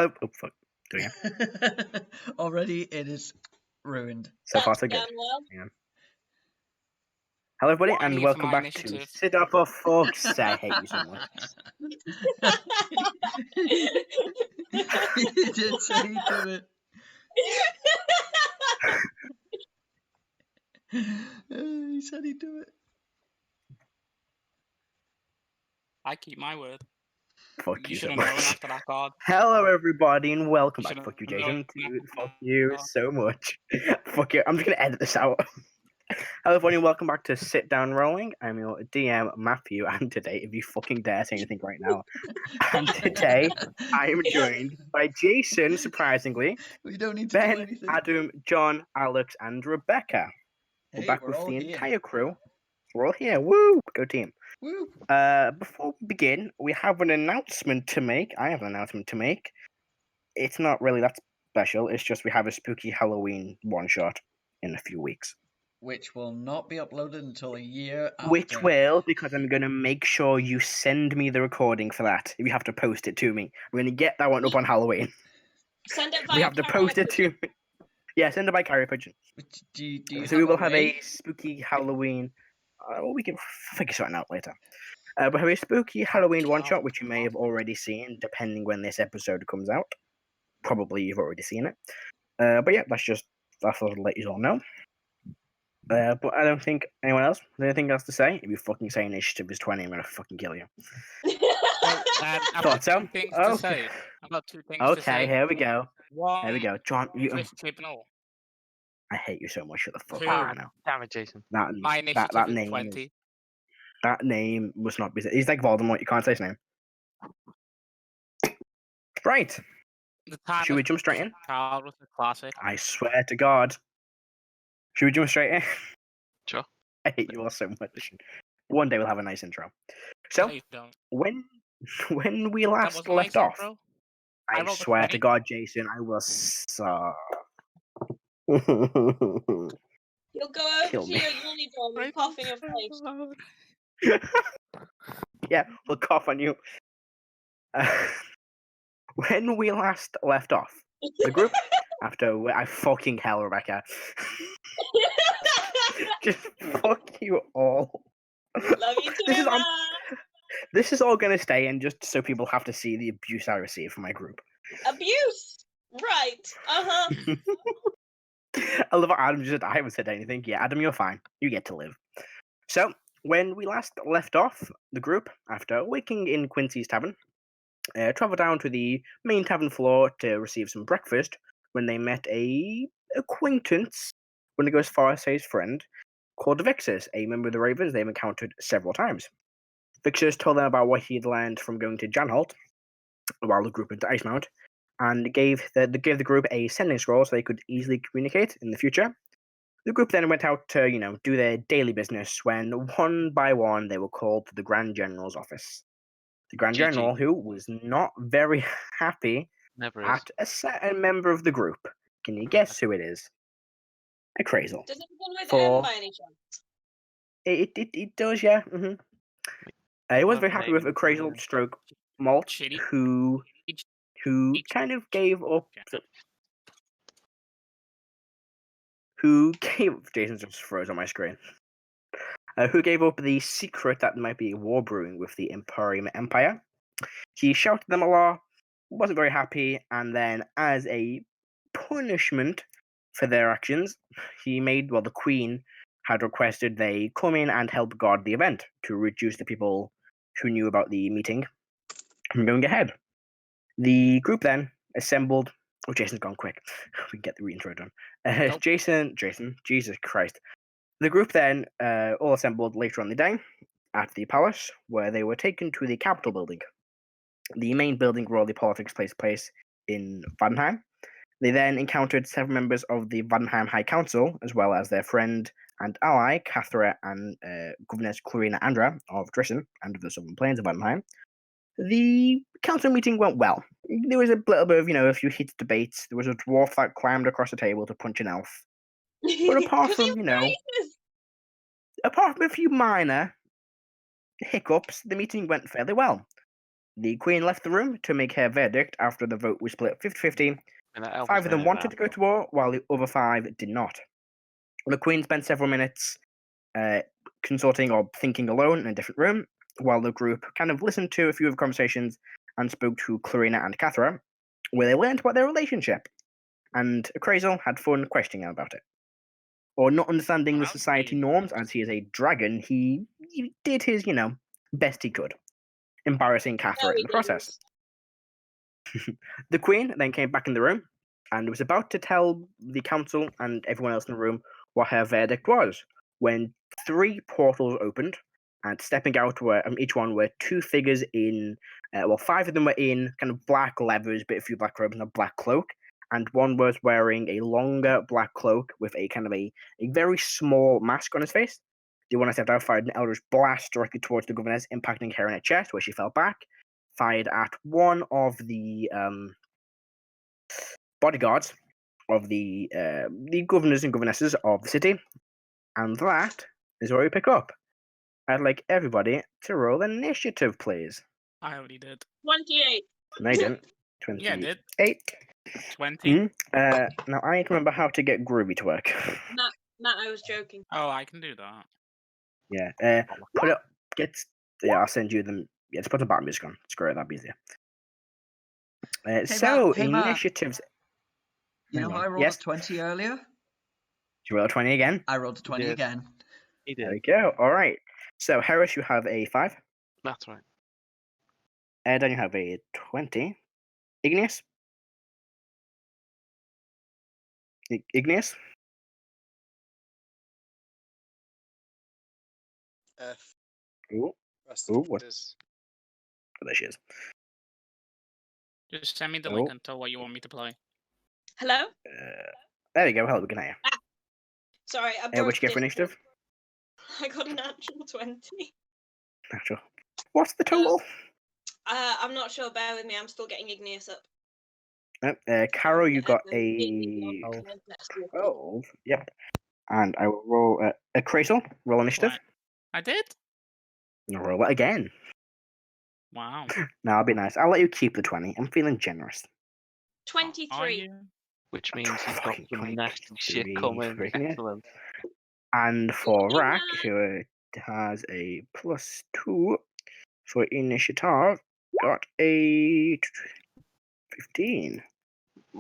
Oh fuck. Do you? Already it is ruined. So far, That's so good. damn well. Yeah. Hello, everybody, What I and need for welcome my back initiative. to Sit Up for Fuck's Sake. I hate you so much. You did say do it. He said he'd do it. I keep my word. Fuck You you should so have known much. after that card. Hello, everybody, and welcome You back. should Fuck you, have Jason. known Fuck after you that. so much. Fuck you. I'm just gonna edit this out. Hello, everybody, and welcome back to Sit Down Rolling. I'm your DM, Matthew, and today, if you fucking dare say anything right now, and today I am joined by Jason, surprisingly, We don't need to do Ben, anything. Adam, John, Alex, and Rebecca. Hey, We're back we're with all the here. entire crew. We're all here. Woo! Go team. Woo. Before we begin, we have an announcement to make. I have an announcement to make. It's not really that special. It's just we have a spooky Halloween one-shot in a few weeks. Which will not be uploaded until a year after. Which will, because I'm going to make sure you send me the recording for that. If you have to post it to me. We're going to get that one up on Halloween. Send it via We have to carrier post it to me. Yeah, send it by carrier pigeon. Do you So we will have way? a spooky Halloween. We can figure something out later. But have a spooky Halloween one shot, which you may have already seen, depending when this episode comes out. Probably you've already seen it. But yeah, that's what I'll let you all know. But I don't think anyone else has anything else to say. If you fucking say initiative is 20, I'm gonna fucking kill you. I've Thought got so? two things Okay. to say. I've got two things to say. Okay, here we go. One, Here we go. John, you. twist tip and all. I hate you so much. Shut the fuck Two. up right now. Damn it, Jason. My initiative that is name 20. That name must not be. He's like Voldemort. You can't say his name. Right. Should we jump straight in? Child was a classic. I swear to God. Should we jump straight in? Sure. I hate you all so much. One day we'll have a nice intro. So No, you don't. when we That last wasn't left nice, off, bro. I rolled a swear to 20. God, Jason, I will saw. You'll go over Kill to me. your uni dorm and cough in your face. Yeah, we'll cough on you. When we last left off, the group, after I fucking hell, Rebecca. Just fuck you all. Love you too, This is all going to stay in just so people have to see the abuse I receive from my group. Abuse! Right. Uh-huh. I love how Adam just, I haven't said anything. Yeah, Adam, you're fine. You get to live. So, when we last left off, the group, after waking in Quincy's tavern, travelled down to the main tavern floor to receive some breakfast when they met a acquaintance, wouldn't go as far as say his friend, called Vixus, a member of the Ravens they've encountered several times. Vixus told them about what he'd learned from going to Janholt while the group went to Icemount, and gave the group a sending scroll so they could easily communicate in the future. The group then went out to, do their daily business when, one by one, they were called to the Grand General's office. The Grand General, who was not very happy at a certain member of the group. Can you guess who it is? A Crazel. Does it begin with M by any chance? It does, yeah. Mm-hmm. I was very happy with a Crazel stroke Molt, who kind of gave up. Who gave? Jason just froze on my screen. Who gave up the secret that there might be a war brewing with the Emporium Empire? He shouted them a lot, wasn't very happy, and then, as a punishment for their actions, the Queen had requested they come in and help guard the event to reduce the people who knew about the meeting from going ahead. The group then assembled. Oh, Jason's gone quick. We can get the reintro done. Nope. Jason, Jesus Christ. The group then all assembled later on the day at the palace, where they were taken to the Capitol building, the main building where all the politics takes place in Vademhine. They then encountered several members of the Vademhine High Council, as well as their friend and ally, Cathra and Governess Clarina Andra of Drissen and of the Southern Plains of Vademhine. The council meeting went well. There was a little bit of, a few heated debates. There was a dwarf that climbed across the table to punch an elf. But apart from, apart from a few minor hiccups, the meeting went fairly well. the Queen left the room to make her verdict after the vote was split 50-50. And that elf 5 was of them there, wanted man. to go to war, while the other 5 did not. The Queen spent several minutes consulting or thinking alone in a different room, while the group kind of listened to a few of the conversations and spoke to Clarina and Cathra, where they learned about their relationship. And Crazel had fun questioning him about it. Or not understanding the How society sweet. norms, as he is a dragon, he did his, best he could, embarrassing Cathra in the process. The Queen then came back in the room and was about to tell the council and everyone else in the room what her verdict was, when 3 portals opened, and stepping out were each one were 2 figures in, 5 of them were in kind of black leathers, but a few black robes and a black cloak, and one was wearing a longer black cloak with a kind of a very small mask on his face. The one that stepped out fired an eldritch blast directly towards the governess, impacting her in her chest, where she fell back. Fired at one of the bodyguards of the governors and governesses of the city, and that is where we pick up. I'd like everybody to roll initiative, please. I already did. 28. No, you didn't. 28. Yeah, I did. 20. Now I need to remember how to get Groovy to work. Matt, I was joking. Oh, I can do that. Yeah. Put it. I'll send you them. Yeah, just put the bottom music on. Screw it, that'd be easier. So Hey, Matt. initiatives. You know Hang how on. I rolled Yes? a 20 earlier? Did you roll a 20 again? I rolled a 20 did. again. He There did. we go. All right. So Heris, you have a 5. That's right. Erdan, you have a 20. Igneous? Igneous? F. Ooh, Rest Ooh, of what- it is. oh, there she is. Just send me the Oh. link and tell what you want me to play. Hello? There we go. Hello, we can hear you. Sorry, I broke What'd you get for Discord. initiative? I got an actual 20. Natural. What's the total? I'm not sure. Bear with me. I'm still getting Igneous up. Caro, you got a Completely on 12. Yep. And I will roll a Crazel. Roll initiative. Right. I did? And roll it again. Wow. No, I'll be nice. I'll let you keep the 20. I'm feeling generous. Are 23. you? Which means he's got Fucking some nasty shit 23 coming. for Igneous. Excellent. And for Look at Rrak, who has a +2 for initiative, got a 15.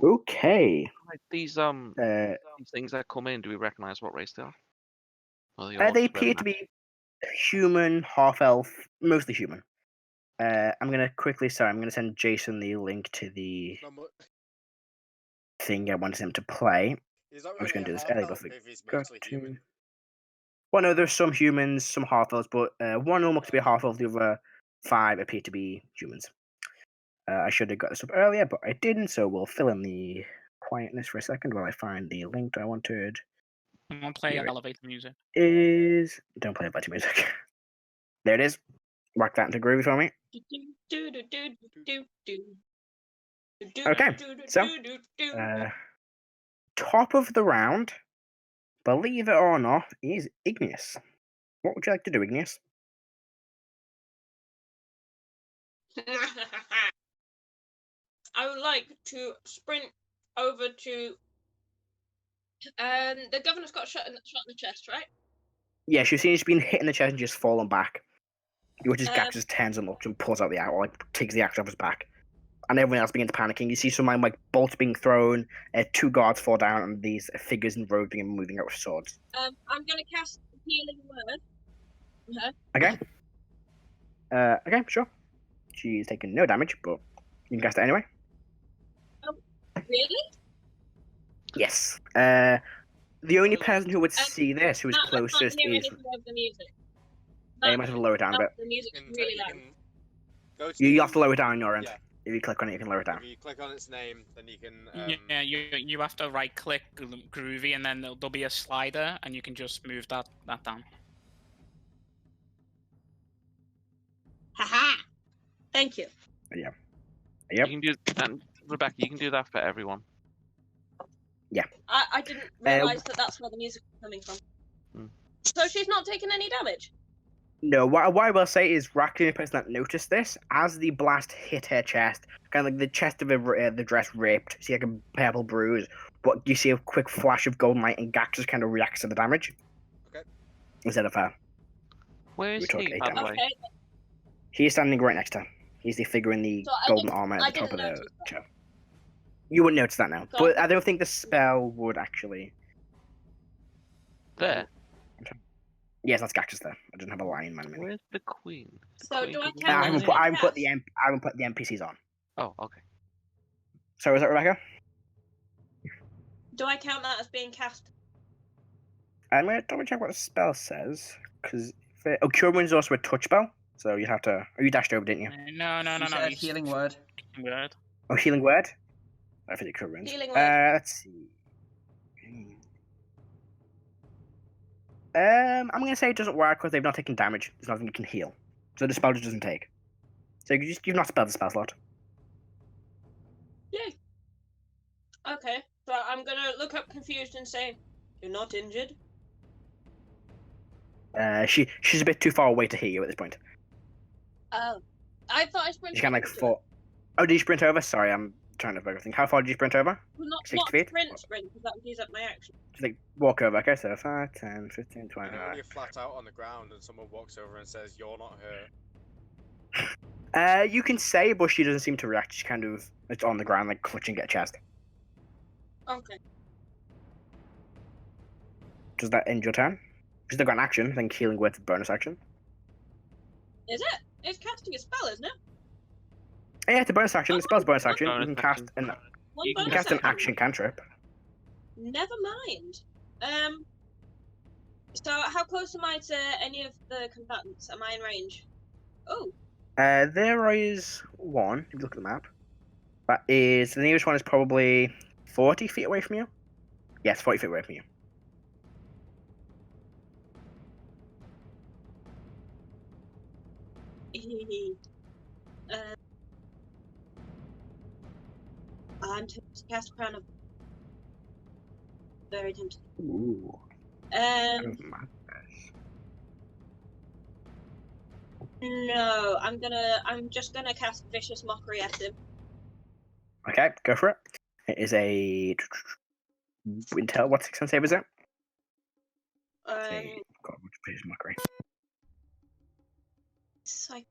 Okay. Right, these things that come in, do we recognise what race they are? Or all They just appear to be human, half elf, mostly human. I'm gonna send Jason the link to the Not mu- thing I wanted him to play. He's not I was really gonna do a this half early, elf but if he's forgot mostly to. human. Well, no, there's some humans, some half elves, but one of them looks to be a half elf. The other 5 appear to be humans. I should have got this up earlier, but I didn't. So we'll fill in the quietness for a second while I find the link I wanted. I'm gonna play Here it elevator music. Don't play about music. There it is. Whack that into Groovy for me. Okay, so, top of the round, believe it or not, is Igneous. What would you like to do, Igneous? I would like to sprint over to. The governor's got shot in the chest, right? Yeah, she's seen she's been hit in the chest and just fallen back. You watch as Um, Gax just turns and looks and pulls out the axe, or like takes the axe off his back. And everyone else begins panicking. You see some like bolts being thrown, 2 guards fall down, and these figures in robes begin moving out with swords. I'm gonna cast Healing Word. Okay. Okay, sure. She's taken no damage, but you can cast it anyway. Really? Yes. The only person who would see this, who is Matt, I can't closest, hear is. anything of the music. You might have to lower it down a bit. The music's You can, really you loud. can go to You have to lower it down on your end. Yeah. If you click on it, you can lower it down. If you click on its name, then you can. Yeah, you have to right click Groovy and then there'll be a slider and you can just move that down. Haha! Thank you. Yep. You can do that, Rebecca. You can do that for everyone. I didn't realise that's where the music was coming from. Hmm. So she's not taken any damage? No, what I will say is Rrak, the only person that noticed this, as the blast hit her chest, kind of like the chest of the dress ripped, you see like a purple bruise, but you see a quick flash of golden light, and Gax just kind of reacts to the damage. Okay. Instead of her. Where is We talked he, 8 by the damage. way? Okay. He's standing right next to her. He's the figure in the So I golden didn't- armor at I the top of didn't the notice that. chair. You wouldn't notice that now, So- but I don't think the spell would actually. There. Yes, that's Gaxus there. I didn't have a line, man. Where's the queen? The So queen do I doesn't count I know haven't that put, yet. I haven't put the Yes. I haven't put the NPCs on. Oh, okay. So is that Rebecca? Do I count that as being cast? I'm gonna double check what the spell says, because Cure Wounds is also a touch spell, so you'd have to. Oh, you dashed over, didn't you? No. You said he's- healing word. Word. Oh, Healing Word. I think Cure Wounds. Healing Word. Let's see. I'm gonna say it doesn't work because they've not taken damage. There's nothing you can heal, so the spell just doesn't take. So you've not spelled the spell slot. Yay. Okay. So I'm gonna look up confused and say, "You're not injured." She's a bit too far away to hear you at this point. Oh. I thought I sprinted. She's kind of like into it. four. Oh, did you sprint over? Sorry, I'm trying to think. How far did you sprint over? Well, not 60 feet? sprint, because that would use up my action. Just like walk over. Okay, so 5, 10, 15, 20. You know when alright. you're flat out on the ground and someone walks over and says, "You're not hurt." You can say, but she doesn't seem to react. She's kind of it's on the ground, like clutching at her chest. Okay. Does that end your turn? She's still got an action, then Healing Word bonus action. Is it? It's casting a spell, isn't it? Yeah, it's a bonus action. The spell's bonus action. You Bonus can cast action. an One you can bonus cast an action cantrip. Never mind. So how close am I to any of the combatants? Am I in range? Oh, There is one. If you look at the map, that is the nearest one is probably 40 feet away from you. Yes, 40 feet away from you. I'm tempted to cast Crown of. Very tempted. Ooh. No, I'm just gonna cast Vicious Mockery at him. Okay, go for it. It is a Intel. What 6 save is it? God, which page mockery? Psych-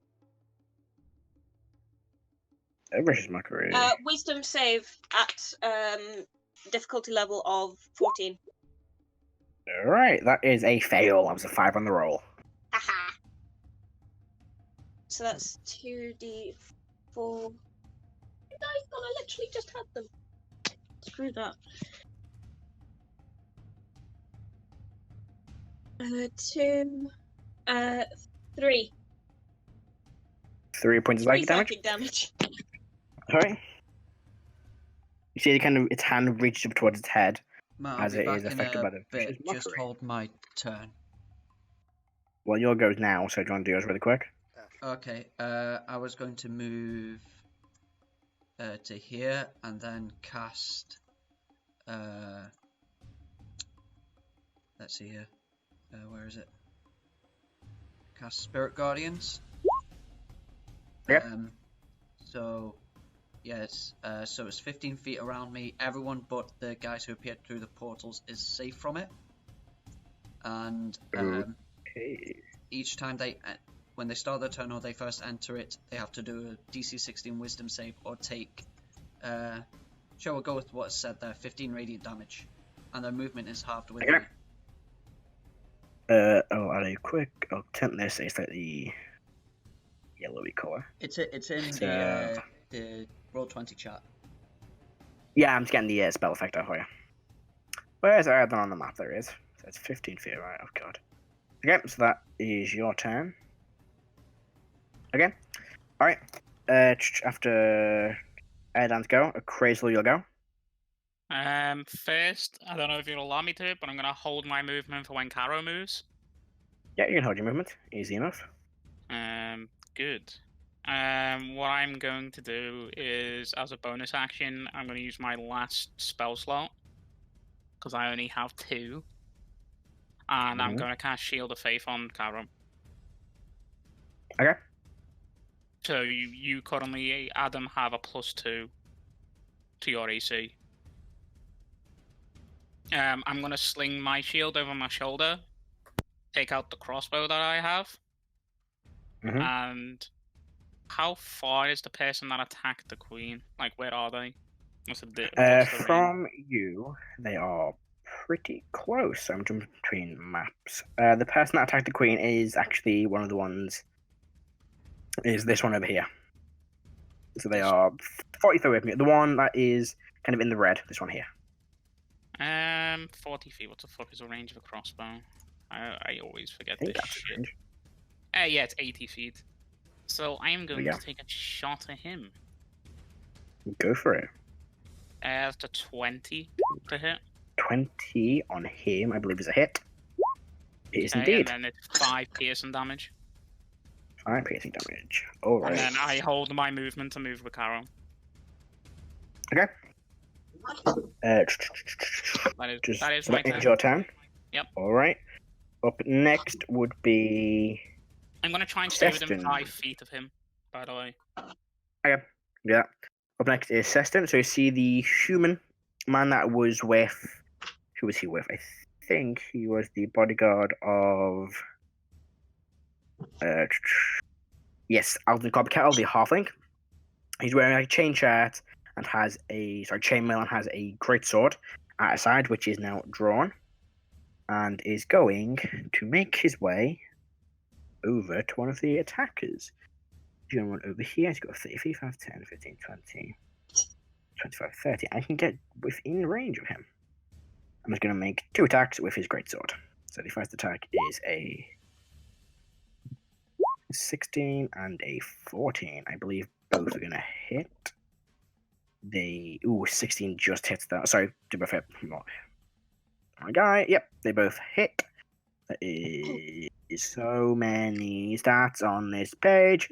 Vicious mockery. Wisdom save at difficulty level of 14. All right, that is a fail. That was a 5 on the roll. Haha. So that's 2d4. Dice gone, I literally just had them. Screw that. 2, 3. 3 points of 3 psychic damage. psychic damage. All right. You see, its hand reaches up towards its head. Matt, As I'll be it back is in affected a by the bit. vicious Just mockery. hold my turn. Well, your goes now, so do you want to do yours really quick? Okay, I was going to move to here and then cast. Let's see here. Where is it? Cast Spirit Guardians. Yep. So, yes. So it's 15 feet around me. Everyone but the guys who appeared through the portals is safe from it. And Okay. each time when they start their turn or they first enter it, they have to do a DC 16 Wisdom save or take, shall we go with what's said there, 15 radiant damage, and their movement is halved with Okay. me. I'll add a quick. I'll tint this. It's like the yellowy color. It's in So- the Roll20 chat. Yeah, I'm just getting the spell effect out for you. Where's Erdan on the map? There it is. So it's 15 feet, right? Oh god. Okay, so that is your turn. Okay. Alright. After Erdan's go, a Crazel you'll go. First, I don't know if you'll allow me to, but I'm gonna hold my movement for when Karo moves. Yeah, you can hold your movement. Easy enough. Good. What I'm going to do is, as a bonus action, I'm going to use my last spell slot because I only have 2, and I'm Mhm. going to cast Shield of Faith on Karo. Okay. So you currently, Adam, have a +2 to your AC. I'm gonna sling my shield over my shoulder, take out the crossbow that I have, Mhm. and how far is the person that attacked the queen? Like, where are they? What's the range? From you, they are pretty close. I'm jumping between maps. The person that attacked the queen is actually one of the ones. Is this one over here? So they are 40 feet away from me. The one that is kind of in the red. This one here. 40 feet. What the fuck is the range of a crossbow? I always forget I think this that's the shit. range. Yeah, it's 80 feet. So I am going Yeah. to take a shot at him. Go for it. That's a 20 to hit. 20 on him, I believe, is a hit. It is Okay, indeed. and then it's 5 piercing damage. 5 piercing damage. Alright. And then I hold my movement to move with Karo. Okay. That is So my that turn. ends your turn. Yep. Alright. Up next would be. I'm going to try and stay within Seston. 5 feet of him, by the way. Okay. Yeah. Up next is Seston. So you see the human man that was with. Who was he with? I think he was the bodyguard of. Yes, Alden Coppercat, the halfling. He's wearing a chain shirt and has a chainmail and has a great sword at his side, which is now drawn, and is going to make his way over to one of the attackers. He's going to run over here. He's got 30, 5, 10, 15, 20, 25, 30. I can get within range of him. I'm just going to make 2 attacks with his greatsword. So the first attack is a 16 and a 14. I believe both are going to hit. 16 just hits that. Sorry, to both hit. My guy. Yep, they both hit. That is so many stats on this page.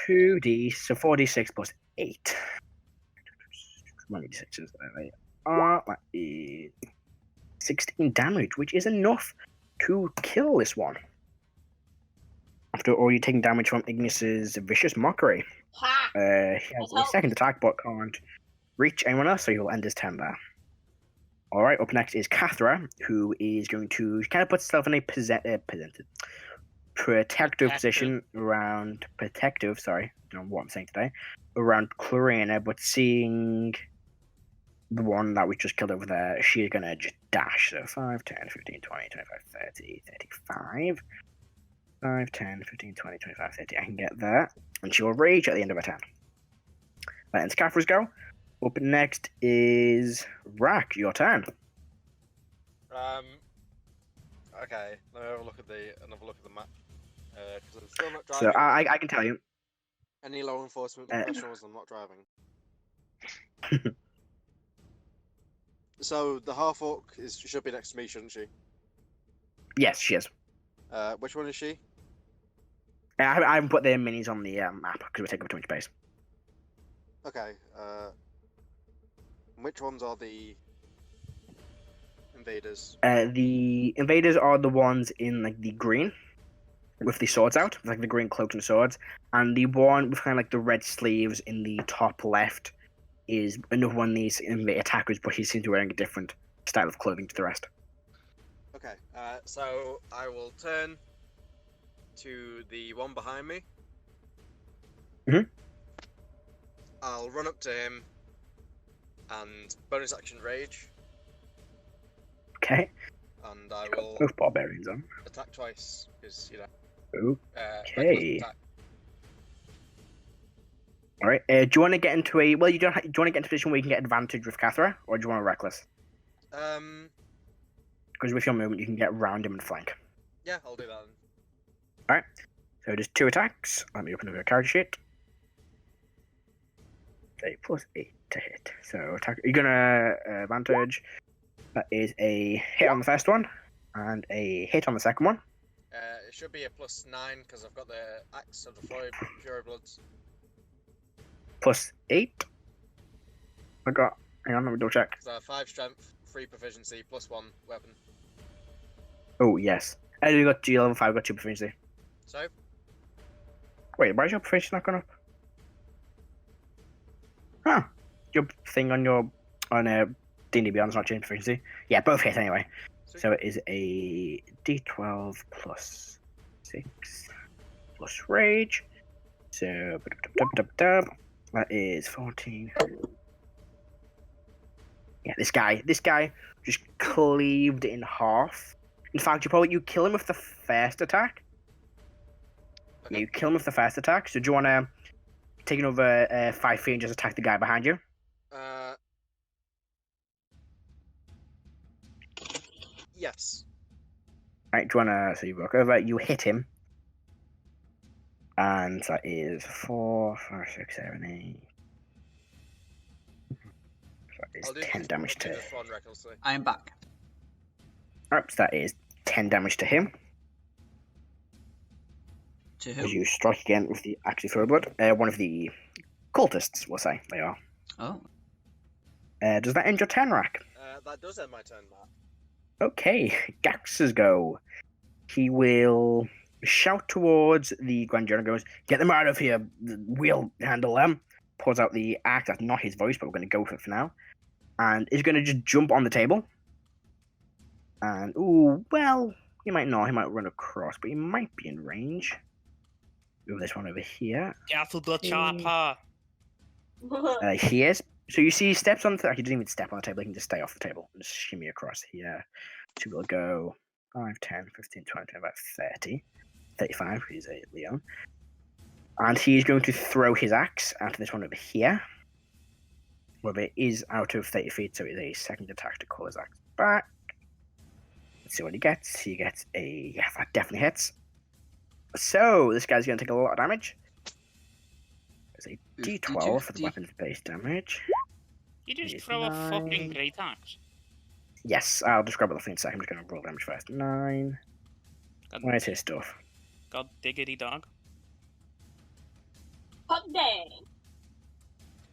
2d, so 4d6 plus 8. How many d6s they are? That is 16 damage, which is enough to kill this one. After already taking damage from Igneous' vicious mockery. Ha! He has a second attack but can't reach anyone else, so he'll end his turn there. Alright, up next is Kathra, who is going to kind of put herself in a protective position around. Sorry, I don't know what I'm saying today. Around Clarina, but seeing the one that we just killed over there, she's going to just dash. So 5, 10, 15, 20, 25, 30, 35. 5, 10, 15, 20, 25, 30. I can get there. And she will rage at the end of her turn. That ends Kathra's go. Up next is Rrak, your turn. Okay, let me have a look at the map. Because I'm still not So driving. I can tell you. Any law enforcement professionals, I'm not driving. So the half orc should be next to me, shouldn't she? Yes, she is. Which one is she? I haven't put their minis on the map because we're taking up too much space. Okay. Which ones are the invaders? The invaders are the ones in like the green with the swords out, like the green cloaks and swords, and the one with kind of like the red sleeves in the top left is another one of these attackers, but he seems to be wearing a different style of clothing to the rest. Okay. So I will turn to the one behind me. Mhm. I'll run up to him and bonus action rage, Okay. and I Got will both barbarians on. attack twice because Okay. All right. Do you want to get into a? Well, you don't. Do you want to get into a position where you can get advantage with Kathra, or do you want to reckless? Because with your movement, you can get round him and flank. Yeah, I'll do that then. All right. So just 2 attacks. Let me open up your character sheet. A +8 to hit. So attack. You're gonna advantage. That is a hit on the first one, and a hit on the second one. It should be a +9 because I've got the axe of the Fury Bloods. +8. Hang on, let me double check. So 5 strength, 3 proficiency, +1 weapon. Oh yes. You got G level 5. Got 2 proficiency. So Wait, why is your proficiency not going up? Huh. Your thing on D&D Beyond's not changed proficiency. Yeah, both hit anyway. Sweet. So it is a D12 plus 6 plus rage. So that is 14. Yeah, this guy just cleaved it in half. In fact, you kill him with the first attack. Okay. Yeah, you kill him with the first attack. So do you want to take another 5 feet and just attack the guy behind you? Yes. Right, do you want to... So you walk over, you hit him. And that is 4, 5, 6, 7, 8. That is 10 damage to... this one recklessly. I am back. Alright, so that is 10 damage to him. To As who? you strike again with the Axe of Firblog. One of the cultists, we'll say they are. Oh. Does that end your turn, Rrak? That does end my turn, Matt. Okay, Gax's go. He will shout towards the Grandeur and goes, "Get them out of here, we'll handle them." Pulls out the axe, that's not his voice, but we're going to go for it for now. And is going to just jump on the table. And, ooh, well, he might not, he might run across, but he might be in range. Move this one over here. Careful the chopper. He is. So you see he steps on the... He doesn't even step on the table, he can just stay off the table and just shimmy across here. So we'll go 5, 10, 15, 20, about 30. 35, he's a Leon. And he's going to throw his axe at this one over here. Where it is out of 30 feet, so it's a second attack to call his axe back. Let's see what he gets. He gets a... Yeah, that definitely hits. So, this guy's going to take a lot of damage. There's a D12 for the weapons-based damage. You just It's throw a 9. fucking great axe. Yes, I'll describe it in a second. I'm just going to roll damage first. 9. Where's his stuff? God diggity dog. Hot dang.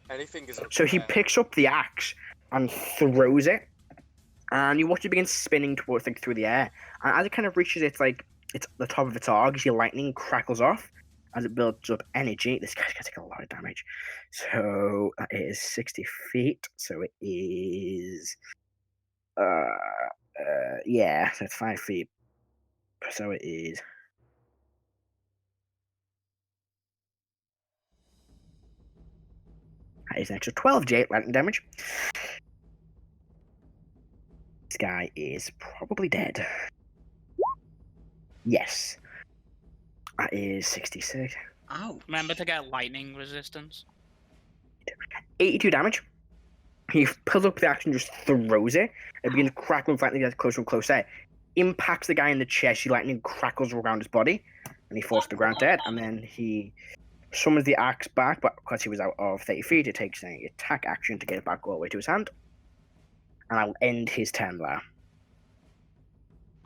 Anything is okay. So he picks up the axe and throws it, and you watch it begin spinning towards, like, through the air. And as it kind of reaches it's the top of its arc, you see lightning crackles off as it builds up energy. This guy's gonna take a lot of damage. So that is 60 feet. So it is, yeah. So it's 5 feet. So it is. That is an extra 12 lightning damage. This guy is probably dead. Yes. That is 66. Ow. Remember to get lightning resistance. 82 damage. He pulls up the axe and just throws it. It begins crackling with lightning, gets closer and closer. Impacts the guy in the chest. The lightning crackles around his body, and he falls to the ground dead. And then he summons the axe back, but because he was out of 30 feet, it takes an attack action to get it back all the way to his hand. And I'll end his turn there.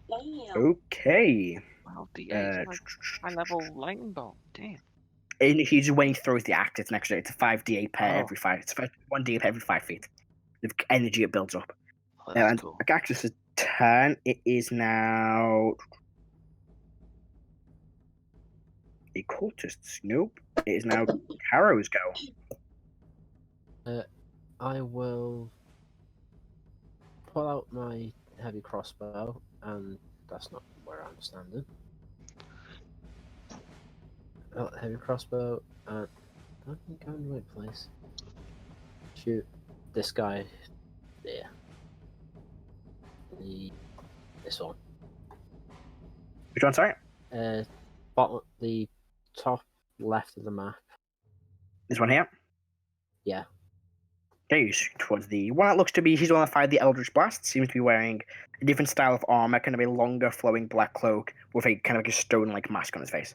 Damn. Okay. Wow, D8, high level lightning bolt. Damn. And he's when he throws the axe, it's an extra. It's a 5d8 per Oh. every 5. It's 1d8 per every 5 feet. The energy it builds up. Oh, that's And cool. Gax's turn. It is now a cultist. Nope. It is now Karo's go. I will pull out my heavy crossbow, and that's not where I'm standing. Heavy crossbow, and I think I'm in the right place. Shoot this guy there. This one. Which one? Sorry. Bottom, the top left of the map. This one here. Yeah. Okay, towards the one that looks to be he's the one that fired the Eldritch Blast. Seems to be wearing a different style of armor, kind of a longer, flowing black cloak with a kind of like a stone-like mask on his face.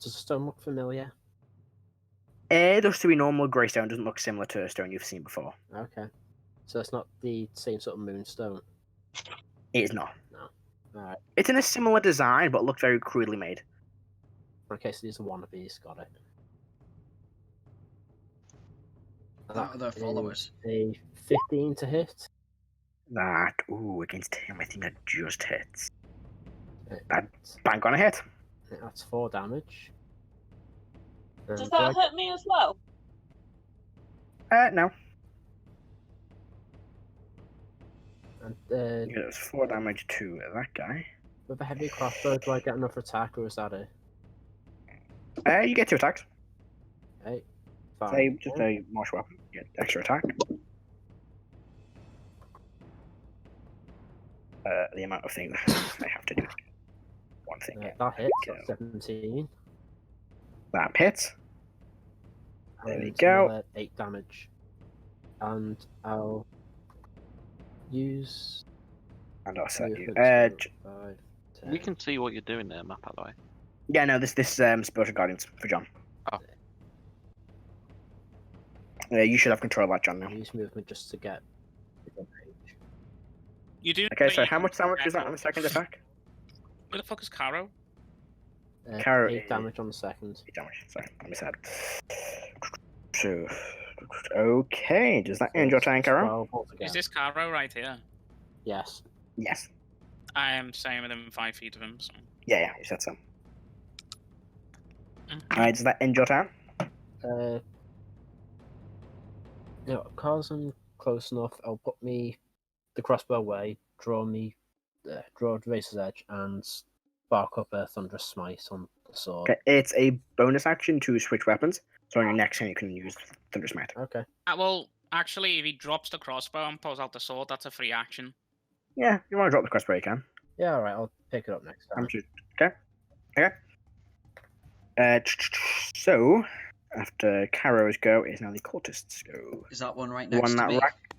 Does the stone look familiar? It looks to be normal greystone. Doesn't look similar to a stone you've seen before. Okay. So it's not the same sort of moonstone. It is not. No. Alright. It's in a similar design, but looked very crudely made. Okay, so these are wannabes, got it. That are their followers. A 15 to hit. That, against him, I think that just hits. It- That bang on a hit. That's 4 damage. Does that hurt me as well? No. And It was 4 damage to that guy. with a heavy crossbow, do I get another attack, or is that it? You get 2 attacks. Hey, Say fine. just a martial weapon. You get extra attack. The amount of things I have to do. One thing. That hits. Go. 17. That hits. There we And go. another 8 damage. And I'll use. And I'll set you. movement to 5, 10. We can see what you're doing there, map, by the way. Yeah, no, this Spiritual Guardians for John. Oh. You should have control of that, John, now. Use movement just to get within range. You do. Okay, but so you how can much damage get is that on out. the second attack? Where the fuck is Karo? Karo 8 damage on the second. 8 damage. Sorry, I misheard. So, okay, does that end your turn, Karo? 12 altogether. Is this Karo right here? Yes. Yes. I am staying within 5 feet of him. So. Yeah, you said so. Alright, does that end your turn? Because I'm close enough, I'll put the crossbow away, draw Racer's Edge, and spark up a Thunderous Smite on the sword. Okay, it's a bonus action to switch weapons. So on your next turn, you can use Thunder Smite. Okay. Well, actually, if he drops the crossbow and pulls out the sword, that's a free action. Yeah, if you want to drop the crossbow, you can. Yeah, alright, I'll pick it up next time. Okay. So, after Karo's go, it's now the cultists' go. Is that one right The next one to that me? Rrak.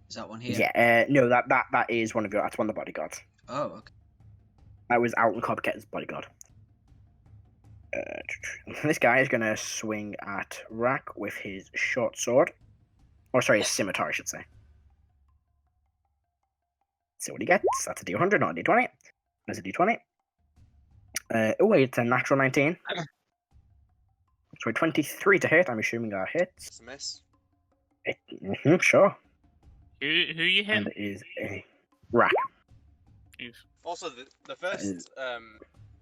Is that one here? Yeah, no, that is one of your. That's one of the bodyguards. Oh, okay. That was Alton Copcat's bodyguard. This guy is gonna swing at Rrak with his short sword, or sorry, his scimitar, I should say. See what he gets. That's a D100, not a D20. There's a D20. Oh wait, it's a natural 19. So 23 to hit. I'm assuming that hits. It's a miss. Sure. Who you hit? And it is a Rrak. Also, the first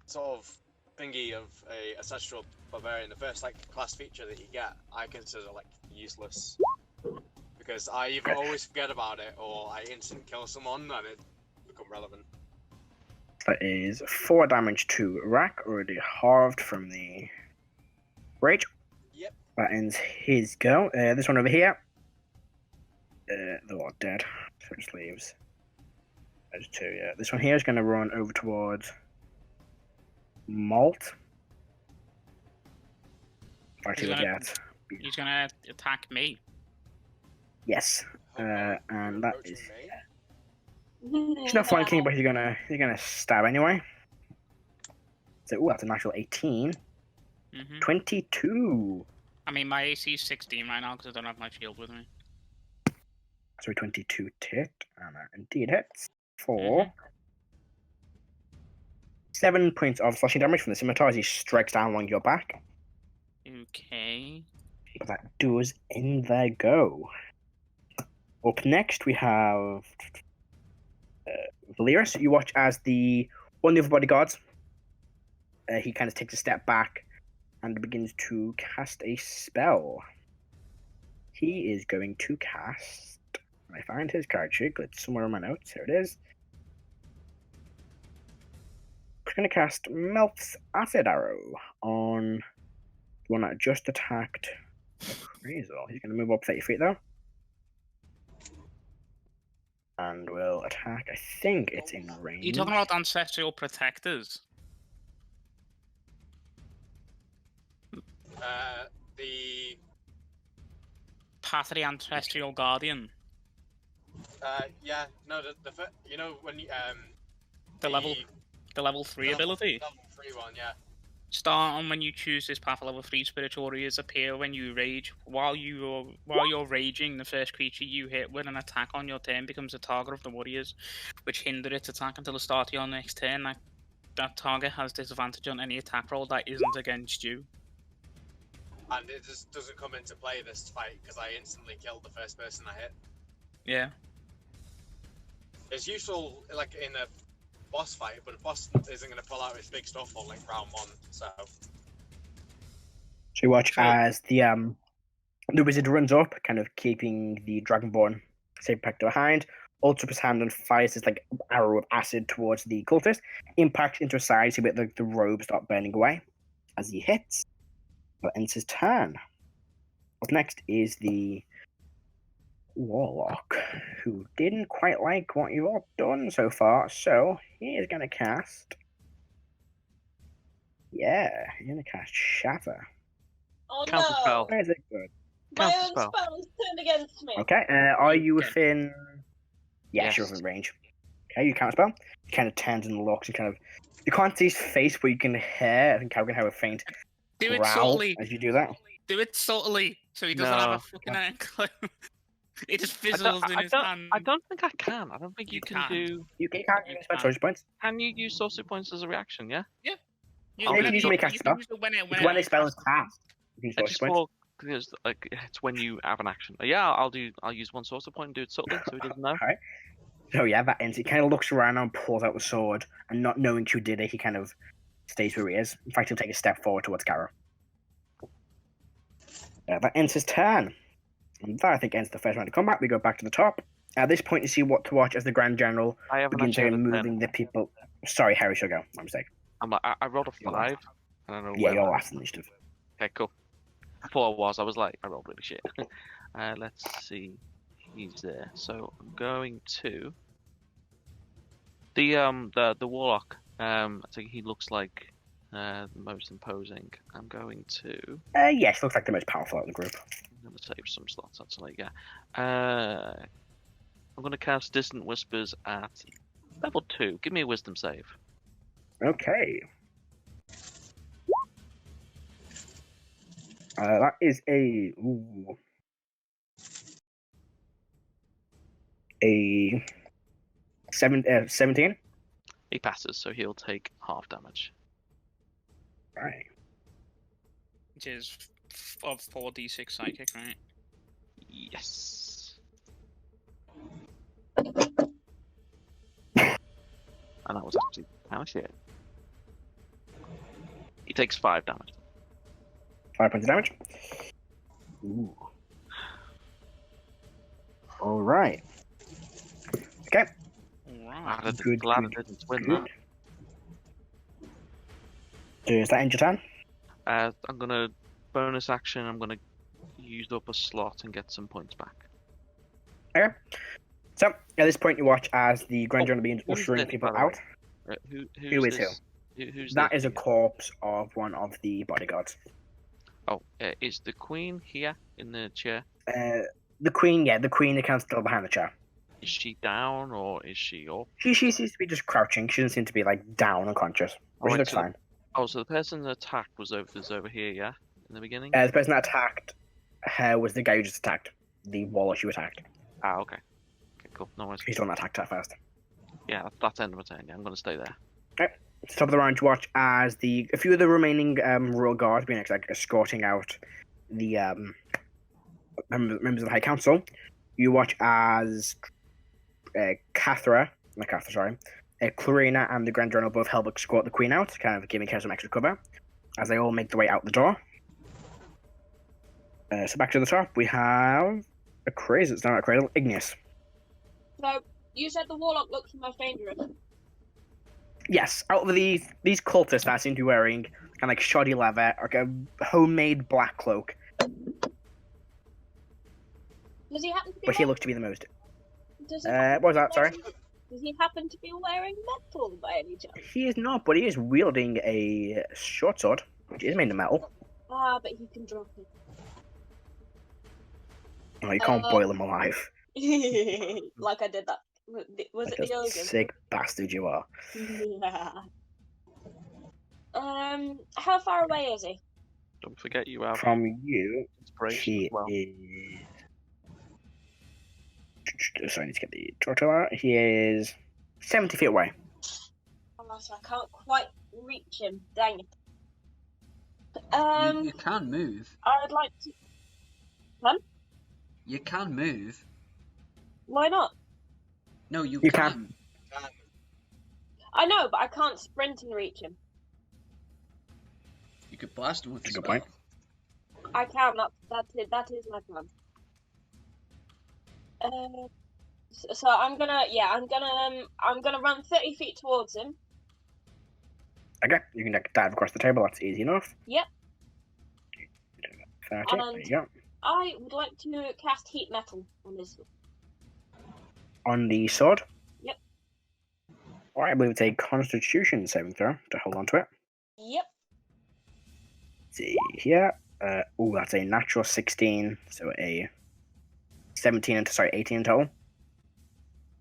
sort of thingy of a ancestral barbarian, the first like class feature that you get, I consider like useless because I either always forget about it or I instant kill someone and it become relevant. That is 4 damage to Rrak, already halved from the rage. Yep. That ends his go. This one over here. They're all dead. So it just leaves. There's 2, yeah. This one here is going to run over towards Molt. Actually, He's gonna- get. He's gonna attack me. Yes. And that Approaching is. me. He's not flanking, but he's gonna stab anyway. So, ooh, that's a natural 18. 22. I mean, my AC is 16 right now because I don't have my shield with me. So 22 to hit, and that indeed hits for 7 points of slashing damage from the scimitar as he strikes down along your back. Okay. But that does end their go. Up next, we have Valeris. You watch as one of the other bodyguards, he kind of takes a step back and begins to cast a spell. He is going to cast. I find his card sheet. It's somewhere in my notes. Here it is. He's going to cast Melt's Acid Arrow on the one that just attacked Razel. He's going to move up 30 feet though. And will attack. I think it's in range. You talking about ancestral protectors? The Path of the Ancestral Guardian. yeah, no, you know when you The level 3 ability. Level 3 one, yeah. Start on when you choose this path. Level 3 spiritual warriors appear when you rage. While you're raging, the first creature you hit with an attack on your turn becomes a target of the warriors, which hinder its attack until the start of your next turn. That target has disadvantage on any attack roll that isn't against you. And it just doesn't come into play this fight because I instantly killed the first person I hit. Yeah. It's useful like in a boss fight, but a boss isn't going to pull out his big stuff on like round 1, so. So you watch Cool. as the wizard runs up, kind of keeping the Dragonborn safe packed behind, holds up his hand and fires this like arrow of acid towards the cultist, impacts into his side so that the robes start burning away. As he hits, that ends his turn. Up next is the Warlock, who didn't quite like what you've all done so far, so he is going to cast... Yeah, he's going to cast Shatter. Oh Counter no! spell. Where is it good? My Counter own spell. spell is turned against me. Okay, are you Okay. within... Yes, you're Yes. within range. Okay, you counterspell. He kind of turns and looks and kind of... You can't see his face, but you can hear... I think Karo can have a faint Do it growl subtly. as you do that. Do it subtly, so he doesn't have No. a fucking clue. It just I fizzles don't, in I, his don't, hand. I don't think I can. I don't think you You can can't. do. You can't You use my can't. choice points. Can you use sorcery points as a reaction? Yeah. You I'll you do can it. use make cast you spell. can use it when It's when a spell is cast. cast. You can use I choice just points. thought because like it's when you have an action. Yeah, I'll use one sorcery point and do it subtly so he doesn't know. Alright. So yeah, that ends. He kind of looks around and pulls out the sword, and not knowing who did it, he kind of stays where he is. In fact, he'll take a step forward towards Karo. That ends his turn. And that, I think, ends the first round of combat. We go back to the top. At this point, you see what to watch as the Grand General I haven't begins actually had a moving turn. the people. Sorry, Harry should go. My mistake. I'm like, I rolled a You're 5. I don't know Yeah, where you're that- last initiative. Okay, cool. I thought I was. I was like, I rolled really shit. Let's see. He's there. So I'm going to the warlock. I think he looks like the most imposing. I'm going to. Yes, looks like the most powerful out of the group. I'm gonna save some slots actually. Yeah. I'm gonna cast Distant Whispers at level 2. Give me a Wisdom save. Okay. That is a 17. He passes, so he'll take half damage. Right. Which is of 4d6 psychic, right? Yes. And that was actually kind of shit. He takes 5 damage. 5 points of damage. Ooh. All right. Okay. Alright. Glad I didn't win that. Is that end your turn? I'm gonna bonus action. I'm gonna use up a slot and get some points back. Okay. So, at this point, you watch as the Grand General begins who's ushering this, people by the way? out. Who is this? Who's That this? is a corpse of one of the bodyguards. Oh, is the queen here in the chair? The queen, the queen is kind of still behind the chair. Is she down or is she up? She seems to be just crouching. She doesn't seem to be like down unconscious. But she Alright, looks so- fine. Oh, so the person that attacked was over here, yeah, in the beginning. The person that attacked her was the guy who just attacked the warlock you attacked. Ah, okay. Okay, cool. No worries. He's the one that attacked her first. Yeah, that's end of my turn. Yeah, I'm gonna stay there. Top of the round, you watch as a few of the remaining royal guards being like escorting out the members of the High Council. You watch as Clarina and the Grand General both help escort the Queen out, kind of giving her some extra cover as they all make their way out the door. So back to the top, we have a crazy. It's not a cradle, Igneous. So, you said the warlock looks the most dangerous. Yes, out of these cultists that seem to be wearing kind of like shoddy leather, like a homemade black cloak, Does he happen to be but he wearing... looks to be the most. Does he What was that? Sorry. Does he happen to be wearing metal by any chance? He is not, but he is wielding a short sword, which is made of metal. Ah, but he can drop Oh, you can't boil him alive. it. Like I did that. Was Like it the a Ogre? sick bastard you are. Yeah. How far away is he? Don't forget you have From you, inspiration he as well. is. Sorry, I need to get the total out. He is 70 feet away. Oh, so I can't quite reach him. Dang it. You can move. I'd like to. You can move. Why not? No, you You can. I know, but I can't sprint and reach him. You could blast him with a That's a good spell. point. I can. That is my plan. So I'm gonna run 30 feet towards him. Okay, you can dive across the table. That's easy enough. Yep. 30. And There you go. I would like to cast heat metal on this. On the sword. Yep. Alright, I believe it's a Constitution saving throw to hold on to it. Yep. Let's see here. That's a natural 16, so a 18 in total.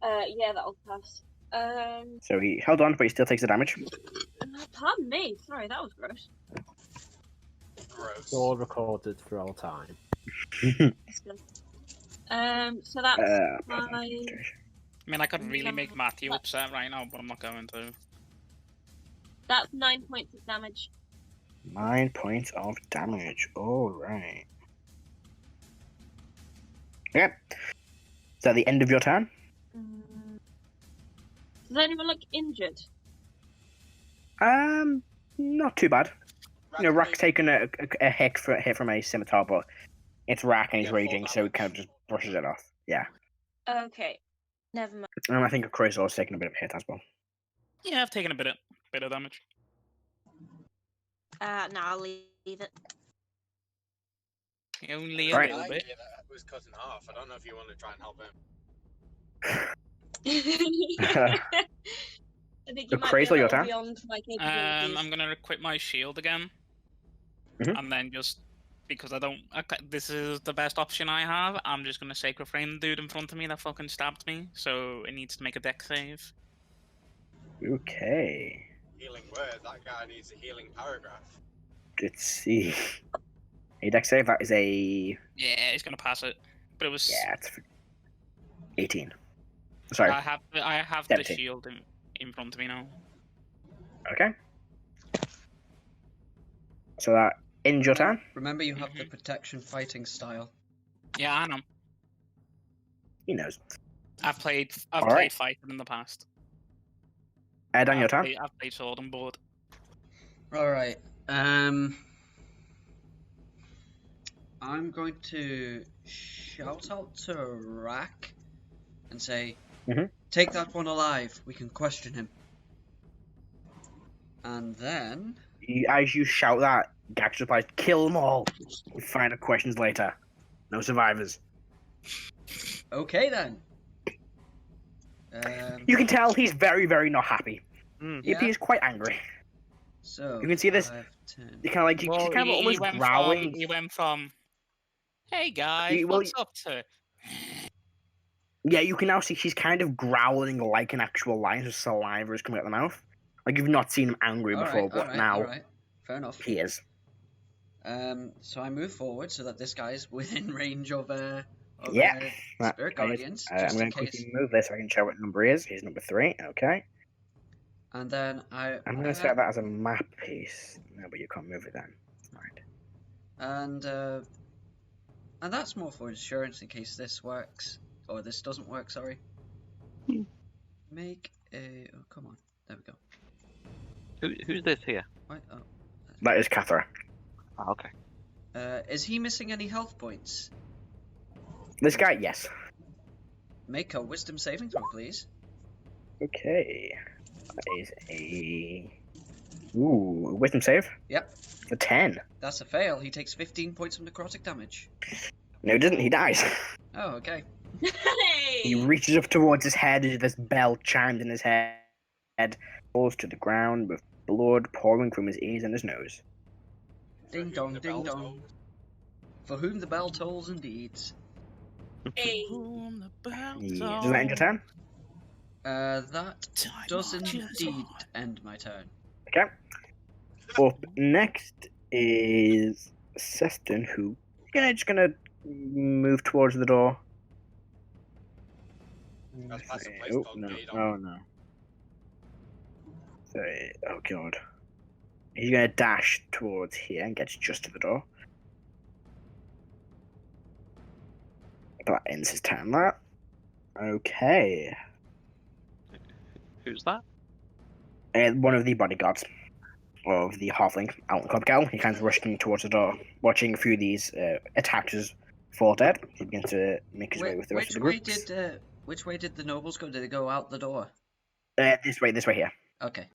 Yeah, that'll pass. So he held on, but he still takes the damage. Pardon me. Sorry, that was gross. Gross. All recorded for all time. So that's my... I mean, I could really make Matthew upset right now, but I'm not going to. That's 9 points of damage. 9 points of damage. Alright. Okay. Is that the end of your turn? Does anyone look injured? Not too bad. You know, Rrak's taken a hit from a scimitar, but it's Rrak and he's raging, so he kind of just brushes it off. Yeah. Okay. Never mind. And I think Crusoe's taken a bit of a hit as well. Yeah, I've taken a bit of damage. No, I'll leave it. Only a Right. little bit. Yeah, that was cut in half. I don't know if you want to try and help him. I think So you might Crazy, be a your little turn? beyond my capabilities. I'm gonna equip my shield again, and then just because this is the best option I have. I'm just gonna sacred flame the dude in front of me that fucking stabbed me. So it needs to make a dex save. Okay. Healing word. That guy needs a healing paragraph. Let's see. A dex save, that is a... Yeah, he's gonna pass it. But it was. Yeah, it's 18. Sorry. I have the 17. shield in front of me now. Okay. So that ends your turn. Remember, you have the protection fighting style. Yeah, I know. He knows. I've played Alright. fighting in the past. Erdan, your turn. I've played sword and board. Alright. I'm going to shout out to Rrak and say, take that one alive, we can question him. And then... As you shout that, Gax replies, kill them all. We'll find out questions later. No survivors. Okay then. You can tell he's very, very not happy. Yeah. He is quite angry. So, You can see this. 5, 10. You kind of like, he's kind of almost growling. He went from, hey guys, Well, what's up to? Yeah, you can now see he's kind of growling like an actual lion. His saliva is coming out of the mouth. Like you've not seen him angry before, but now Alright. Fair enough. he is. So I move forward so that this guy's within range of Yeah. Spirit Guardians, I'm just in going to case. quickly move this so I can show what number he is. He's number 3. Okay. And then I'm going to set that as a map piece. No, but you can't move it then. Right. And that's more for insurance in case this works. Or this doesn't work, sorry. Make a... Oh, come on. There we go. Who's this here? Right, oh. That is Cathra. Oh, okay. Is he missing any health points? This guy, yes. Make a wisdom saving throw, please. Okay. That is a... Ooh, wisdom save? Yep. For 10. That's a fail. He takes 15 points of necrotic damage. No, he doesn't. He dies. Oh, okay. Hey! He reaches up towards his head as this bell chimes in his head, falls to the ground with blood pouring from his ears and his nose. Ding dong, ding dong. For whom the bell tolls indeed. Hey! Does that end your turn? That does indeed end my turn. Okay. Up next is Seston, who just gonna move towards the door. That's past a place Oh called no! Gate. Oh no! Oh god! He's gonna dash towards here and gets just to the door. That ends his turn. That. Okay. Who's that? One of the bodyguards. of the halfling out in Club. He kind of rushing towards the door, watching a few of these attackers fall dead. He begins to make his way with the rest of the group. Which way did the nobles go? Did they go out the door? This way here. Okay.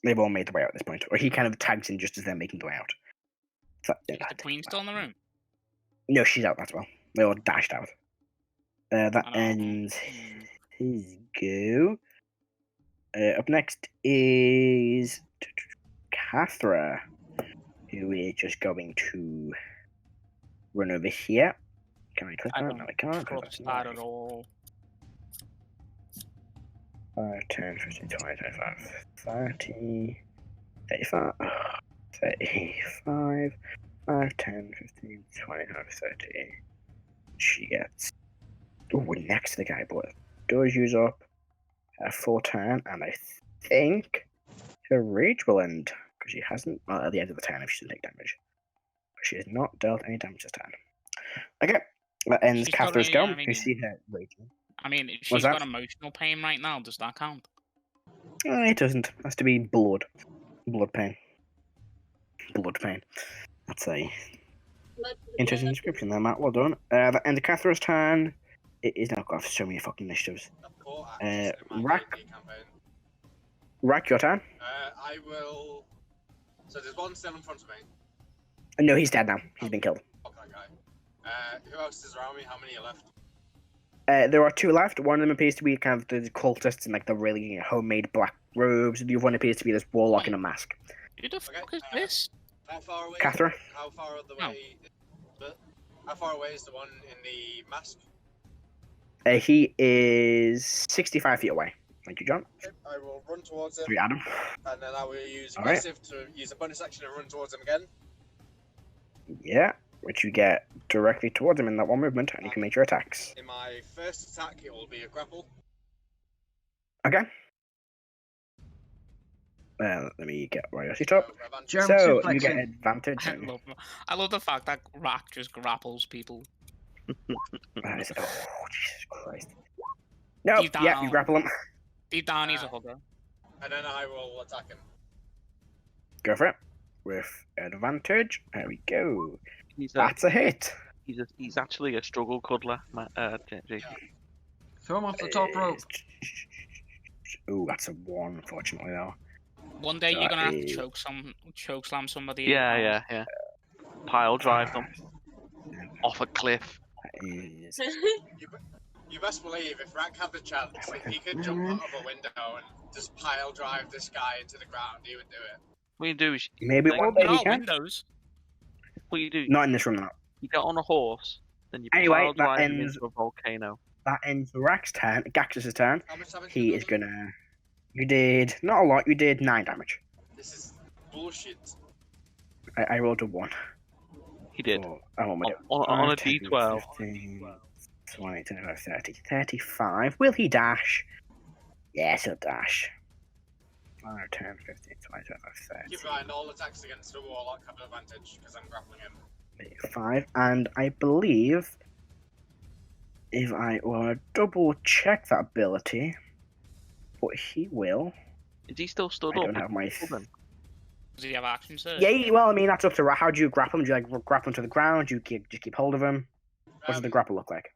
They've all made their way out at this point, or he kind of tags in just as they're making their way out. So, Is the queen still in the room? No, she's out as well. They all dashed out. That ends his go. Up next is Cathra, who is just going to run over here. Can I click that? No, I can't. Trust that at all. 5, 10, 15, 20, 25, 30, 35, 35, 5, 10, 15, 25, 30. She gets next to the guy, but does use up her full turn, and I think her rage will end because she hasn't. Well, at the end of the turn, if she doesn't take damage, but she has not dealt any damage this turn. Okay, that ends Cathra's go. You see her raging. I mean, she's got emotional pain right now. Does that count? It doesn't. It has to be blood. Blood pain. Blood pain. That's a interesting description there, Matt. Well done. That ends Cathra's turn. It is now got so many fucking initiatives. Rrak, your turn. I will. So there's one still in front of me. No, he's dead now. He's been killed. Okay, guy. Who else is around me? How many are left? There are 2 left. One of them appears to be kind of the cultists in like the really homemade black robes. The other one appears to be this warlock in a mask. Who the fuck is this? How far away? Cathra. How far away? How far away is the one in the mask? He is 65 feet away. Thank you, John. Okay, I will run towards him. Sorry, Adam. And then I will use aggressive to use a bonus action and run towards him again. Yeah, which you get directly towards him in that one movement, and you can make your attacks. In my first attack, it will be a grapple. Okay. Let me get Royalty top. German So, suplex you get in. advantage. I love the fact that Rrak just grapples people. Oh, Jesus Christ. No, Deep yeah, down. you grapple him. Deep down, he's a hugger. And then I will attack him. Go for it. With advantage. There we go. He's That's a hit. He's actually a struggle cuddler, JG. Throw him off the top rope. Ooh, that's a 1, unfortunately, though. One day you're gonna have to choke slam somebody. Yeah. Pile drive them off a cliff. Is... You best believe if Rrak had the chance, if he could jump out of a window and just pile drive this guy into the ground, he would do it. What you do is Maybe one day he can. Windows. What you do? Not in this room, now. You get on a horse, then you Anyway, pile drive that him ends. into a volcano. That ends Rak's turn. Gaxus' turn. How much damage He you is done? gonna. You did not a lot. You did 9 damage. This is bullshit. I rolled a 1. He did. So, on On a D12. 15, 20, 25, 30, 35. Will he dash? Yes, he'll dash. 5, 10, 15, 20, 25, 30. Keep in mind, all attacks against a warlock have an advantage because I'm grappling him. 5, and I believe if I will double check that ability, but he will. Is he still stood I up? don't have my. Does he have action surge? Yeah, well, I mean that's up to how do you grapple him? Do you like grapple him to the ground? Do you keep hold of him? What does the grapple look like?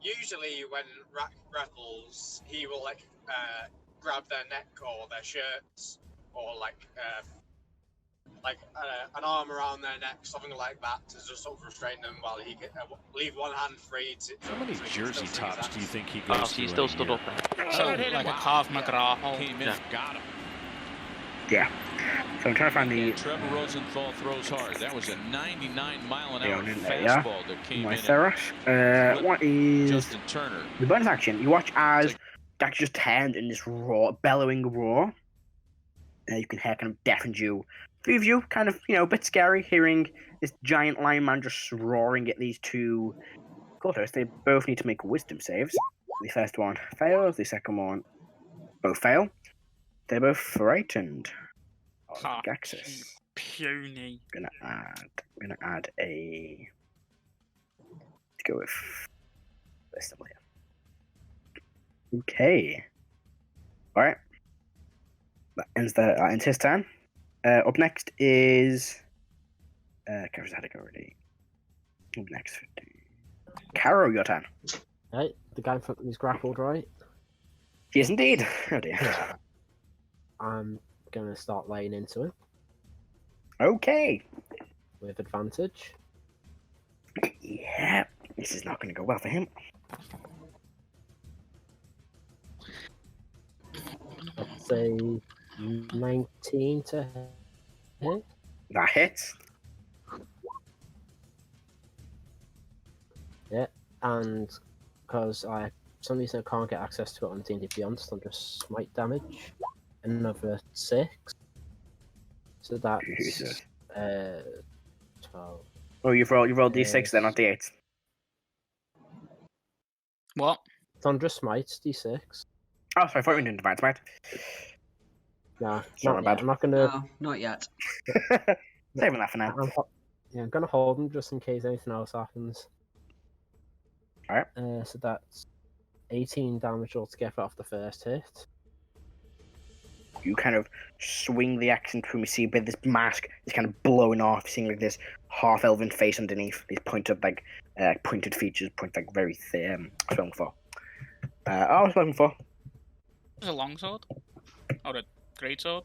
Usually, when Rrak grapples, he will grab their neck or their shirts or an arm around their neck, something like that, to just sort of restrain them while he can leave one hand free. How many jersey tops do you think he Oh, goes so through? he still stood up then. So, like a Carve McGraw. Came in and got him. Yeah. So I'm trying to find the. Trevor Rosenthal throws hard. That was a 99-mile-an-hour in there, yeah. fastball that came My in. Theros. What is Justin Turner. the bonus action? You watch as Dax just turned in this roar, bellowing roar. You can hear kind of deafened you. Three of you, kind of, a bit scary, hearing this giant lion man just roaring at these 2 cultists. They both need to make wisdom saves. The first one fails, the second one both fail. They're both frightened of Gaxus. Puny. Gonna add a. Let's go with wisdom here. Okay. Alright. That ends his turn. Up next is Karo's had to go already. Up next, Karo, your turn. Right, the guy in front of me is grappled, right? He is indeed. Oh dear. I'm gonna start laying into him Okay. with advantage. Yeah, this is not going to go well for him. Let's say 19 to hit. That hits. Yeah, and because for some reason I can't get access to it on D&D Beyond, so I'm just smite damage. Another 6. So that's Jesus. 12. Oh, you've rolled d6 Yes. then, not d8. What? Thunder Smite, D6. Oh, sorry, I thought you were doing Divine Smite. Nah, Sorry, not my yet. bad. I'm not gonna. No, not yet. Saving that for now. I'm gonna hold him just in case anything else happens. Alright. So that's 18 damage altogether off the first hit. You kind of swing the axe into him. You see a bit of this mask is kind of blowing off, seeing like this half-elven face underneath. These pointed features, very thin. I was looking for. I was looking for. Is it a longsword? Or a greatsword?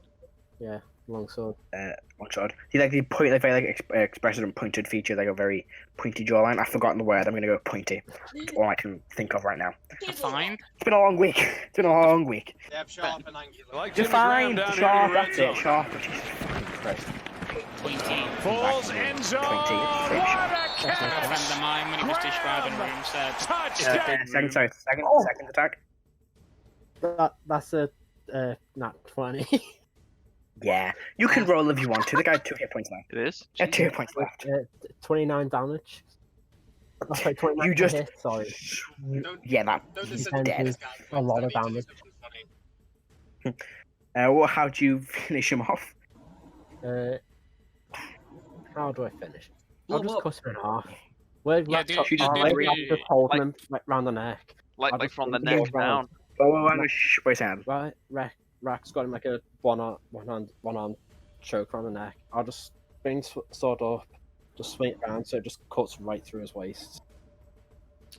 Yeah, longsword. Longsword. See, like the point, like very like expressive and pointed features, like a very pointy jawline. I've forgotten the word. I'm gonna go pointy. It's all I can think of right now. Defined? It's been a long week. It's been a long week. Yeah, sharp and angular. Like Jimmy Defined, Graham down sharp. here in That's the it. red zone. Sharp. Jesus Christ. Pointy. Falls end zone. Pointy. What a A friend catch! of mine, when he was describing room, said, Touchdown! Second attack. That's a nat 20. Yeah, you can roll if you want to. The guy had 2 hit points left. It is. Yeah, 2 hit points left. 29 damage. Oh, sorry, 29 You just hit, sorry. Yeah, that Don't he's listen to dead. this guy. A lot of I need to do damage. something funny. Well, how'd you finish him off? How do I finish? I'll Well, just cut him in half. Where Yeah, dude, you just I'm did just holding him like- round the neck. Like I'll just from the bring him neck around. down. Oh, I'm going to wait a second. Right, Rrak's got him like a one arm choke around the neck. I'll just bring sword up, just swing it around so it just cuts right through his waist.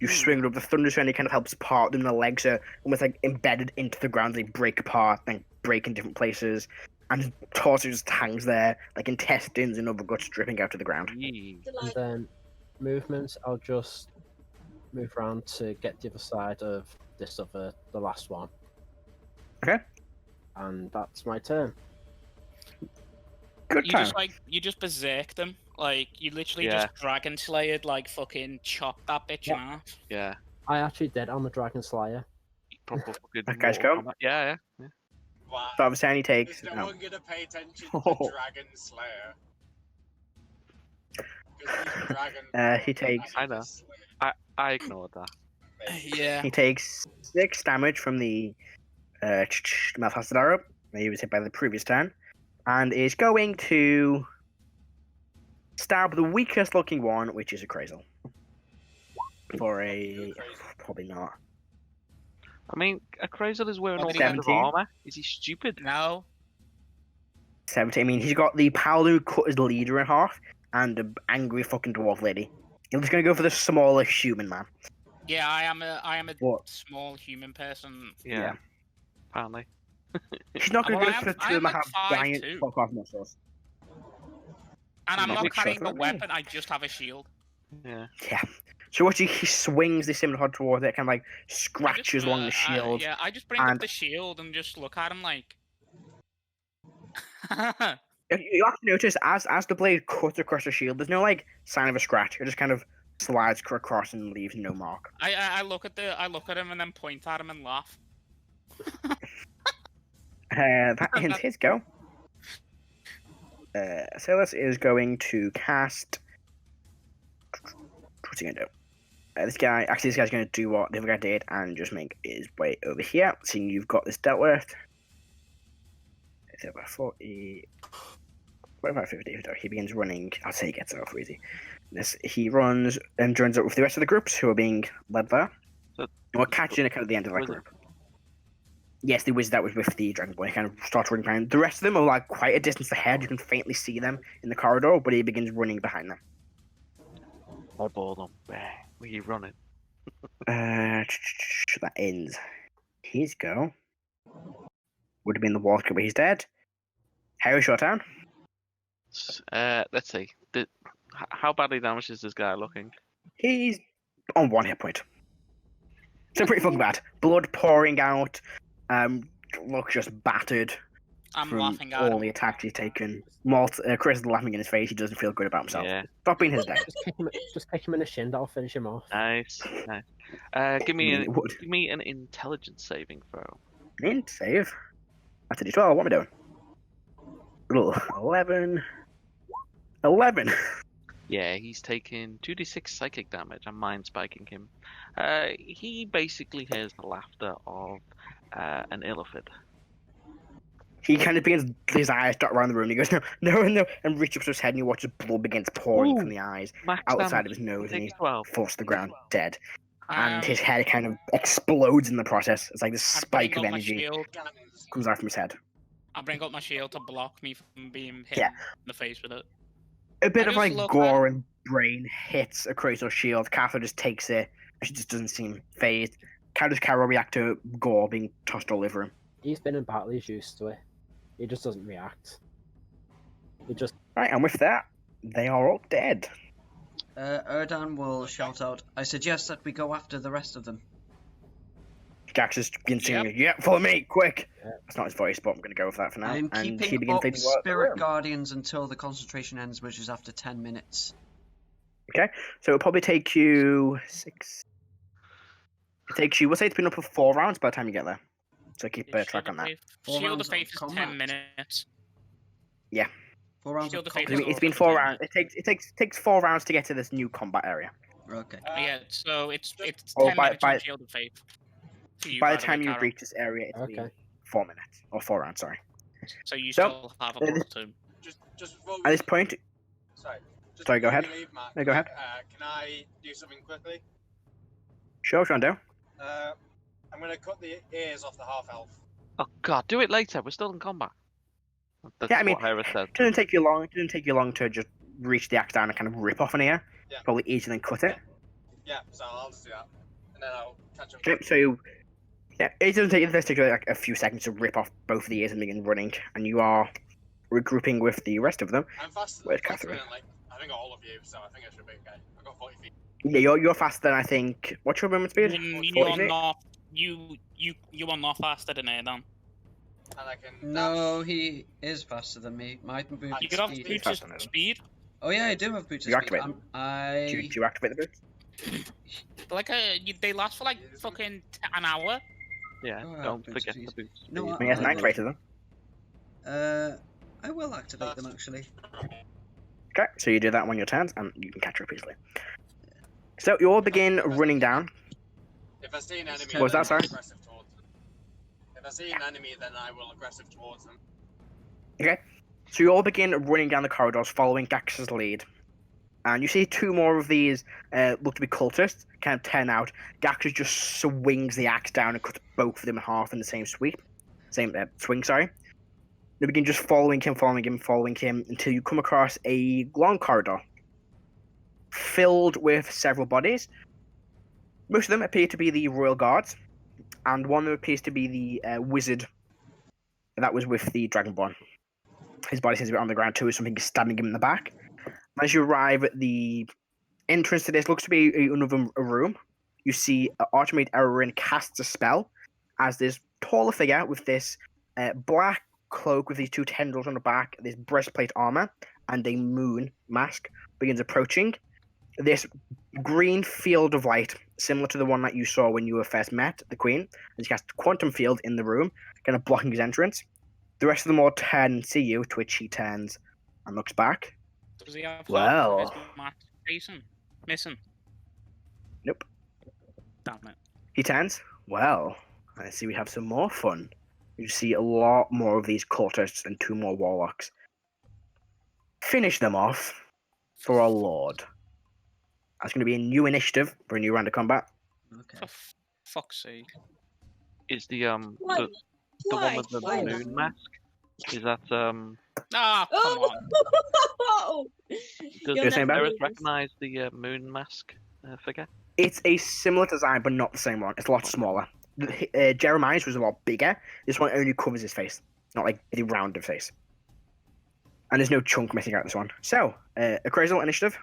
You swing it up. The thunder only kind of helps part them. The legs are almost like embedded into the ground. They break apart, then break in different places. And his torso just hangs there, like intestines and other guts dripping out of the ground. Yee. And then movements, I'll just move around to get the other side of the last one. Okay. And that's my turn. Good time. you just berserked them. Like, you literally Yeah. just dragon slayed, like, fucking chopped that bitch in half. Yeah. I actually did. I'm a Dragon Slayer. Proper fucking That guy's Mortal going. Kombat. Yeah. Wow. So obviously he takes. There's no one gonna pay attention to Oh. Dragon Slayer. 'Cause he's Dragon. He takes. I know. I ignored that. Yeah. He takes 6 damage from the Malfasted arrow. He was hit by the previous turn, and is going to stab the weakest looking one, which is a Crazel. For a probably not. I mean, a Crazel is wearing What all did he kinds of 17? armor. Is he stupid? No. 17. I mean, he's got the Paladin who cut his leader in half, and an angry fucking dwarf lady. He's going to go for the smaller human man. Yeah, I am a What? small human person. Yeah. Apparently. He's not going to Well, go I for am- the I two of am them like have giant 5'2". fuck off muscles. And I'm Not not big carrying shot, a not weapon, I just have a shield. Yeah. Yeah. So what he swings the scimitar towards it, kind of like I just, scratches along the shield. yeah, I just bring and- up the shield and just look at him like... You have to notice as the blade cuts across the shield, there's no like sign of a scratch. It just kind of slides across and leaves no mark. I look at him and then point at him and laugh. That ends his go. Silas is going to cast. What's he gonna do? This guy's gonna do what the other guy did and just make his way over here. Seeing you've got this dealt with. It's about 40. What about 50? He begins running. I'll say he gets it off easy. He runs and joins up with the rest of the groups who are being led there. So- And we're catching it at the end of that Was it- group. Yes, the wizard that was with the Dragonborn. He kind of starts running behind. The rest of them are like quite a distance ahead. You can faintly see them in the corridor, but he begins running behind them. Eyeball them. Where are you running? That ends his go. Would have been the walker, but he's dead. Heris, your turn. Let's see. How badly damaged is this guy looking? He's on 1 hit point. So pretty fucking bad. Blood pouring out. Looks just battered I'm from laughing at all him. the attacks he's taken. Molt, Chris is laughing in his face. He doesn't feel good about himself. Yeah. Stop being his day. Just kick him in the shin. That'll finish him off. Nice. Give me It would. an intelligence saving throw. Int save. That's a d12. What am I doing? Ooh, 11. 11. Yeah, he's taking 2d6 psychic damage. I'm mind spiking him. He basically hears the laughter of an illithid. He kind of begins, his eyes dot around the room. He goes, no, no, no, and reaches up to his head and you watch his blood begins pouring from the eyes Max outside damage. of his nose, and Takes he 12. falls to the ground dead. And Um, his head kind of explodes in the process. It's like this I spike bring of up my energy shield. comes out from his head. I bring up my shield to block me from being hit Yeah. in the face with it. A bit I of just like look gore and brain hits a Kratos shield. Cather just takes it. She just doesn't seem phased. How does Karo react to gore being tossed all over him? He's been in battle. He's used to it. He just doesn't react. He just Right, and with that, they are all dead. Erdan will shout out, I suggest that we go after the rest of them. Jax just begins singing, yeah, follow me, quick! That's not his voice, but I'm going to go with that for now. I'm and he keeping begins up taking work. Spirit Guardians until the concentration ends, which is after 10 minutes. Okay, so it'll probably take you 6. It takes you, we'll say it's been up for 4 rounds by the time you get there. So keep track on that. Four Shield rounds of Faith of is combat. 10 minutes. 4 rounds Shield of of Faith combat. is It's been also 4 10 rounds. It takes 4 rounds to get to this new combat area. Okay. Yeah, so it's Oh, 10 by- minutes by- on Shield of Faith. For you, By the way, time you Karo. reach this area, it's been okay. 4 minutes. Or 4 rounds, sorry. So you So, still have a uh, plus 2. Just before At this point, sorry. Just Sorry, go before we ahead. leave, Matt, No, go ahead. Can I do something quickly? sure, Shondo. I'm going to cut the ears off the half elf. Oh god, do it later. We're still in combat. That's Yeah, I mean, what Heris said. It doesn't take you long. It doesn't take you long to just reach the axe down and kind of rip off an ear. Yeah. Probably easier than cut it. Yeah, so I'll just do that. And then I'll catch up. Okay, so yeah, it doesn't take you. It does take you like a few seconds to rip off both of the ears and begin running, and you are regrouping with the rest of them. I'm faster Where's than Catherine? like, I think all of you, so I think I should be okay. I've got 40 feet. Yeah, you're faster than I think. What's your movement speed? 40 You're feet? not. You are not faster than Erdan. And I can No, he is faster than me. My boot You could have speed. boots faster than of him. speed. Oh yeah, I do have boots You of speed. activate them. Do I you activate the boots? Like they last for like fucking an hour. Yeah, Oh, don't boots forget of the speed. boots. No, I mean, yes, I and will. activated them. I will activate them actually. Okay, so you do that on your turns, and you can catch up easily. So you all begin running down. If I see an enemy, What was then that, I'll sorry? aggressive towards them. If I see an enemy, then I will aggressive towards them. Okay, so you all begin running down the corridors, following Gax's lead. And you see 2 more of these look to be cultists, kind of turn out. Gax just swings the axe down and cuts both of them in half in the same swing, sorry. You begin just following him, until you come across a long corridor filled with several bodies. Most of them appear to be the royal guards, and one of them appears to be the wizard that was with the Dragonborn. His body seems to be on the ground too, something is stabbing him in the back. As you arrive at the entrance to this, looks to be another room. You see Archmage Erdan casts a spell as this taller figure with this black cloak with these 2 tendrils on the back, this breastplate armor, and a moon mask begins approaching. This green field of light, similar to the one that you saw when you were first met the Queen, and he casts quantum field in the room, kind of blocking his entrance. The rest of them all turn and see you, to which he turns and looks back. Does he have Well. half of his mask missing? Nope. Damn it. He turns. Well, I see we have some more fun. You see a lot more of these cultists and 2 more warlocks. Finish them off for our lord. That's going to be a new initiative for a new round of combat. Okay. For fuck's sake. Is the the one Why? with the Why moon not? mask? Is that Ah, come on. does You'll never never Heris lose. recognize the moon mask figure? It's a similar design, but not the same one. It's a lot smaller. Jeremiah's was a lot bigger. This one only covers his face, not like the rounded face. And there's no chunk missing out this one. So, appraisal initiative.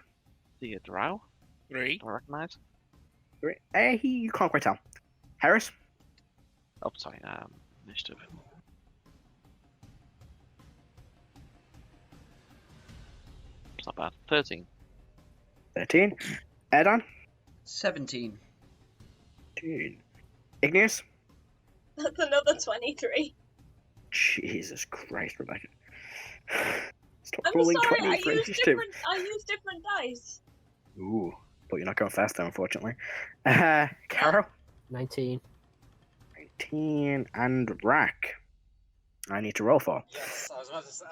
The drow? 3. Do I recognize? You can't quite tell. Heris. Oh, sorry. Initiative. It's not bad. 13. 13. Erdan. 17. 13. Igneous. That's another 23. Jesus Christ, Rebecca. Stop I'm rolling sorry, 20 for initiative. I use different dice. Ooh, but you're not going faster, unfortunately. Karo. 19. 19. And Rrak. I need to roll for. Yes, I was about to say,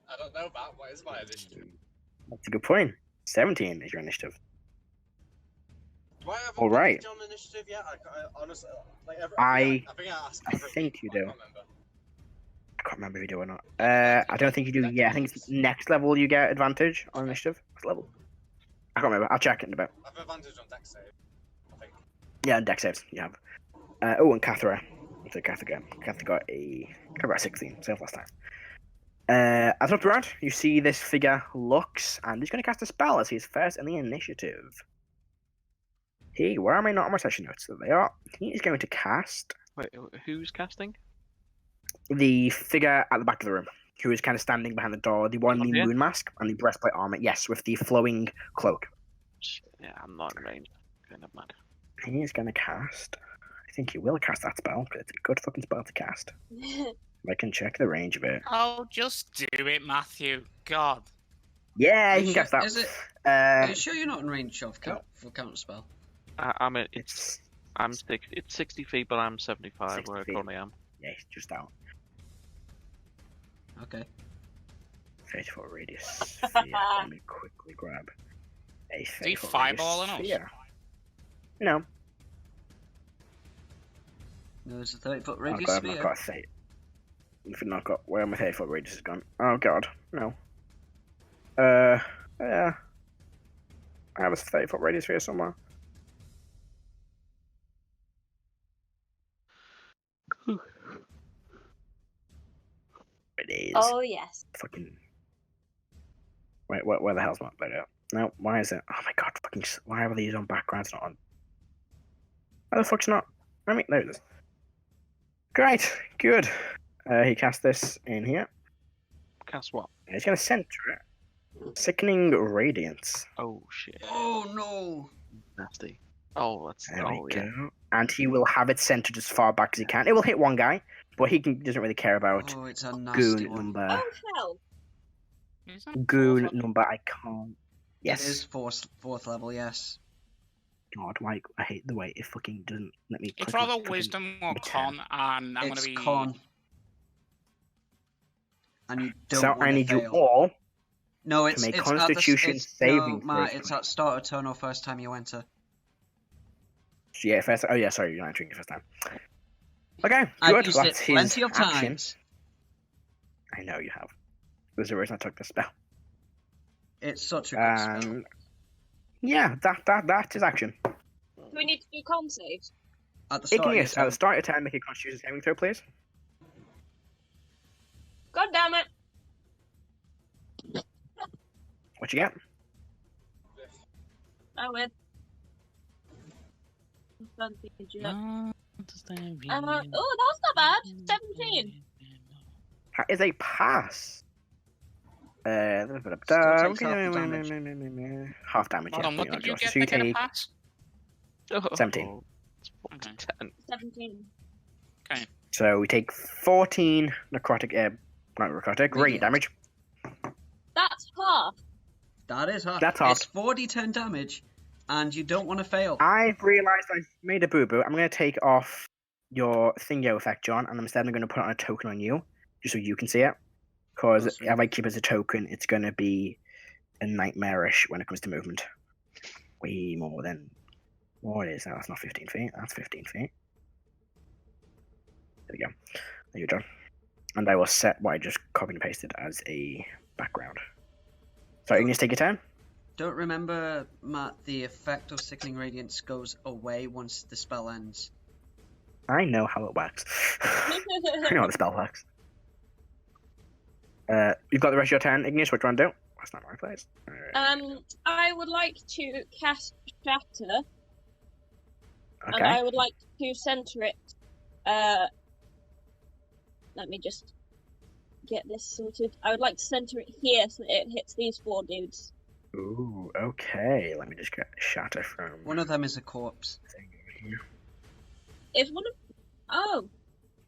I don't know about what is my initiative. That's a good point. 17 is your initiative. Do I have All right. on initiative yet? I honestly, like, I think I asked. I think you do. I can't remember. I can't remember if you do or not. I don't think you do. Yeah, I think it's next level you get advantage on initiative. What level? I can't remember. I'll check it in a bit. I have advantage on dex save, I think. Yeah, and dex saves you have. And Cathra. So Cathra got a 16. Same last time. As up around, you see this figure looks, and he's going to cast a spell as he's first in the initiative. Hey, where am I not on my session notes? There they are. He is going to cast Wait, who's casting? the figure at the back of the room, who is kind of standing behind the door, the one in the Okay. moon mask and the breastplate armor. Yes, with the flowing cloak. Yeah, I'm not in range. Okay, never mind. He is going to cast. I think he will cast that spell because it's a good fucking spell to cast. I can check the range of it. Oh, just do it, Matthew. God. Yeah, Are you you can cast sure- that. is it- Are Uh, you sure you're not in range of for counterspell? I'm at it's 60 feet, but I'm 75 60 where I feet. currently am. yeah, he's just out. Okay. 30-foot radius sphere. Let me quickly grab a 30-foot fireballing us? radius sphere. No, No, it's a 30-foot oh radius god, I've sphere. not got a 30. If I've not got where my 30-foot radius has gone. Oh god, no. Yeah. I have a 30-foot radius sphere somewhere. It is. Oh, yes. Fucking. Wait, where the hell's my better? No, why is it? Oh my god, fucking. Why are these on backgrounds not on? Why the fuck's not? I mean, there it is. Great, good. He cast this in here. Cast what? He's gonna center it. Sickening Radiance. Oh shit. Oh no! Nasty. Oh, that's. There Oh we yeah. go. And he will have it centered as far back as he can. It will hit one guy, but doesn't really care about Oh, it's a nasty goon one. number. Oh, hell. Is that Goon awful? number. I can't. Yes. It is fourth level, yes. God, why I hate the way it fucking doesn't let me. It's click on rather fucking wisdom or number 10. con, and I'm It's gonna be. con. And you don't So want I to need fail. you all. No, it's make it's Constitution at the, it's, saving no, Matt, throws it's for me. at start of turn or first time you enter. Yeah, first. Oh yeah, sorry, you're not entering the first time. Okay, I've good. used it That's his plenty of action. times. I know you have. There's a reason I took the spell. It's such a good spell. And yeah, that's his action. Do we need to do con saves? At the start of your Igneous, at turn. the start of your turn, make a Constitution saving throw, please. God damn it. What you get? Oh, wait. Advantage, yeah. Oh, Oh, that's not bad. 17. That is a pass. Still takes half the damage. Half damage. Hold Yeah, on, what not did you Josh. get So you to get a take pass? 17. It's 4 to Okay. 10. 17. Okay. So we take 14 necrotic, not necrotic, radiant Radiant. damage. That's half. That is hard. That's hard. It's 4d10 damage, and you don't want to fail. I've realised I've made a boo-boo. I'm going to take off your thingo effect, John, and instead I'm going to put on a token on you, just so you can see it. Because That's if I keep it as a token, it's going to be a nightmarish when it comes to movement. Way more than... What is that? That's not 15 feet. That's 15 feet. There you go. There you go. And I will set what I just copied and pasted as a background. So Igneous, take your turn. Don't remember, Matt, the effect of Sickening Radiance goes away once the spell ends. I know how it works. I know how the spell works. You've got the rest of your turn, Igneous. What do you want to do? That's not my place. I would like to cast Shatter, and Okay. I would like to center it. Let me just get this sorted. I would like to center it here so that it hits these 4 dudes. Ooh, okay. Let me just get Shatter from. One of them is a corpse. thing over here. Is one of... Oh,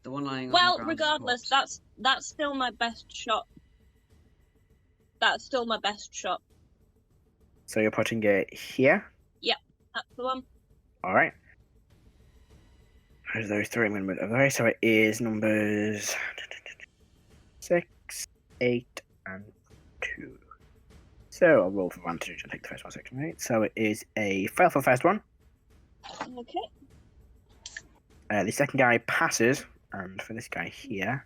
The one lying on well, the ground is a regardless, corpse. that's still my best shot. That's still my best shot. So you're putting it here. That's the one. All right. There's those 3 I'm going to move over. So it is numbers 6, 8, and 2. So I'll roll for advantage and take the first one, 6, and 8. So it is a fail for the first one. Okay. The second guy passes, and for this guy here,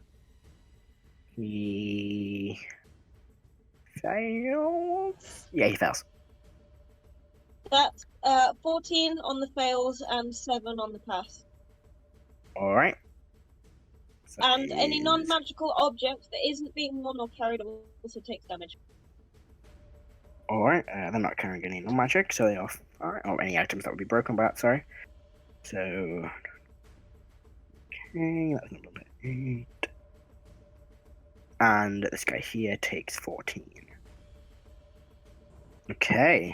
he fails. Yeah, he fails. That's 14 on the fails and 7 on the pass. All right. So And it any is- non-magical object that isn't being won or carried also takes damage. All right. They're not carrying any non-magic, so they are. All right. Or any items that would be broken by that. Sorry. So. Okay, that's number 8. And this guy here takes 14. Okay.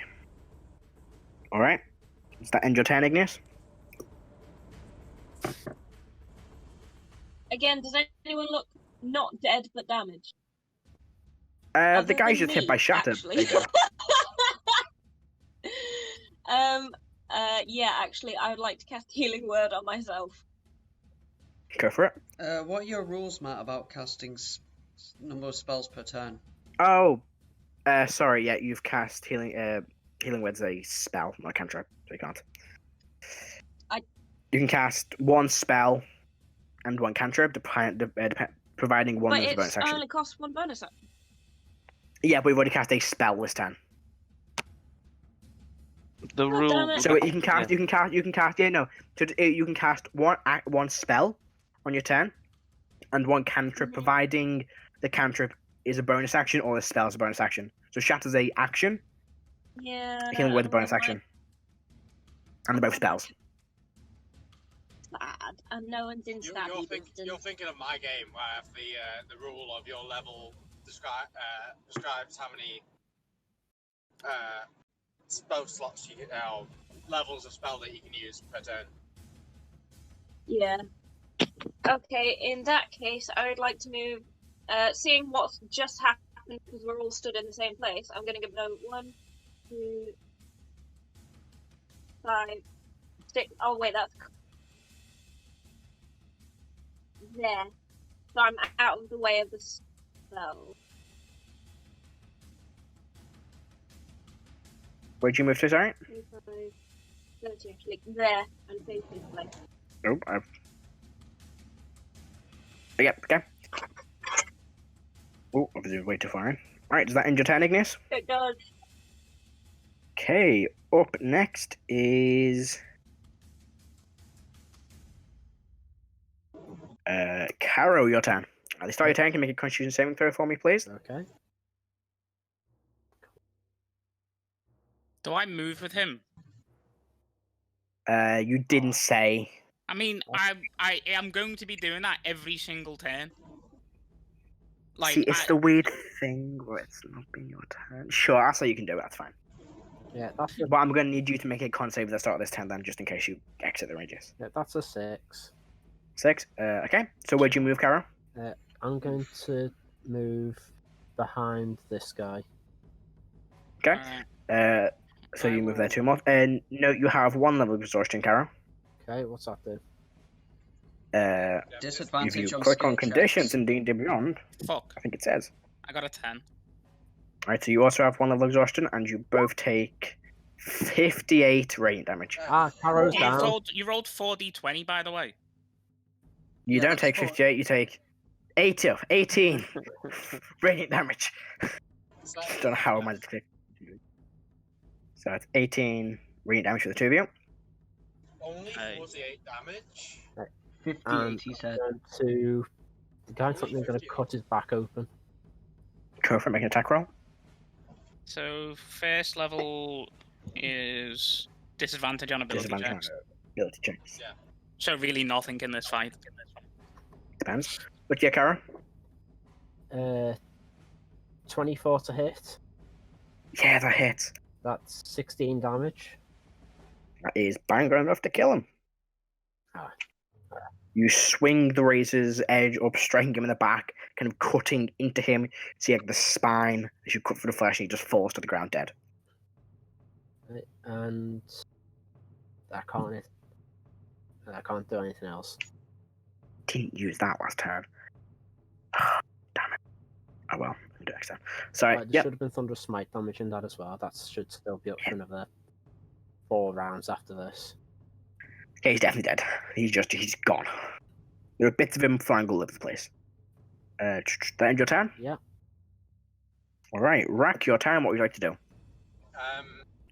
All right. Does that end your turn, Igneous? Again, does anyone look not dead but damaged? The Other guy's than just hit me, by shatter. actually. There you go. Yeah, actually, I would like to cast Healing Word on myself. Go for it. What are your rules, Matt, about casting number of spells per turn? Oh, sorry. Yeah, you've cast healing. Healing Word's a spell, not a cantrip, so you can't. You can cast 1 spell and 1 cantrip, providing one But is a it bonus action. only costs 1 bonus action. Yeah, but we've already cast a spell this turn. The damn rule. it. So you can cast. You can cast. Yeah, no. You can cast one spell on your turn, and 1 cantrip, Mhm. providing the cantrip is a bonus action or the spell is a bonus action. So Shatter's a action, Yeah. Healing Word a bonus never action, and they're both spells. Bad. And no one's in stabby distance. You're thinking of my game where the rule of your level describes how many spell slots levels of spell that you can use per turn. Yeah. Okay, in that case, I would like to move. Seeing what's just happened, because we're all stood in the same place, I'm going to go 1, 2, 5, 6. Oh, wait, that's there. So I'm out of the way of the spell. Where'd you move to, sorry? 25, 30, actually. There, and face this way. Oh, Yep, okay. Oh, obviously way too far in. Alright, does that end your turn, Igneous? It does. Okay, up next is... Karo, your turn. At the start of your turn, can you make a Constitution saving throw for me, please? Okay. Do I move with him? You didn't say. I mean, I am going to be doing that every single turn. Like, See, it's the weird thing where it's not being your turn. Sure, I'll say you can do it, that's fine. Yeah, that's a, But I'm going to need you to make a con save at the start of this turn then, just in case you exit the radius. yeah, that's a 6. 6? Okay. So where'd you move, Karo? I'm going to move behind this guy. Okay. So you move there 2 more. And no, you have 1 level of exhaustion, Karo. Okay, what's that do? If Disadvantage you on click skill on conditions checks. in D&D Beyond, Fuck. I think it says. I got a 10. Alright, so you also have 1 level of exhaustion, and you both take 58 radiant damage. Ah, Karo's Okay. down. You rolled 4d20, by the way. You Yeah, don't that's take four. 58, you take 18 radiant damage. Don't know how am I to. So it's 18 radiant damage for the two of you. Only Hey. 48 damage. 58, he said. Turn to the guy Only something going to 58. cut his back open. Go for it, make an attack roll. So first level is disadvantage on ability Disadvantage on checks. ability checks. Yeah. So really nothing in this fight. Depends. But yeah, Kara? 24 to hit. Yeah, that hits. That's 16 damage. That is bang on enough to kill him. Ah. You swing the razor's edge up, striking him in the back, kind of cutting into him. See like the spine as you cut through the flesh, and he just falls to the ground dead. Right, and I can't do anything else. Didn't use that last turn. Damn it. Oh well, I'll do it next time. Sorry. Right, there Yep. should have been Thunderous Smite damage in that as well. That should still be up for another 4 rounds after this. Yeah, he's definitely dead. He's gone. There are bits of him flying all over the place. That end your turn? Yeah. Alright, Rrak, your turn. What would you like to do?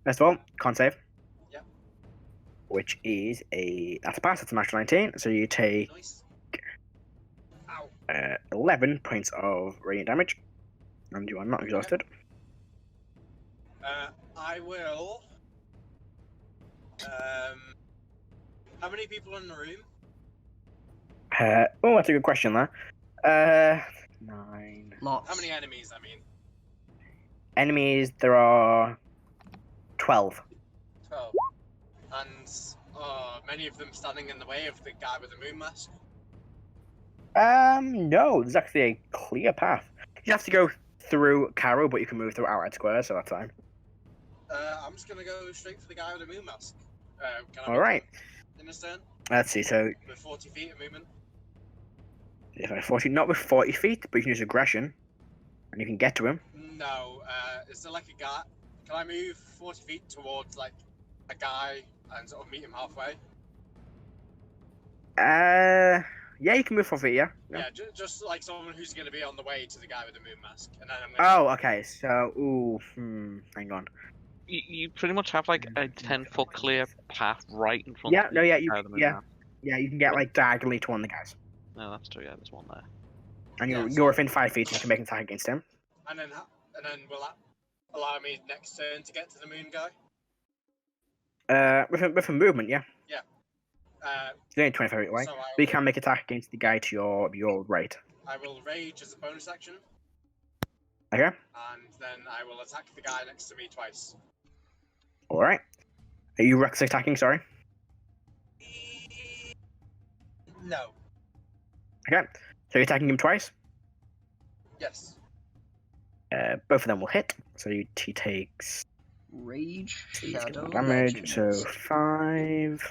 First of all, con save. Yeah. Which is that's a pass, that's a natural 19. So you take Nice. Ow. 11 points of radiant damage. And you are not exhausted. I will. How many people in the room? Oh, that's a good question there. 9. Lots. How many enemies, I mean? Enemies, there are 12. 12. And many of them standing in the way of the guy with the moon mask? No, there's actually a clear path. You have to go through Karo, but you can move through outside squares, so that's fine. I'm just gonna go straight for the guy with the moon mask. Can I Alright, in this turn? let's see, so With 40 feet of movement? if I 40, not with 40 feet, but you can use aggression, and you can get to him. No, is there like a guy? Can I move 40 feet towards like a guy and sort of meet him halfway? Yeah, you can move 4 feet, yeah. Yeah, just like someone who's gonna be on the way to the guy with the moon mask, and then I'm gonna. Oh, okay, so, hang on. You pretty much have like a 10-foot clear path right in front Yeah, of no, you. yeah, Yeah. yeah, you can get like diagonally to one of the guys. No, that's true. Yeah, there's one there. And Yeah, you're within 5 feet, so you can make an attack against him. And then will that allow me next turn to get to the moon guy? With a movement, yeah. Yeah. He's only 25 feet away. So But you can make attack against the guy to your right. I will rage as a bonus action, Okay? and then I will attack the guy next to me twice. Alright. Are you Rex attacking, sorry? No. Okay. So you're attacking him twice. Yes. Both of them will hit. So he takes Rage, he's Shadow, got damage. Legends. So 5,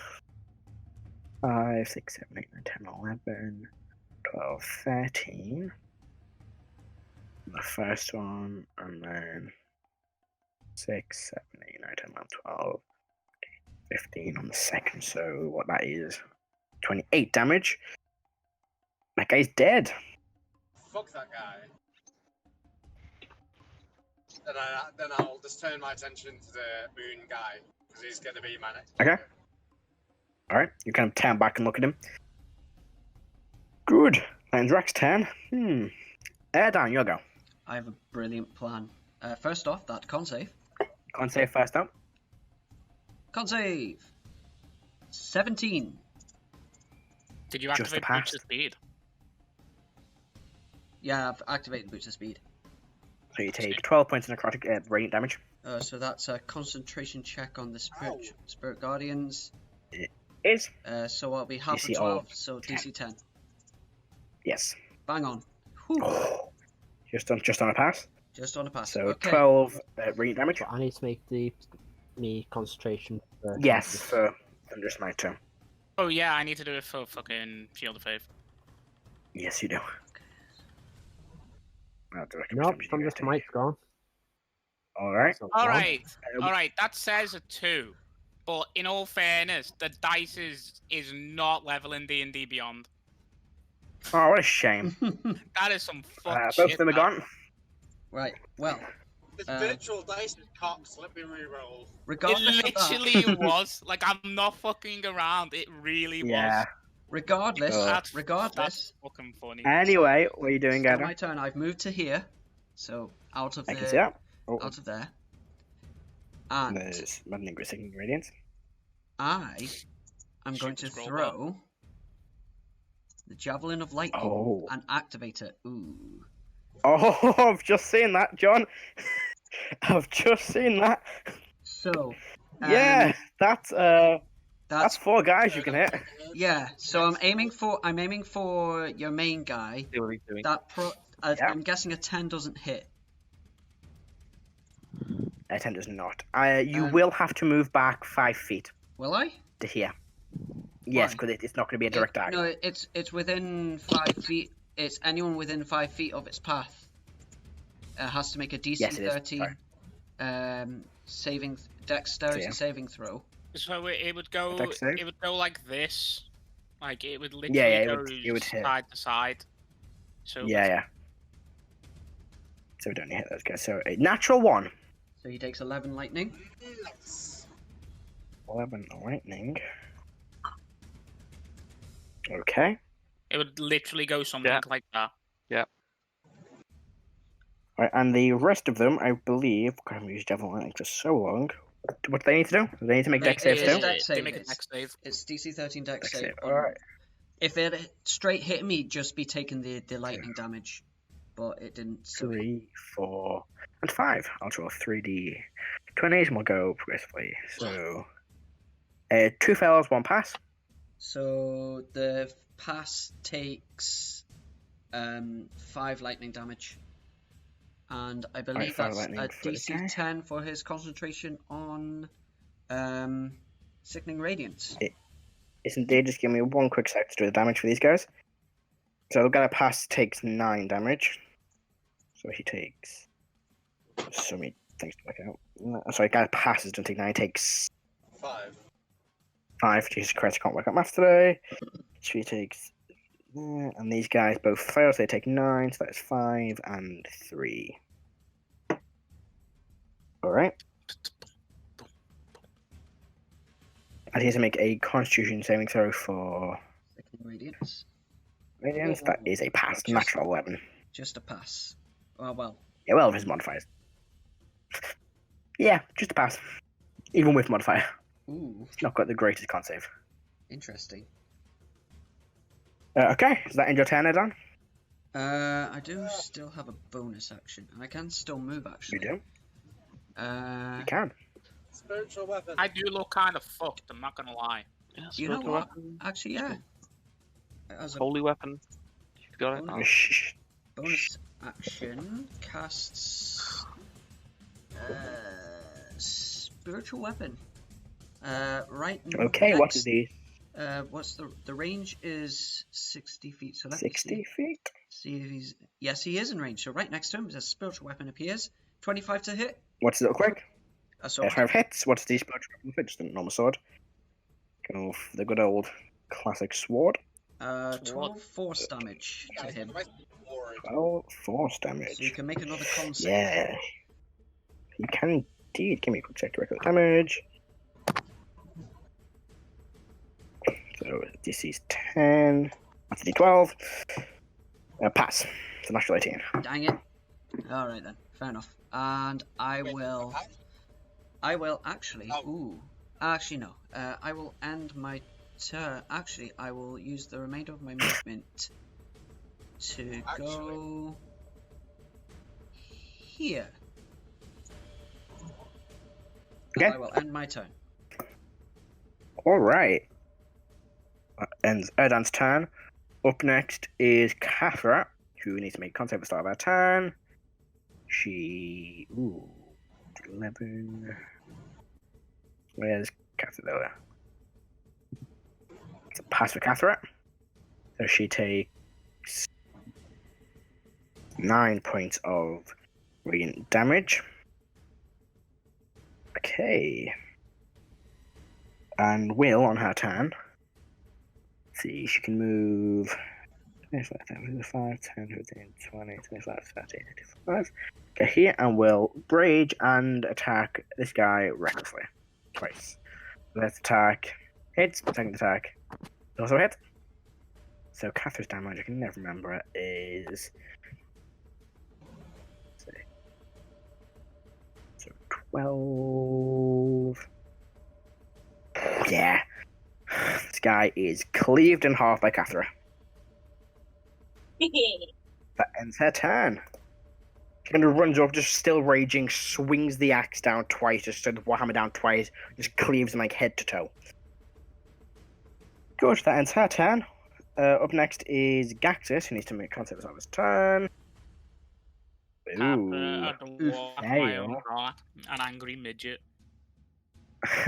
6, 7, 8, 9, 10, 11, 12, 13. The first one, and then 6, 7, 8, 9, 10, 11, 12, 15 on the second. So what that is 28 damage. That guy's dead. Fuck that guy. Then I'll just turn my attention to the moon guy, because he's going to be my next. Okay. Alright, you kind of turn back and look at him. Good. That's Rrak's turn. Erdan, your go. I have a brilliant plan. First off, that con save. Con save first up. Con save! 17. Did you Just activate a pass. Boots of Speed? Yeah, I've activated Boots of Speed. So you take 12 points of necrotic radiant damage. So that's a concentration check on the Spirit Guardians. Is? So I'll be half DC of 12, of so 10. DC 10. Yes. Bang on. Whew. Just on a pass. Just on a pass. So Okay. 12 radiant damage. But I need to make me concentration. Yes, for Thunderous Smite too. Oh yeah, I need to do it for fucking Shield of Faith. Yes, you do. Nope, Thunderous Smite's gone. Alright. So Alright, alright, that says a 2. But in all fairness, the dice is not level in D&D Beyond. Oh, what a shame. That is some fuck Both shit. of them are that. gone. Right. Well, This virtual dice is cocked. Let me reroll. regardless It of that, literally was. Like, I'm not fucking around. It really Yeah. was. regardless, That's regardless. fucking funny. Anyway, what are you doing, Still Adam? my turn. I've moved to here, so out of I can see that. Oh, out of there. And there's maddening ingredients. I am going to scroll throw the Javelin of Lightning Oh. and activate it. Ooh. Oh, I've just seen that, John. I've just seen that. So. Yeah, that's That's 4 guys you can hit. yeah. So I'm aiming for your main guy. See what he's doing. Yeah. I'm guessing a 10 doesn't hit. 10 does not. You will have to move back 5 feet Will I? to here. Yes, Why? because it's not going to be a direct target. No, it's within 5 feet. It's anyone within 5 feet of its path. Has to make a DC Yes, it is. 13 saving dexterity saving throw. So it would go. Attack save? It would go like this. Like it would literally Yeah, go it would hit. side to side. So Yeah. So we don't hit those guys. So a natural 1. So he takes 11 lightning. 11 lightning. Okay. it would literally go something like that. Right, and the rest of them, I believe, God, I've used Javelin Lightning for so long. What do they need to do? Do they need to make dex saves it's too? dex They save, make a it's- dex save. It's DC 13 dex Dex save. save, alright. If it straight hit me, just be taking the lightning damage, but it didn't. So 3, 4, and 5. I'll draw 3d 20s and we'll go progressively. So, 2 fails, 1 pass. So the pass takes 5 lightning damage, and I believe five that's lightning a for the DC guy. 10 for his concentration on Sickening Radiance. Yes, indeed. Just give me 1 quick sec to do the damage for these guys. So the guy pass takes 9 damage. So he takes so many things to work out. Sorry, guy passes don't take 9. He takes 5. 5. Jesus Christ, I can't work out maths today. So he takes. And these guys both fail, so they take 9. So that's 5 and 3. Alright. And he has to make a Constitution saving throw for Sickening Radiance. Radiance. That is a pass, natural 11. Just a pass. Oh well. Yeah, well, with his modifiers. Yeah, just a pass. Even with modifier. Ooh, He's not got the greatest con save. interesting. Okay, is that end your turn, Erdan? I do still have a bonus action. I can still move actually. You do? You can. Spiritual weapon. I do look kind of fucked. I'm not gonna lie. Yeah, You know spiritual what? weapon, Actually, yeah. As a holy weapon. You've got it. Oh, Oh, Shh. bonus action, casts spiritual weapon. Right. Okay, next, what is the what's the range is 60 feet. So let me 60 feet? see if he's he is in range. So right next to him, a spiritual weapon appears. 25 to hit. What's it look like? A sword. 5 hits. What's the spiritual weapon? Just a normal sword. Go for the good old classic sword. 12 force damage to him. 12 force So damage. you can make another con save. Yeah. You can indeed. Give me a quick check to record damage. So DC's 10. That's a D12. Pass. It's a natural 18. Dang it. Alright then, fair enough. And I will actually, actually no. I will end my turn. Actually, I will use the remainder of my movement to go here. Okay. And I will end my turn. Alright. Ends Erdan's turn. Up next is Kathra, who needs to make contact at the start of her turn. She. Ooh. 11. Where's Kathra? There. It's a pass for Kathra. So she takes 9 points of radiant damage. Okay. And Will, on her turn. Let's see, she can move 25, 10, 15, 20, 25, 30, 35. Okay, here, and we'll rage and attack this guy recklessly. Twice. Let's attack. Hits. Second attack. Also hit. So Catherine's damage, I can never remember it, is... Let's see. So 12... Yeah. This guy is cleaved in half by Catherine. That ends her turn. She kind of runs up, just still raging, swings the axe down twice, just the warhammer down twice, just cleaves him like head to toe. Good, that ends her turn. Up next is Gaxus, who needs to make contact of his turn. Ooh. An angry midget.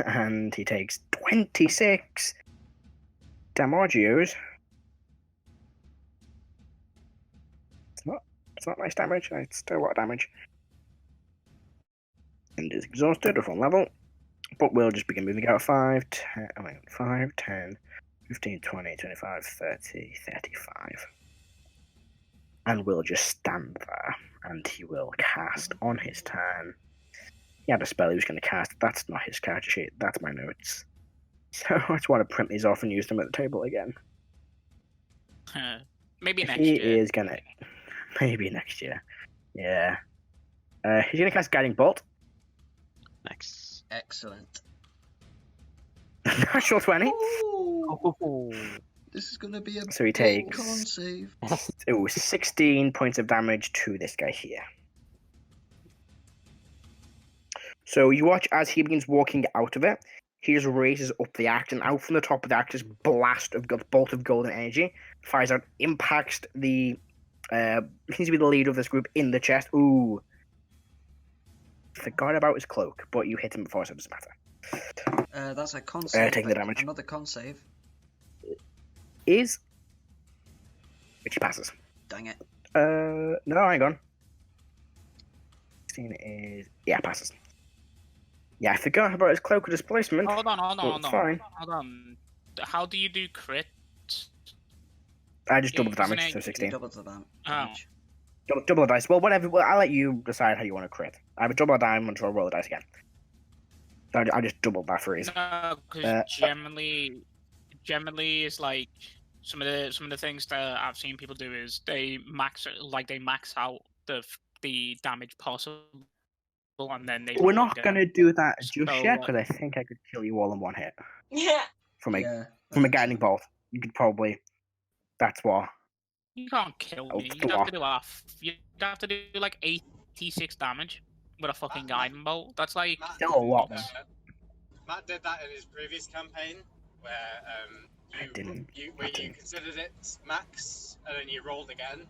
And he takes 26 damagios. It's not nice damage, it's still a lot of damage. And is exhausted at 1 level. But we'll just begin moving out 5, 10, 15, 20, 25, 30, 35. And we'll just stand there. And he will cast on his turn. He had a spell he was going to cast. That's not his character sheet. That's my notes. So I just want to print these off and use them at the table again. Maybe next year. He is going to... Maybe next year. Yeah. He's going to cast Guiding Bolt. Nice. Excellent. Natural 20. Ooh. This is going to be a So he big takes... con save. 16 points of damage to this guy here. So you watch as he begins walking out of it. He just raises up the axe, and out from the top of the axe, this bolt of golden energy fires out, impacts the seems to be the leader of this group in the chest. Ooh, forgot about his cloak, but you hit him before, so it doesn't matter. That's a con save. Taking the damage. Another con save. Which he passes. Dang it. No, hang on. 16 is passes. Yeah, I forgot about his cloak of displacement. Hold on. Fine. Hold on. How do you do crit? I just double the Isn't damage, it- so 16. Double the damage. Double the dice. Well, whatever. Well, I'll let you decide how you want to crit. I would double the dice until I roll the dice again. So I just doubled that for ease. No, because generally is like some of the things that I've seen people do is they max out the damage possible, and then they. We're not going to do that just So, yet, because I think I could kill you all in one hit. Yeah. From a guiding bolt. You could probably... That's what... You can't kill me. Oh, You'd have to do you'd have to do like 86 damage with a fucking guiding bolt. That's like Still a lot. Matt did that in his previous campaign, where you considered it max, and then you rolled again.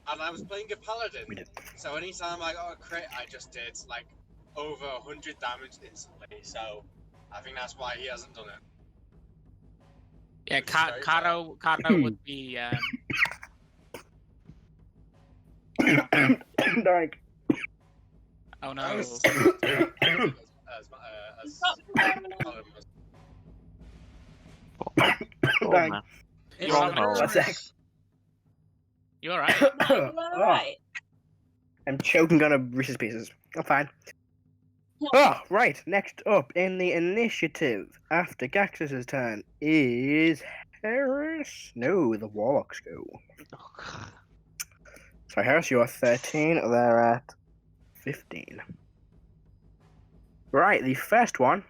And I was playing a Paladin, so anytime I got a crit, I just did like over 100 damage instantly. So I think that's why he hasn't done it. Yeah, Karo would be. Like... Oh no. As Dang. It's Oh, no. Christmas. You alright? Alright. I'm choking on a Reese's Pieces. I'm fine. Oh, right. Next up in the initiative, after Gaxus's turn, is Heris. No, the Warlocks go. So Heris, you're 13. They're at 15. Right, the first one.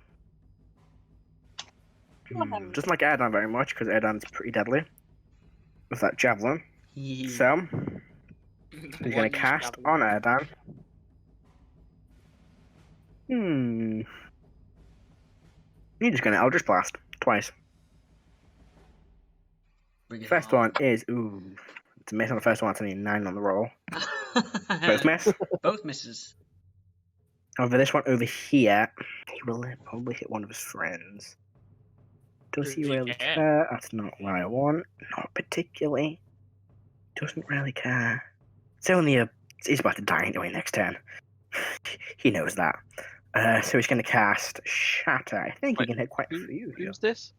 Doesn't like Erdan very much, because Erdan's pretty deadly. With that javelin. So, he's going to cast on Erdan. You're just going to Eldritch Blast twice. First one is it's a miss on the first one. It's only 9 on the roll. Both miss. Both misses. Over this one over here, he will probably hit one of his friends. Does he really care? That's not what I want. Not particularly. Doesn't really care. It's only he's about to die anyway next turn. He knows that. So he's going to cast Shatter. I think he can hit quite a few. Who's this?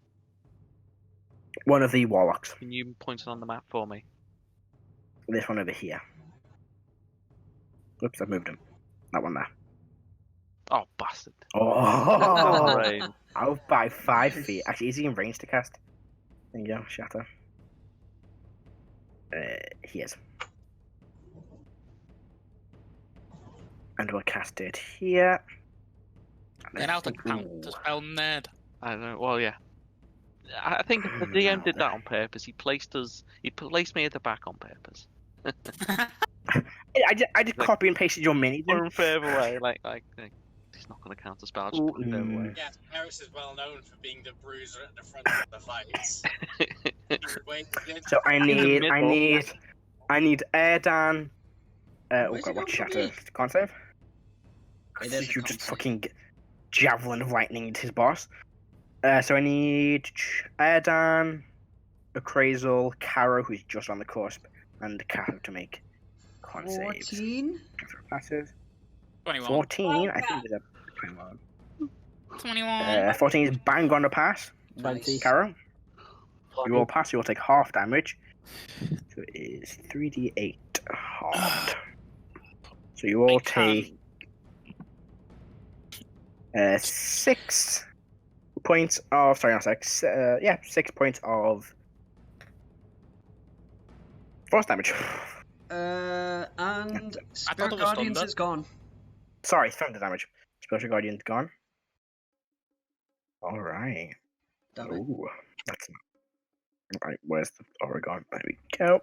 One of the Warlocks. Can you point it on the map for me? this one over here. Oops, I've moved him. That one there. Oh, bastard. Oh, Right. out by 5 Nice. feet. Actually, is he in range to cast? There you go, Shatter. He is. And we'll cast it here. Get out of counter spell, nerd. I don't know. Well, yeah. I think the DM did that on purpose. He placed me at the back on purpose. I just copy and pasted your mini. Put him further away, like he's not going to counter spell. Just put him further away. Yes, Heris is well known for being the bruiser at the front of the fights. So I need Erdan. Oh Where's god, it what gone for Shatter? me? Can't save. It is a You just con save. fucking javelin of lightning into his boss. So I need Erdan, Akrazel, Karo, who's just on the cusp, and Karo to make con saves. 14? Passive. 21. 14, I think there's a 21. 21. 14 is bang on the pass. 20. Karo, you will pass, you will take half damage. So it is 3d8 halved. So you all take 6 points of. Sorry, not 6. 6 points of force damage. And I thought Spirit it was Guardians thunder. is gone. Sorry, thunder damage. Spiritual Guardian's gone. Alright. Damn it. Ooh, that's not. Alright, where's the Oregon? There we go.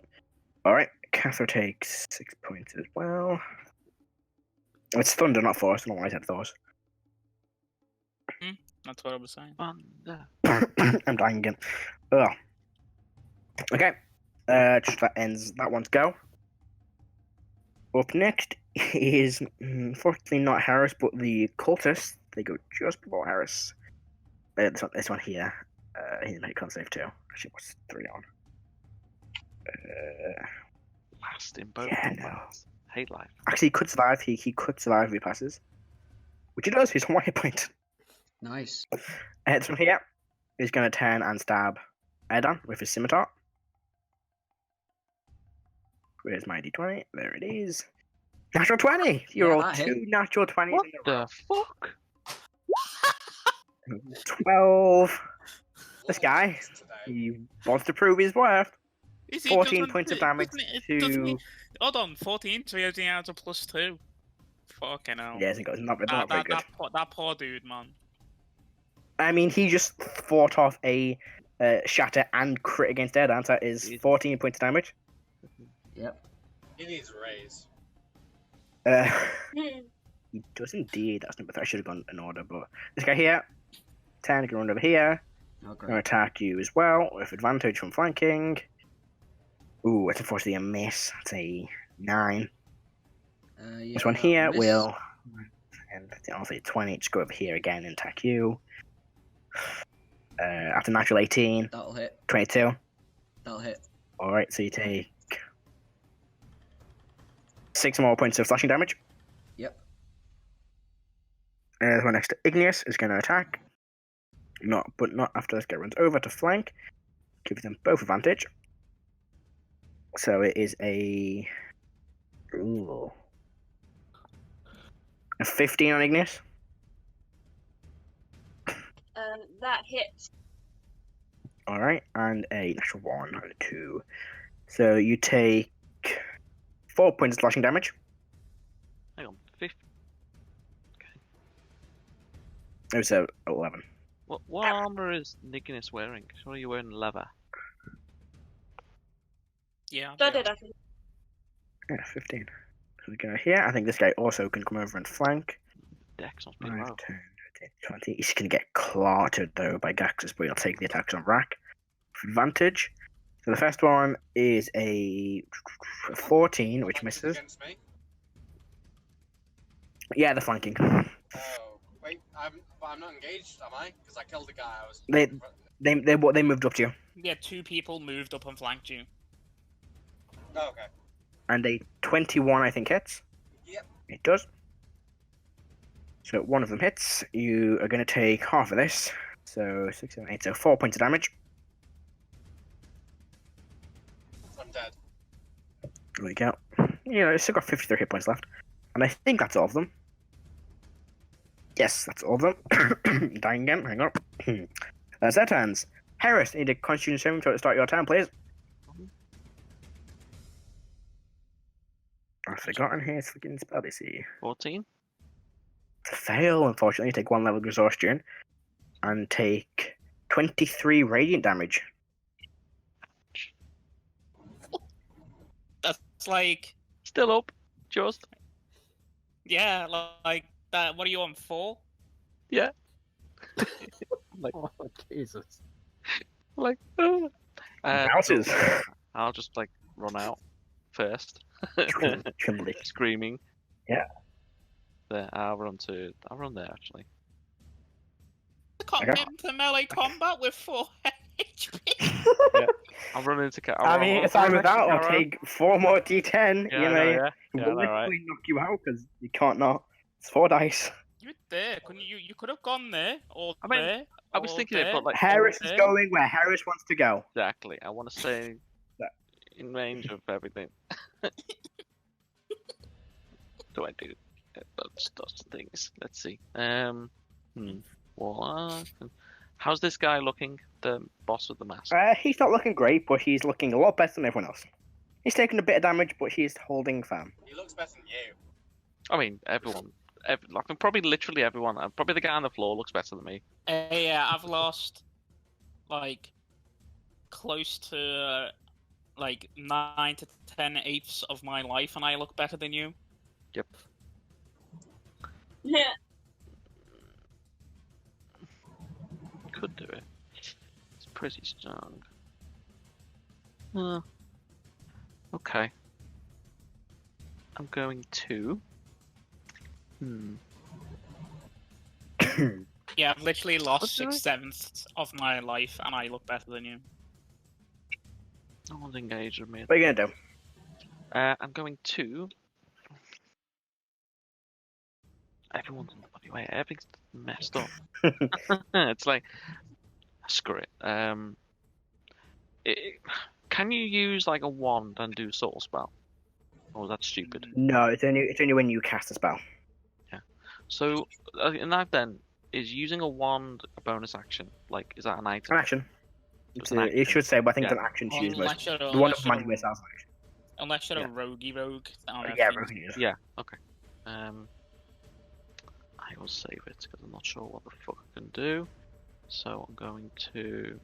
Alright, Cather takes 6 points as well. It's thunder, not force. I don't know why I said force. That's what I was saying. I'm dying again. Ugh. Okay. Just that ends that one's go. Up next is, unfortunately, not Heris, but the cultists. They go just before Heris. This one here. He made con save too. Actually, what's 3 on? Last in both Yeah, combats. Hate life. Actually, he could survive. He could survive if he passes. Which he does. He's on 1 hit point. Nice. This one here is going to turn and stab Erdan with his scimitar. Where's my d20? There it is. Natural 20! You Yeah, rolled that hit. 2 natural 20s What in a row. the fuck? 12. This guy, he wants to prove his worth. Is he 14 doesn't- points of damage doesn't to. he- Hold on, 14, so he only has a +2. Fucking hell. Yeah, it's not very good. That poor dude, man. I mean, he just fought off a shatter and crit against Erdan, so that is 14 points of damage. Yep. He needs a raise. He does indeed. That's number 3. I should have gone in order, but this guy here, 10, can run over here. Oh, Going to great. attack you as well with advantage from flanking. Ooh, it's unfortunately a miss. It's a 9. Yeah, This one that'll here miss. will, and I'll say 20. Just go over here again and attack you. After natural 18, That'll hit. 22. That'll hit. All right, so you take 6 more points of slashing damage. Yep. The one next to Igneous is going to attack. Not after this guy runs over to flank. Give them both advantage. So it is a 15 on Igneous. That hits. All right, and a natural 1 and a 2. So you take 4 points of slashing damage. Hang on. 50. It was a 11. What armor is Igneous wearing? What are you wearing? Leather. Yeah. So did I think. Yeah, 15. So we go here. I think this guy also can come over and flank. Dex must be 5, low. 10, 20. He's going to get clotted though by Gaxus, but he'll take the attacks on Rrak with advantage. So the first one is a 14, which Flanking misses. Against me. Yeah, the flanking. Oh, wait, I'm not engaged, am I? Because I killed the guy I was. They moved up to you, Yeah, 2 people moved up and flanked you. Oh, okay. and a 21 I think hits. Yep. It does. So one of them hits. You are going to take half of this. So 6, 7, 8, so 4 points of damage. I'm dead. we go. It's still got 53 hit points left. And I think that's all of them. Yes, that's all of them. Dying again, hang on. That's their turns. Heris, need a Constitution saving throw to start your turn, please. I've forgotten his fucking spell DC. 14. Fail, unfortunately. You take 1 level of exhaustion. And take 23 radiant damage. That's like... Still up. Just. Yeah, like that. What are you on, 4? Yeah. Like, Oh, Jesus. like, Bounces. I'll just like run out first, Trembly. screaming. Yeah. There, I'll run there actually. I can't Okay. get into melee combat with 4 HP. Yeah. I'll run into Karo. I mean, it's either that or take 4 more d10. Yeah, I know, yeah. Yeah, I will know, right? literally knock you out because you can't not. It's 4 dice. You're there, couldn't you? You could have gone there, or I mean, there. I was or thinking it, there. but like Harris is there. going where Harris wants to go. exactly. I want to stay Yeah. in range of everything. Do I do those things? Let's see. Well, how's this guy looking? The boss with the mask. He's not looking great, but he's looking a lot better than everyone else. He's taking a bit of damage, but he's holding firm. He looks better than you. I mean, everyone. Like, probably literally everyone. Probably the guy on the floor looks better than me. Yeah, I've lost like close to like 9 to 10/8 of my life, and I look better than you. Yep. Yeah. Could do it. It's pretty strong. Okay. I'm going to. Yeah, I've literally lost What do I- 6/7 of my life, and I look better than you. No one's engaged with me. What are you gonna do? I'm going to. Everyone's in the bloody way. Everything's messed up. It's like, screw it. Can you use like a wand and do soul spell? Or is that stupid? No, it's only when you cast a spell. So, and that then is using a wand a bonus action. Like, is that an item? An action. Just an action. It should say, but I think Yeah. it's an action to use most. Unless you're, The one unless of you're, magic missiles an action. unless you're Yeah. a roguey rogue. Yeah, rogue use. Yeah. Okay. I will save it because I'm not sure what the fuck I can do. So I'm going to.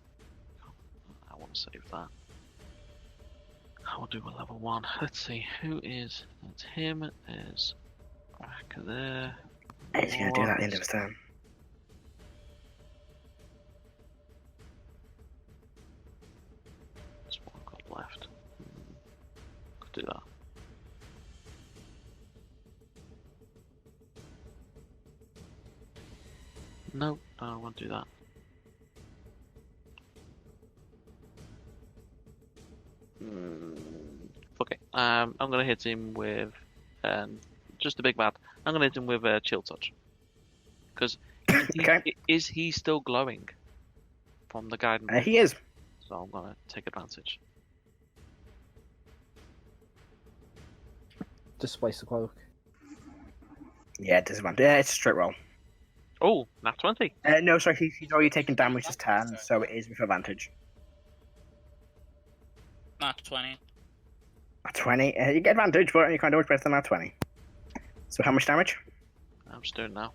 I want to save that. I will do a level 1. Let's see who is. That's him. There's Rrak there. He's gonna do that at the end of his turn. There's one got left. Could do that. No, I won't do that. Okay, I'm gonna hit him with just a big bad. I'm gonna hit him with a chill touch. Because Okay. is he still glowing from the guidance? He is. So I'm gonna take advantage. Displace the cloak. Yeah, disadvantage. Yeah, it's a straight roll. Oh, nat 20. No, sorry, he's already taken damage this turn, so it is with advantage. Not 20. A 20. You get advantage, but you can't do much better than that 20. So how much damage? I'm just doing it now.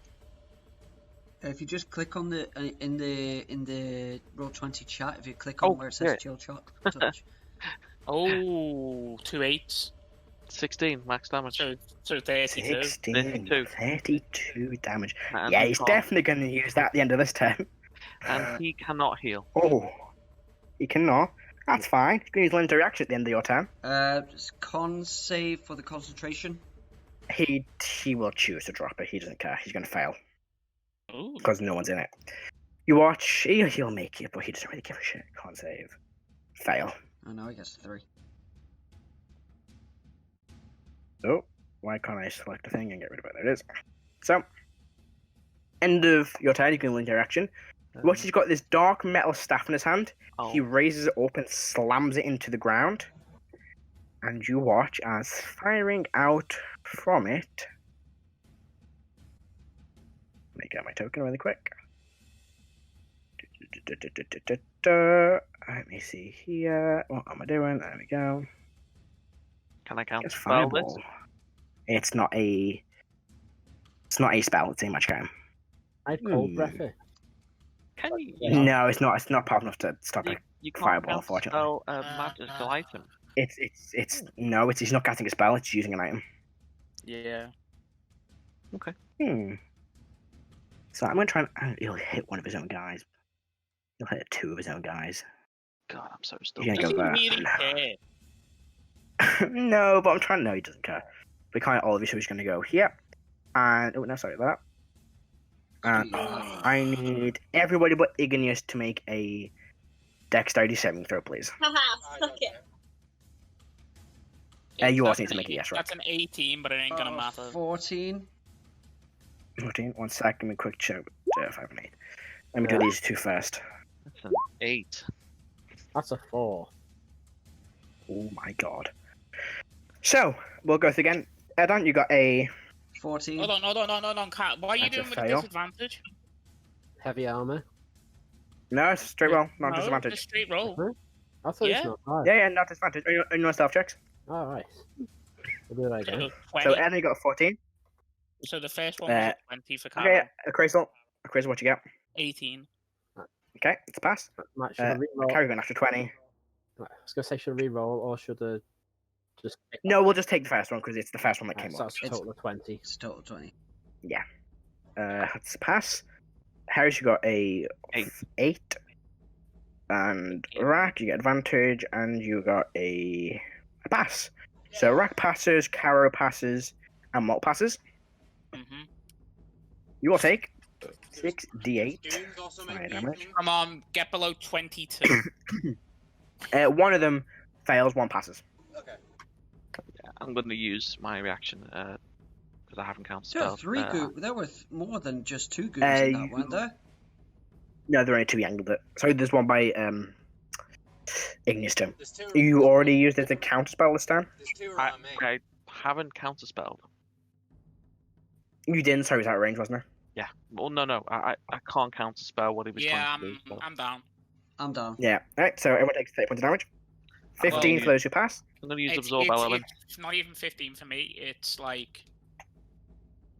If you just click on the in the Roll20 chat, if you click on where it says yeah. chill touch. Oh, 2 8s. 16 max damage. So 32. 16. 32 damage. And Yeah, he he's can't- definitely going to use that at the end of this turn. And he cannot heal. Oh, he cannot. That's fine. He's going to use legendary reaction at the end of your turn. Con save for the concentration. He will choose to drop it. He doesn't care. He's going to fail Ooh. because no one's in it. You watch. He'll make it, but he doesn't really give a shit. Can't save. Fail. Oh no, I guess 3. Oh, why can't I select a thing and get rid of it? There it is. So, end of your turn. You can legendary action. Watch, he's got this dark metal staff in his hand. Oh, He raises it up and slams it into the ground. and you watch as firing out from it. Let me get my token really quick. Let me see here. What am I doing? There we go. Can I count It's spell this? fireball. It's not a spell. It's a magic item. I have cold breath it. Can you? No, it's not. It's not powerful enough to stop a You can't fireball. count Unfortunately, spell a magical item. it's no. It's not casting a spell. It's using an item. Yeah. So I'm gonna try and he'll hit one of his own guys. He'll hit two of his own guys. God, I'm so He's stupid. gonna Does go he there. really care? No, but I'm trying. No, he doesn't care. We can't all of you, so he's gonna go here. And oh no, sorry about that. And I need everybody but Igneous to make a dexterity saving throw, please. Haha, suck it. You That's also need to an make it, yes, right. That's an 18, but it ain't gonna matter. 14. 14. 1 sec. Give me a quick check. 5 and 8. Let me do these two first. That's an 8. That's a 4. Oh my god. So we'll go through again. Erdan, you got a 14. Hold on, Kat. What are you That's a doing with fail. disadvantage? Heavy armor. no, it's a straight roll, not No, disadvantage. just straight roll. I thought Yeah. it's not hard. Yeah, not disadvantage. Are you on stealth checks? Alright. We'll do that again. So, So 20. Erdan, you got a 14. So the first one was a 20 for Karo. Okay, a crystal, what you got? 18. Okay, it's a pass. Matt, should I re-roll? Carry going after 20. I was gonna say should I re-roll or should I just No, we'll just take the first one because it's the first one that Alright, came so up. that's a total of 20. It's total 20. That's a pass. Harris, you got a 8. And Rrak, you get advantage, and you got a pass. So Rrak passes, Karo passes, and Molt passes. Mm-hmm. You will take 6d8 Students also make fire me damage. things. Come on, get below 22. One of them fails, one passes. Okay. Yeah, I'm going to use my reaction because I haven't counted There were spell. there were more than just 2 goons in that, weren't there? No, there are only 2 angled it. So there's one by Igneous too. There's 2. You already used it as a counter spell this time? There's 2 I, around me. I haven't counterspelled. You didn't, so it was out of range, wasn't it? Yeah. Well, no. I can't counterspell what he was Yeah, trying to do. So. I'm down. I'm down. Yeah. Alright, so everyone takes 30 points of damage. 15 for those who pass. I'm going to use absorb element. It's not even 15 for me. It's like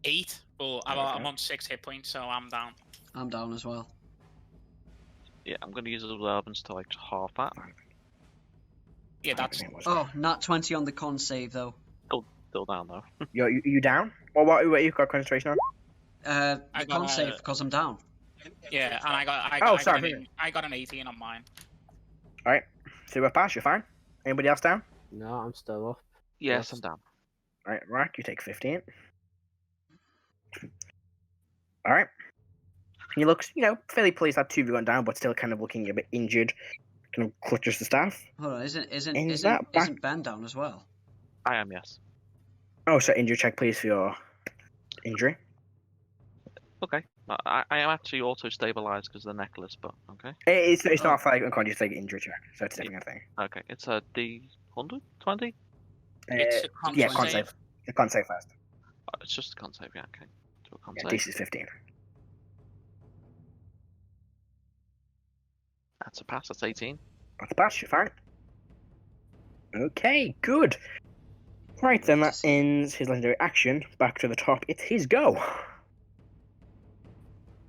8, but I'm on 6 hit points, so I'm down. I'm down as well. Yeah, I'm going to use absorbance to like half that. Yeah, that's. Oh, not 20 on the con save though. Still down though. You down? Or what you got concentration on? The I con got, save because I'm down. Yeah, and I got I got an 18 on mine. Alright. So you pass, you're fine. Anybody else down? No, I'm still up. Yes, I'm down. Alright, Rrak, you take 15. Alright. He looks, fairly pleased that 2 of you gone down, but still kind of looking a bit injured. Kind of clutches the staff. Hold on, isn't that back- isn't Ben down as well? I am, yes. Oh, so injury check, please, for your injury. Okay. I am actually auto-stabilized because of the necklace, but okay. It's not like unconscious, like injury check, so it's a different thing. Okay, it's a D100? 20? It's a con Yeah, save. con save. The con save first. Oh, it's just a con save, yeah, okay. Do a con Yeah, save. DC is 15. That's a pass, that's 18. That's a pass, you're fine. Okay, good. Right, then that ends his legendary action. Back to the top, it's his go.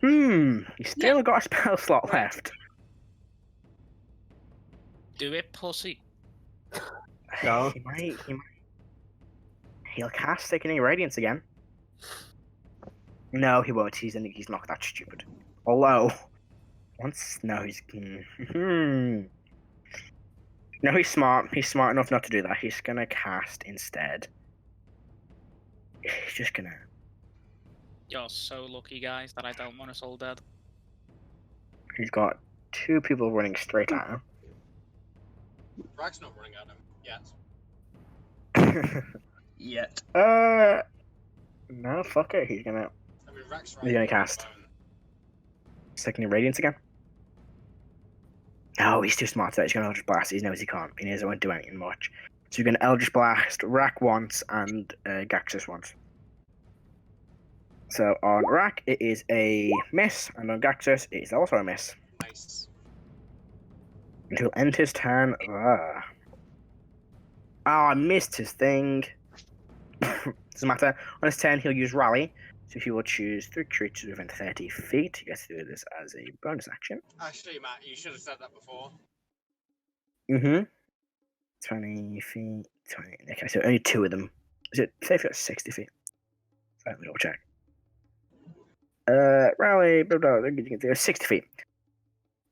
He's still got a spell slot left. Do it, pussy. No. He might. He'll cast Thickening Radiance again. No, he won't. He's not that stupid. Although, he's. No, he's smart. He's smart enough not to do that. He's gonna cast instead. He's just gonna. You're so lucky, guys, that I don't want us all dead. He's got 2 people running straight at him. Rrak's not running at him yet. Yet. No, fuck it. He's gonna I mean, Rrak's He's gonna cast. Thickening Radiance again. No, he's too smart for that. He's gonna just blast. He knows he can't. He knows it won't do anything much. So you're going to Eldritch Blast Rrak once and Gaxus once. So on Rrak, it is a miss, and on Gaxus, it is also a miss. Nice. Until end his turn. Oh, I missed his thing. Doesn't matter. On his turn, he'll use Rally. So he will choose 3 creatures within 30 feet. He gets to do this as a bonus action. Actually, Matt, you should have said that before. 20 feet. 20. Okay, so only 2 of them. Is it 30 feet or 60 feet? Let me double check. Rally, blah, blah, blah, 60 feet.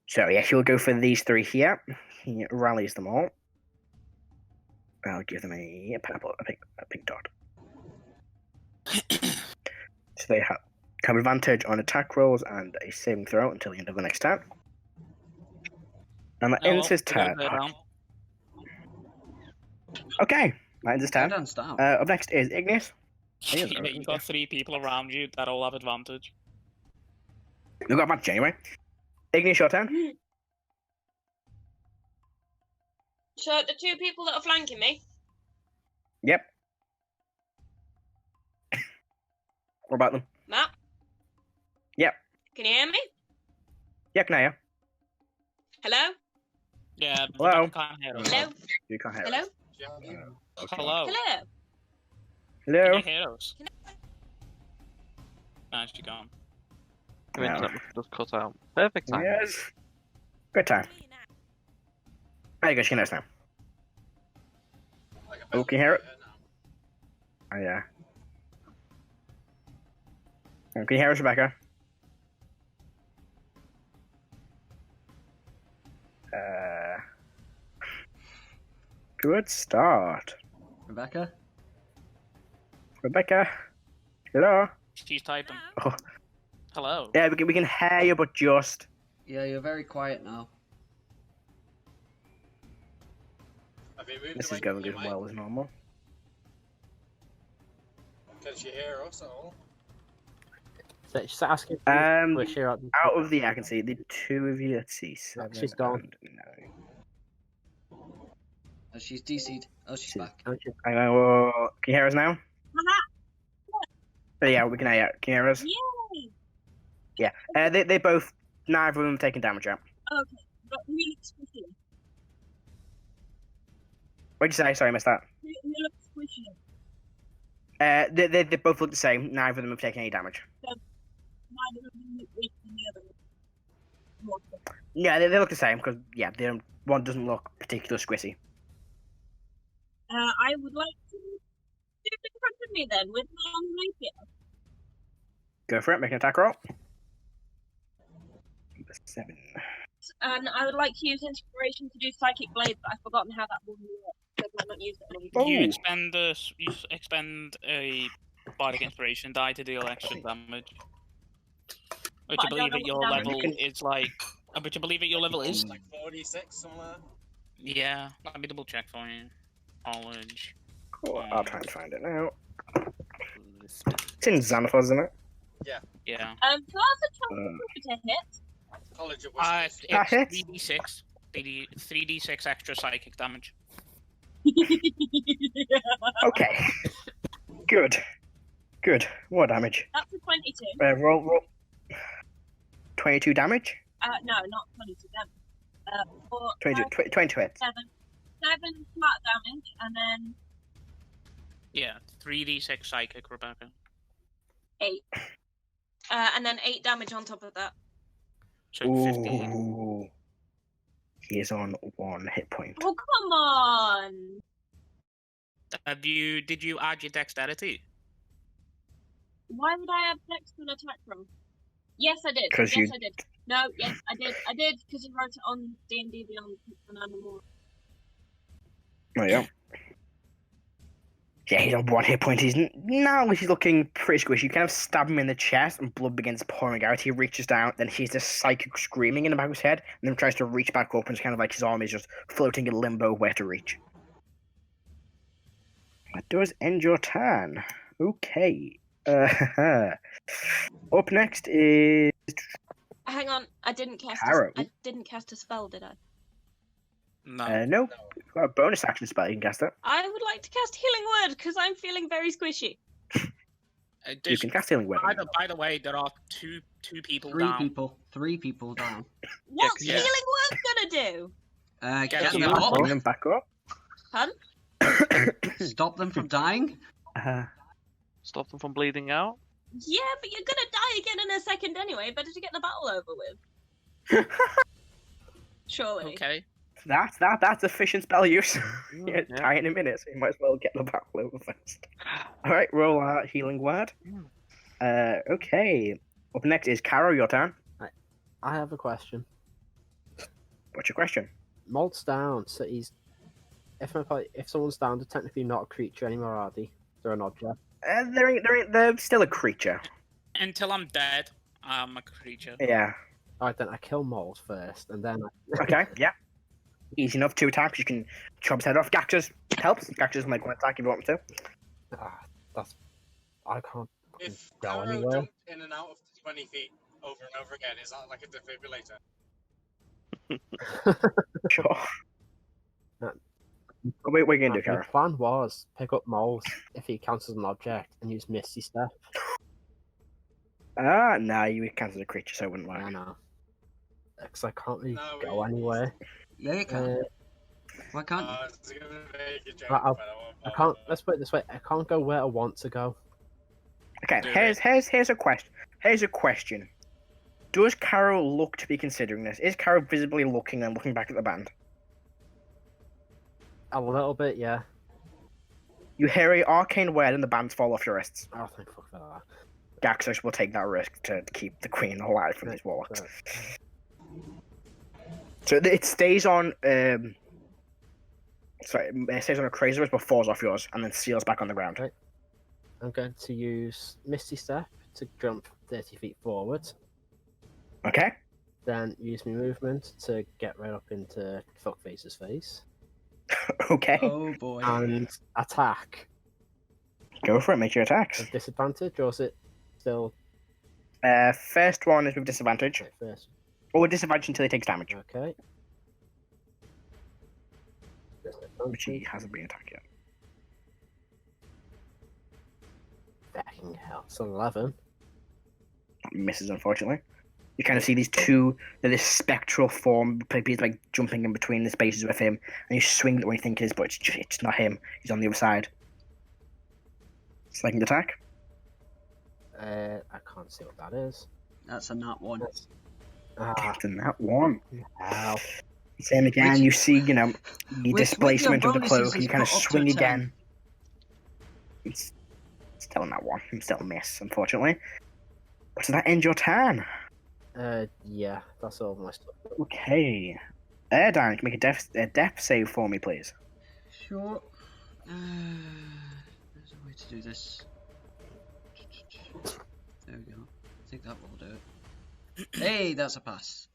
So yeah, he'll go for these 3 here. He rallies them all. I'll give them a pink dot. So they have advantage on attack rolls and a saving throw until the end of the next turn. And that ends his turn. Okay, that ends his turn. Erdan's down. Up next is Igneous. You've got 3 people around you that all have advantage. You've got advantage anyway. Igneous, your turn. So the 2 people that are flanking me. Yep. What about them? Matt? Yep. Can you hear me? Yeah, can I hear? Hello? Yeah, Hello? Can't hear us. Hello? You can't hear Hello? us. Okay. Hello. Hello? Hello? Can you hear us? No, she's gone. Your internet just cut out. Perfect time. Yes. Good time. There you go, she can hear us now. Oh, can you hear it? Oh, yeah. Oh, can you hear us, Rebecca? Good start. Rebecca? Rebecca? Hello? She's typing. Oh. Hello. Yeah, we can hear you, but just... Yeah, you're very quiet now. This is going as well as normal. Can she hear us at all? So she's asking. Out of the, I can see the 2 of you. Let's see. 7 She's gone. and 9. Oh, she's DC'd. Oh, she's back. Can you hear us now? Yeah, we can hear you. Can you hear us? Yay! Yeah. They both, neither of them taking damage out. Okay, but really squishy. What'd you say? Sorry, I missed that. Who looks squishy? They both look the same. Neither of them have taken any damage. Neither of them look weak than the other. Yeah, they look the same because one doesn't look particularly squishy. I would like to do it in front of me then with my rapier. Go for it. Make an attack roll. 7. And I would like to use inspiration to do psychic blade, but I've forgotten how that will work because I've not used it anymore. You expend a bardic inspiration die to deal extra damage. Which I believe at your level is like. Which I believe at your level is like 46 somewhere. Yeah, let me double check for you. Knowledge. Cool. I'll try and find it now. It's in Xanathos, isn't it? Yeah. Yeah. So that's a 12 to hit. College of It's Whispers. 3d6. 3d6 extra psychic damage. Okay. Good. What damage? That's a 22. Roll. 22 damage? No, not 22 damage. 22 hits. 7 flat damage, and then... Yeah, 3d6 psychic, Rebecca. 8. And then 8 damage on top of that. So 15. Ooh. He is on 1 hit point. Oh, come on! Did you add your dexterity? Why would I add dex to an attack roll? Yes, I did. I did. No, yes, I did. I did, because you wrote it on D&D Beyond and Animal. Oh, yeah. Yeah, he's on 1 hit point. He's looking pretty squishy. You kind of stab him in the chest and blood begins pouring out. He reaches down, then he's just psychic screaming in the back of his head, and then tries to reach back up, and it's kind of like his arm is just floating in limbo where to reach. That does end your turn. Okay. Up next is... Hang on, I didn't cast Karo. I didn't cast a spell, did I? No. No. You've got a bonus action spell. You can cast it. I would like to cast Healing Word because I'm feeling very squishy. You can cast Healing Word. By the way, there are two people Three down. Three people down. What's Yeah. Healing Word gonna do? Get Keep them up. bring them back up. Hun? Stop them from dying. Stop them from bleeding out. Yeah, but you're gonna die again in a second anyway. Better to get the battle over with. Surely. Okay. That's efficient spell use. Yeah. Die in a minute, so you might as well get the battle over first. Alright, roll out Healing Word. Okay. Up next is Karo, your turn. I have a question. What's your question? Molt's down, so he's. If someone's down, they're technically not a creature anymore, are they? They're an object. They're still a creature. Until I'm dead, I'm a creature. Yeah. Alright, then I kill Molt first, and then. Okay, yeah. Easy enough, 2 attacks. You can chop his head off. Gaxus helps. Gaxus can make 1 attack if you want me to. That's. I can't If go Karo anywhere. jumped in and out of 20 feet over and over again, is that like a defibrillator? Sure. What are we going to do, My Karo? plan was pick up Molt if he counts as an object and use Misty Step. No, you count as a creature, so it wouldn't work. I know. Because I can't really No, go anywhere. Yeah, you can. Uh, Why can't you? It's gonna make you I'll- jump, I can't. Let's put it this way: I can't go where I want to go. Okay, Do here's a question. Here's a question. Does Karo look to be considering this? Is Karo visibly looking and looking back at the band? A little bit, yeah. You hear a arcane word and the bands fall off your wrists. Oh, thank fuck for that. Gaxus will take that risk to keep the queen alive from these warlocks. So it stays on. It stays on a crazy wrist, but falls off yours and then seals back on the ground. Right. I'm going to use Misty Step to jump 30 feet forward. Okay. Then use my movement to get right up into Fuckface's face. Okay. Oh boy. And attack. Go for it. Make your attacks. With disadvantage, or is it still. First one is with disadvantage. Okay, first. Or with disadvantage until he takes damage, Okay. which he hasn't been attacked yet. Fucking hell. It's 11. Misses, unfortunately. You kind of see these two, this spectral form, he's like jumping in between the spaces with him, and you swing it when you think it is, but it's not him. He's on the other side. Second attack. I can't see what that is. That's a nat 1. After that one. Ow. Same again, Which- you see, the with displacement your of the bonuses, cloak, and you he's kind of got up to swing 10. again. It's still not one. I'm still a miss, unfortunately. But does that end your turn? Yeah, that's all my stuff. Okay. Erdan, can you make a death save for me, please? Sure. There's a way to do this. There we go. I think that will do it. Hey, that's a pass.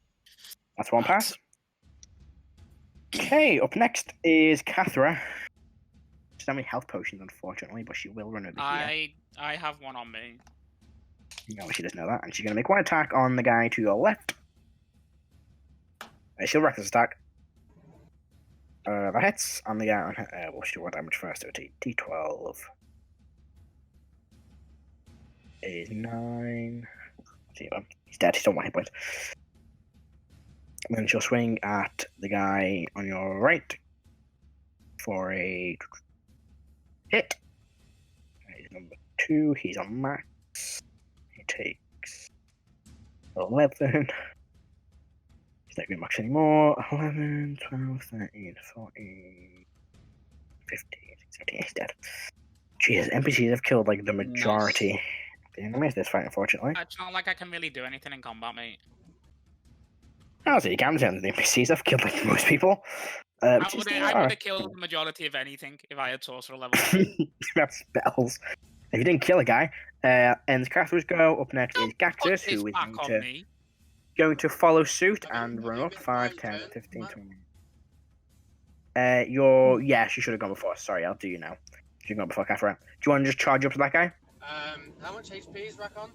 That's one pass. Okay, up next is Kathra. She doesn't have any health potions, unfortunately, but she will run over here. I have one on me. No, she doesn't know that. And she's going to make one attack on the guy to your left. She'll reckless attack. That hits on the guy on her. We'll do what damage first. So D12 is 9. See, he's dead. He's still 1 hit point. And then she'll swing at the guy on your right for a hit. He's number 2. He's on max. He takes 11. He's not going max anymore. 11, 12, 13, 14, 15, 16. He's dead. Jesus, NPCs have killed like the majority of the enemies this fight, unfortunately. It's not like I can really do anything in combat, mate. I see, you can say the NPCs have killed like most people. I would have killed the majority of anything if I had sorcerer level. You have spells. If you didn't kill a guy, ends Cathra's go. Up next is Gaxus, who is going to follow suit and run up 5, 10, 15, 20. Yeah, she should have gone before. Sorry, I'll do you now. She gone before Kathra. Do you want to just charge up to that guy? How much HP is Rrak on?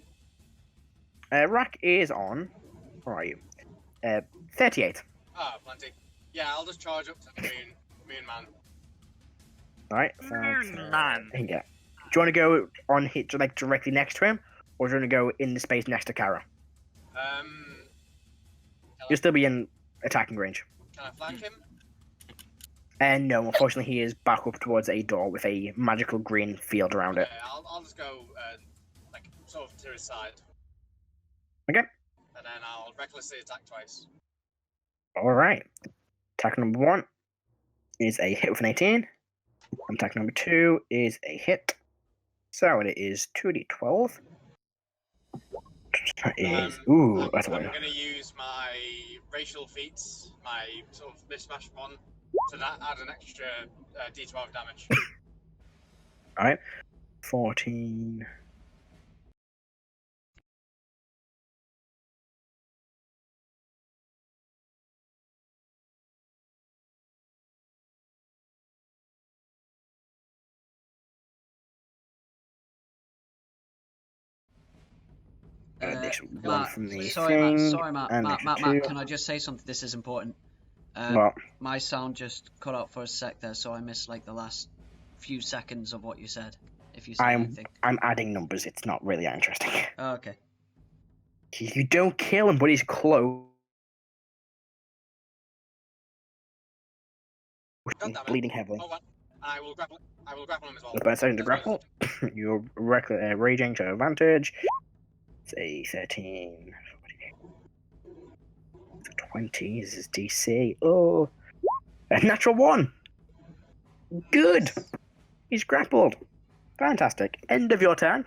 Rrak is on. Where are you? 38. Ah, plenty. Yeah, I'll just charge up to the moon man. Alright, Man. yeah. Do you want to go on hit like directly next to him, or do you want to go in the space next to Karo? You'll still be in attacking range. Can I flank him? And no, unfortunately, he is back up towards a door with a magical green field around it. Okay, I'll just go like sort of to his side. Okay. And then I'll recklessly attack twice. Alright. Attack number 1 is a hit with an 18. Attack number 2 is a hit. So it is 2d12. That is... Ooh, that's I'm one. going to use my racial feats, my sort of mishmash one, to add an extra d12 damage. Alright. 14... Matt, from the sorry, thing, Matt, and Matt, two. can I just say something? This is important. What? My sound just cut out for a sec there, so I missed like the last few seconds of what you said. If you said anything. I'm adding numbers. It's not really that interesting. Oh, okay. You don't kill him, but he's close. He's bleeding heavily. Hold on. I will grapple him as well. About a second to grapple. You're raging to advantage. It's a 13. 20 is his DC. Oh, a natural 1. Good. He's grappled. Fantastic. End of your turn.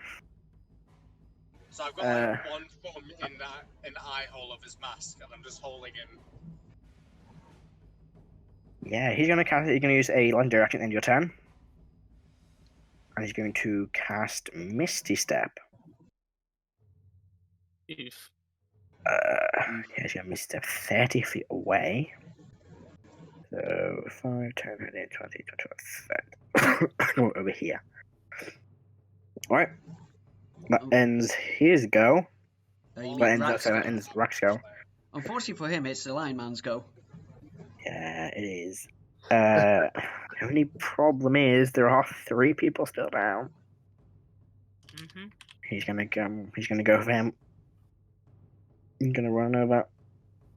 So I've got like one foot in the eye hole of his mask, and I'm just holding him. Yeah, he's gonna use a legendary action at the end of your turn. And he's going to cast Misty Step. Oof. Yeah, he's going to Misty Step 30 feet away. So 5, 10, 15, 20, 25, 30. Over here. Alright. That ends his go. You mean That Rrak's ends Rrak's go. Unfortunately for him, it's the Lion Man's go. Yeah, it is. The only problem is there are 3 people still down. Mm-hmm. He's gonna go for him. He's gonna run over.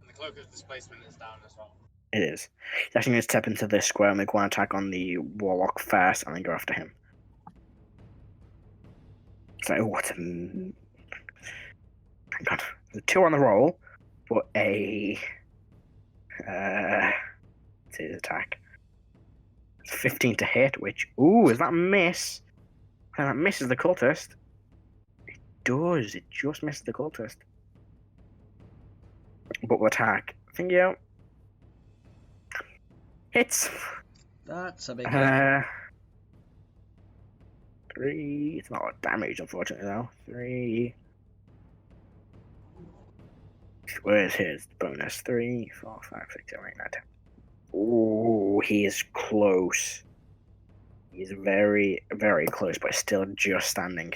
And the cloak of displacement is down as well. It is. He's actually gonna step into this square and make one attack on the warlock first, and then go after him. So what? Thank God. There's a 2 on the roll, but a it's his attack. 15 to hit, which is that a miss? And that misses the cultist. It does. It just misses the cultist. But will attack. Thank you. Hits. That's a big hit. 3. It's not a lot of damage, unfortunately, though. 3. Where's his bonus? 3, 4, 5, 6, 7, 8, 9, 10. Oh, he is close. He's very, very close, but still just standing.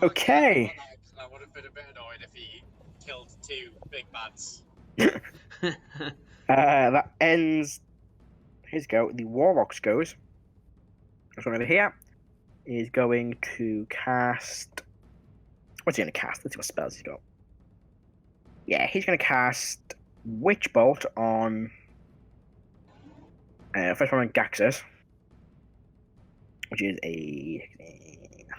Okay. I would have been a bit annoyed if he killed 2 big bads. That ends his go. The Warlock's goes. This one over here is going to cast. What's he going to cast? Let's see what spells he's got. Yeah, he's going to cast Witch Bolt on. First one on Gaxus, which is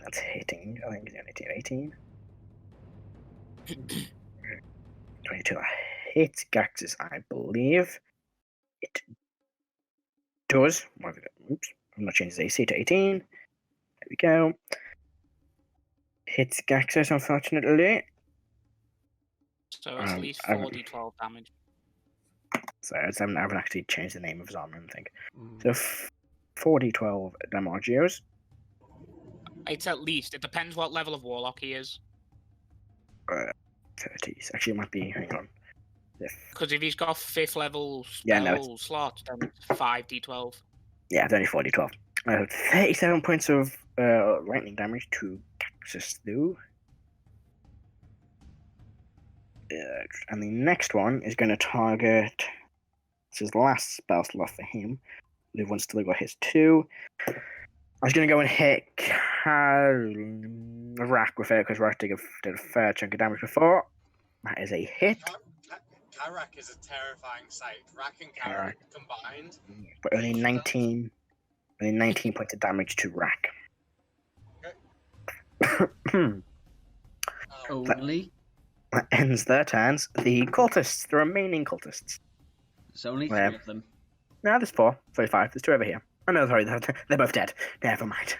that's hitting. I think it's 18. 22 hits Gaxus, I believe. It does. Oops, I'm not changing his AC to 18. There we go. Hits Gaxus, unfortunately. So it's at least 4d12 damage. So I haven't actually changed the name of his armor, I think. So 4d12 damages. It's at least. It depends what level of warlock he is. 30s. Actually, it might be. Hang on. Because if he's got 5th level spell slot, then it's 5d12. Yeah, it's only 4d12. 37 points of lightning damage to Gaxus, though. And the next one is going to target. This is the last spell slot for him. The one's still got his 2. I was going to go and hit Rrak with it because Rrak did a fair chunk of damage before. That is a hit. Rrak is a terrifying sight. Rrak and Karo combined. But only 19 points of damage to Rrak. Only? That ends their turns. The cultists, the remaining cultists. There's only 3 of them. No, there's 4. Sorry, 5. There's 2 over here. Oh no, sorry, they're both dead. Never mind.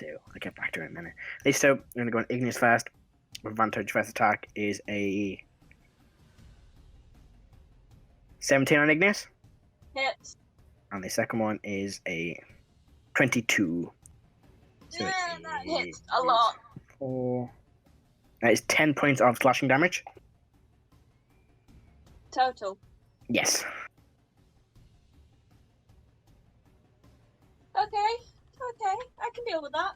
I'll get back to it in a minute. So, I'm going to go on Igneous first. Advantage first attack is a 17 on Igneous. Hit. And the second one is a 22. So yeah, that hits a lot. 4. That is 10 points of slashing damage. Total. Yes. Okay, I can deal with that.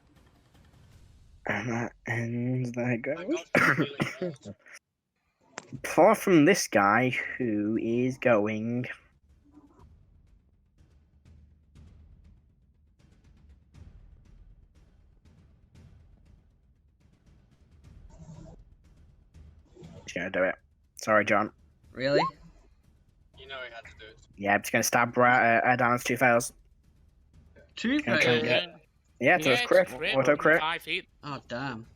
And that ends. There it goes. Apart from this guy who is going. He's gonna do it. Sorry, John. Really? You know he had to do it. Yeah, I'm just gonna stab Erdan's 2 fails. 2 Gonna try and fails? get- Yeah, so it's crit. Auto crit. 5 feet. Oh, damn.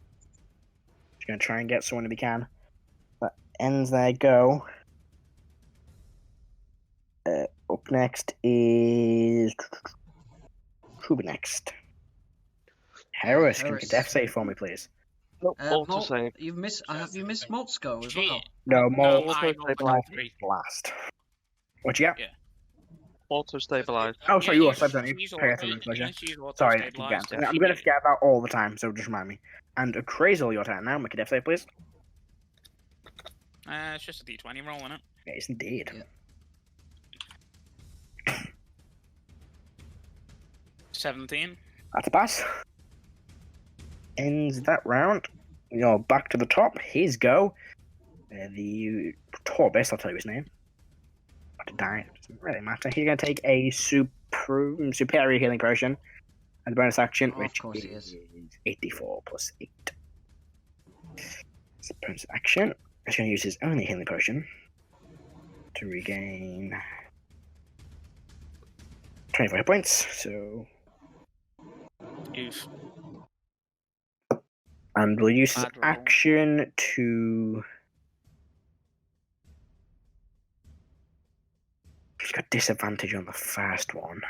Just gonna try and get someone if he can. That ends their go. Up next is. Who be next? Heris, can you Heris. death save for me, please? Auto Molt, save. have you missed Molt's go as well? No, more No, I know, Blast. blast. What you got? Yeah. Auto stabilize. Oh, sorry, you are she's- don't you? she's Pay auto- attention, pleasure. she's auto Sorry, I keep stabilized. forgetting. I'm going to forget about all the time, so just remind me. And a Crazel, your turn now. Make a death save, please. It's just a d20 roll, isn't it? Yes, indeed. Yeah. 17. That's a pass. Ends that round. You're back to the top. His go. The Torbis, I'll tell you his name. About to die. Doesn't really matter. He's going to take a superior healing potion as a bonus action, Of which course he is is. 84 plus 8. It's a bonus action. He's going to use his only healing potion to regain 25 hit points. So. Oof. And we'll use his Bad roll. action to. He's got disadvantage on the first one.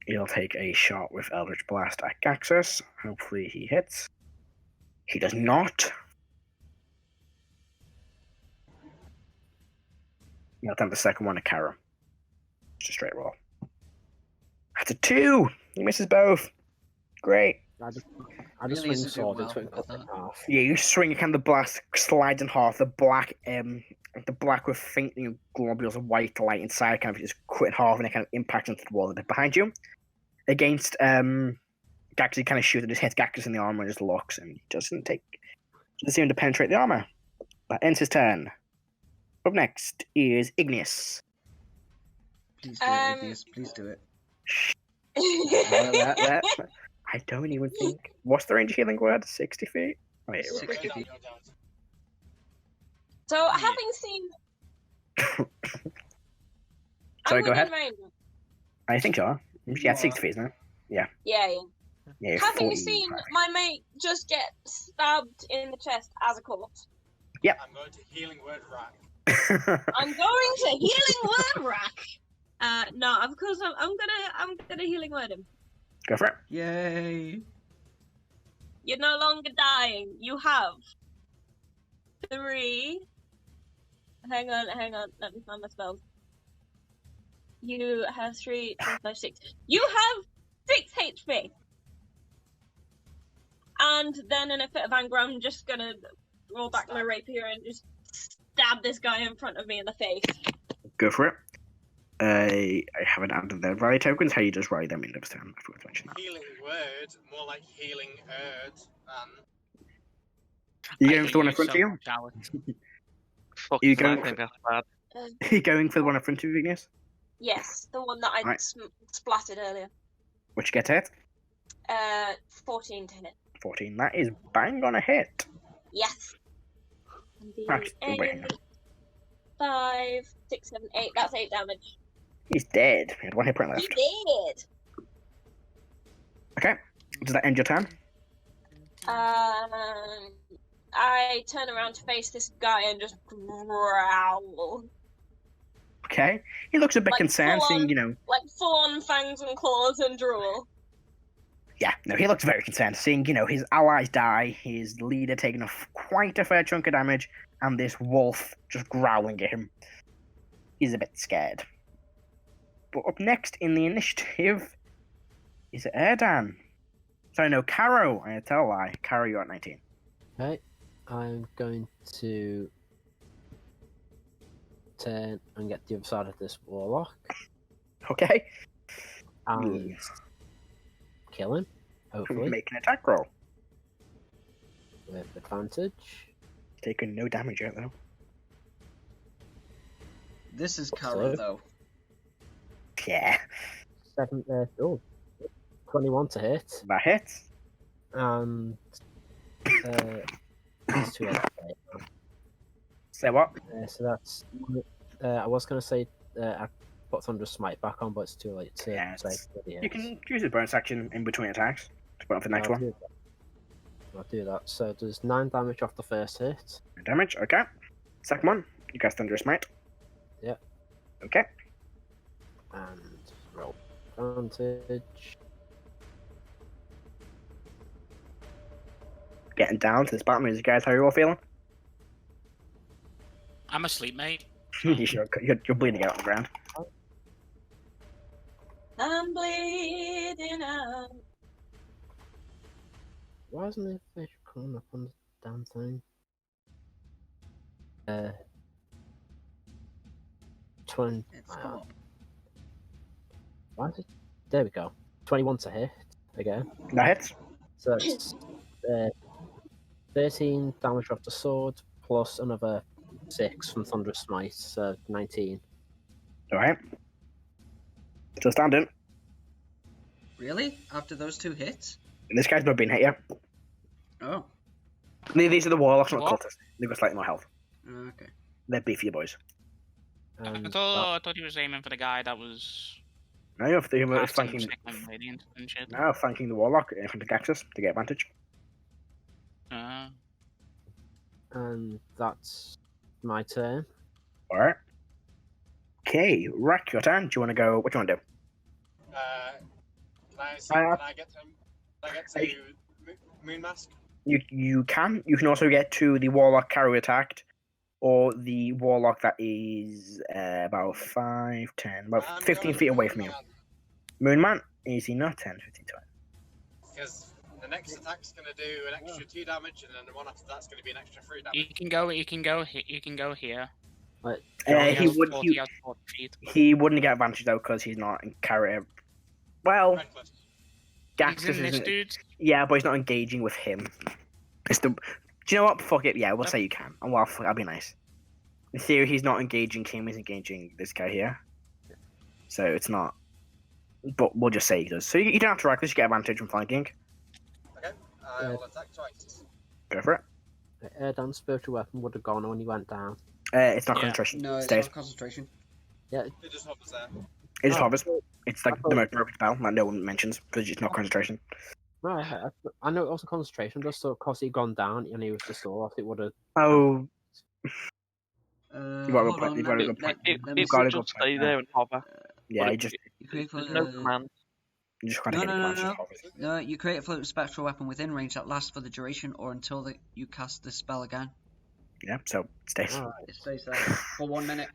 He'll take a shot with Eldritch Blast at Gaxus. Hopefully he hits. He does not. He'll attempt the second one at Karo. Just a straight roll. That's a 2! He misses both. Great. I just Really swing isn't sword doing into it well and cut it with in half. Yeah, you swing it, and the blast slides in half. The black with faint globules of white light inside kind of just cut in half, and it kind of impacts into the wall a bit behind you. Against Gaxus, he kind of shoots and just hits Gaxus in the armor and just locks, and he doesn't seem to penetrate the armor. That ends his turn. Up next is Igneous. Please do it, Igneous. Please do it. I don't even think. What's the range of healing word? 60 feet? Wait, 60 feet. So, having seen. Sorry, I'm go ahead. within range. I think so. Yeah, 60 feet, isn't it? Yeah. Yeah, Having 45. seen my mate just get stabbed in the chest as a corpse, I'm going to healing word Rrak. I'm going to healing word Rrak. No, of course I'm gonna healing word him. Go for it. Yay! You're no longer dying. You have 3. Hang on. Let me find my spells. You have 3, 4, 5, 6. You have 6 HP. And then in a fit of anger, I'm just gonna roll back my rapier and just stab this guy in front of me in the face. Go for it. I haven't added the rally tokens. How you just write them in this time? I forgot to mention that. Healing word, more like healing Erd. You I going for the one in hate front of so you? much, Alex. Fuck, You I going think that's bad. Uh, Are you going for the one in front of you, Igneous? yes, the one that I Right. splattered earlier. Which gets hit? 14 to hit. 14. That is bang on a hit. Yes. And the Actually, wait, hang on. 5, 6, 7, 8. That's 8 damage. He's dead. He had one hit point He left. did. Okay. Does that end your turn? I turn around to face this guy and just growl. Okay. He looks a bit Like concerned, full seeing, on- you know. Like full on fangs and claws and drool. Yeah, no, he looks very concerned, seeing, you know, his allies die, his leader taking quite a fair chunk of damage, and this wolf just growling at him. He's a bit scared. But up next in the initiative is Erdan. Sorry, no, Karo. I tell a lie. Karo, you're at 19. Okay, I'm going to turn and get the other side of this warlock Okay. and kill him, hopefully, Make an attack roll. with advantage. Taking no damage yet, though. This is Karo, So- though. Yeah, 21 to hit, that hits. and it's 2 hits. Say what? So that's. I was going to say I put Thunder Smite back on, but it's too late to Yeah, say. You can use your bonus action in between attacks to put on for the next one. I'll do that. So there's 9 damage off the first hit. Damage, okay. Second one, you cast Thunder Smite. Yep. Okay. And roll advantage. Getting down to this battle music, guys. How are you all feeling? I'm asleep, mate. you're bleeding out on the ground. I'm bleeding out. Why isn't the fish coming up on the damn thing? 20. It's come up. Why is it? There we go. 21 to hit again. That hits. So it's 13 damage off the sword plus another 6 from Thunderous Smite, so 19. Alright. Still standing. Really? After those 2 hits? This guy's not been hit yet. Oh. These are the warlocks, not What? cultists. They've got slightly more health. Okay. They're beefier boys. And I thought he was aiming for the guy that was No, you're casting flanking. Signal Radiant and shit. No, flanking the warlock in front of Gaxus to get advantage. and that's my turn. Alright. Okay, Rrak, your turn. Do you want to go? What do you want to do? Can I get to Moon Mask? You can. You can also get to the warlock Karo attacked, or the warlock that is about 5, 10, about 15 feet away from you. Moonman, is he not 10, 15, 20? Because the next attack's going to do an extra 2 damage, and then the one after that's going to be an extra 3 damage. You can go here. But He has would. 40 out of 40 feet. He wouldn't get advantage though because he's not in Karo. Well, Reckless. He's Gaxus in this isn't. dude. Yeah, but he's not engaging with him. It's the. Do you know what? Fuck it. Yeah, we'll say you can. And well, that'll be nice. In theory, he's not engaging him. He's engaging this guy here. So it's not. But we'll just say he does. So you don't have to reckless. You get advantage from flanking. Okay, I will attack twice. Go for it. Erdan's spiritual weapon would have gone when he went down. It's not Yeah. concentration. No, it's Stays. not concentration. Yeah, It just hovers there. It just Oh. hovers. It's like the most broken spell that no one mentions because it's not concentration. no, I know it wasn't concentration, just so because he'd gone down and he was just off, it would have. Oh, Hold got a good on, point, you've let got a me- good point. let- let It me got could a see. good just point stay there. there and hover. yeah. But You just You create There's no command. you just can't No, hit no, it no, once. no. Just hovers. No, you create a floating spectral weapon within range that lasts for the duration or until you cast the spell again. Yeah. So it stays. Alright. It stays there for 1 minute.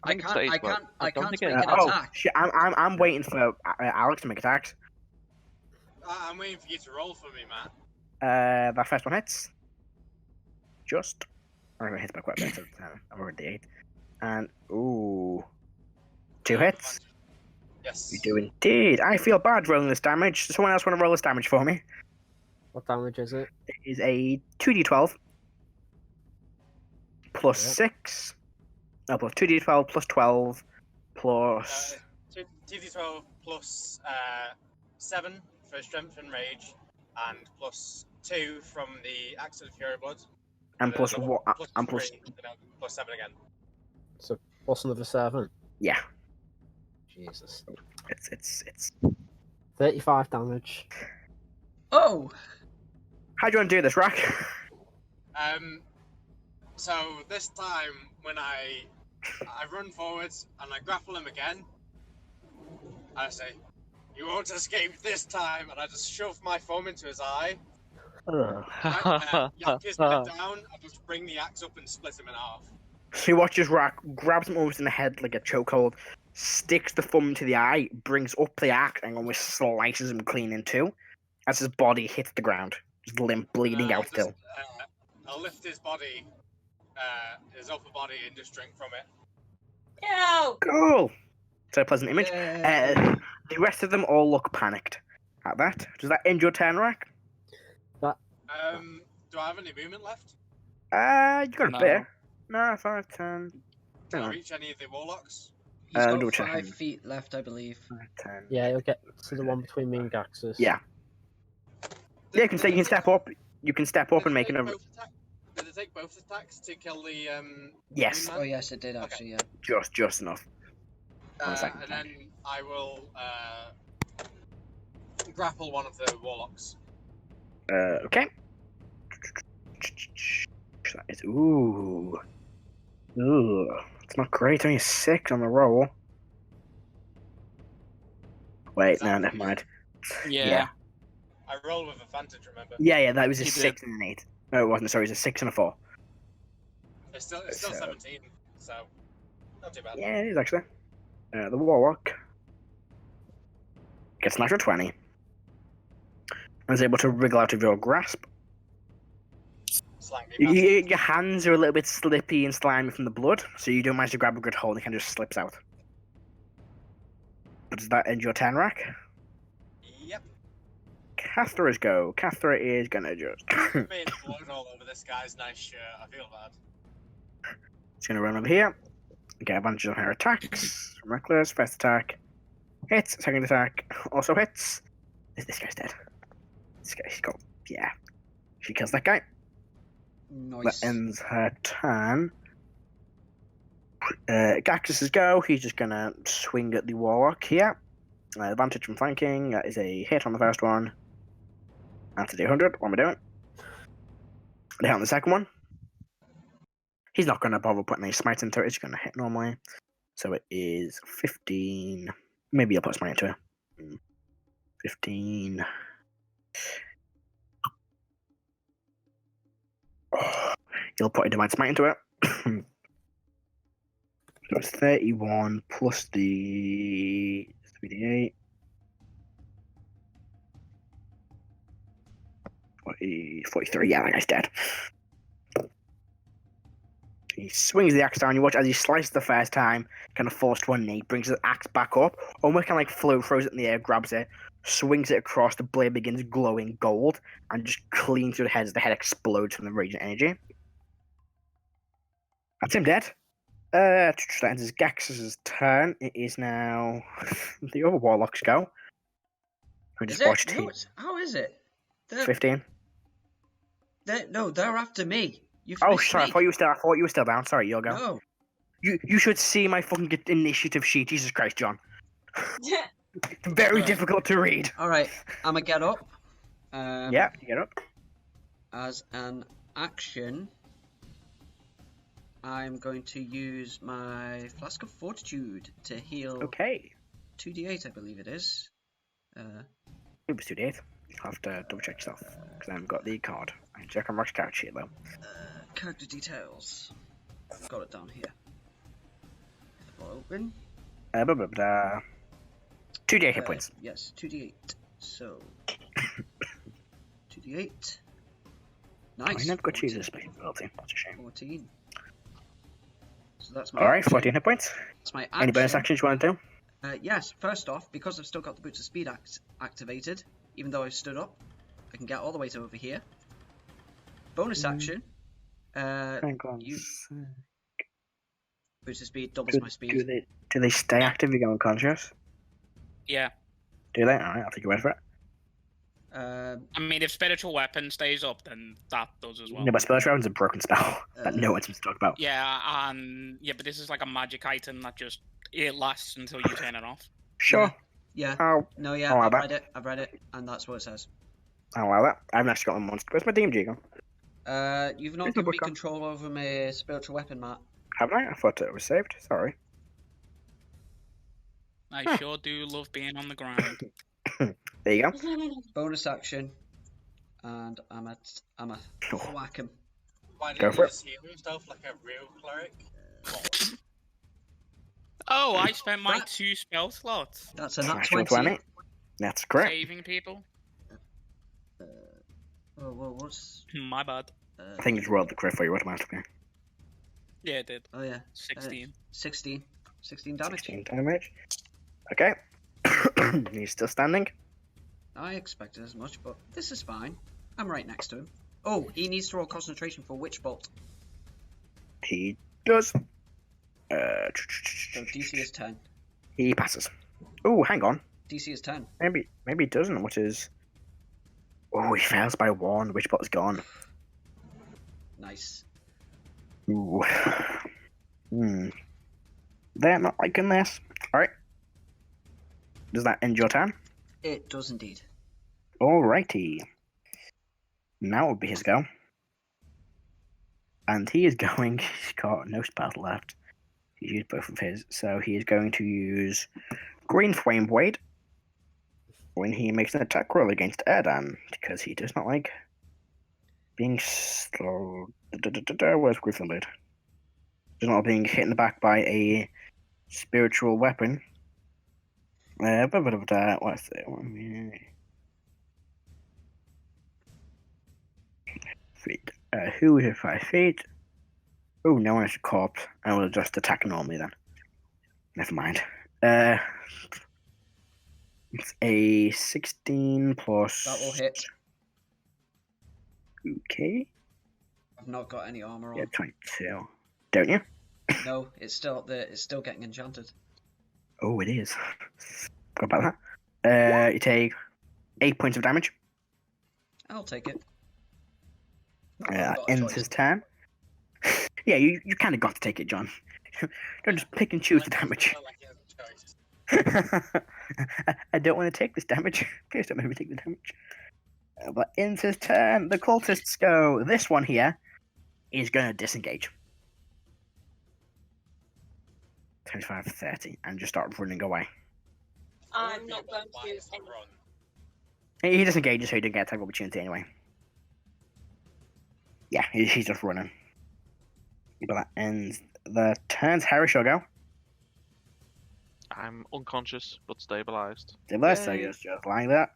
I think it stays, but I don't can't think make it- an Oh, attack. shit! I'm waiting for Alex to make attacks. I'm waiting for you to roll for me, Matt. That first one hits. Just. I'm gonna hit by quite a bit. So, I'm already 8. And ooh, 2 hits. Yes. You do indeed. I feel bad rolling this damage. Does someone else want to roll this damage for me? What damage is it? It is a 2d12 plus Yep. 6. No, plus 2d12 plus 12 plus. 2d12 plus 7 for strength and rage, and plus 2 from the Axe of Firblog. And plus another what? Plus And 3, plus. and then plus 7 again. So plus another 7. Yeah. Jesus. It's. 35 damage. Oh! How do you want to do this, Rrak? So this time when I run forward and I grapple him again, I say, "You won't escape this time," and I just shove my foam into his eye. Yank his head down, and just bring the axe up and split him in half. He watches Rrak, grabs him almost in the head like a chokehold, sticks the thumb into the eye, brings up the axe, and almost slices him clean in two as his body hits the ground, just limp, bleeding out still. I'll lift his body, his upper body, and just drink from it. No! Cool. So a pleasant image. Yay. The rest of them all look panicked at that. Does that end your turn, Rrak? Do I have any movement left? You got a No. bit. No, 5, 10. Can I reach any of the warlocks? He's double got check 5 him. feet left, I believe. 5, 10. Yeah, you'll get to the one between me and Gaxus. Yeah. Yeah, you can say you can step up. You can step up and make another. Did it take both attacks to kill the Yes, green Oh man? yes, it did actually, yeah. just enough. One second. And then I will grapple one of the warlocks. Okay. That is ooh. It's not great. Only 6 on the roll. Wait, no, never mind. Yeah. I roll with advantage, remember? Yeah, that was a You 6 and an 8. No, it wasn't. Sorry, it was a 6 and a 4. It's still So- 17, so not too bad. Yeah, it is actually. The warlock gets an natural 20 and is able to wriggle out of your grasp. Slang me bastard. Your hands are a little bit slippy and slimy from the blood, so you don't manage to grab a good hold. It kind of just slips out. But does that end your turn, Rrak? Yep. Cathra's go. Cathra is gonna just. Made blood all over this guy's nice shirt. I feel bad. She's gonna run over here. Get a bunch of her attacks. Reckless, first attack. Hits, second attack. Also hits. This guy's dead. This guy, she's got. Yeah. She kills that guy. Nice. That ends her turn. Gaxus's go. He's just gonna swing at the warlock here. Advantage from flanking. That is a hit on the first one. That's a D100. What am I doing? A hit on the second one. He's not gonna bother putting any smite into it. It's gonna hit normally. So it is 15. Maybe I'll put smite into it. 15. He'll put a divine smite into it. So it's 31 plus the 3d8. 43. Yeah, that guy's dead. He swings the axe down. You watch as he slices the first time, kind of falls to one knee, brings the axe back up, almost kind of like throws it in the air, grabs it, swings it across. The blade begins glowing gold and just clean through the head as the head explodes from the radiant energy. That's him dead. That ends Gaxus's turn. It is now the other warlocks go. We Is just it? watched No, how is it? They're, 15. they're after me. You've Oh, missed sorry. me. I thought you were still down. Sorry, you'll go. No. You should see my fucking initiative sheet. Jesus Christ, John. Very Right. difficult to read. Alright, I'ma get up. Yeah, you get up. As an action, I'm going to use my Flask of Fortitude to heal Okay. 2d8, I believe it is. It was 2d8. You'll have to double check yourself because I haven't got the card. I can check on Rock's character sheet though. Character details. Got it down here. Open. 2d8 hit points. Yes, 2d8. So 2d8. Oh, Nice. I never got to use 14. this special ability. That's a shame. 14. So that's my All right, action. 14 hit points. That's my action. Any bonus actions you want to do? Yes, first off, because I've still got the Boots of Speed activated, even though I've stood up, I can get all the way to over here. Bonus action. Hang on. You... Boots of Speed doubles my speed. Do they stay active if you go unconscious? Yeah. Do they? Alright, I'll take your word for it. I mean, if Spiritual Weapon stays up, then that does as well. No, but Spiritual Weapon's a broken spell that no one's supposed to talk about. Yeah, but this is like a magic item that just it lasts until you turn it off. Sure. Yeah. I've read it, and that's what it says. I'll allow that. I haven't actually got a monster. Where's my DMG gone? You've not given me control over my Spiritual Weapon, Matt. Haven't I? I thought it was saved. Sorry. I sure do love being on the ground. There you go. Bonus action, and I'm a whack him. Why Go didn't for you it. just heal himself like a real cleric? Oh, I spent my 2 spell slots That's a nat Natural 20. That's correct. saving people. What's... My bad. I think it's rolled the crit for you automatically. Yeah, it did. Oh yeah. 16. 16 damage. 16 damage. Okay. He's still standing. I expected as much, but this is fine. I'm right next to him. Oh, he needs to roll concentration for Witch Bolt. He does. So DC is 10. He passes. Oh, hang on. DC is 10. Maybe he doesn't, which is... Oh, he fails by 1. Witch Bot's gone. Nice. Ooh. They're not liking this. Alright. Does that end your turn? It does indeed. Alrighty. Now will be his go. And he is going... He's got no spells left. He's used both of his. So he is going to use Green Flame Blade when he makes an attack roll against Erdan, because he does not like being slow. Where's Green Flame Blade? Does not like being hit in the back by a spiritual weapon. What's it? Feet. Who is 5 feet? Oh, no one has a corpse. I will just attack normally then. Never mind. It's a 16 plus. That will hit. Okay. I've not got any armor on. Yeah, 22. Don't you? No, it's still up there. It's still getting enchanted. Oh, it is. Forgot about that. You take 8 points of damage. I'll take it. Ends his turn. Yeah, you kind of got to take it, John. Don't just pick and choose the damage. I don't want to take this damage. Please don't make me take the damage. But ends his turn. The cultists go. This one here is going to disengage. 25, 30, and just start running away. I'm not going to do anything. He disengages, so he didn't get attack opportunity anyway. Yeah, he's just running. But that ends the turns. Heris shall go. I'm unconscious but stabilized. Stabilized, so just like that.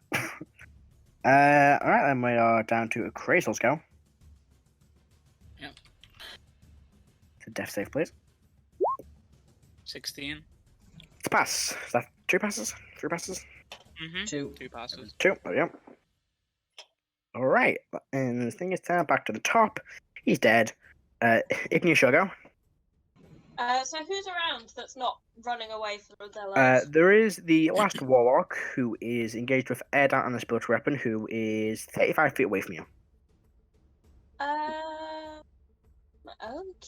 Alright, then we are down to a Crazel's go. Yep. It's a death save, please. 16. It's a pass. Is that 2 passes? 3 passes? Mm-hmm. 2 passes. 2, there we go. Alright, and the thing is turned back to the top. He's dead. Igneous shall go. So who's around that's not running away for their lives? There is the last warlock who is engaged with Erdan and a spiritual weapon who is 35 feet away from you. Okay.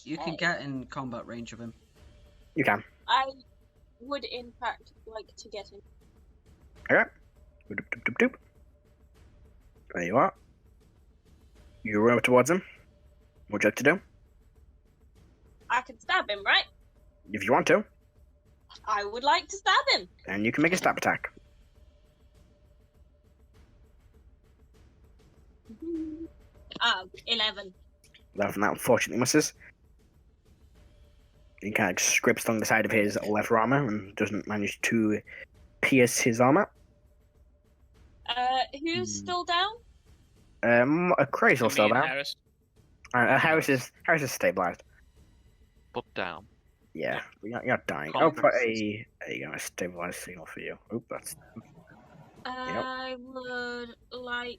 You can get in combat range of him. You can. I would in fact like to get in. Okay. Doop, doop, doop, doop. There you are. You row towards him. What would you like to do? I can stab him, right? If you want to. I would like to stab him. Then you can make a stab attack. 11. That unfortunately misses. He kind of scrapes along the side of his left armor and doesn't manage to pierce his armor. Who's still down? A Crazel's still down. Heris. Heris is stabilized. But down. Yeah, you're dying. Can't I'll put resist. a stabilize signal for you. Oop, that's I would like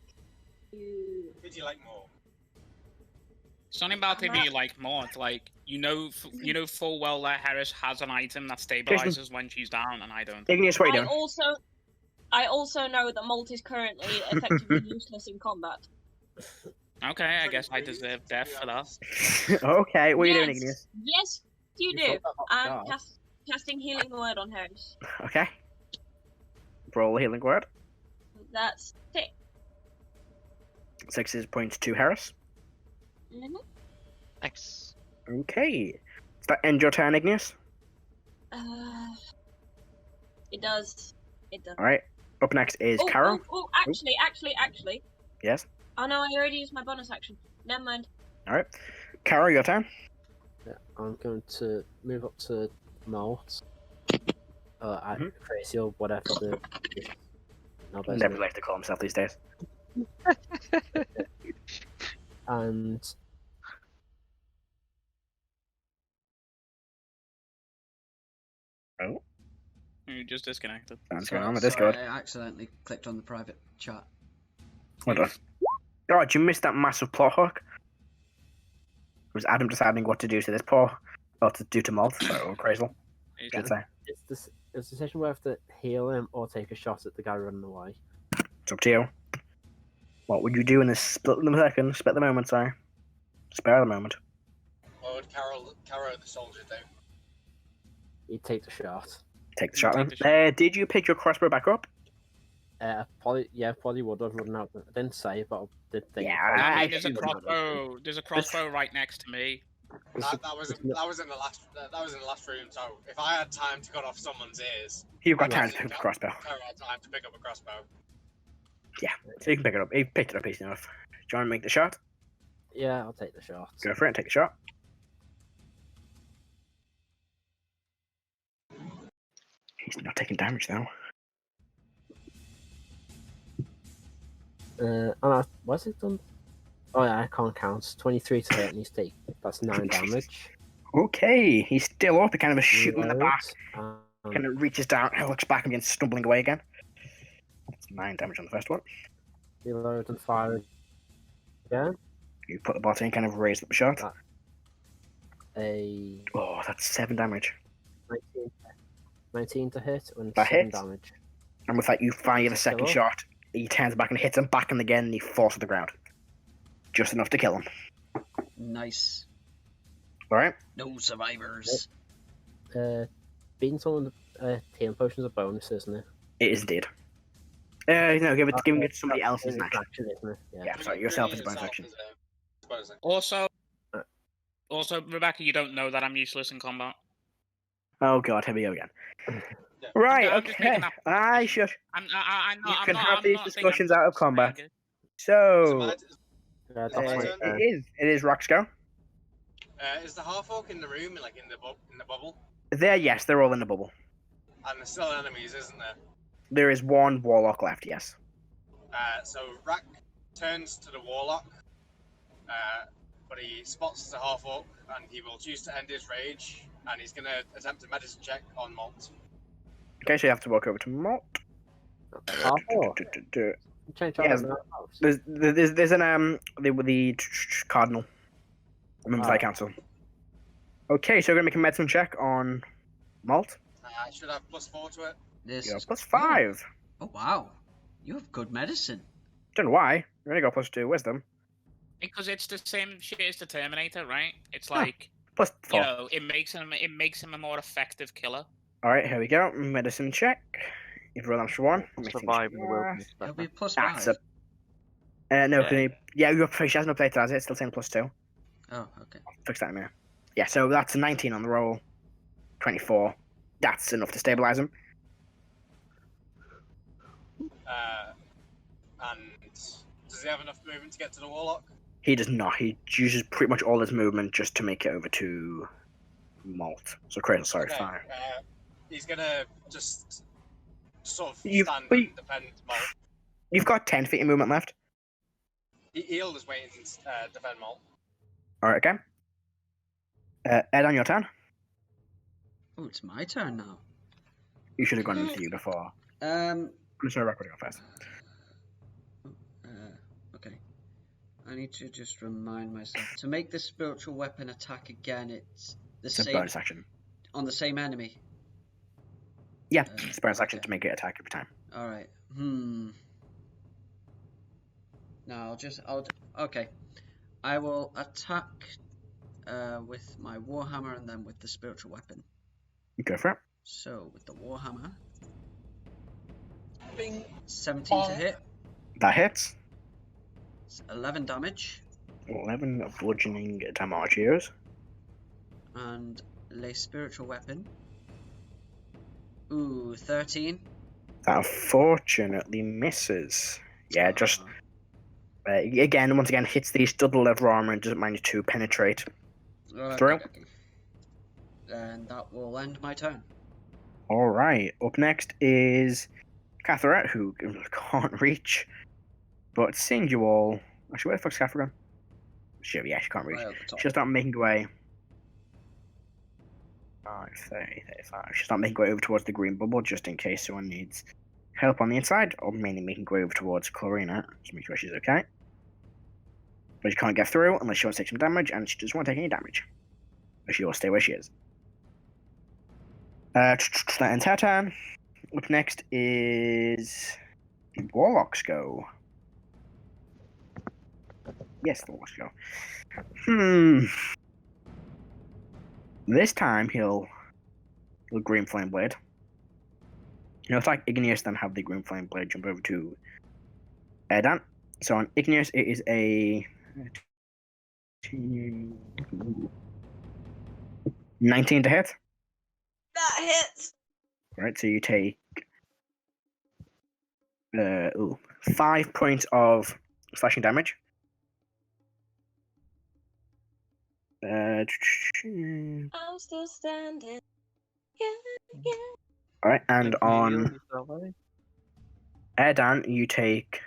to. Would you like more? Something about it being like Molt, like you know full well that Heris has an item that stabilizes when she's down, and I don't. Igneous. What are you doing? I also know that Molt is currently effectively useless in combat. Okay, I guess I deserve death for that. Okay, what are you doing, Igneous? Yes, you do. I'm casting Healing Word on Heris. Okay. Roll a healing word. That's 6. 6 is points to Heris. Mm-hmm. Nice. Okay. Does that end your turn, Igneous? It does. It does. Alright. Up next is Karo. Actually. Yes? Oh no, I already used my bonus action. Never mind. Alright. Karo, your turn. Yeah, I'm going to move up to Molt. Crazy or whatever the. Never like to call himself these days. And. Oh. You just disconnected. Sounds going on the Discord. I accidentally clicked on the private chat. Hold on. Oh, did you miss that massive plot hook? It was Adam deciding what to do to this poor, or to do to Molt, so crazy. Good say. It's a decision whether to heal him or take a shot at the guy running away. It's up to you. What would you do in this split the moment, sorry. Spare the moment. What would Karo the soldier do? He'd take the shot. Take the shot then. Did you pick your crossbow back up? Probably would have run out. I didn't say, but I did think. Yeah, there's a crossbow. There's a crossbow right next to me. That was in the last room. So if I had time to cut off someone's ears, you've got time to pick up a crossbow. Karo had time to pick up a crossbow. Yeah, so you can pick it up. He picked it up easy enough. Do you want to make the shot? Yeah, I'll take the shot. Go for it. Take the shot. He's not taking damage though. What's it done? Oh yeah, I can't count. 23 to hit, and he's taking. That's 9 damage. Okay, he's still up. He kind of shooting in the back. Reload, Kind of reaches down, looks back, and begins stumbling away again. That's 9 damage on the first one. Reload and fire again. You put the bot in, kind of raise up the shot. Oh, that's 7 damage. 19 to hit and That 7 hits. damage. And with that, you fire the second Kill. shot. He turns back and hits him back and again, and he falls to the ground. Just enough to kill him. Nice. Alright? No survivors. Beating someone with healing potions is a bonus, isn't it? It is indeed. No, giving it to somebody else is an It's action. isn't it? Yeah, sorry, yourself is a bonus action. Also, Rebecca, you don't know that I'm useless in combat. Oh god, here we go again. Right, I'm just making okay. that I decision. should. I'm You not, can I'm have not, these I'm not saying discussions I'm out of just combat. saying it. So, That's Uh, my it turn. it is Rrak's go. Is the half orc in the room, like in the bubble? Yes, they're all in the bubble. And there's still enemies, isn't there? There is one warlock left, yes. So Rrak turns to the warlock, but he spots the half orc, and he will choose to end his rage, and he's gonna attempt a medicine check on Molt. Okay, so you have to walk over to Molt. Change Yes. There's an the cardinal. Remember the High Council. Okay, so we're gonna make a medicine check on Molt. I should have +4 to it. This You is got +5. Oh wow, you have good medicine. Don't know why. You only got +2 wisdom. Because it's the same shit as the Terminator, right? It's Ah. like +4. you know, it makes him a more effective killer. Alright, here we go. Medicine check. You've rolled that for 1. Survive in the wilderness. It'll be better. +5. That's a... no, Yeah. you're she hasn't updated as it's still saying +2. Oh, okay. I'll fix that in a minute. Yeah, so that's a 19 on the roll. 24. That's enough to stabilize him. And does he have enough movement to get to the warlock? He does not. He uses pretty much all his movement just to make it over to Molt. So Cradle, sorry, Okay, fine. He's gonna just sort of You- stand but and defend Molt. You've got 10 feet of movement left. He'll just wait and defend Molt. Alright, okay. Ed, on your turn. Oh, it's my turn now. You should have gone in for you before. I'm just going to record it first. Okay. I need to just remind myself. To make this spiritual weapon attack again, it's the It's a same... bonus action. On the same enemy? Yeah, it's a bonus action to make it attack every time. Alright. No, okay. I will attack with my Warhammer and then with the spiritual weapon. Go for it. So, with the Warhammer... Bing. 17 to hit. That hits. 11 damage. 11 of bludgeoning damage heroes. And the spiritual weapon. Ooh, 13. That unfortunately misses. Yeah, just... once again, hits the double level armor and doesn't manage to penetrate through. Okay. And that will end my turn. Alright, up next is Catherine, who can't reach. But seeing you all... Actually, where the fuck's Catherine? She can't reach. She'll start making her way... 30, 35. She'll start making her way over towards the green bubble, just in case someone needs help on the inside, or mainly making her way over towards Clarina, to make sure she's okay. But she can't get through unless she wants to take some damage, and she doesn't want to take any damage. But she will stay where she is. That ends her turn. Up next is... the Warlocks go. Yes, the Warlocks go. This time he'll Green Flame Blade. It's like Igneous, then have the Green Flame Blade jump over to Erdan. So on Igneous, it is a 19 to hit. That hits. Right, so you take 5 points of slashing damage. I'm still standing. Yeah. Alright, and on Erdan, you take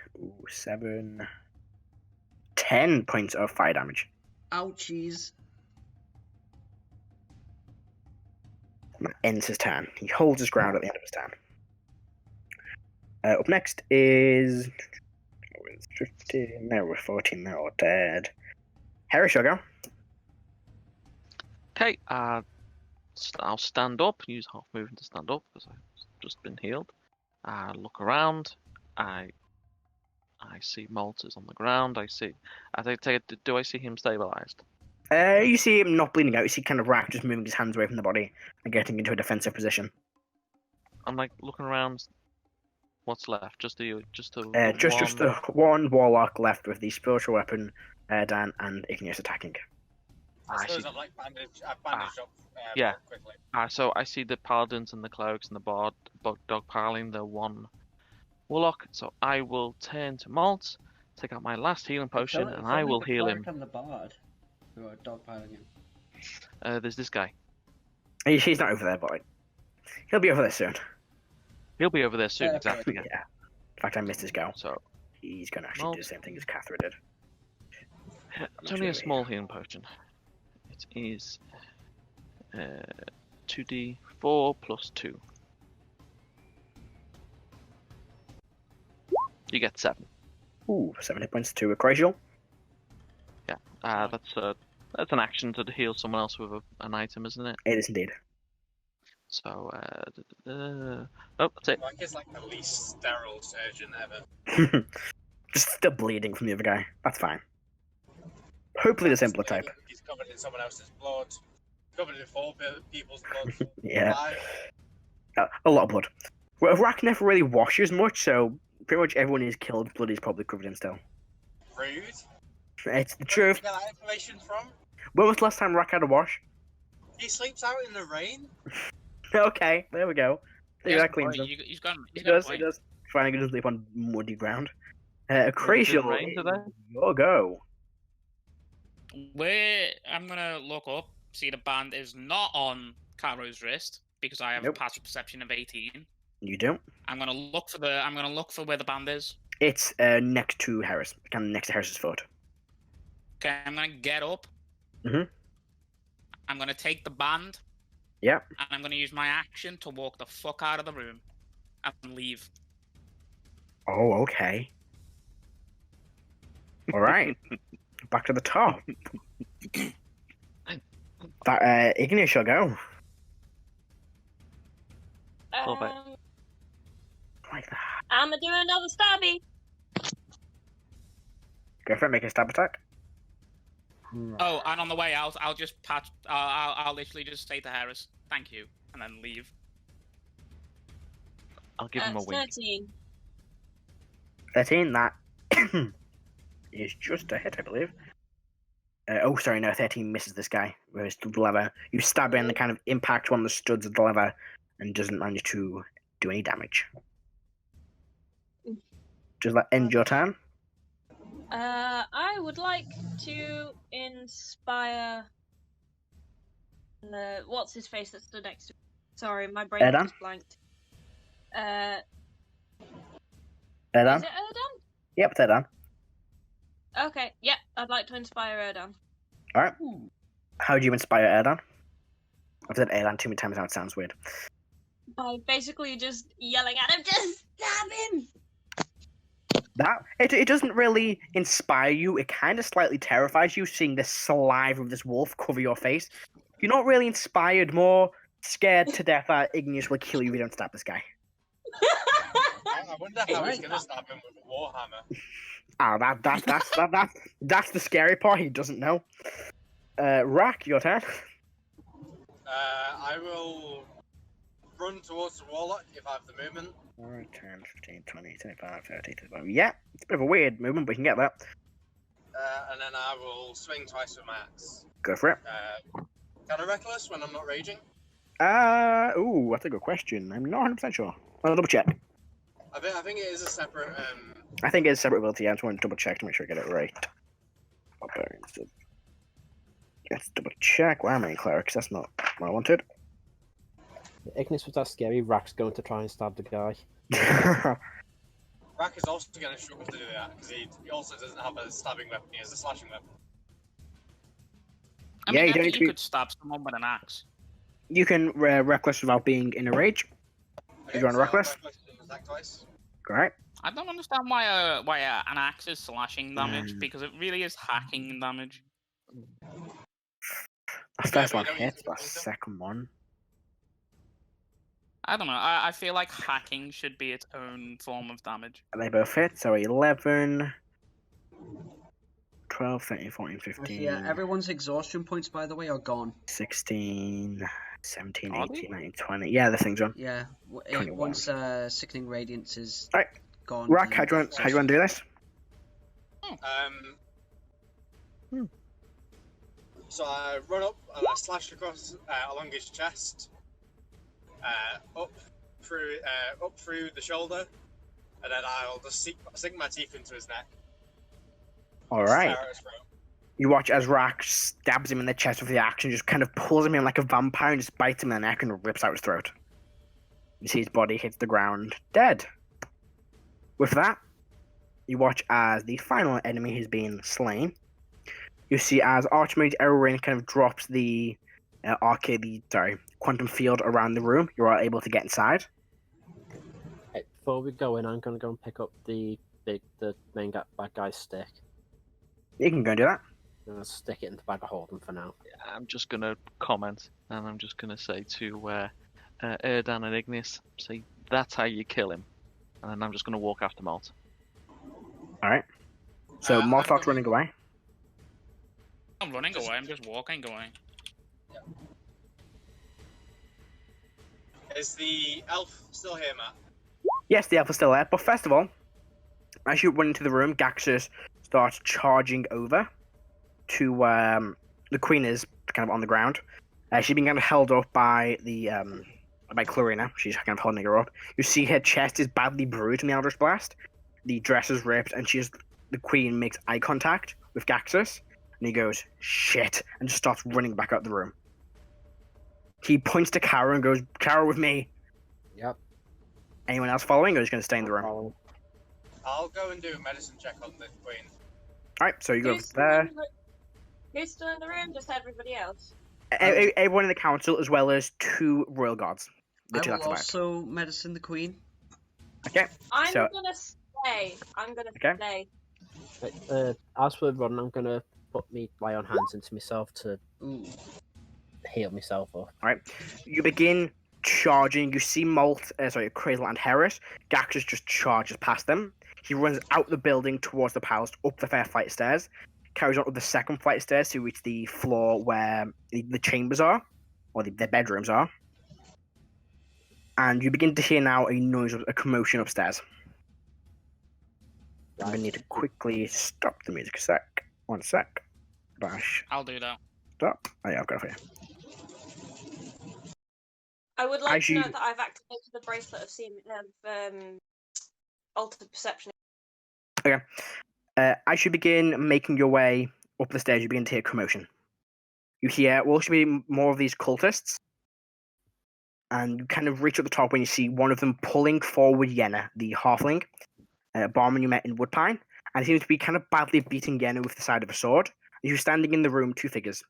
10 points of fire damage. Ouchies. That ends his turn. He holds his ground at the end of his turn. Up next is... 15, no, we're 14, they're all dead. Heris, you'll go. Okay, I'll stand up, use half movement to stand up because I've just been healed. I look around, I see Molt is on the ground, do I see him stabilized? You see him not bleeding out, you see kind of Rrak just moving his hands away from the body and getting into a defensive position. I'm like looking around, what's left? Just the one Warlock left with the spiritual weapon, Erdan and Igneous attacking. I suppose I've bandaged up quickly. So I see the Paladins and the Clerics and the dog piling the one Warlock. So I will turn to Molt, take out my last healing potion, and I will heal him. And the Bard who are dogpiling him. There's this guy. He's not over there, but he'll be over there soon. He'll be over there soon, Yeah, exactly. Yeah. In fact, I missed his go. So He's going to actually do the same thing as Catherine did. it's only a small healing potion. It is 2d4 plus 2. You get 7. Ooh, 7 hit points to a Crazial. Yeah, that's an action to heal someone else with an item, isn't it? It is indeed. So, that's it. Like it's like the least sterile surgeon ever. Just still bleeding from the other guy. That's fine. Hopefully the simpler type. He's covered in someone else's blood. Covered in 4 people's blood. Yeah. A lot of blood. Well, Rrak never really washes much, so pretty much everyone he's killed, blood is probably covered in still. Rude. It's the Where truth. did you get that information from? When was the last time Rrak had a wash? He sleeps out in the rain. Okay, there we go. There that cleans him. He's got He does. Finally going to sleep on muddy ground. Crazial, your go. I'm gonna look up, see the band is not on Karo's wrist because I have a passive perception of 18. You do. I'm gonna look for where the band is. It's next to Heris, kind of next to Heris's foot. Okay, I'm gonna get up. Mhm. I'm gonna take the band. Yep. And I'm going to use my action to walk the fuck out of the room and leave. Oh, okay. All right. Back to the top. That Igneous shall go. Like that. I'm gonna do another stabby. Go for it. Make a stab attack. Oh, and on the way out, I'll just pat. I'll literally just say to Heris, "Thank you," and then leave. I'll give him a wink. 13. 13. That is just a hit, I believe. Oh, sorry, no. 13 misses this guy with his lever. You stab in the kind of impact on the studs of the lever, and doesn't manage to do any damage. Does that end your turn? I would like to inspire. What's his face that stood next to me? Sorry, my brain Erdan? just blanked. Erdan? Is it Erdan? Yep, it's Erdan. Okay, yeah, I'd like to inspire Erdan. Alright. How do you inspire Erdan? I've said Erdan too many times now, it sounds weird. By basically just yelling at him, just stab him! It doesn't really inspire you, it kind of slightly terrifies you, seeing the saliva of this wolf cover your face. You're not really inspired, more scared to death that Igneous will kill you if you don't stab this guy. I wonder how he's gonna stab him with a warhammer. That's the scary part, he doesn't know. Rrak, your turn. I will run towards the warlock if I have the movement. 10, 15, 20, 25, 30, 35. Yeah, it's a bit of a weird movement, but you can get that. And then I will swing twice with my axe. Go for it. Can I reckless when I'm not raging? Ooh, that's a good question. I'm not 100% sure. I'll double check. I think it is a separate. I think it's a separate ability. I just want to double check to make sure I get it right. Barbarian. So let's double check. Why am I in Clerics? That's not what I wanted. Igneous was that scary. Rrak's going to try and stab the guy. Rrak is also going to struggle to do that because he also doesn't have a stabbing weapon. He has a slashing weapon. I mean, you I don't think need to you be- could stab someone with an axe. You can reckless without being in a rage. Okay, you want so reckless? I'll reckless and attack twice. Alright. I don't understand why an axe is slashing damage, because it really is hacking damage. The first but one you don't hits, use the it, do you? second one. I don't know. I feel like hacking should be its own form of damage. They both hit, so 11, 12, 13, 14, 15, Yeah, everyone's exhaustion points, by the way, are gone. 16, 17, Are they? 18, 19, 20. Yeah, the thing's on. Yeah, 21. once Sickening Radiance is Alright, gone. Rrak, then how do you want to do this? So I run up and I slash across along his chest, up through the shoulder, and then I'll just sink my teeth into his neck. Alright. Stare at his throat. You watch as Rrak stabs him in the chest with the axe and just kind of pulls him in like a vampire and just bites him in the neck and rips out his throat. You see his body hits the ground, dead. With that, you watch as the final enemy has been slain. You see as Archmage Erwin kind of drops the quantum field around the room. You are able to get inside. Hey, before we go in, I'm going to go and pick up the main bad guy's stick. You can go and do that. I'm going to stick it in the bag of holding for now. I'm just going to comment, and I'm just going to say to Erdan and Igneous, say, that's how you kill him. And then I'm just going to walk after Molt. Alright. So I'm Morthok's going- running away. I'm running away. I'm just walking away. Is the elf still here, Matt? Yes, the elf is still there. But first of all, as you run into the room, Gaxus starts charging over to the queen is kind of on the ground. She's been kind of held up by the by Clarina. She's kind of holding her up. You see her chest is badly bruised from the Eldritch Blast. The dress is ripped, and the queen makes eye contact with Gaxus, and he goes, "Shit," and just starts running back out the room. He points to Karo and goes, "Karo with me." Yep. Anyone else following, or is going to stay in the room? Follow. I'll go and do a medicine check on the queen. Alright, so you go Who's there. Who's still in the room? Just everybody else. Everyone in the council, as well as 2 royal guards. The I two will that survived. also medicine the queen. Okay. I'm So- gonna stay. I'm gonna Okay. stay. As for running, I'm gonna put me lay on hands into myself to Ooh. heal myself up. Alright. You begin charging. You see Cradle and Heris. Gaxus just charges past them. He runs out the building towards the palace, up the first flight of stairs, carries on up the second flight of stairs to reach the floor where the chambers are, or the bedrooms are. And you begin to hear now a commotion upstairs. I'm going to need to quickly stop the music a sec. 1 sec. Bash. I'll do that. Stop. Oh yeah, I've got it for you. I would like As to you- note that I've activated the bracelet of altered perception. As you begin making your way up the stairs, you begin to hear commotion. You hear, should be more of these cultists. And you kind of reach up the top when you see one of them pulling forward Yenna, the halfling, barman you met in Woodpine. And he seems to be kind of badly beating Yenna with the side of a sword. You're standing in the room, 2 figures.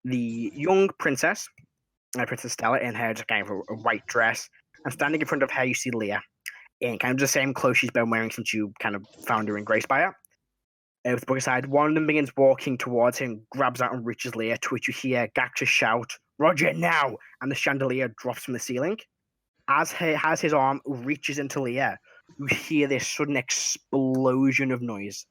The young princess, Princess Stella, in her kind of a white dress. And standing in front of her, you see Leah, in kind of the same clothes she's been wearing since you kind of found her in Gracespire. With the book aside, one of them begins walking towards him, grabs out and reaches Leah, to which you hear Gaxus shout, "Roger, now!" And the chandelier drops from the ceiling. As his arm reaches into Leah, you hear this sudden explosion of noise.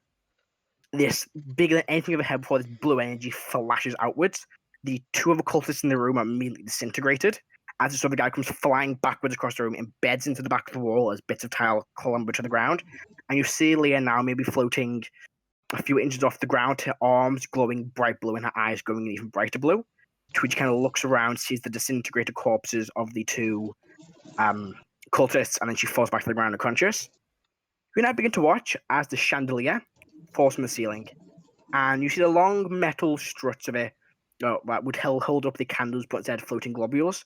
This, bigger than anything you've ever heard before, this blue energy flashes outwards. The 2 other cultists in the room are immediately disintegrated. As this other guy comes flying backwards across the room, embeds into the back of the wall as bits of tile clamber to the ground. And you see Leah now maybe floating a few inches off the ground, her arms glowing bright blue and her eyes going even brighter blue. To which kind of looks around, sees the disintegrated corpses of the 2 cultists, and then she falls back to the ground unconscious. You now begin to watch as the chandelier falls from the ceiling, and you see the long metal struts of it that would hold up the candles, but instead floating globules,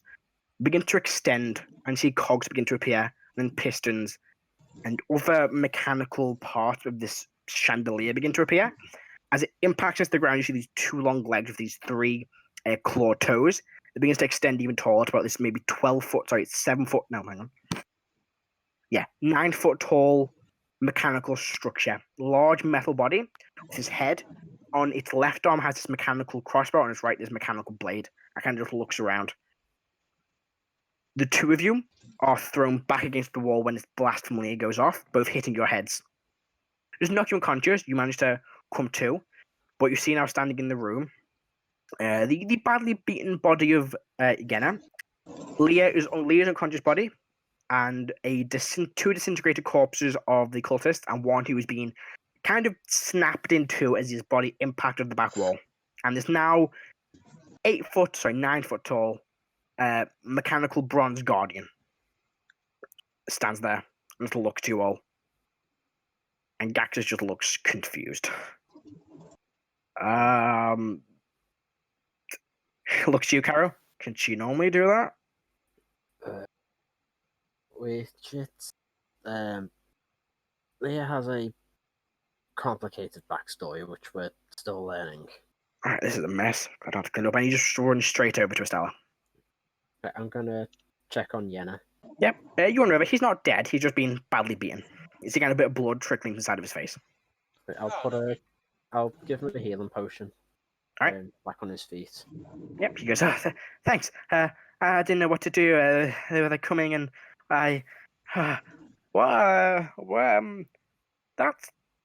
begin to extend, and see cogs begin to appear, and then pistons, and other mechanical parts of this chandelier begin to appear. As it impacts the ground, you see these 2 long legs with these 3 clawed toes. It begins to extend even taller to about this maybe 9 foot tall mechanical structure. Large metal body with his head. On its left arm has this mechanical crossbow, on its right this mechanical blade. I kind of just looks around. The 2 of you are thrown back against the wall when this blast from Leah goes off, both hitting your heads. Just knock you unconscious. You manage to come to, but you see now standing in the room the badly beaten body of Yenna. Leah's unconscious body, and 2 disintegrated corpses of the cultist, and one who was being kind of snapped in 2 as his body impacted the back wall. And there's now 9 foot tall mechanical bronze guardian stands there, a little look to you all. And Gaxus just looks confused. Looks to you, Karo. Can she normally do that? Leah has a complicated backstory, which we're still learning. Alright, this is a mess. I don't have to clean up. And you just run straight over to Estella. Okay, I'm gonna check on Yenna. Yep, you run over. He's not dead. He's just been badly beaten. You see kind of a bit of blood trickling from the side of his face. I'll give him a healing potion. Alright. Back on his feet. Yep, he goes, thanks. I didn't know what to do. They were coming and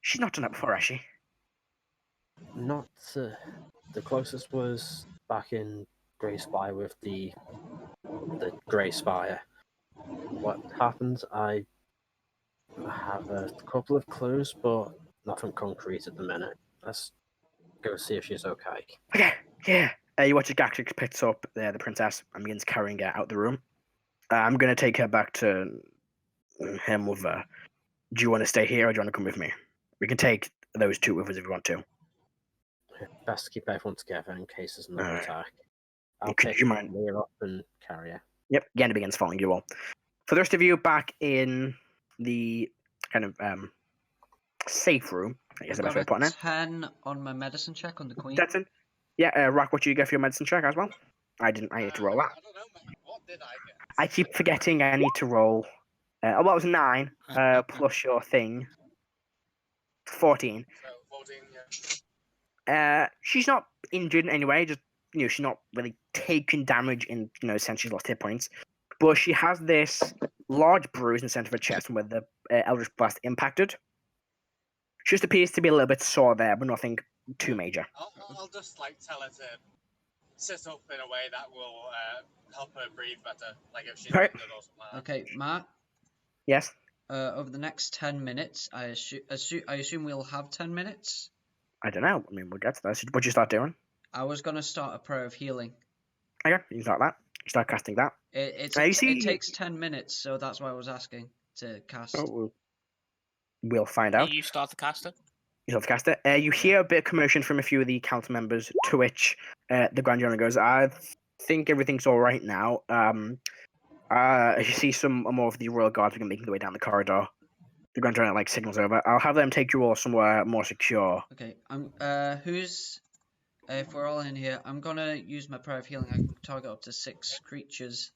she's not done that before, has she? Not the closest was back in Gracespire with the Gracespire. What happened? I have a couple of clues, but nothing concrete at the minute. Let's go see if she's okay. Okay, yeah. You watch as Gaxix picks up the princess and begins carrying her out the room. I'm going to take her back to him with, do you want to stay here or do you want to come with me? We can take those 2 with us if you want to. Best to keep everyone together in case there's another attack. I'll Could pick you mind? Leah up and carry her. Yep, Yenna begins following you all. For the rest of you, back in the kind of safe room, I guess the best way of putting it. 10 on my medicine check on the queen. That's it. Yeah, Rrak, what did you get for your medicine check as well? I didn't. I had to roll that. I don't know, man. What did I get? I keep forgetting I need to roll. Well, it was 9 plus your thing. 14. So 14, yeah. She's not injured in any way. Just she's not really taking damage in since she's lost hit points. But she has this large bruise in the center of her chest where the Eldritch Blast impacted. She just appears to be a little bit sore there, but nothing too major. I'll just tell her to sit up in a way that will help her breathe better, like if she's Right. or something like that. Okay, Matt. Yes. Over the next 10 minutes, I assume we'll have 10 minutes. I don't know. I mean, we'll get to that. What'd you start doing? I was gonna start a prayer of healing. Okay, you can start that. You start casting that. It takes 10 minutes, so that's why I was asking to cast. Oh, we'll find out. You start the caster. You start to cast it. You hear a bit of commotion from a few of the council members, to which the Grand General goes, I think everything's all right now. As you see some more of the royal guards making their way down the corridor. The Grand General signals over. I'll have them take you all somewhere more secure. Okay, if we're all in here, I'm gonna use my prayer of healing. I can target up to 6 creatures,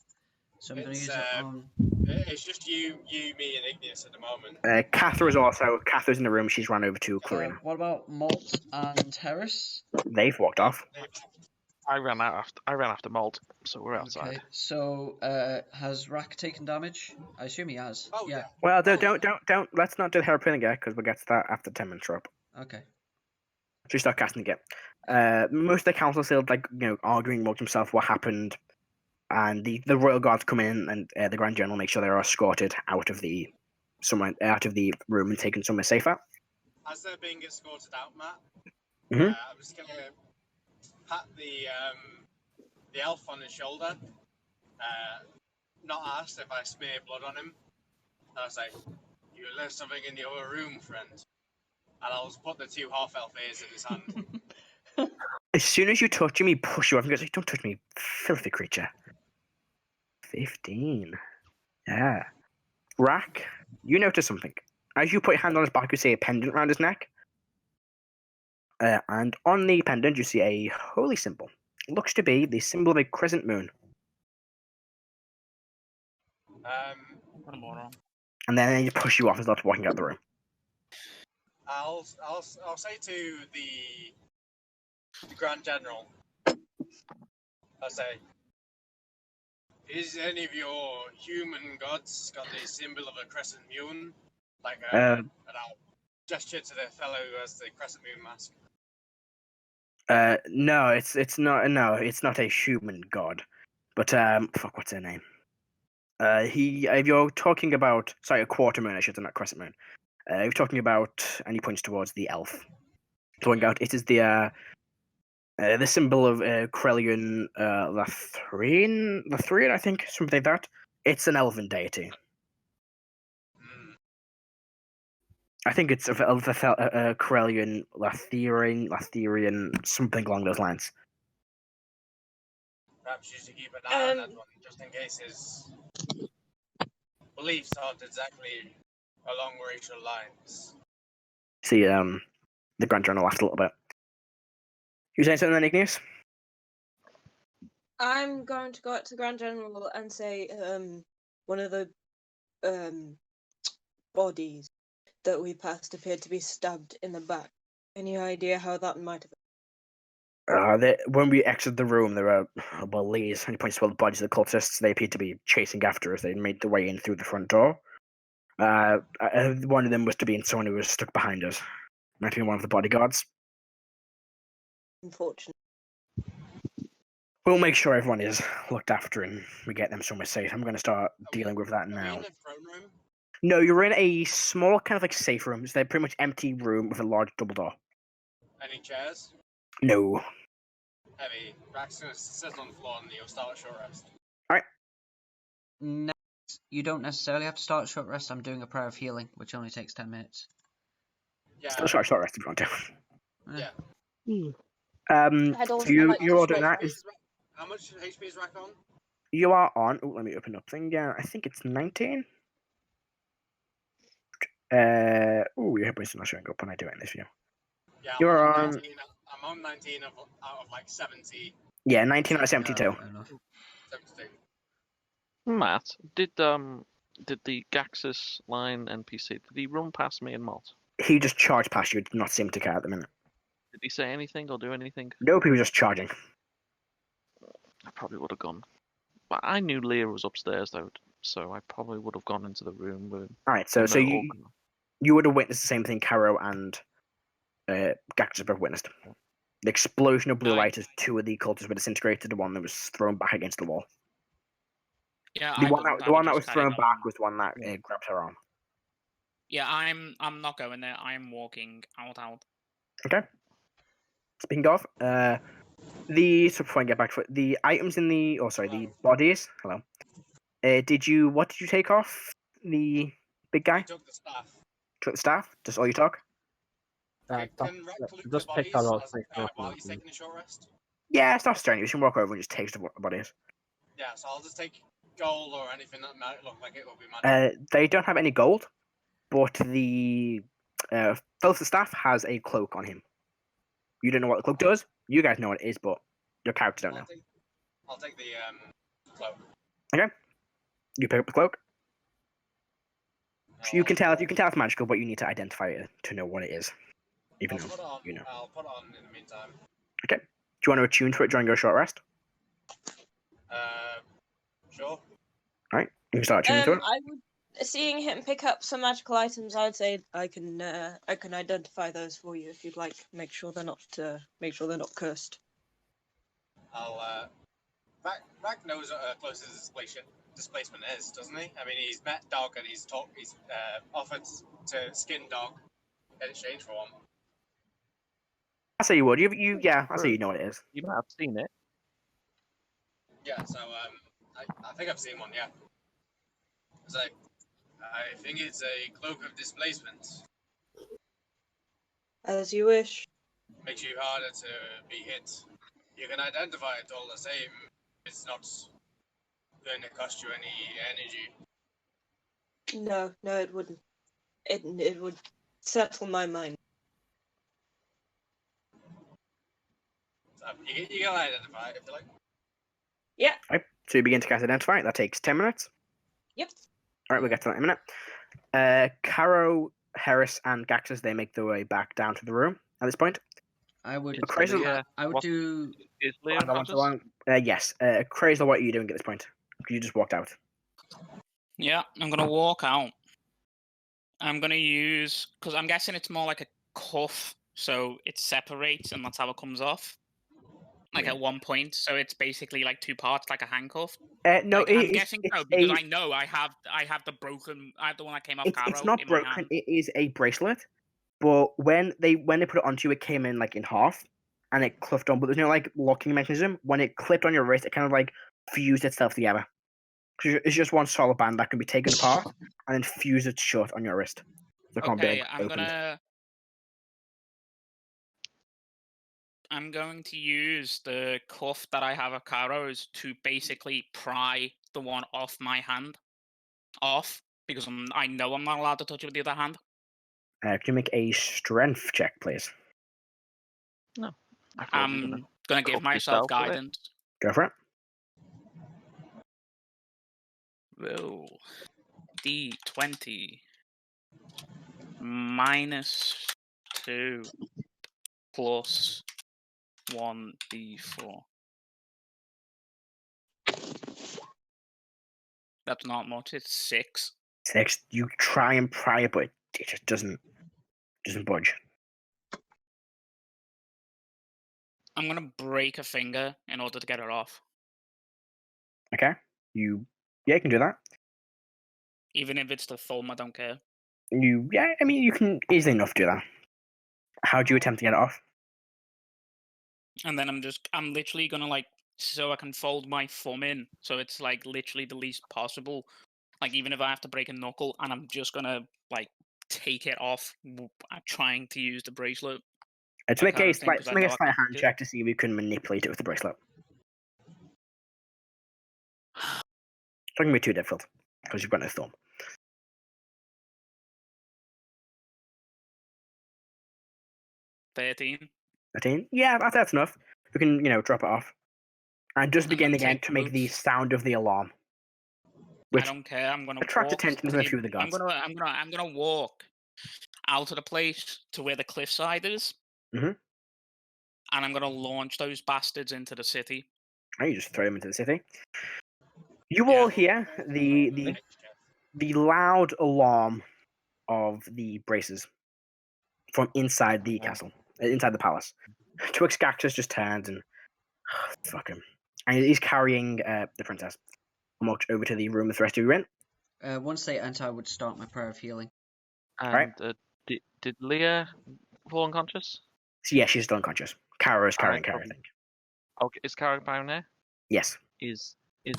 so I'm gonna use it on. It's just you, me, and Igneous at the moment. Catherine's in the room. She's run over to Clarina. What about Molt and Heris? They've walked off. I ran after Molt, so we're outside. Okay, so has Rrak taken damage? I assume he has. Oh yeah. Well, don't. Let's not do the hairpin again because we'll get to that after 10 minutes are up. Okay. So you start casting again. Most of the council still arguing amongst themselves what happened, and the royal guards come in and the Grand General make sure they are escorted out of the room and taken somewhere safer. As they're being escorted out, Matt, Mhm. I was gonna pat the elf on his shoulder, not asked if I smear blood on him. I was like, "You left something in your room, friend." And I'll just put the 2 half-elf ears in his hand. As soon as you touch him, he pushes you off and goes, "Don't touch me, filthy creature." 15. Yeah. Rrak, you notice something. As you put your hand on his back, you see a pendant around his neck. And on the pendant, you see a holy symbol. It looks to be the symbol of a crescent moon. What a moron. And then he push you off and starts walking out the room. I'll say to the Grand General, I'll say, is any of your human gods got the symbol of a crescent moon? And I'll gesture to the fellow who has the crescent moon mask. No, it's not. No, it's not a human god. But what's her name? If you're talking about, a quarter moon, I should say, not crescent moon. You're talking about, and he points towards the elf. Going out, it is the symbol of Krelian Lathrien, I think, something like that. It's an elven deity. I think it's Krelian Lathrien, something along those lines. Perhaps you should keep an eye on that one, just in case his beliefs aren't exactly along racial lines. See, the Grand General laughed a little bit. You saying something then, Igneous? I'm going to go up to the Grand General and say, one of the bodies that we passed appeared to be stabbed in the back. Any idea how that might have When we exited the room, there were, these, and he points to the bodies of the cultists. They appeared to be chasing after us. They made their way in through the front door. One of them was to be in someone who was stuck behind us. Might be one of the bodyguards. unfortunate? We'll make sure everyone is looked after and we get them somewhere safe. I'm going to start dealing with that now. Are we in the throne room? No, you're in a small kind of safe room. It's a pretty much empty room with a large double door. Any chairs? No. Heavy. Rrak's gonna sit on the floor and you'll start a short rest. Next, you don't necessarily have to start a short rest. I'm doing a prayer of healing, which only takes 10 minutes. Yeah. Still short rest if you want to. Yeah. So you're all doing that. How much HP is Rrak on? You are on. Oh, let me open up thing. Yeah, I think it's 19. Your hit points are not showing up when I do it in this view. Yeah, You're I'm on. 19. I'm I'm on 19 out of like 70. Yeah, 19 out of 72. Fair enough. 72. Matt, did the Gaxus line NPC, did he run past me and Molt? He just charged past you. Did not seem to care at the minute. Did he say anything or do anything? Nope, he was just charging. I probably would have gone. But I knew Leah was upstairs though, so I probably would have gone into the room with him. All right, so you would have witnessed the same thing Karo and Gaxus both witnessed. The explosion of blue light as two of the cultists were disintegrated. The one that was thrown back against the wall. Yeah, The one that was thrown back was the one that grabbed her arm. Yeah, I'm not going there. I'm walking out. Okay. Speaking of, so before I get back to it, the items in the the bodies. Hello. What did you take off the big guy? I took the staff. Took the staff. Just all you took. Can Rrak loot just the pick bodies that up. while he's taking a short rest? Yeah, it's not strenuous. You can walk over and just take the bodies. Yeah, so I'll just take gold or anything that might look like it will be magic. They don't have any gold, but the Phil's staff has a cloak on him. You don't know what the cloak does. You guys know what it is, but your character don't know. I'll take the cloak. Okay. You pick up the cloak. You can tell it's magical, but you need to identify it to know what it is. Even though you know. I'll put it on in the meantime. Okay. Do you want to attune to it during your short rest? Sure. All right. You can start attuning to it. I would, seeing him pick up some magical items, I would say I can identify those for you if you'd like. Make sure they're not cursed. I'll Rrak knows what closest displacement is, doesn't he? I mean, he's met Dog and he's offered to skin Dog in exchange for one. I say you would. I say you know what it is. You might have seen it. Yeah, so I think I've seen one. Yeah. It's like I think it's a cloak of displacement. As you wish. Makes you harder to be hit. You can identify it all the same. It's not going to cost you any energy. No, it wouldn't. It would settle my mind. So you can identify it if you like. Yeah. Right. So you begin to cast identify. That takes 10 minutes. Yep. All right, we'll get to that in a minute. Karo, Heris, and Gaxus, they make their way back down to the room at this point. I would. I would What- do. Is Leah Yes. Crazy, what are you doing at this point? You just walked out. Yeah, I'm gonna walk out. I'm gonna use because I'm guessing it's more like a cuff, so it separates and that's how it comes off. Like at one point, so it's basically like two parts, like a handcuff. No, like, I'm guessing so because I know I have the broken. I have the one that came off Caro. It's not in my broken. hand. It is a bracelet, but when they put it onto you, it came in like in half, and it clipped on. But there's no like locking mechanism. When it clipped on your wrist, it kind of like fused itself together. It's just one solid band that can be taken apart and then fuse it shut on your wrist. So it can't be, Okay, like, I'm going to use the cuff that I have of Caro's to basically pry the one off my hand off because I know I'm not allowed to touch it with the other hand. Can you make a strength check, please? No. I'm going to give cuff myself yourself with it. guidance. Go for it. Roll D20 -2 plus 1d4. That's not much. It's 6. 6. You try and pry it, but it just doesn't budge. I'm gonna break a finger in order to get it off. Okay. You can do that. Even if it's the thumb, I don't care. You can easily enough do that. How do you attempt to get it off? And then I'm literally gonna so I can fold my thumb in, so it's like literally the least possible. Like even if I have to break a knuckle, and I'm just gonna take it off, trying to use the bracelet. It's make a slight hand check to see if you can manipulate it with the bracelet. It's not gonna be too difficult because you've got no thumb. 13. 13? Yeah, that's enough. We can, drop it off. And just I'm begin gonna again take to make the notes. sound of the alarm. I Which don't care. I'm gonna attract walk attention to from a the- few of the I'm gods. gonna walk out of the place to where the cliffside is. Mhm. And I'm gonna launch those bastards into the city. And you just throw them into the city. You Yeah. all hear the loud alarm of the braces from inside the castle, inside the palace. Twix Cactus just turns and fuck him, and he's carrying the princess. I'm walked over to the room with the rest of you in. Once they enter, I would start my prayer of healing. And Right. did Leah fall unconscious? So yeah, she's still unconscious. Kara is carrying Oh, Kara, I think. Okay, is Caro down there? Yes. Is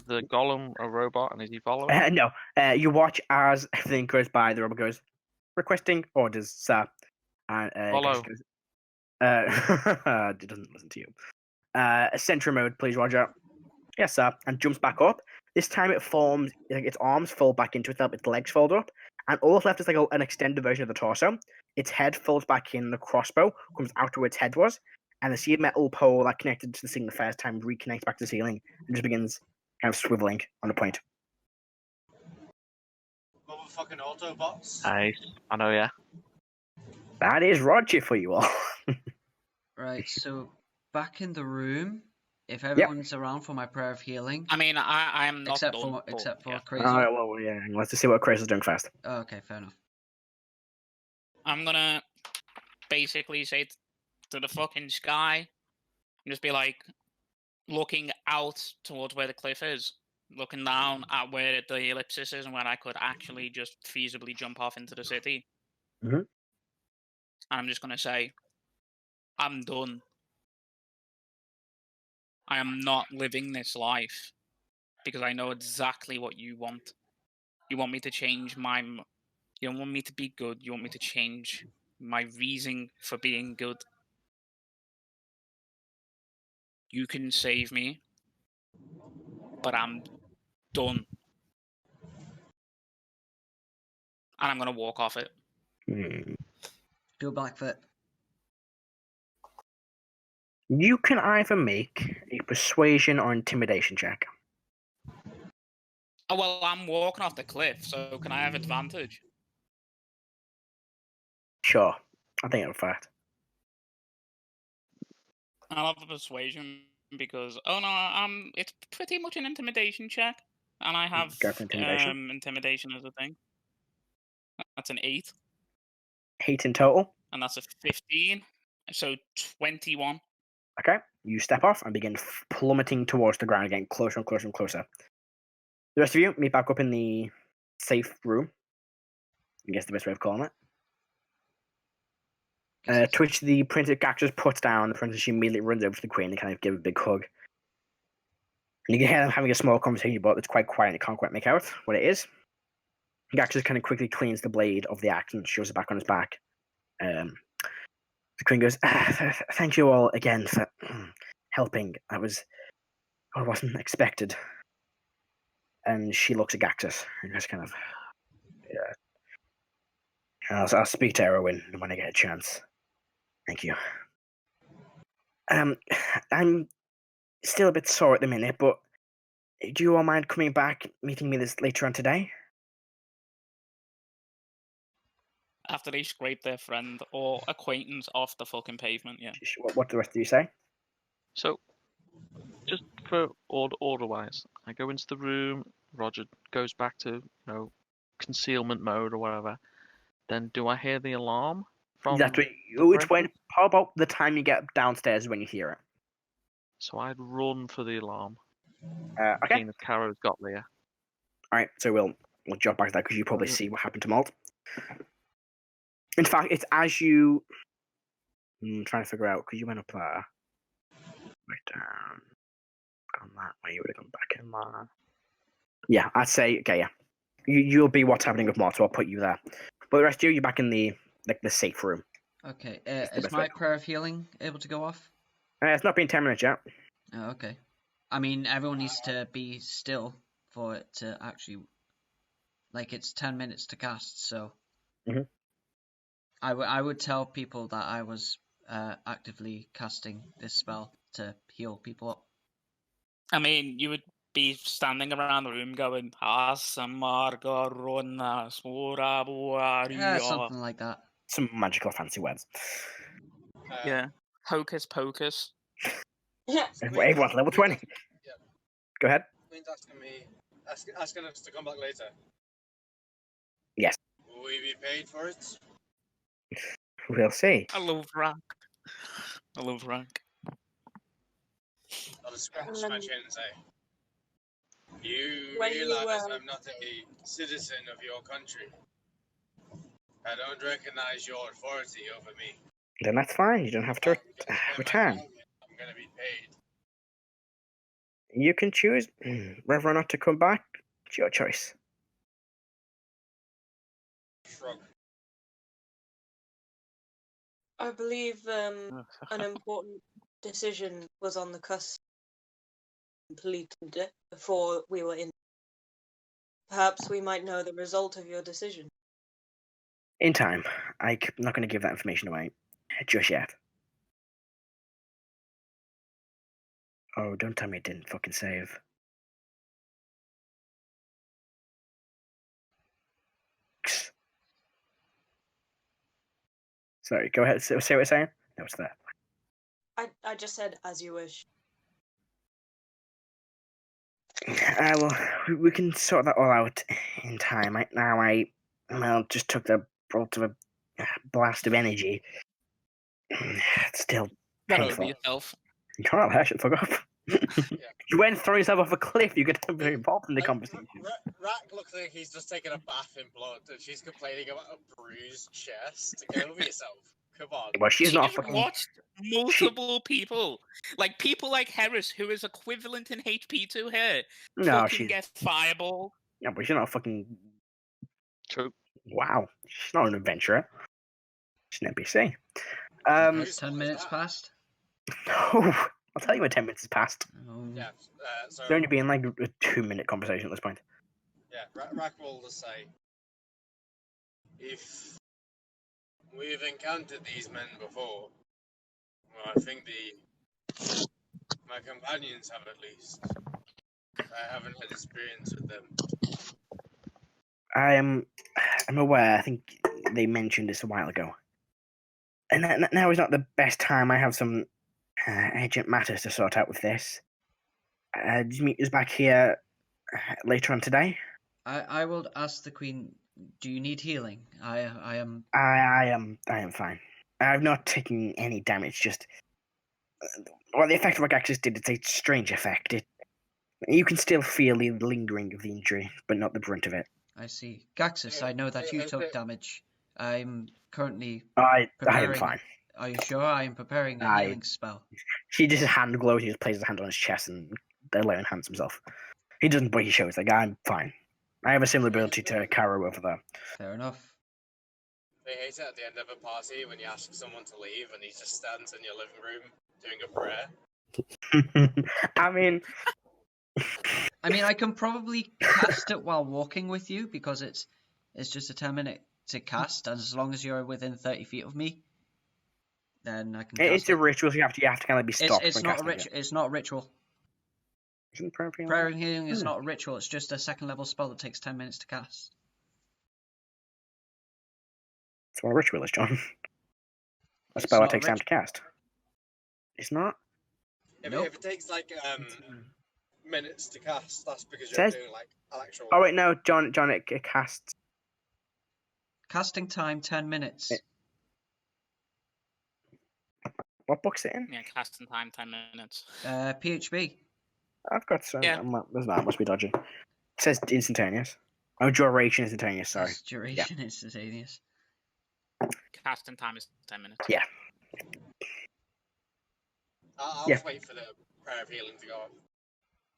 the golem a robot and is he following? No. You watch as everything goes by. The robot goes, requesting orders, sir. And Follow. Goes, it doesn't listen to you. Sentry mode, please, Roger. Yes, sir. And jumps back up. This time it forms, like its arms fold back into itself, its legs fold up, and all that's left is like an extended version of the torso. Its head folds back in, the crossbow comes out to where its head was, and the seed metal pole that connected to the ceiling the first time reconnects back to the ceiling and just begins kind of swiveling on a point. Motherfucking Autobots. Nice. I know, yeah. That is Roger for you all. Right, so back in the room, if everyone's around for my prayer of healing, I mean, I'm not except done, for but, yeah. Crazy. Alright, well, yeah. Let's just see what Chris is doing first. Oh, okay, fair enough. I'm gonna basically say to the fucking sky and just be like looking out towards where the cliff is, looking down at where the ellipsis is and where I could actually just feasibly jump off into the city. Mhm. And I'm just gonna say, I'm done. I am not living this life because I know exactly what you want. You want me to change you don't want me to be good. You want me to change my reason for being good. You can save me, but I'm done. And I'm gonna walk off it. Do a Blackfoot. You can either make a persuasion or intimidation check. Oh, well, I'm walking off the cliff, so can I have advantage? Sure. I think it'll fact. I'll have a persuasion because it's pretty much an intimidation check, and I have Go for intimidation. intimidation as a thing. That's an 8, 8 in total. and that's a 15, so 21. Okay. You step off and begin plummeting towards the ground again, closer and closer and closer. The rest of you meet back up in the safe room. I guess the best way of calling it. Twitch, the printed cactus puts down the princess. She immediately runs over to the queen and kind of give a big hug. And you can hear them having a small conversation, but it's quite quiet and you can't quite make out what it is. Cactus kind of quickly cleans the blade of the axe and shows it back on his back. The queen goes, thank you all again for helping. I wasn't expected. And she looks at Gaxus and just kind of, yeah. I'll speak to Erwin when I get a chance. Thank you. I'm still a bit sore at the minute, but do you all mind coming back, meeting me this later on today? After they scrape their friend or acquaintance off the fucking pavement, yeah. What do the rest of you say? So, just for order-wise, I go into the room, Roger goes back to, concealment mode or whatever. Then do I hear the alarm from how about the time you get downstairs when you hear it? So I'd run for the alarm. Okay. Seeing if Caro's got there. Alright, so we'll jump back to that because you probably see what happened to Molt. In fact, it's as you... I'm trying to figure out, because you went up there. Right down. Gone that way, you would have gone back in there. Yeah, I'd say, okay, yeah. You'll be what's happening with Molt, so I'll put you there. But the rest of you're back in the safe room. Okay, is my prayer of healing able to go off? It's not been 10 minutes yet. Oh, okay. I mean, everyone needs to be still for it to actually... Like, it's 10 minutes to cast, so... Mhm. I would tell people that I was actively casting this spell to heal people up. I mean, you would be standing around the room going, Yeah, something like that. Some magical fancy words. Yeah. Hocus pocus. Yeah. Everyone's level 20. Yeah. Go ahead. Queen's asking me, asking us to come back later. Yes. Will we be paid for it? We'll see. I love Rrak. I love Rrak. I'll just scratch my chin and say, you When you, realize I'm not a citizen of your country. I don't recognize your authority over me. Then that's fine. You don't have to return. I'm gonna be paid. You can choose whether or not to come back. It's your choice. Shrug. I believe an important decision was on the cusp completed before we were in. Perhaps we might know the result of your decision. In time. I'm not going to give that information away just yet. Oh, don't tell me it didn't fucking save. Sorry, go ahead. Say what you're saying. No, it's there. I just said as you wish. Well, we can sort that all out in time. I just took the bolt of a blast of energy. It's still Get over painful. yourself. You can't let that shit fuck up. You went and throw yourself off a cliff. You get involved in the conversation. Rrak looks like he's just taken a bath in blood, and she's complaining about a bruised chest. Get over yourself. Come on. Well, she's not You've fucking. watched multiple people like Heris, who is equivalent in HP to her, No, fucking she's. get fireball. Yeah, but she's not fucking. True. Wow, she's not an adventurer. She's an NPC. Has 10 minutes passed? No, I'll tell you when 10 minutes has passed. Oh. Yeah, so... It's only been like a 2-minute conversation at this point. Yeah, Rrak will just say, if we've encountered these men before, well, I think my companions have at least. I haven't had experience with them. I'm aware. I think they mentioned this a while ago. And now is not the best time. I have some urgent matters to sort out with this. Just meet us back here later on today. I will ask the Queen, do you need healing? I am... I am fine. I've not taken any damage, just... Well, the effect of what Gaxus did, it's a strange effect. You can still feel the lingering of the injury, but not the brunt of it. I see. Gaxus, I know that you took damage. I'm currently I preparing... am fine. Are you sure? I am preparing a healing spell. He just hand glows, he just places his hand on his chest and then enhances himself. He doesn't, but he shows, like, I'm fine. I have a similar ability to Karo over there. Fair enough. They hate it at the end of a party when you ask someone to leave and he just stands in your living room doing a prayer. I mean, I can probably cast it while walking with you because it's just a 10-minute to cast, and as long as you're within 30 feet of me, then I can. It's a ritual. So you have to kind of be stopped. It's not a ritual. It's not a ritual. Isn't prayer and healing is not a ritual. It's just a second level spell that takes 10 minutes to cast. That's what a ritual is, John. A spell that takes time to cast. It's not. If it takes like minutes to cast, that's because you're doing like actual. Oh wait, no, John, it casts. Casting time 10 minutes. What book's it in? Yeah, casting time 10 minutes. PHB. I've got some. Yeah. There's not. Must be dodgy. It says instantaneous. Oh, duration instantaneous. Sorry. Duration instantaneous. Casting time is 10 minutes. Yeah. I'll just wait for the prayer of healing to go on.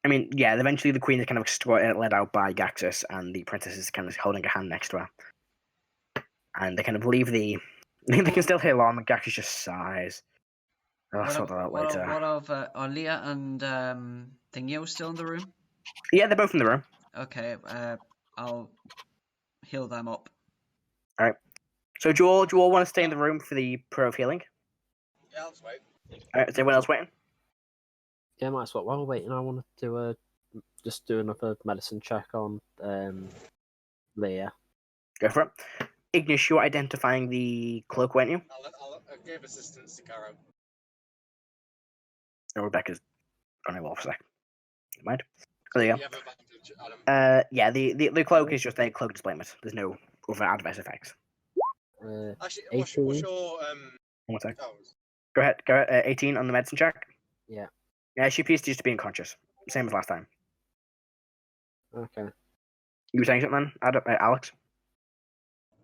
I mean, yeah. Eventually, the queen is kind of led out by Gaxus, and the princess is kind of holding a hand next to her. And they kind of leave the. They can still hear alarm, and Gaxus just sighs. I'll sort that out later. What of are Leah and Igneous still in the room? Yeah, they're both in the room. Okay, I'll heal them up. All right. So do you all want to stay in the room for the prayer of healing? Yeah, let's wait. Is anyone else waiting? Yeah, might as well. While we're waiting, I want to just do another medicine check on Leah. Go for it. Igneous, you're identifying the cloak, weren't you? I'll give assistance to Karo. Oh, Rebecca's gone away for a sec. Never mind. There you You go. have advantage, Adam. Yeah, the cloak is just a cloak displacement. There's no other adverse effects. Actually, 18. what's your One sec. Oh, Go ahead. 18 on the medicine check. Yeah. Yeah, she appears to just be unconscious. Same as last time. Okay. You were saying something then, Alex?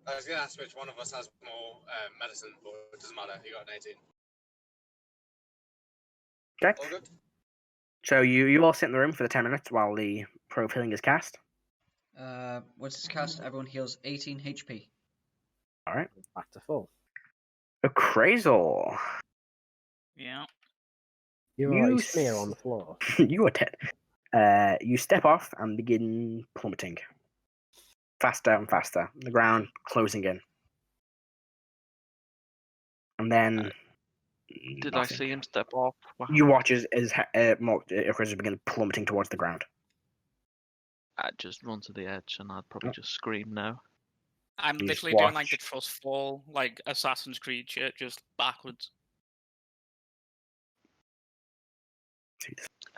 I was going to ask which one of us has more medicine, but it doesn't matter. You got an 18. Okay. All good? So you all sit in the room for the 10 minutes while the Pro of Healing is cast. Once it's cast, everyone heals 18 HP. Alright. Back to full. A Crazor. Yeah. You're You already smear on the floor. You are dead. You step off and begin plummeting. Faster and faster. The ground closing in. And then... Did I nothing. see him step off? Wow. You watch as Crazor begin plummeting towards the ground. I'd just run to the edge and I'd probably just scream no. I'm You just literally doing like the watch. trust fall, like Assassin's Creed shit, just backwards.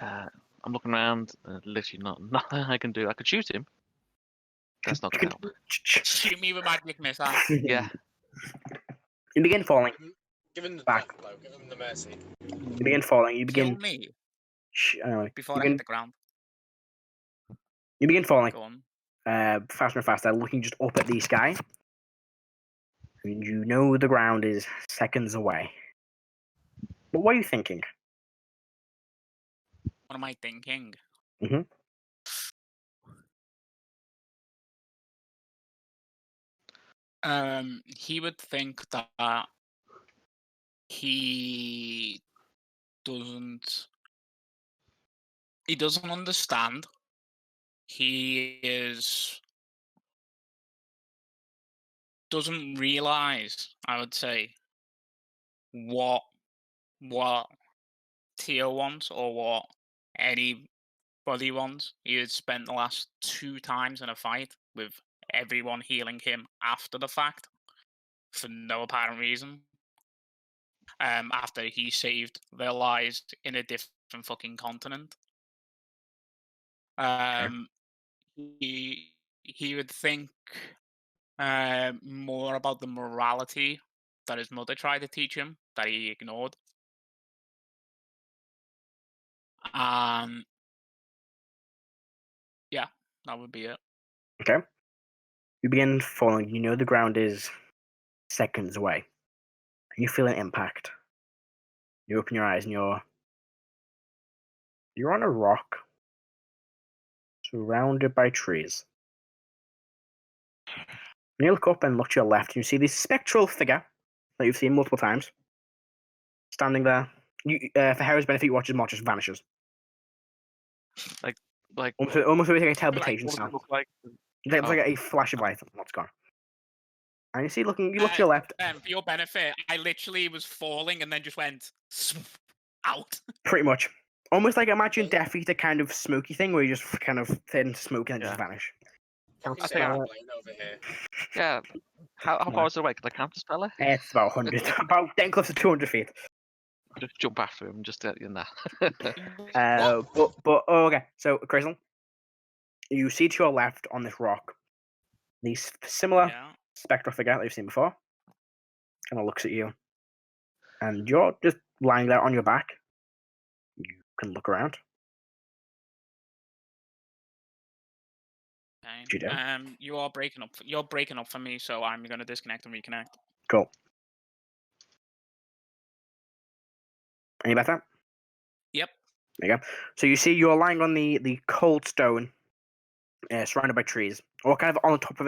I'm looking around, literally nothing I can do. I could shoot him. That's not gonna help. Shoot me with magic missile. Yeah. You begin falling. Give him the Back. death blow. Give him the mercy. You begin falling. You Kill begin... me Anyway, before you I begin, hit the ground. you begin falling. Go on. Faster and faster, looking just up at the sky. And you know the ground is seconds away. But what are you thinking? What am I thinking? Mm-hmm. He would think that he doesn't understand. Doesn't realize, I would say, what Tio wants or what anybody wants. He had spent the last 2 times in a fight with everyone healing him after the fact for no apparent reason. After he saved their lives in a different fucking continent. He would think more about the morality that his mother tried to teach him that he ignored. Yeah, that would be it. Okay. You begin falling. You know the ground is seconds away. And you feel an impact. You open your eyes and you're on a rock surrounded by trees. And you look up and look to your left and you see this spectral figure that you've seen multiple times standing there. For Heris' benefit, you watch as Molt just vanishes. Like Almost like a teleportation what does sound. it look like? It's like a flash of light and Molt's gone. And you look to your left. For your benefit, I literally was falling and then just went out. Pretty much. Almost like imagine Death Eater kind of smoky thing where you just kind of thin smoke and then just vanish. Fucking spell Dragonborn it. over here. Yeah. How far is it away? Can I counterspell it? It's about 100, about getting close to 200 feet. Just jump after him, just you know. Okay. So, Crystal, you see to your left on this rock, the similar spectral figure that you've seen before. Kind of looks at you, and you're just lying there on your back. You can look around. Okay. You do? You are breaking up. You're breaking up for me, so I'm going to disconnect and reconnect. Cool. Any better? Yep. There you go. So you see you're lying on the cold stone, surrounded by trees, or kind of on top of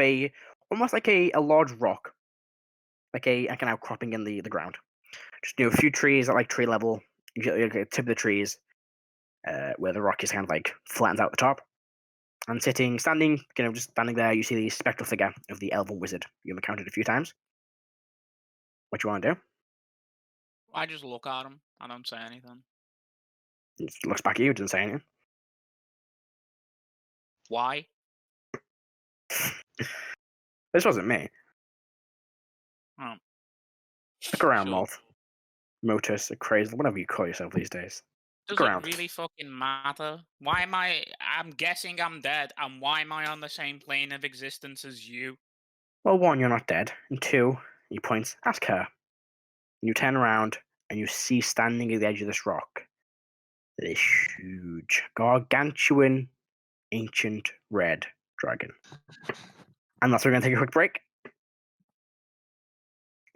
almost like a large rock, like an outcropping in the ground. Just a few trees at like tree level, at the tip of the trees, where the rock is kind of like flattens out the top. And standing there, you see the spectral figure of the elven wizard you've encountered a few times. What you want to do? I just look at him. I don't say anything. He just looks back at you, doesn't say anything. Why? This wasn't me. Oh. Look around, Sure. Molt. Motus, crazy, whatever you call yourself these days. Does Look it around. really fucking matter? Why am I'm guessing I'm dead, and why am I on the same plane of existence as you? Well, one, you're not dead. And two, he points, ask her. And you turn around, and you see standing at the edge of this rock this huge, gargantuan, ancient red dragon. And that's where we're going to take a quick break.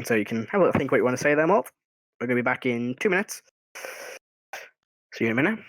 So you can have a little think what you want to say there, Molt. We're going to be back in 2 minutes. See you in a minute.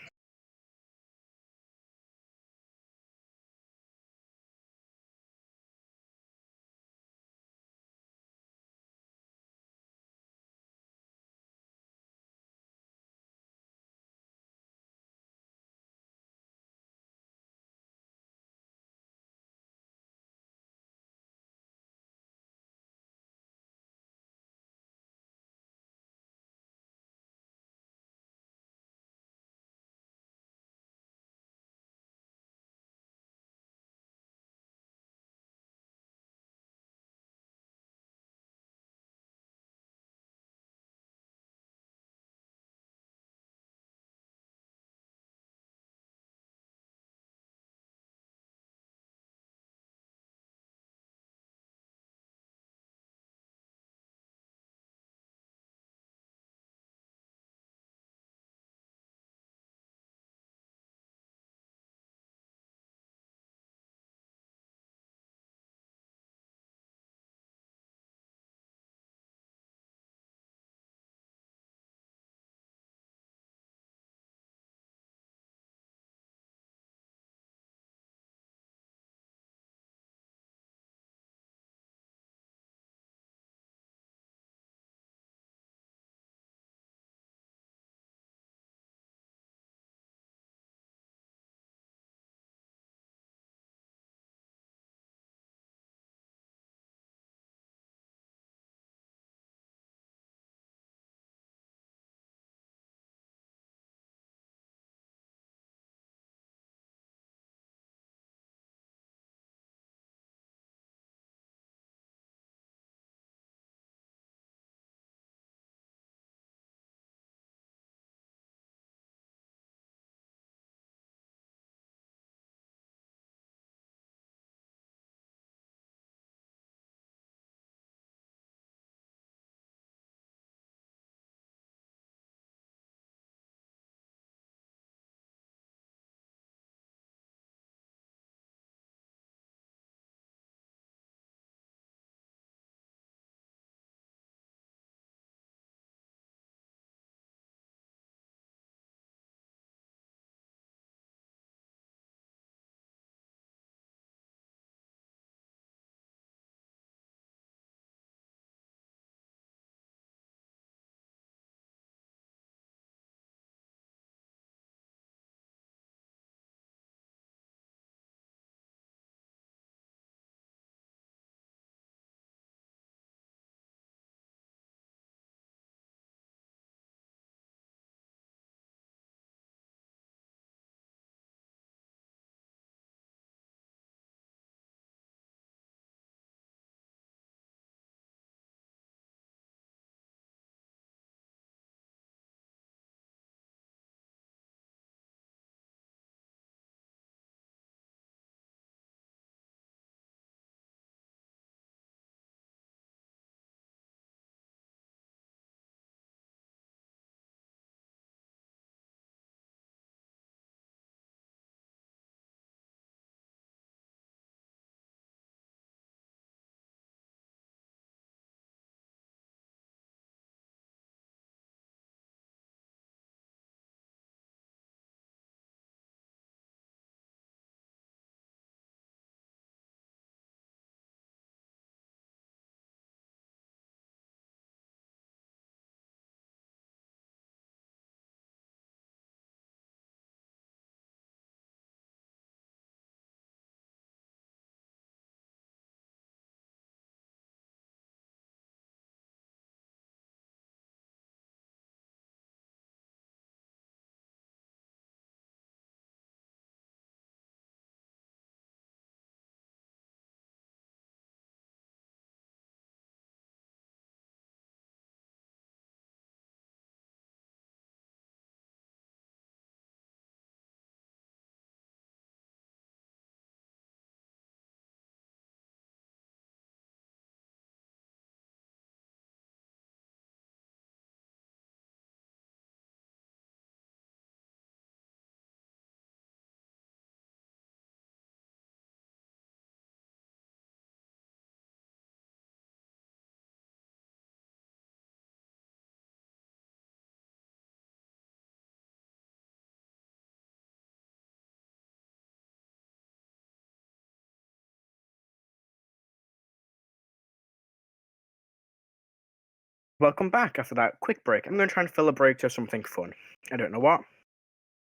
welcome back after that quick break. I'm going to try and fill a break to something fun. I don't know what.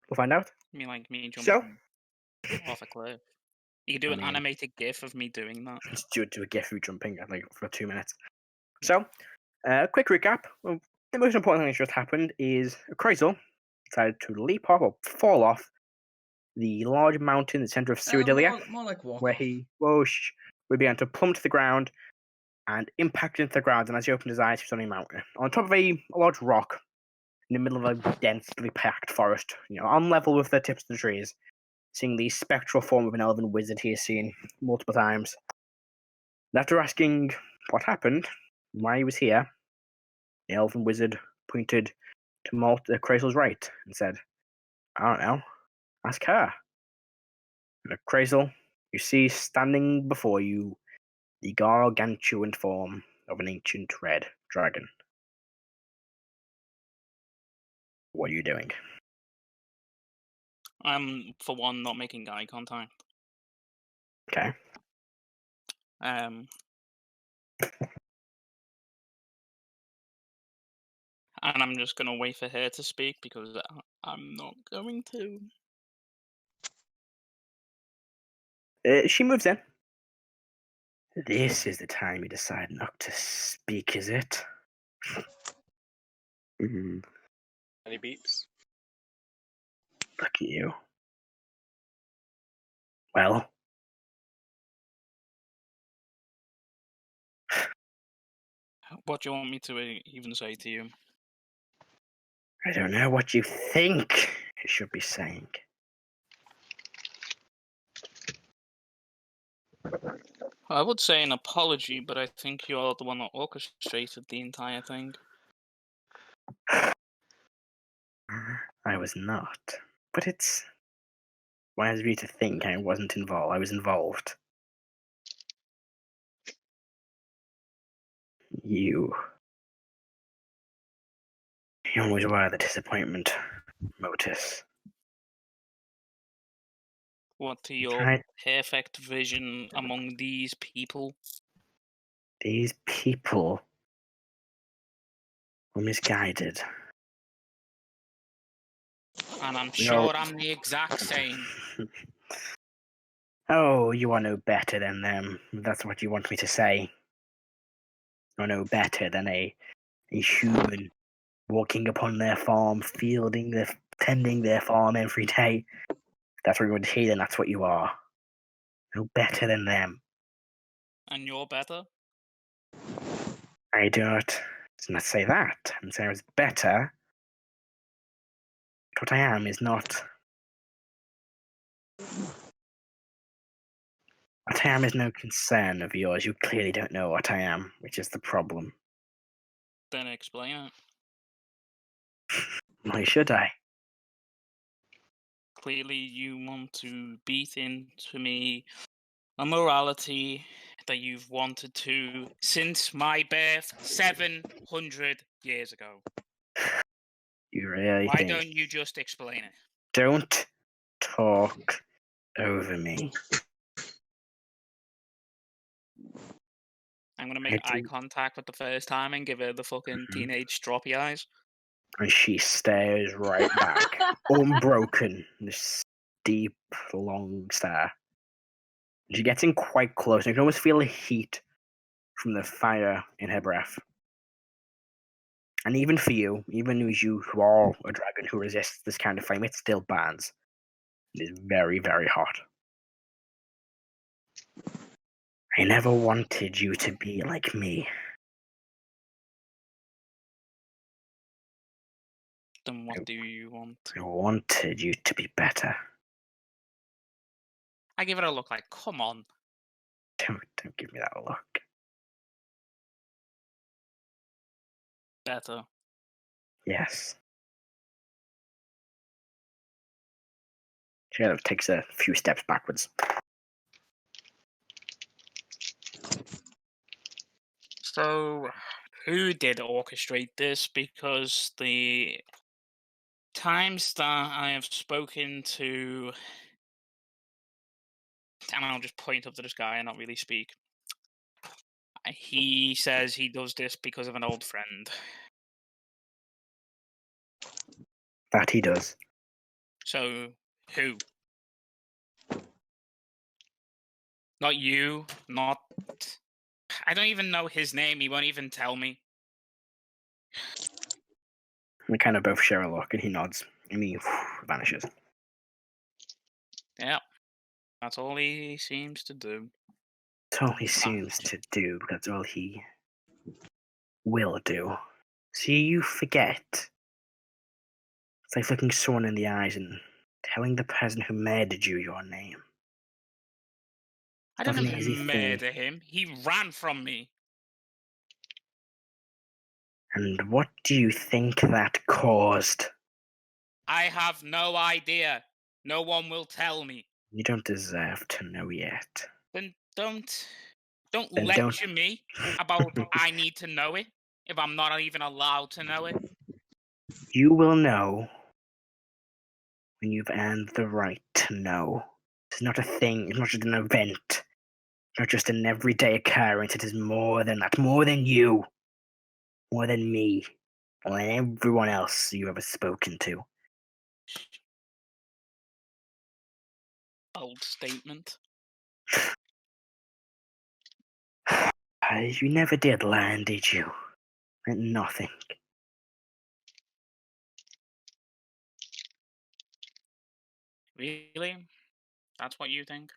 We'll find out. I mean, like me So, jumping off a cliff. You could do an animated GIF of me doing that. Just do a GIF of you jumping like for 2 minutes. So, quick recap. Well, the most important thing that just happened is Chrysal decided to leap off or fall off the large mountain in the center of Cyrodilia, More like walk where off. he began to plummet to the ground and impacted into the ground. And as he opened his eyes, he was on a mountain on top of a large rock in the middle of a densely packed forest, on level with the tips of the trees. Seeing the spectral form of an elven wizard he has seen multiple times. And after asking what happened, why he was here, the elven wizard pointed to Molt at Chraisel's right and said, I don't know, ask her. And Chrysal, you see standing before you the gargantuan form of an ancient red dragon. What are you doing? I'm, for one, not making eye contact. Okay. And I'm just going to wait for her to speak because I'm not going to. She moves in. This is the time you decide not to speak, is it? Any beeps? Look at you. Well. What do you want me to even say to you? I don't know what you think you should be saying. I would say an apology, but I think you're the one that orchestrated the entire thing. I was not. But it's wise of you to think I wasn't involved. I was involved. You always were the disappointment, Motus. What to your perfect vision among these people? These people were misguided. And I'm sure I'm the exact same. Oh, you are no better than them. That's what you want me to say. You're no better than a human walking upon their farm, tending their farm every day. That's what you're going to say, then that's what you are. No better than them. And you're better? I do not say that. I'm saying I was better. What I am is not. What I am is no concern of yours. You clearly don't know what I am, which is the problem. Then explain it. Why should I? Clearly you want to beat into me a morality that you've wanted to since my birth 700 years ago. You really Why think... don't you just explain it? Don't talk over me. I'm going to make eye contact for the first time and give her the fucking teenage stroppy eyes. And she stares right back, unbroken, this deep, long stare. She gets in quite close, and you can almost feel the heat from the fire in her breath. And even for you, even as you who are a dragon who resists this kind of flame, it still burns. It is very, very hot. I never wanted you to be like me. Then what do you want? I wanted you to be better. I give it a look like, come on. Don't give me that look. Better. Yes. She kind of takes a few steps backwards. So, who did orchestrate this? Because the times that I have spoken to, and I'll just point up to this guy and not really speak. He says he does this because of an old friend. That he does. So, who? Not you, not... I don't even know his name, he won't even tell me. We kind of both share a look, and he nods, and he vanishes. Yeah, that's all he seems to do. That's all he seems to do, but that's all he will do. See, you forget. It's like looking someone in the eyes and telling the person who murdered you your name. I Not an didn't easy thing. murder him, he ran from me. And what do you think that caused? I have no idea. No one will tell me. You don't deserve to know yet. Then don't Then lecture me about I need to know it if I'm not even allowed to know it. You will know when you've earned the right to know. It's not a thing, it's not just an event. It's not just an everyday occurrence, it is more than that. More than you. More than me. More than everyone else you've ever spoken to. Bold statement. You never did learn, did you? Nothing. Really? That's what you think?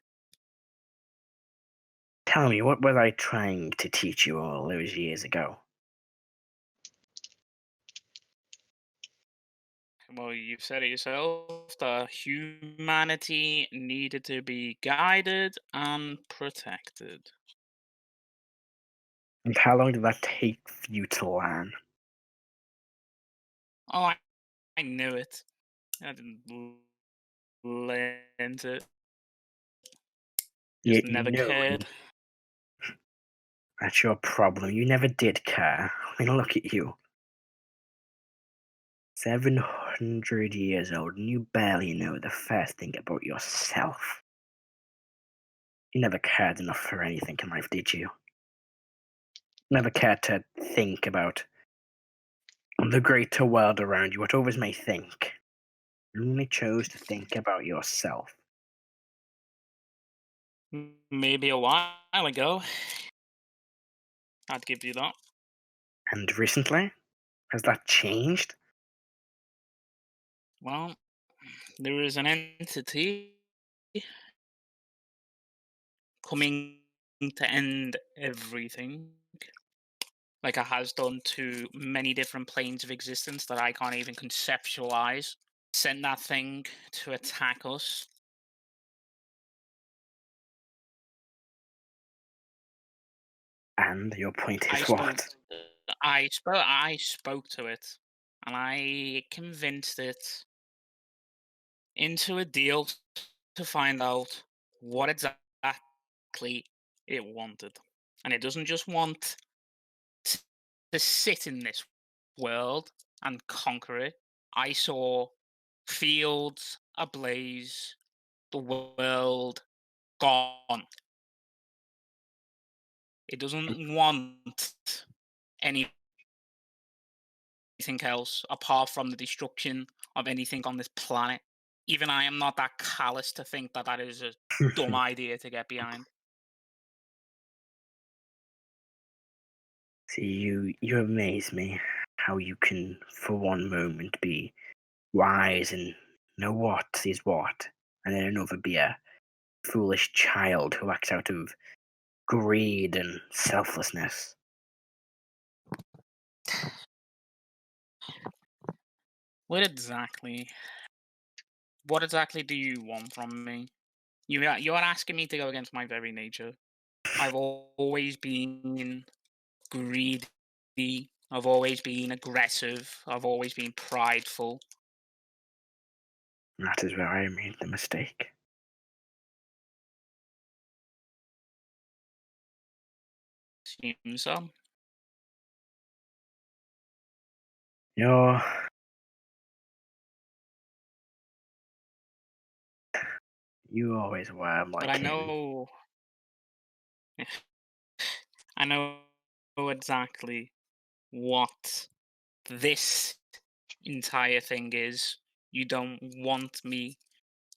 Tell me, what was I trying to teach you all those years ago? Well, you've said it yourself, that humanity needed to be guided and protected. And how long did that take for you to learn? Oh, I knew it. I didn't learn it. You Just never knew. cared. That's your problem. You never did care. I mean, look at you. 700 years old, and you barely know the first thing about yourself. You never cared enough for anything in life, did you? Never cared to think about the greater world around you, what others may think. You only chose to think about yourself. Maybe a while ago. I'd give you that. And recently? Has that changed? Well, there is an entity coming to end everything, like it has done to many different planes of existence that I can't even conceptualize. Sent that thing to attack us. And your point is what? I spoke to it, and I convinced it into a deal to find out what exactly it wanted. And it doesn't just want to sit in this world and conquer it. I saw fields ablaze, the world gone. It doesn't want anything else apart from the destruction of anything on this planet. Even I am not that callous to think that that is a dumb idea to get behind. See, you amaze me how you can, for one moment, be wise and know what is what, and then another be a foolish child who acts out of greed and selflessness. What exactly do you want from me? You're asking me to go against my very nature. I've always been greedy. I've always been aggressive. I've always been prideful. That is where I made the mistake. Seems so. You always were But my I king. know I know exactly what this entire thing is. You don't want me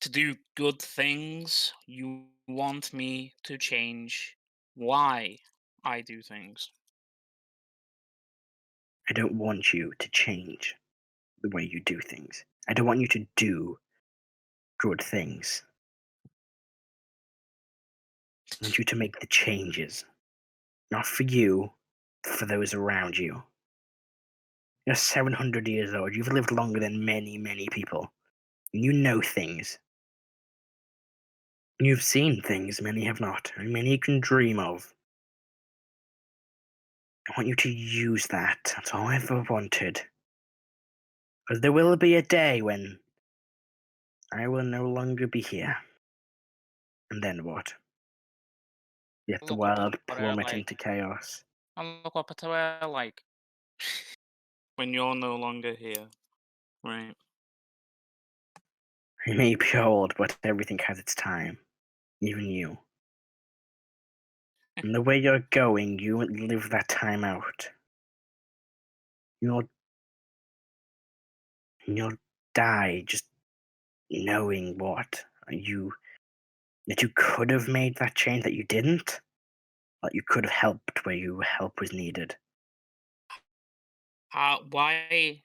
to do good things. You want me to change why I do things. I don't want you to change the way you do things. I don't want you to do good things. I want you to make the changes. Not for you, for those around you. You're 700 years old. You've lived longer than many, many people. You know things. You've seen things many have not, and many can dream of. I want you to use that. That's all I've ever wanted. Because there will be a day when I will no longer be here. And then what? Yet the Look up world at what plummet into chaos. I'll look up at where, like, when you're no longer here, right? You may be old, but everything has its time. Even you. And the way you're going, you won't live that time out. You'll die just knowing what that you could have made that change, that you didn't, that you could have helped where help was needed. Why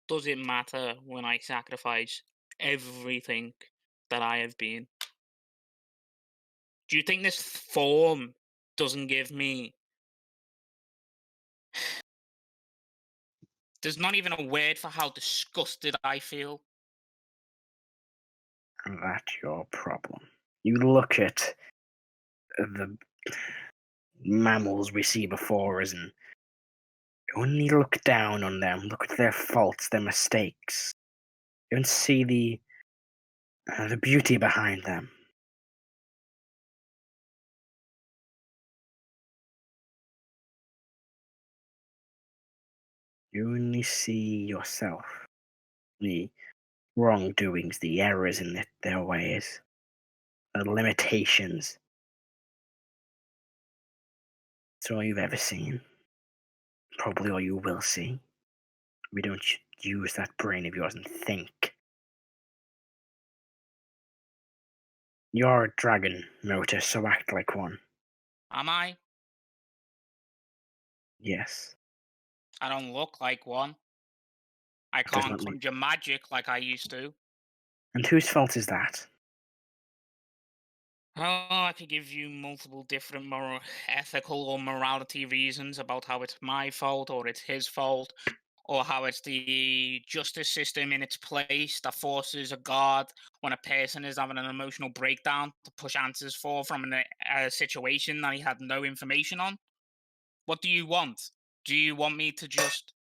does it matter when I sacrifice everything that I have been? Do you think this form doesn't give me... There's not even a word for how disgusted I feel. And that's your problem. You look at the mammals we see before us and only look down on them, look at their faults, their mistakes. You don't see the beauty behind them. You only see yourself, the wrongdoings, the errors in their ways, the limitations. It's all you've ever seen. Probably all you will see. We don't use that brain of yours and think. You're a dragon, Motor, so act like one. Am I? Yes. I don't look like one. I does can't not mean- conjure magic like I used to. And whose fault is that? Oh, I could give you multiple different ethical or morality reasons about how it's my fault or it's his fault, or how it's the justice system in its place that forces a guard when a person is having an emotional breakdown to push answers from a situation that he had no information on. What do you want? Do you want me to just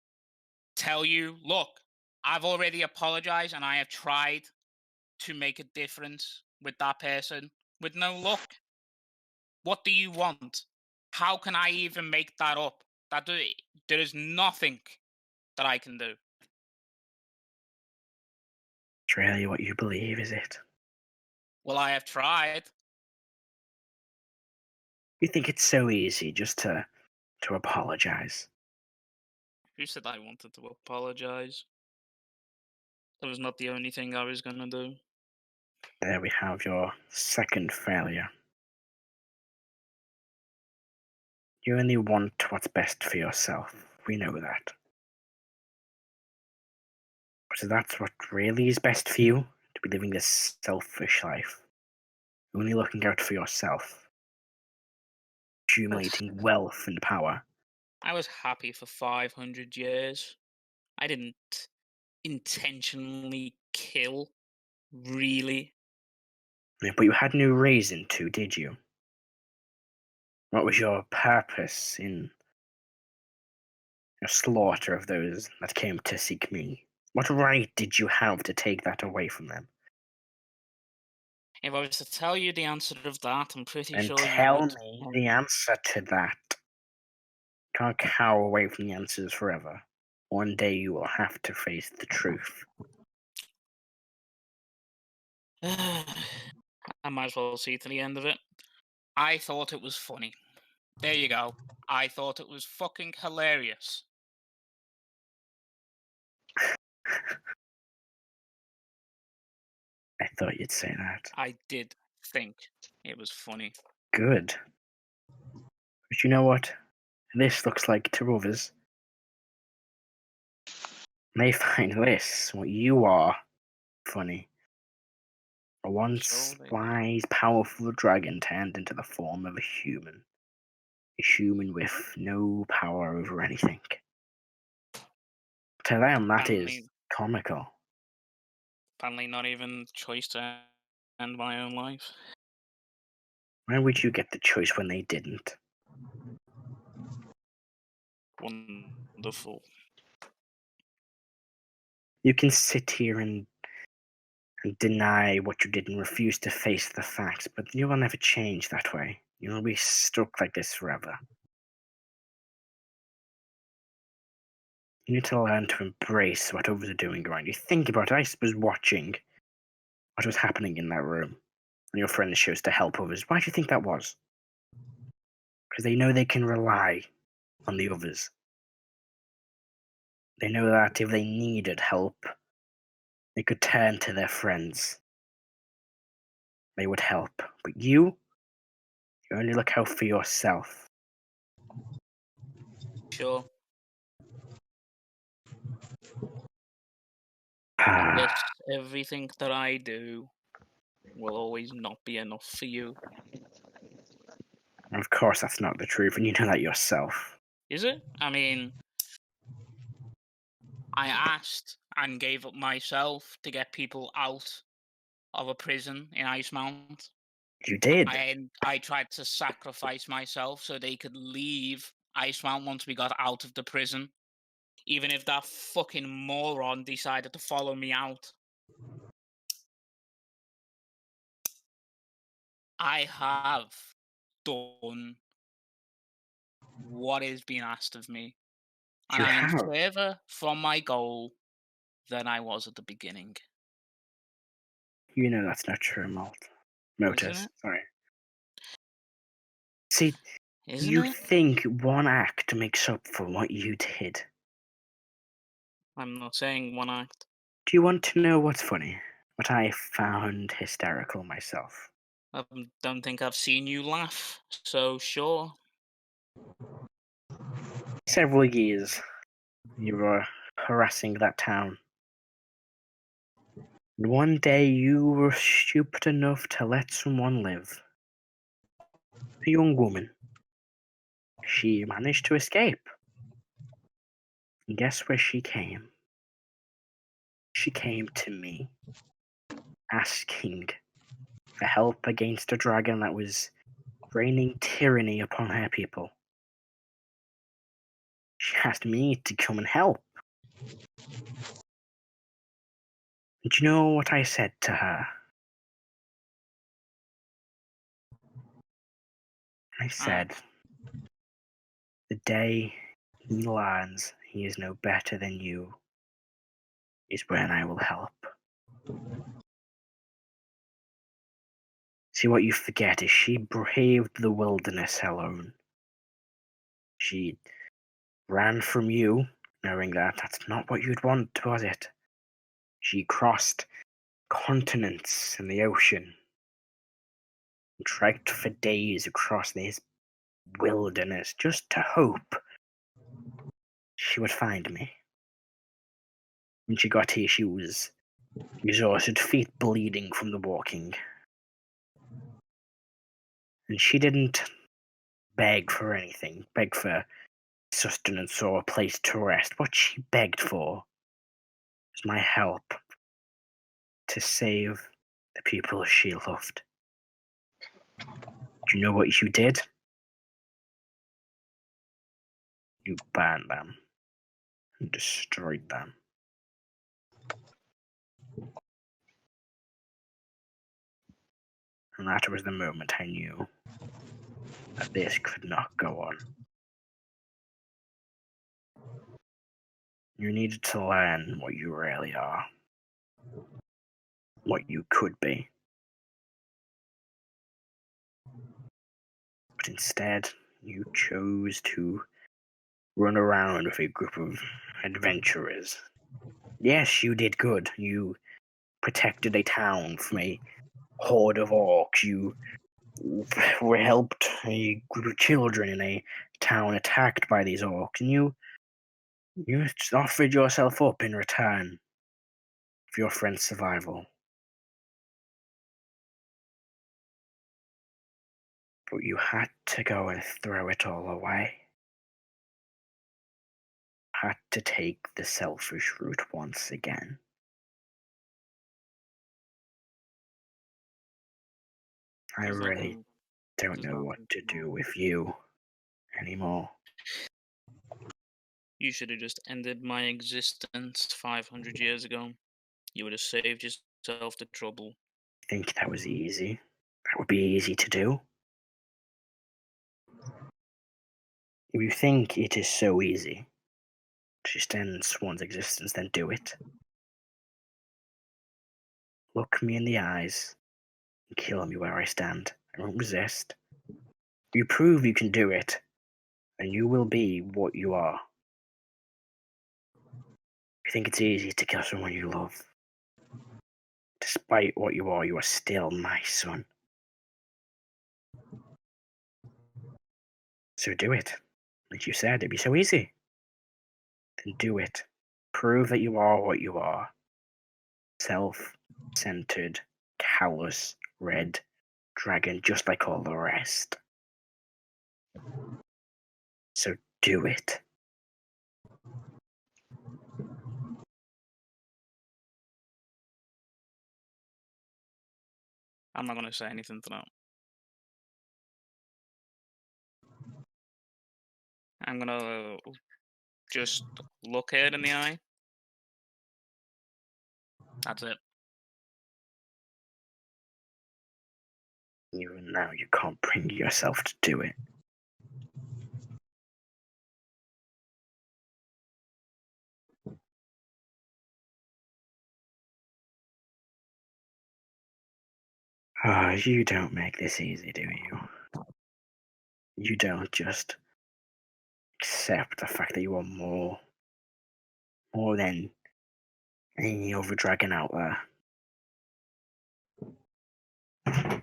tell you, look, I've already apologized and I have tried to make a difference with that person with no luck? What do you want? How can I even make that up? There is nothing that I can do. It's really what you believe, is it? Well, I have tried. You think it's so easy just to apologize? Who said I wanted to apologize? That was not the only thing I was gonna do. There we have your second failure. You only want what's best for yourself. We know that. So that's what really is best for you? To be living this selfish life. Only looking out for yourself. Accumulating wealth and power. I was happy for 500 years. I didn't intentionally kill, really. Yeah, but you had no reason to, did you? What was your purpose in your slaughter of those that came to seek me? What right did you have to take that away from them? If I was to tell you the answer of that, I'm pretty And sure tell you would. me the answer to that. Can't cower away from the answers forever. One day you will have to face the truth. I might as well see to the end of it. I thought it was funny. There you go. I thought it was fucking hilarious. I thought you'd say that. I did think it was funny. Good. But you know what? This looks like to others. They find this, what you are, funny. A once wise, powerful dragon turned into the form of a human. A human with no power over anything. To them, that is comical. Apparently not even choice to end my own life. Why would you get the choice when they didn't? Wonderful. You can sit here and deny what you did and refuse to face the facts, but you will never change that way. You will be stuck like this forever. You need to learn to embrace what others are doing around you. Think about it. I was watching what was happening in that room, and your friends chose to help others. Why do you think that was? Because they know they can rely on the others. They know that if they needed help, they could turn to their friends. They would help. But you only look out for yourself. Sure. I guess everything that I do will always not be enough for you. Of course, that's not the truth, and you know that yourself. Is it? I mean, I asked and gave up myself to get people out of a prison in Icemount. You did? I tried to sacrifice myself so they could leave Icemount once we got out of the prison. Even if that fucking moron decided to follow me out. I have done what is being asked of me. And I am further from my goal than I was at the beginning. You know that's not true, Molt. Motus, sorry. See, you think one act makes up for what you did. I'm not saying one act. Do you want to know what's funny? What I found hysterical myself. I don't think I've seen you laugh, so sure. Several years you were harassing that town. And one day you were stupid enough to let someone live. A young woman. She managed to escape. And guess where she came? She came to me, asking for help against a dragon that was raining tyranny upon her people. She asked me to come and help. And you know what I said to her? I said, the day he learns he is no better than you is when I will help. See, what you forget is she braved the wilderness alone. She ran from you, knowing that that's not what you'd want, was it? She crossed continents in the ocean, and trekked for days across this wilderness just to hope she would find me. When she got here, she was exhausted, feet bleeding from the walking. And she didn't beg for anything, beg for sustenance or a place to rest. What she begged for was my help to save the people she loved. Do you know what you did? You burned them and destroyed them. And that was the moment I knew that this could not go on. You needed to learn what you really are, what you could be. But instead, You chose to run around with a group of adventurers. Yes, you did good. You protected a town from a horde of orcs. You helped a group of children in a town attacked by these orcs, and you offered yourself up in return for your friend's survival. But you had to go and throw it all away. Had to take the selfish route once again. I There's really nothing- don't there's know what nothing to do wrong. with you anymore. You should have just ended my existence 500 years ago. You would have saved yourself the trouble. Think that was easy? That would be easy to do? If you think it is so easy to just end someone's existence, then do it. Look me in the eyes and kill me where I stand. I won't resist. You prove you can do it, and you will be what you are. You think it's easy to kill someone you love. Despite what you are still my son. So do it. Like you said, it'd be so easy. Then do it. Prove that you are what you are. Self-centered, callous, red dragon, just like all the rest. So do it. I'm not going to say anything to that. I'm going to just look her in the eye. That's it. Even now, you can't bring yourself to do it. Oh, you don't make this easy, do you? You don't just accept the fact that you are more than any other dragon out there. I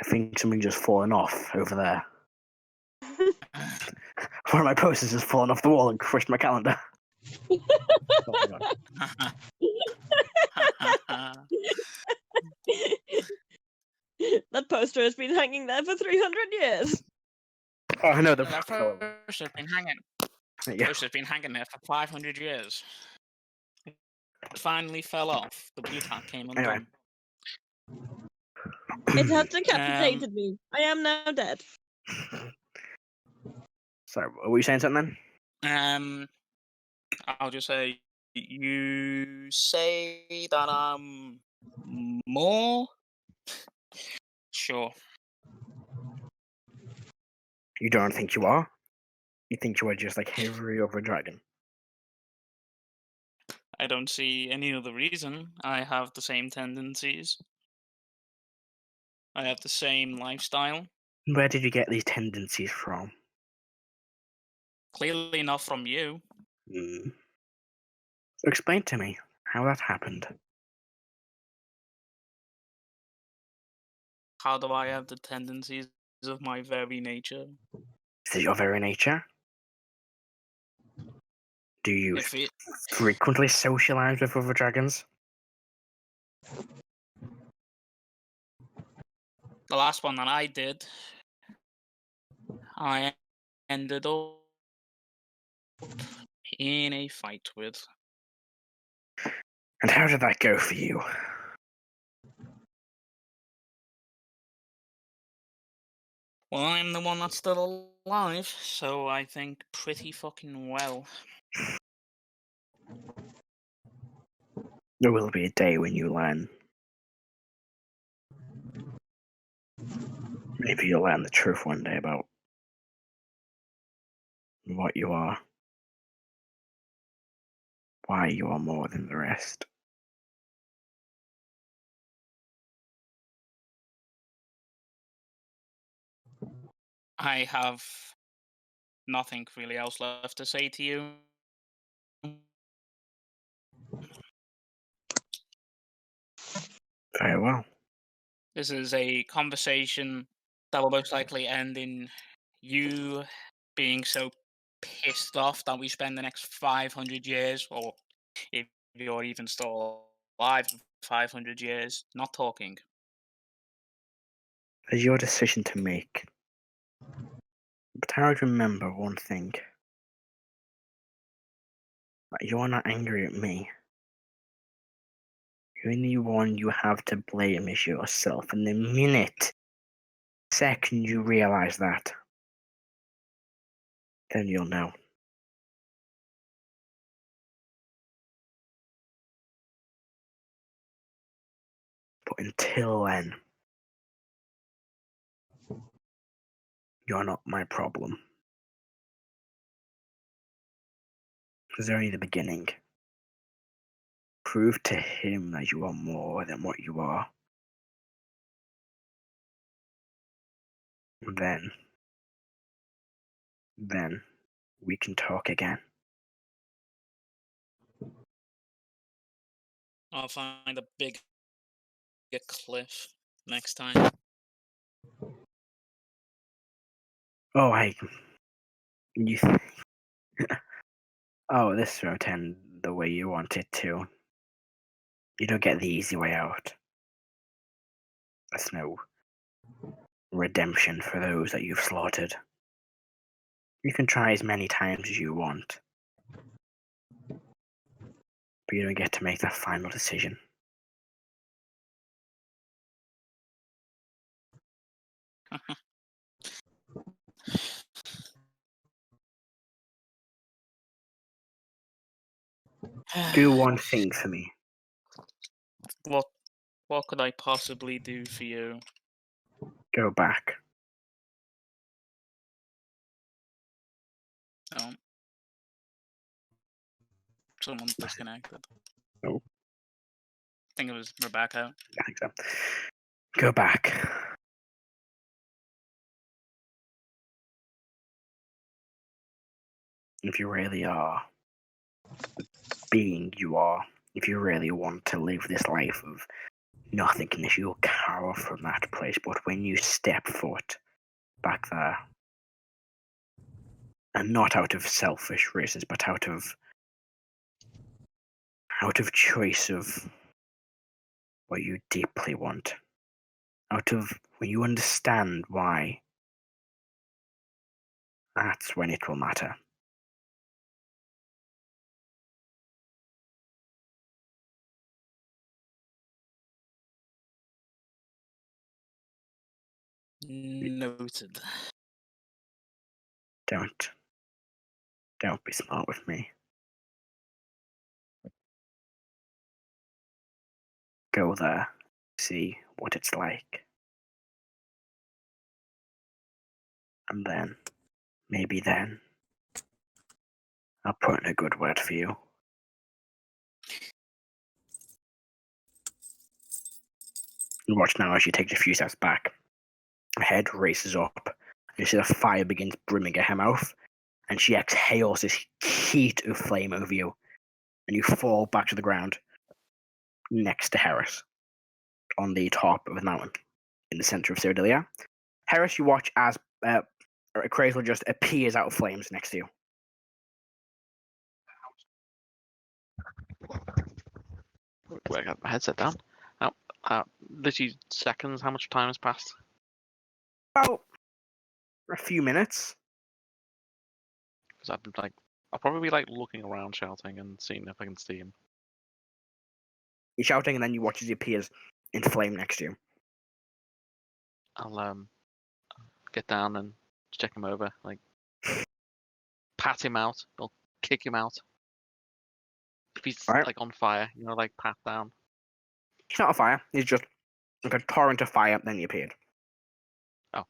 think something just fallen off over there. One of my posters has fallen off the wall and crushed my calendar. Oh my god. That poster has been hanging there for 300 years. Oh, I know the That poster's been hanging. Yeah. Poster's been hanging there for 500 years. It finally fell off. The blue tack came undone. It has decapitated me. I am now dead. Sorry, were you saying something then? I'll just say, you say that I'm more? Sure. You don't think you are? You think you are just like every other dragon? I don't see any other reason. I have the same tendencies. I have the same lifestyle. Where did you get these tendencies from? Clearly not from you. So explain to me how that happened. How do I have the tendencies of my very nature? Is it your very nature? Do you frequently socialize with other dragons? The last one that I did, I ended up in a fight with. And how did that go for you? Well, I'm the one that's still alive, so I think pretty fucking well. There will be a day when you learn. Maybe you'll learn the truth one day about what you are. Why you are more than the rest. I have nothing really else left to say to you. Very well. This is a conversation that will most likely end in you being so pissed off that we spend the next 500 years, or if you're even still alive, 500 years, not talking. It's your decision to make. But I would remember one thing. That you're not angry at me. The only one you have to blame is yourself. And the second you realize that, then you'll know. But until then, you're not my problem. It's only the beginning. Prove to him that you are more than what you are. Then we can talk again. I'll find a big cliff next time. Oh, hey. You oh, this won't end the way you want it to. You don't get the easy way out. There's no redemption for those that you've slaughtered. You can try as many times as you want, but you don't get to make that final decision. Do one thing for me. What could I possibly do for you? Go back. Oh. Someone disconnected. Oh. I think it was Rebecca. I think so. Go back. If you really are the being you are, if you really want to live this life of nothingness, you'll cower from that place. But when you step foot back there, and not out of selfish reasons, but out of choice of what you deeply want, out of when you understand why, that's when it will matter. Noted. Don't be smart with me. Go there, see what it's like. And then, maybe then, I'll put in a good word for you. And watch now as she takes a few steps back. Her head races up, and you see the fire begins brimming at her mouth, and she exhales this heat of flame over you, and you fall back to the ground next to Heris on the top of the mountain in the center of Cyrodilia. Heris, you watch as Crazel just appears out of flames next to you. Wait, I got my headset down. Literally seconds. How much time has passed? About a few minutes. Because I'll probably be looking around, shouting, and seeing if I can see him. You're shouting, and then you watch as he appears in flame next to you. I'll get down and check him over, pat him out, or kick him out. If he's on fire, pat down. He's not on fire. He's just like a torrent of fire. Then he appeared. Oh,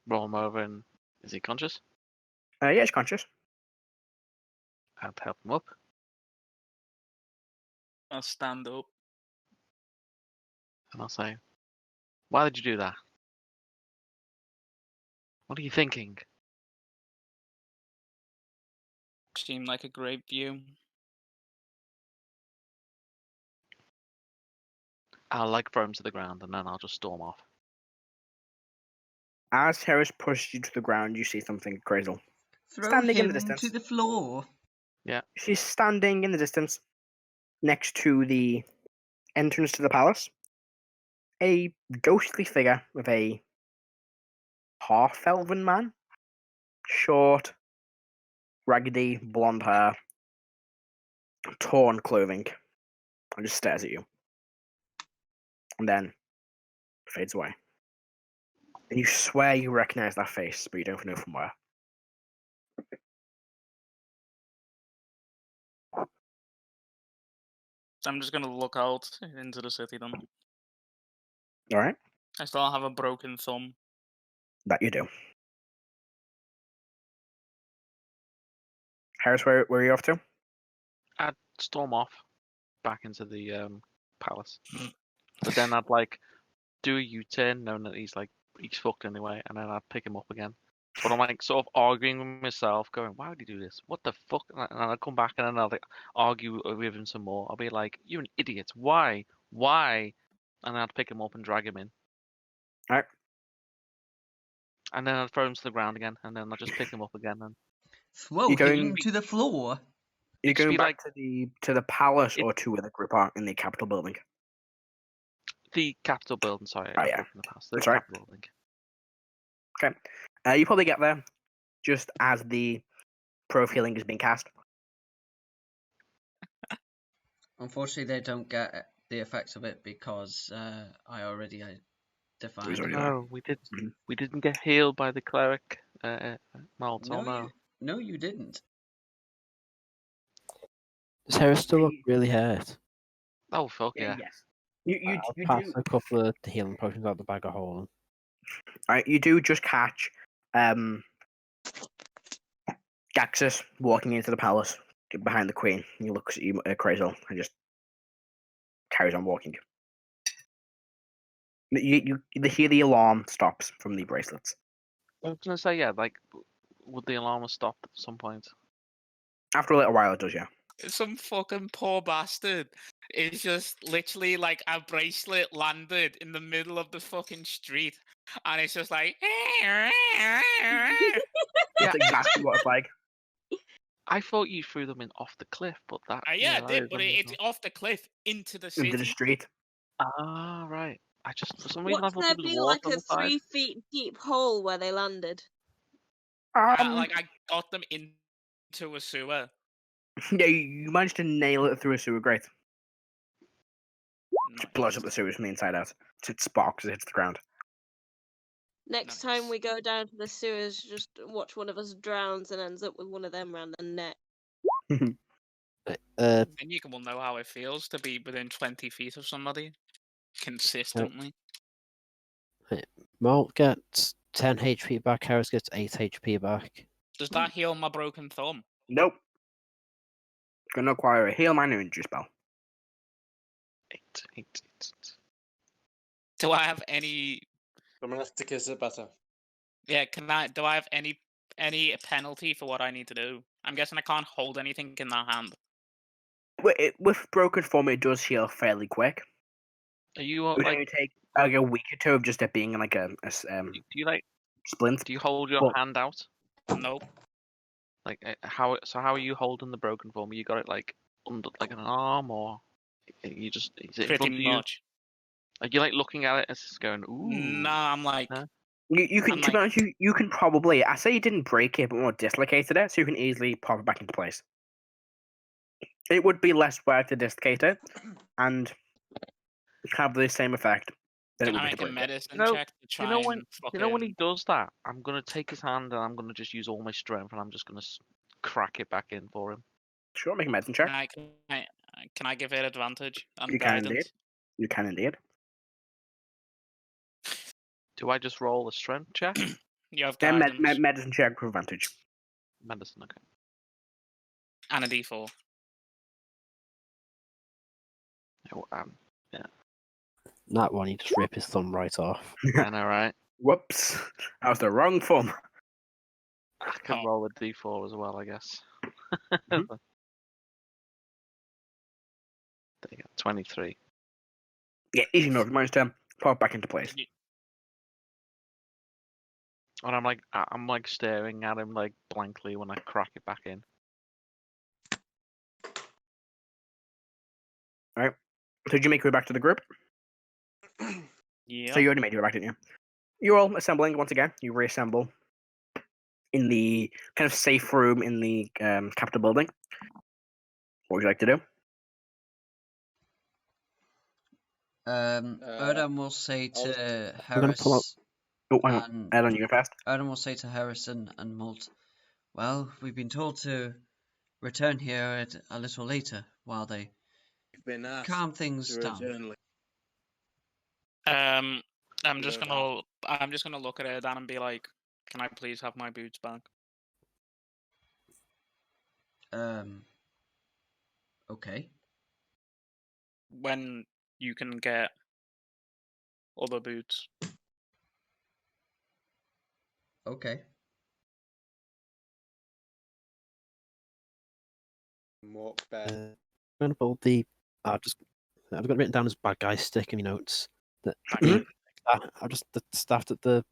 roll him over, and is he conscious? Yeah, he's conscious. I'll help him up. I'll stand up. And I'll say, why did you do that? What are you thinking? Seemed like a great view. I'll like throw him to the ground and then I'll just storm off. As Heris pushes you to the ground, you see something crazy. Throw Standing in him the distance. to the floor. She's standing in the distance next to the entrance to the palace. A ghostly figure with a half-elven man. Short, raggedy, blonde hair, torn clothing, and just stares at you. And then fades away. And you swear you recognize that face, but you don't know from where. I'm just gonna look out into the city then. Alright? I still have a broken thumb. That you do. Heris, where are you off to? I'd storm off back into the palace. But then I'd like do a U-turn, knowing that he's fucked anyway, and then I'd pick him up again. But I'm like sort of arguing with myself, going, "Why would he do this? What the fuck?" And I'll come back and then I'll argue with him some more. I'll be like, "You're an idiot. Why? Why?" And then I'd pick him up and drag him in. Alright. And then I'd throw him to the ground again, and then I'd just pick him up again. And Throw him to the floor. You're going be back to the palace or to where the group are in the Capitol building? the Capitol building, sorry. Oh, yeah. In the past. The That's right. Capitol building. Okay. You probably get there just as the Pro of Healing is being cast. Unfortunately, they don't get the effects of it because I already defined. already No, we didn't get healed by the Cleric, Molt. No. No, you didn't. Does Heris still look really hurt? Oh, fuck yeah. Yes. You I'll pass do. a couple of the healing potions out the bag of holding. Alright, you do just catch Gaxus walking into the palace behind the Queen. He looks at you, Crazel, and just carries on walking. You hear the alarm stops from the bracelets. I was gonna say, yeah, like, would the alarm have stopped at some point? After a little while, it does, yeah. Some fucking poor bastard is just literally like a bracelet landed in the middle of the fucking street, and it's just like. That's exactly what it's like. I thought you threw them in off the cliff, but that. Yeah, I that did, is but it's off the cliff into the city. Into the street. Ah, right. I just, for some reason, I What's thought there it was be water like on a the side. 3 feet deep hole where they landed? Like I got them into a sewer. Yeah, you managed to nail it through a sewer grate. Nice. It blows up the sewers from the inside out. It sparks as it hits the ground. Next time we go down to the sewers, just watch one of us drowns and ends up with one of them around the neck. And you will know how it feels to be within 20 feet of somebody consistently. Molt gets 10 HP back, Heris gets 8 HP back. Does that heal my broken thumb? Nope. Gonna acquire a heal minor injury spell. 8. Do I have any? Domestic is it better? Yeah, do I have any penalty for what I need to do? I'm guessing I can't hold anything in that hand. With broken form, it does heal fairly quick. Are you It would only take like a week or two of just it being like a do you like? splint. Do you hold your hand out? Nope. Like how are you holding the broken form? You got it like under like an arm, or you just is it in front of Pretty you? much. Are you like looking at it as it's going? Ooh. Nah, I'm like. Huh? You can, to be honest, you can probably. I say you didn't break it, but more dislocated it, so you can easily pop it back into place. It would be less work to dislocate it, and have the same effect. Than Can it I would be make to a break it. medicine check to try and You know when he does that, I'm gonna take his hand and I'm gonna just use all my strength and I'm just gonna crack it back in for him. Sure, make a medicine check. Can I give it advantage and You can guidance? indeed. You can indeed. Do I just roll a strength check? You have Then guidance medicine check with advantage. Medicine, okay. and a D4. Yeah. That one, you just rip his thumb right off. I know, right? Whoops. That was the wrong form. I can Oh. roll a d4 as well, I guess. Mhm. There you go, 23. Yeah, easy enough. Managed to pop back into place. And I'm like staring at him like blankly when I crack it back in. Alright. So did you make your way back to the group? Yeah. So you already made your way back, didn't you? You're all assembling once again. You reassemble in the kind of safe room in the capital building. What would you like to do? Erdan will say to I'm gonna pull out. Heris Oh, hang on. and Add on, you go fast. Erdan will say to Heris and Molt, well, we've been told to return here a little later while they calm things down. I'm just gonna look at Erdan and be like, "Can I please have my boots back?" Okay. When you can get other boots. Okay. Walk back. I'm gonna pull the. I've got it written down as bad guy stick in my notes. That Mhm. I've just the staff at the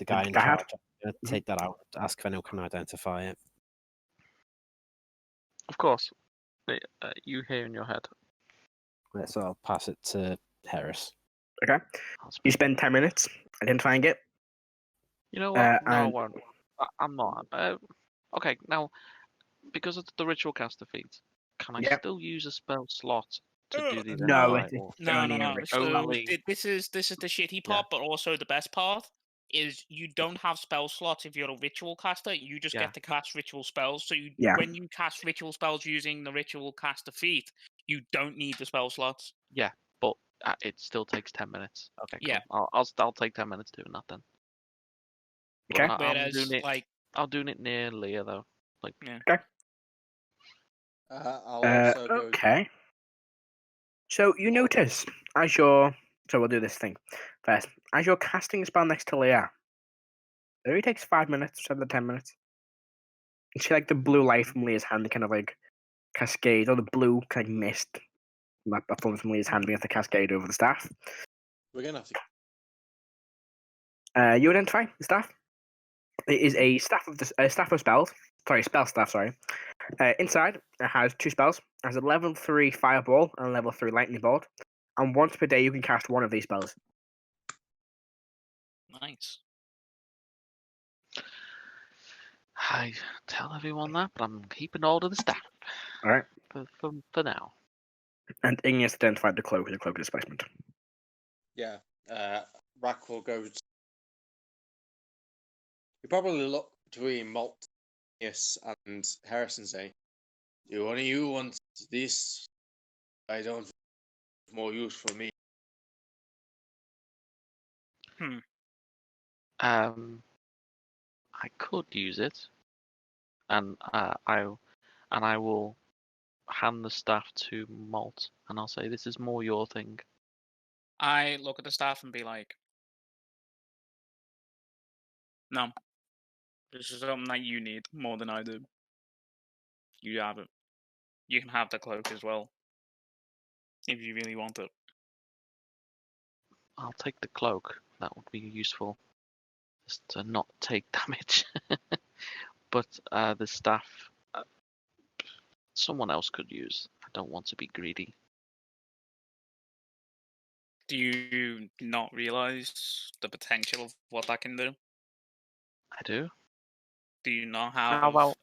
guy in guy hat? charge. I'm gonna take that out. Ask if anyone can identify it. Of course. You hear in your head. Right, so I'll pass it to Heris. Okay. You spend 10 minutes identifying it. You know what? No, I and- won't. I'm not. Okay, now, because of the ritual caster feat, can I Yep. still use a spell slot to do the No, identify? it's or- No. only a ritual. So Only- this is the shitty part, but also the best part is you don't have spell slots if you're a ritual caster. You just Yeah. get to cast ritual spells. So Yeah. when you cast ritual spells using the ritual caster feat, you don't need the spell slots. Yeah, but it still takes 10 minutes. Okay, Yeah. cool. I'll take 10 minutes doing that then. But Okay. I'm doing it. Like, I'm doing it near Leah though. Like, yeah. I'll also go. Okay. So you notice as you're. So we'll do this thing first. As you're casting a spell next to Leah, it only takes 5 minutes instead of the 10 minutes. You see like the blue light from Leah's hand kind of like cascade, or the blue kind of mist that forms from Leah's hand begins to cascade over the staff. We're gonna have to. You identify the staff. It is a staff of spells. Sorry, spell staff. Sorry. Inside, it has 2 spells. It has a level 3 fireball and a level 3 lightning bolt. And once per day, you can cast one of these spells. Nice. I tell everyone that, but I'm keeping all of the staff. All right. For now. And Igneous identified the cloak as a cloak displacement. Yeah. Rrak will go. You probably look between Molt, Igneous, and Heris and say, "Do one of you want this? I don't. More use for me." I could use it, and I will hand the staff to Molt, and I'll say, "This is more your thing." I look at the staff and be like, no. This is something that you need more than I do. You have it. You can have the cloak as well. If you really want it. I'll take the cloak. That would be useful. Just to not take damage. But the staff, someone else could use. I don't want to be greedy. Do you not realize the potential of what that can do? I do. Do you not have? How about?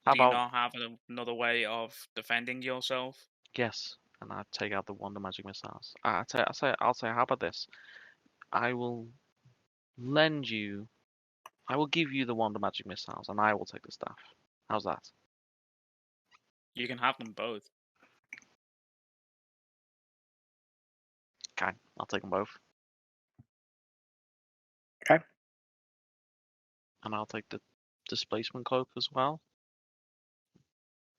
Do you not have another way of defending yourself? Yes, and I take out the Wonder Magic Missiles. I'll say, how about this? I will lend you. I will give you the Wonder Magic Missiles, and I will take the staff. How's that? You can have them both. Okay, I'll take them both. Okay. And I'll take the displacement cloak as well.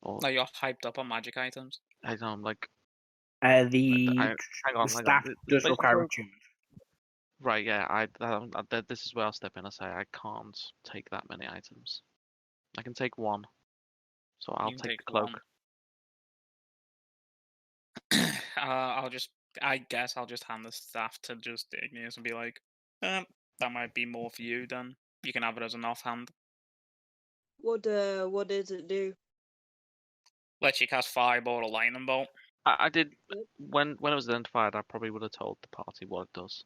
Or Like you're hyped up on magic items. I don't like. The hang on, staff does require attunement. Right, yeah. This is where I'll step in. I say I can't take that many items. I can take one, so I'll You can take the take one. cloak. I guess I'll just hand the staff to just Igneous and be like, that might be more for you. Then you can have it as an offhand. What does it do? Let you cast Fireball or Lightning Bolt. I did when it was identified. I probably would have told the party what it does.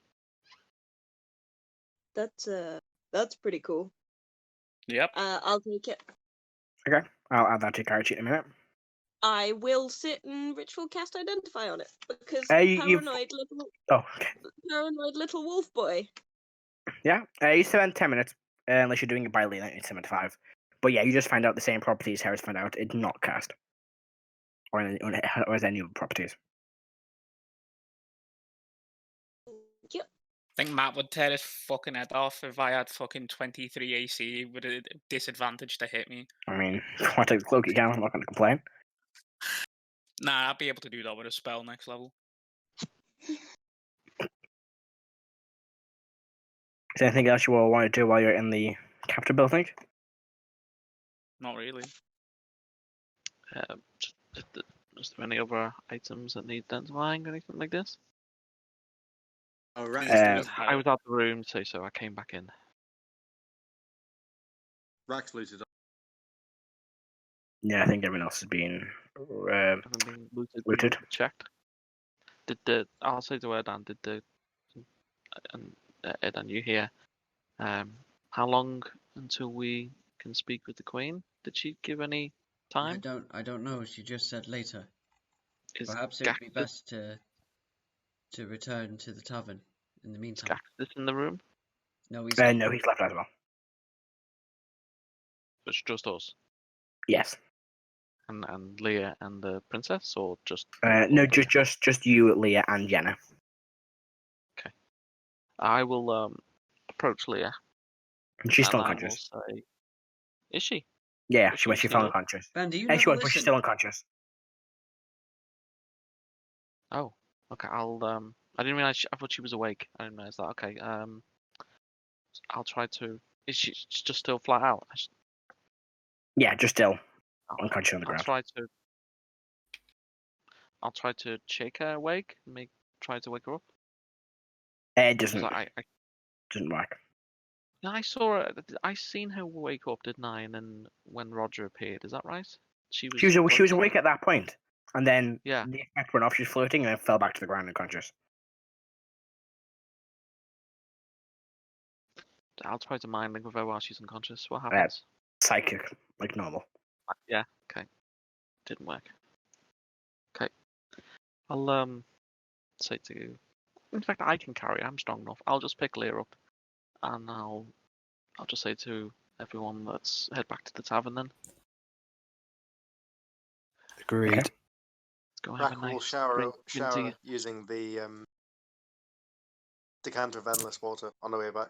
That's pretty cool. Yep. I'll take it. Okay, I'll add that to your character sheet in a minute. I will sit and ritual cast identify on it because you've- paranoid little wolf boy. Yeah, you spend 10 minutes, unless you're doing it by lead, it's 75. But yeah, you just find out the same properties Heris found out it did not cast. Or as any other properties. Yep. I think Matt would tear his fucking head off if I had fucking 23 AC with a disadvantage to hit me. I mean, if I take the cloak again, I'm not going to complain. Nah, I'd be able to do that with a spell next level. Is there anything else you all want to do while you're in the capture building? Not really. Is there any other items that need identifying or anything like this? Oh, right. I was out the room, so I came back in. Rrak's looted up. Yeah, I think everyone else has been looted. Checked. I'll say to Erdan, Erdan, you here? How long until we can speak with the Queen? Did she give any time? I don't know. She just said later. Perhaps it would be Gax best to return to the tavern in the meantime. Gax in the room? No, he's No, he's left as well. It's just us. Yes. And Leah and the princess, or just? No, just you, Leah, and Jenna. Okay. I will approach Leah. She's still unconscious. Is she? Yeah, she fell unconscious. Ben, do you Hey, never she was, listen? but she's still unconscious. Oh, okay. I didn't realize. I thought she was awake. I didn't realize that. Okay. I'll try to. Is she just still flat out? Yeah, just still unconscious on the ground. I'll try to shake her awake. Try to wake her up. It doesn't. Doesn't work. No, I saw her. I seen her wake up, didn't I? And then when Roger appeared, is that right? She was awake at that point, and then the effect went off. She was floating and then fell back to the ground unconscious. I'll try to mind link with her while she's unconscious. What happens? Psychic, like normal. Yeah. Okay. Didn't work. Okay. I'll say to you. In fact, I can carry. I'm strong enough. I'll just pick Leah up, and I'll just say to everyone, let's head back to the tavern then. Agreed. Let's go have a Rrak will nice shower drink. using the decanter of endless water on the way back.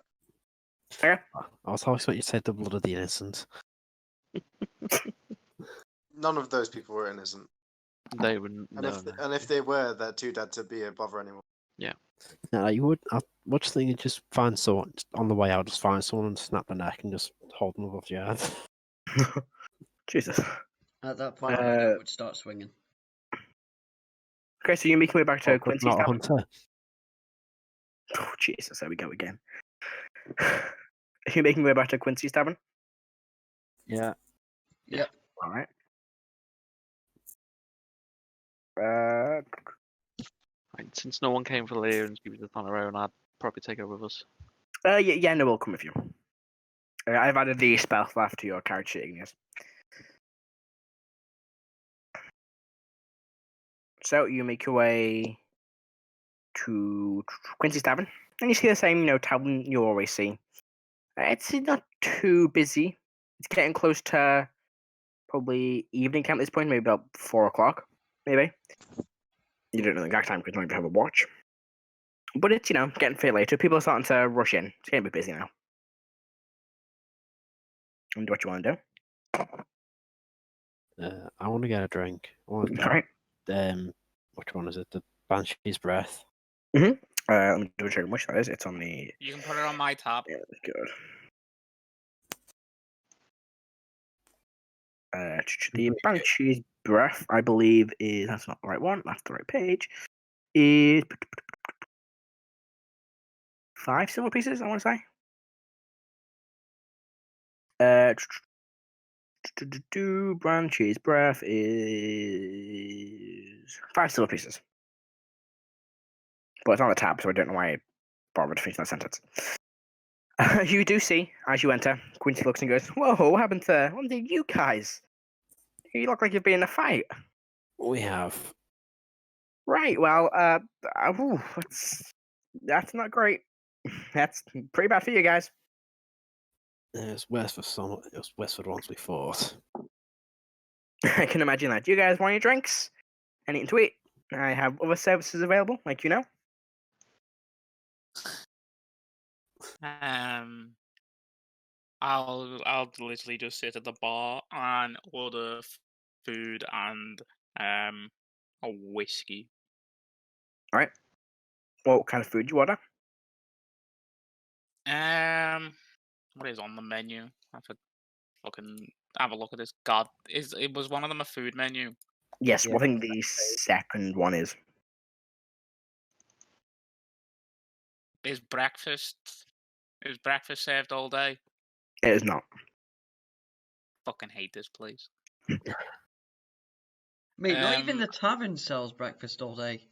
Okay. I was always thought you said the blood of the innocent. None of those people were innocent. They wouldn't. And if they were, they're too dead to be a bother anymore. Yeah. No, you would. What do you think? You just find someone on the way out. Just find someone and snap the neck and just hold them above your head. Jesus. At that point, I would start swinging. Okay, so you're making your way back to Quincy's not a tavern? hunter. Oh, Jesus, there we go again. You're making your way back to Quincy's tavern? Yeah. Yep. All right. Since no one came for Leah and she was just on her own, I'd probably take her with us. Yeah, no, we'll come with you. I've added the spell staff to your character sheet, Igneous. So you make your way to Quincy's tavern, and you see the same, tavern you always see. It's not too busy. It's getting close to probably evening time at this point, maybe about 4 o'clock, maybe. You don't know the exact time because you don't have a watch. But it's, getting fairly later. People are starting to rush in. It's getting a bit busy now. And what you want to do? I want to get a drink. I want to All right. Which one is it? The Banshee's Breath. Mm-hmm. Let me double check how much that is. It's on the. You can put it on my tab. Yeah, that's good. The Banshee's Breath, I believe, is that's not the right one. That's the right page. Is 5 silver pieces. I want to say. Banshee's Breath is 5 silver pieces. But it's on the tab, so I don't know why I bothered to finish that sentence. You do see, as you enter, Quincy looks and goes, "Whoa, what happened to you guys? You look like you've been in a fight." We have. Right, well, that's not great. That's pretty bad for you guys. It's worse for some. It was worse for the ones we fought. I can imagine that. Do you guys want any drinks? Anything to eat? I have other services available, like you know. I'll literally just sit at the bar and order food and a whiskey. All right. What kind of food you order? What is on the menu? I have to fucking have a look at this. God, it was one of them a food menu? Yes, well, I think the second one is. Is breakfast served all day? It is not. Fucking hate this place. Mate, not even the tavern sells breakfast all day.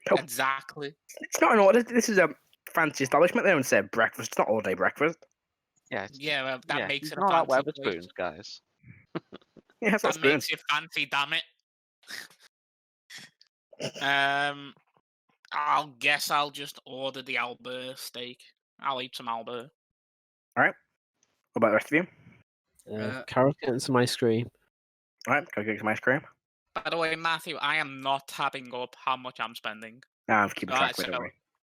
Nope. Exactly. It's not an order. This is a fancy establishment. They don't serve breakfast. It's not all day breakfast. Yeah. Yeah, well, that makes it a not fancy like place. Weatherspoons, guys. Yeah, that's not That makes spoons. it fancy, damn it. I'll guess I'll just order the Albert steak. I'll eat some Albert. All right. What about the rest of you? Karo getting some ice cream. All right, go get some ice cream. By the way, Matthew, I am not tabbing up how much I'm spending. I've keeping track of it. Don't worry.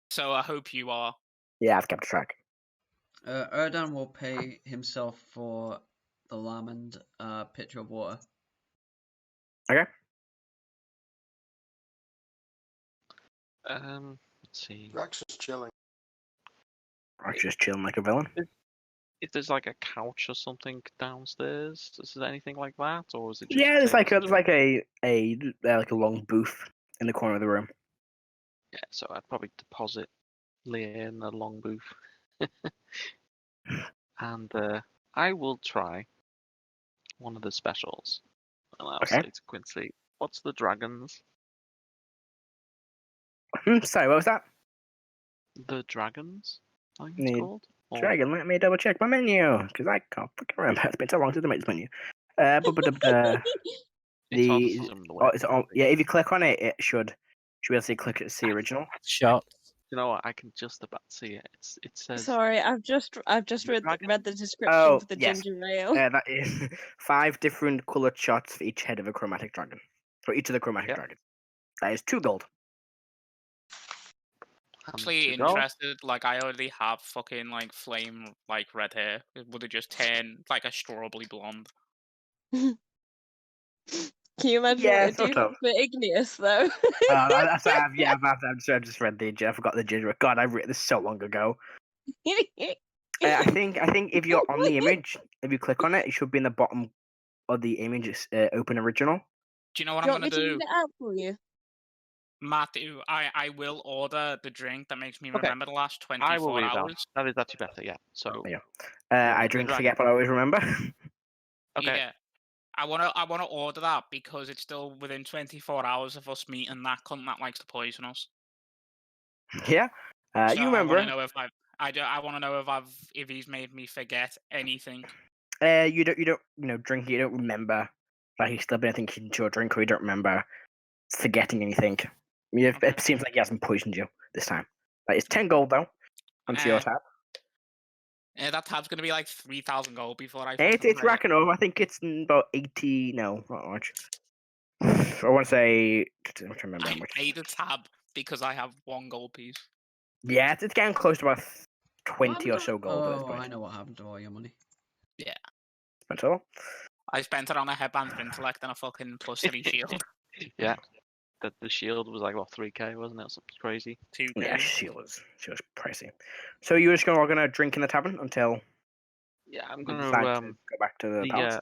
So I hope you are. Yeah, I've kept track. Erdan will pay himself for the lamb and pitcher of water. Okay. Let's see. Rrak's just chilling. Rrak's just chilling like a villain. If there's like a couch or something downstairs, is there anything like that, or is it just? Yeah, there's like a long booth in the corner of the room. Yeah, so I'd probably deposit Leah in a long booth, and I will try one of the specials, and I'll say to Quincy, "What's the dragons?" Sorry, what was that? The dragons, I think it's called. Dragon, let me double check my menu because I can't fucking remember. It's been so long since I made this menu. If you click on it, it should be able to click to see original. Shot. You know what? I can just about see it. It says. Sorry, I've just read the description for the ginger ale. That is 5 different coloured shots for each head of a chromatic dragon. For each of the chromatic dragons. That is 2 gold. Actually interested, like I already have fucking like flame like red hair. Would it just turn like a strawberry blonde? Can you imagine what it do for Igneous though? I've just read I forgot the ginger. God, I've written this so long ago. I think if you're on the image, if you click on it, it should be in the bottom of the image. Open original. Do you know what I'm gonna do? Read it out for you? Matthew, I will order the drink that makes me remember the last 24 I will read hours. That is actually better, yeah. So I drink forget, but I always remember. Okay. Yeah. I wanna order that because it's still within 24 hours of us meeting that cunt that likes to poison us. Yeah. So you remember? I want to know if he's made me forget anything. You don't drink. You don't remember. Like he's still been thinking into your drink, or you don't remember forgetting anything. It seems like he hasn't poisoned you this time. Like, it's 10 gold though. Onto your tab. That tab's gonna be like 3,000 gold before I. It's racking up. I think it's about 80. No, not much. I want to say. I don't remember how much. I paid a tab because I have 1 gold piece. Yeah, it's getting close to about 20 or so gold at this point. I know what happened to all your money. Yeah. That's all. I spent it on a headband of intellect and a fucking +3 shield. Yeah. that the shield was like what 3k, wasn't it? Something crazy. 2K. Yeah, she was pricey. So you were just gonna drink in the tavern until Yeah, I'm you gonna decide to go back to the palace.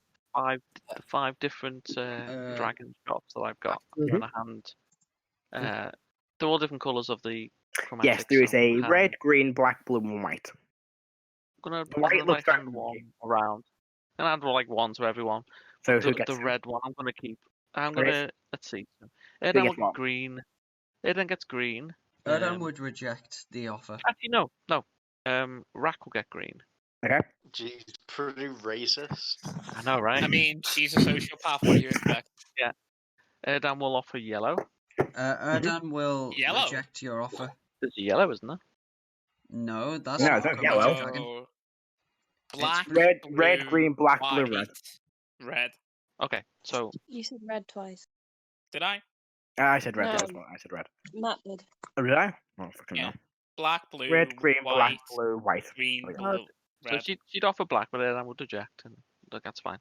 the five different dragon shops that I've got. I'm gonna hand. They're all different colours of the chromatics. Yes, there is so a red, green, black, blue, and white. I'm gonna White looks hand one around. And hand like one to everyone. So the, who gets the red one? I'm gonna keep. I'm Okay. gonna let's see. Who Erdan will gets get what? green. Erdan gets green. Erdan would reject the offer. Actually, no. Rrak will get green. Okay. Jeez, pretty racist. I know, right? I mean, she's a sociopath. What do you expect? Yeah. Erdan will offer yellow. Erdan will Yellow? reject your offer. There's yellow, isn't there? No, that's No, not it's not Chromatic yellow. Dragon. Oh. Black, Red, blue, red, green, black, blue, red. white. Red. Okay, so You said red twice. Did I? I said red. No. That was what I said red. Matt did. Oh, did I? Oh, fucking Yeah. no. Black, blue, Red, green, white, black, blue, white. green, Okay. blue, so red. she'd offer black, but Erdan would reject, and look, that's fine.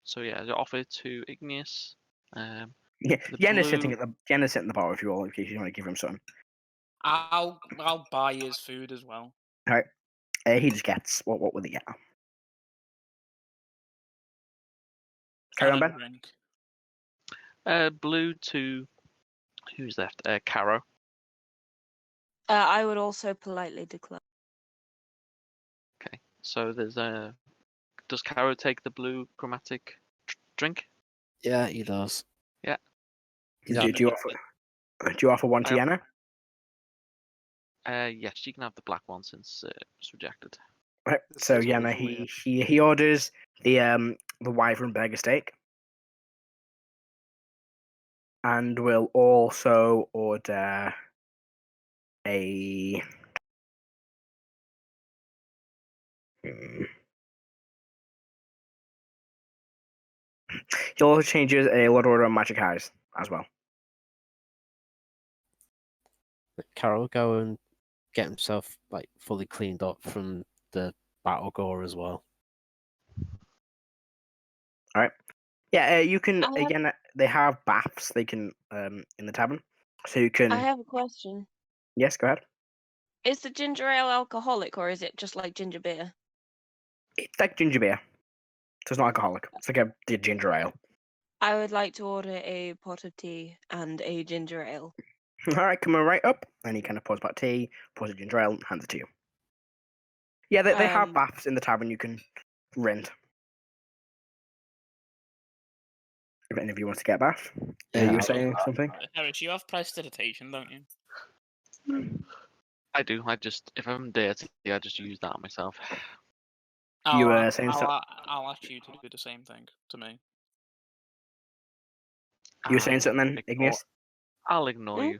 So yeah, the offer to Igneous. Yeah, The Yenna's blue- sitting at the bar if you all, in case you want to give him something. I'll buy his food as well. Alright. He just gets what would he get? Carry on, And a Ben. drink. Blue to who's left? Karo. I would also politely decline. Okay, so there's does Karo take the blue chromatic drink? Yeah, he does. Yeah. Do you offer one to Yenna? Yes, she can have the black one since it was rejected. Right. This So is Yenna, awful, he orders the wyvern burger steak, and will also order a. He also changes a lot order of magic eyes as well. Carol go and get himself like fully cleaned up from the battle gore as well. All right. Yeah, you can I have- again. They have baths. They can in the tavern, so you can. I have a question. Yes, go ahead. Is the ginger ale alcoholic or is it just like ginger beer? It's like ginger beer. So it's not alcoholic. It's like the ginger ale. I would like to order a pot of tea and a ginger ale. All right, coming right up, and he kind of pours about tea, pours a ginger ale, and hands it to you. Yeah, they have baths in the tavern you can rent. If any of you want to get a bath. Yeah, You were saying something? Heris, you have prestidigitation, don't you? I do. I just if I'm dirty, I just use that myself. You were saying something. I'll ask you to do the same thing to me. You were saying something then, Igneous? I'll ignore you.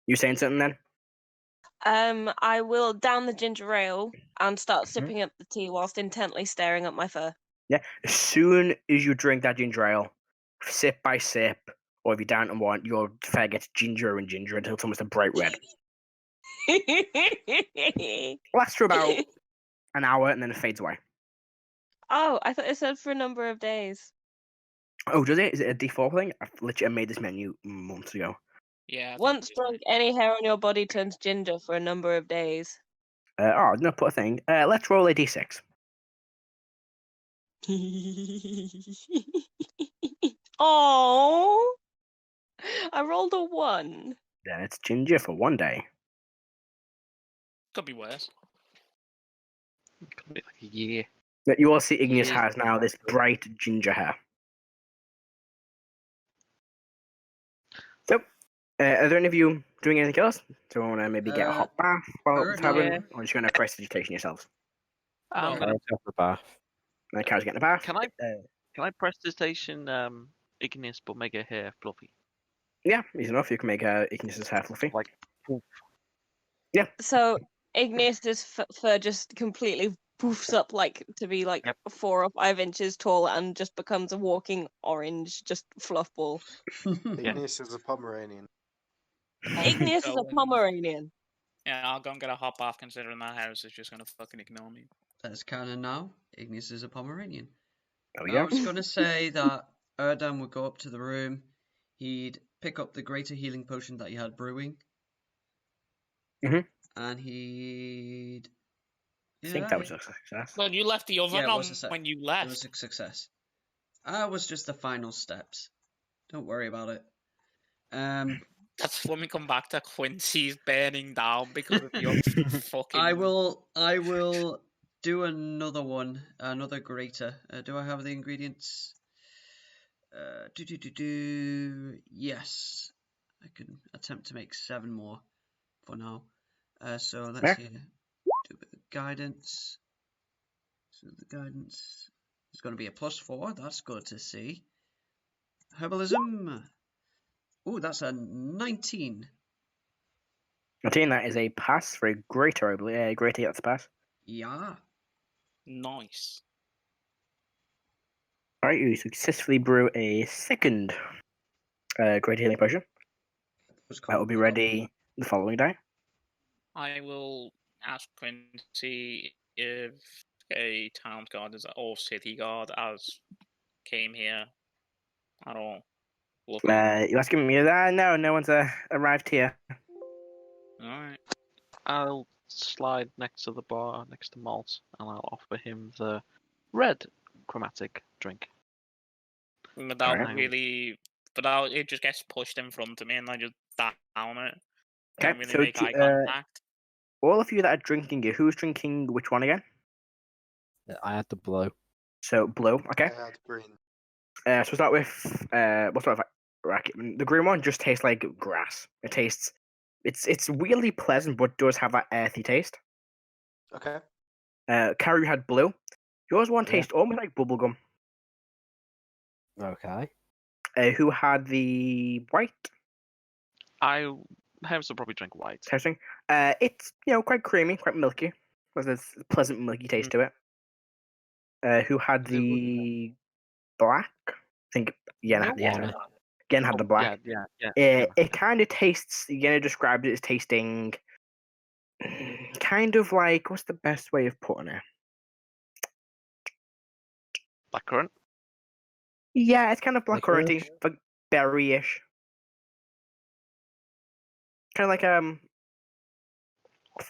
You saying something then? I will down the ginger ale and start sipping up the tea whilst intently staring at my fur. Yeah. As soon as you drink that ginger ale, sip by sip, or if you down and want, your fur gets ginger and ginger until it's almost a bright red. Lasts for about an hour and then it fades away. Oh, I thought it said for a number of days. Oh, does it? Is it a default thing? I've literally made this menu months ago. Yeah. Once drunk, any hair on your body turns ginger for a number of days. No, put a thing. Let's roll a d6. Oh, I rolled a 1. Then it's ginger for one day. Could be worse. Could be like a year. But you all see Igneous Yeah. has now this bright ginger hair. So, are there any of you doing anything else? Do you want to maybe get a hot bath while at the tavern? Or just going to prestidigitation yourselves? I'm I'll gonna. have a bath. And Karo's getting a bath. Can I prestidigitation Igneous but make her hair fluffy? Yeah, easy enough. You can make Igneous's hair fluffy. Like, Yeah. So Igneous's fur just completely poofs up like to be like 4 or 5 inches tall and just becomes a walking orange, just fluff ball. Igneous is a Pomeranian. Igneous is a Pomeranian. Yeah, I'll go and get a hot bath considering that house is just going to fucking ignore me. That's canon now. Igneous is a Pomeranian. There we I go. was going to say that Erdan would go up to the room. He'd pick up the greater healing potion that he had brewing. Mhm. And he'd. I think that was a success. Well, you left the oven Yeah, it on was when you It left. was a success. That was just the final steps. Don't worry about it. That's when we come back to Quincy's burning down because of your fucking. I will do another one, another greater. Do I have the ingredients? Yes, I can attempt to make 7 more for now. So let's see. Do a bit of guidance. So the guidance is going to be a +4. That's good to see. Herbalism. Oh, that's a 19. 19, that is a pass for a greater, I believe. Greater, that's a pass. Yeah. Nice. Alright, you successfully brew a second greater healing potion. That will be ready the following day. I will ask Quincy if a town guard or city guard has came here at all. You asking me that? No, no one's arrived here. Alright. I'll slide next to the bar, next to Molt, and I'll offer him the red chromatic drink. Without it just gets pushed in front of me and I just down it. Okay, Don't really make eye contact. All of you that are drinking it, who's drinking which one again? I had the blue. So blue, okay. I had green. So we'll start with Rrak. The green one just tastes like grass. It's weirdly pleasant, but does have that earthy taste. Okay. Karo had blue. Yours one tastes almost like bubblegum. Okay. Who had the white? Heris will probably drink white. Testing. It's quite creamy, quite milky. There's a pleasant milky taste to it. Who had the black? I think Yen had the black. Yeah. It kind of tastes. Yen described it as tasting kind of like, what's the best way of putting it? Blackcurrant? Yeah, it's kind of blackcurranty, but berry-ish. Kind of like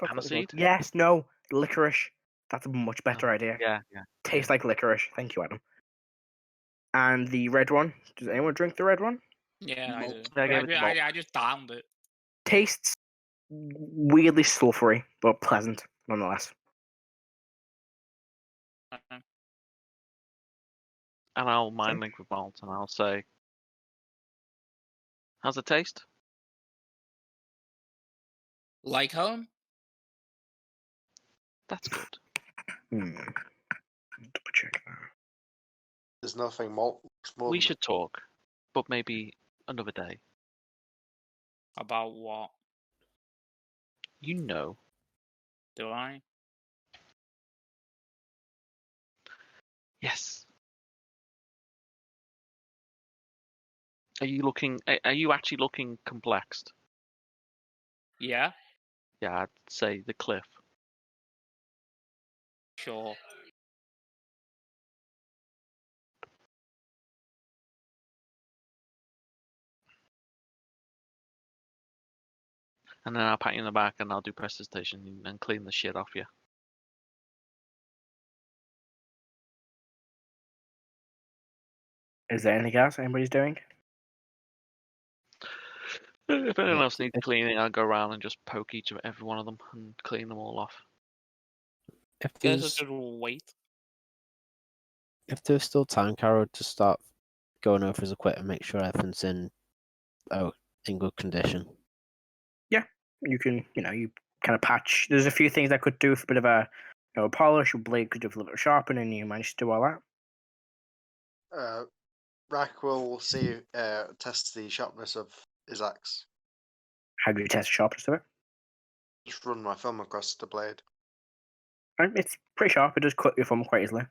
Aniseed? Yes, no, licorice. That's a much better idea. Yeah. Tastes like licorice. Thank you, Adam. And the red one. Does anyone drink the red one? Yeah, I do. I I just downed it. Tastes weirdly sulfury, but pleasant nonetheless. And I'll mind link with Molt and I'll say, how's it taste? Like home? That's good. Double check that. There's nothing Molt. We should talk, but maybe another day. About what? You know. Do I? Yes. Are you actually looking complexed? Yeah? Yeah, I'd say the cliff. Sure. And then I'll pat you in the back and I'll do prestidigitation and clean the shit off you. Is there anything else anybody's doing? If anyone else needs cleaning, I'll go around and just poke every one of them and clean them all off. If there's still time, Karo, to start going over his equipment, make sure everything's in good condition. Yeah, you can. You kind of patch. There's a few things that could do with a bit of a polish. Your blade could do with a little sharpening, and you managed to do all that. Rrak will test the sharpness of his axe. How do you test the sharpness of it? Just run my thumb across the blade. It's pretty sharp. It does cut your thumb quite easily.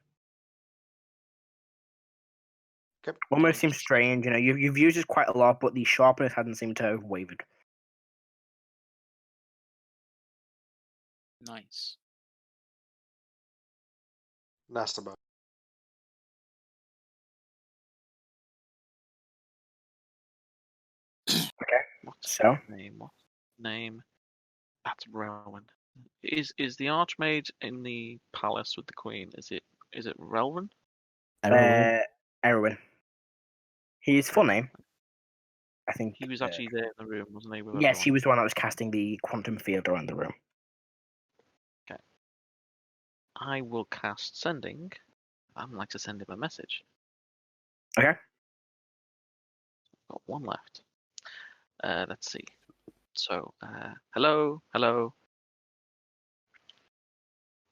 Okay. Almost seems strange. You've used it quite a lot, but the sharpness hasn't seemed to have wavered. Nice. That's about. Okay. What's So? his name? What's his name? That's Rowan. Is the Archmage in the palace with the Queen? Is it Relvin? Erwin. His full name, I think. He was actually there in the room, wasn't he? With Yes, everyone? he was the one that was casting the quantum field around the room. Okay. I will cast sending. I'd like to send him a message. Okay. Got one left. Let's see. So, hello.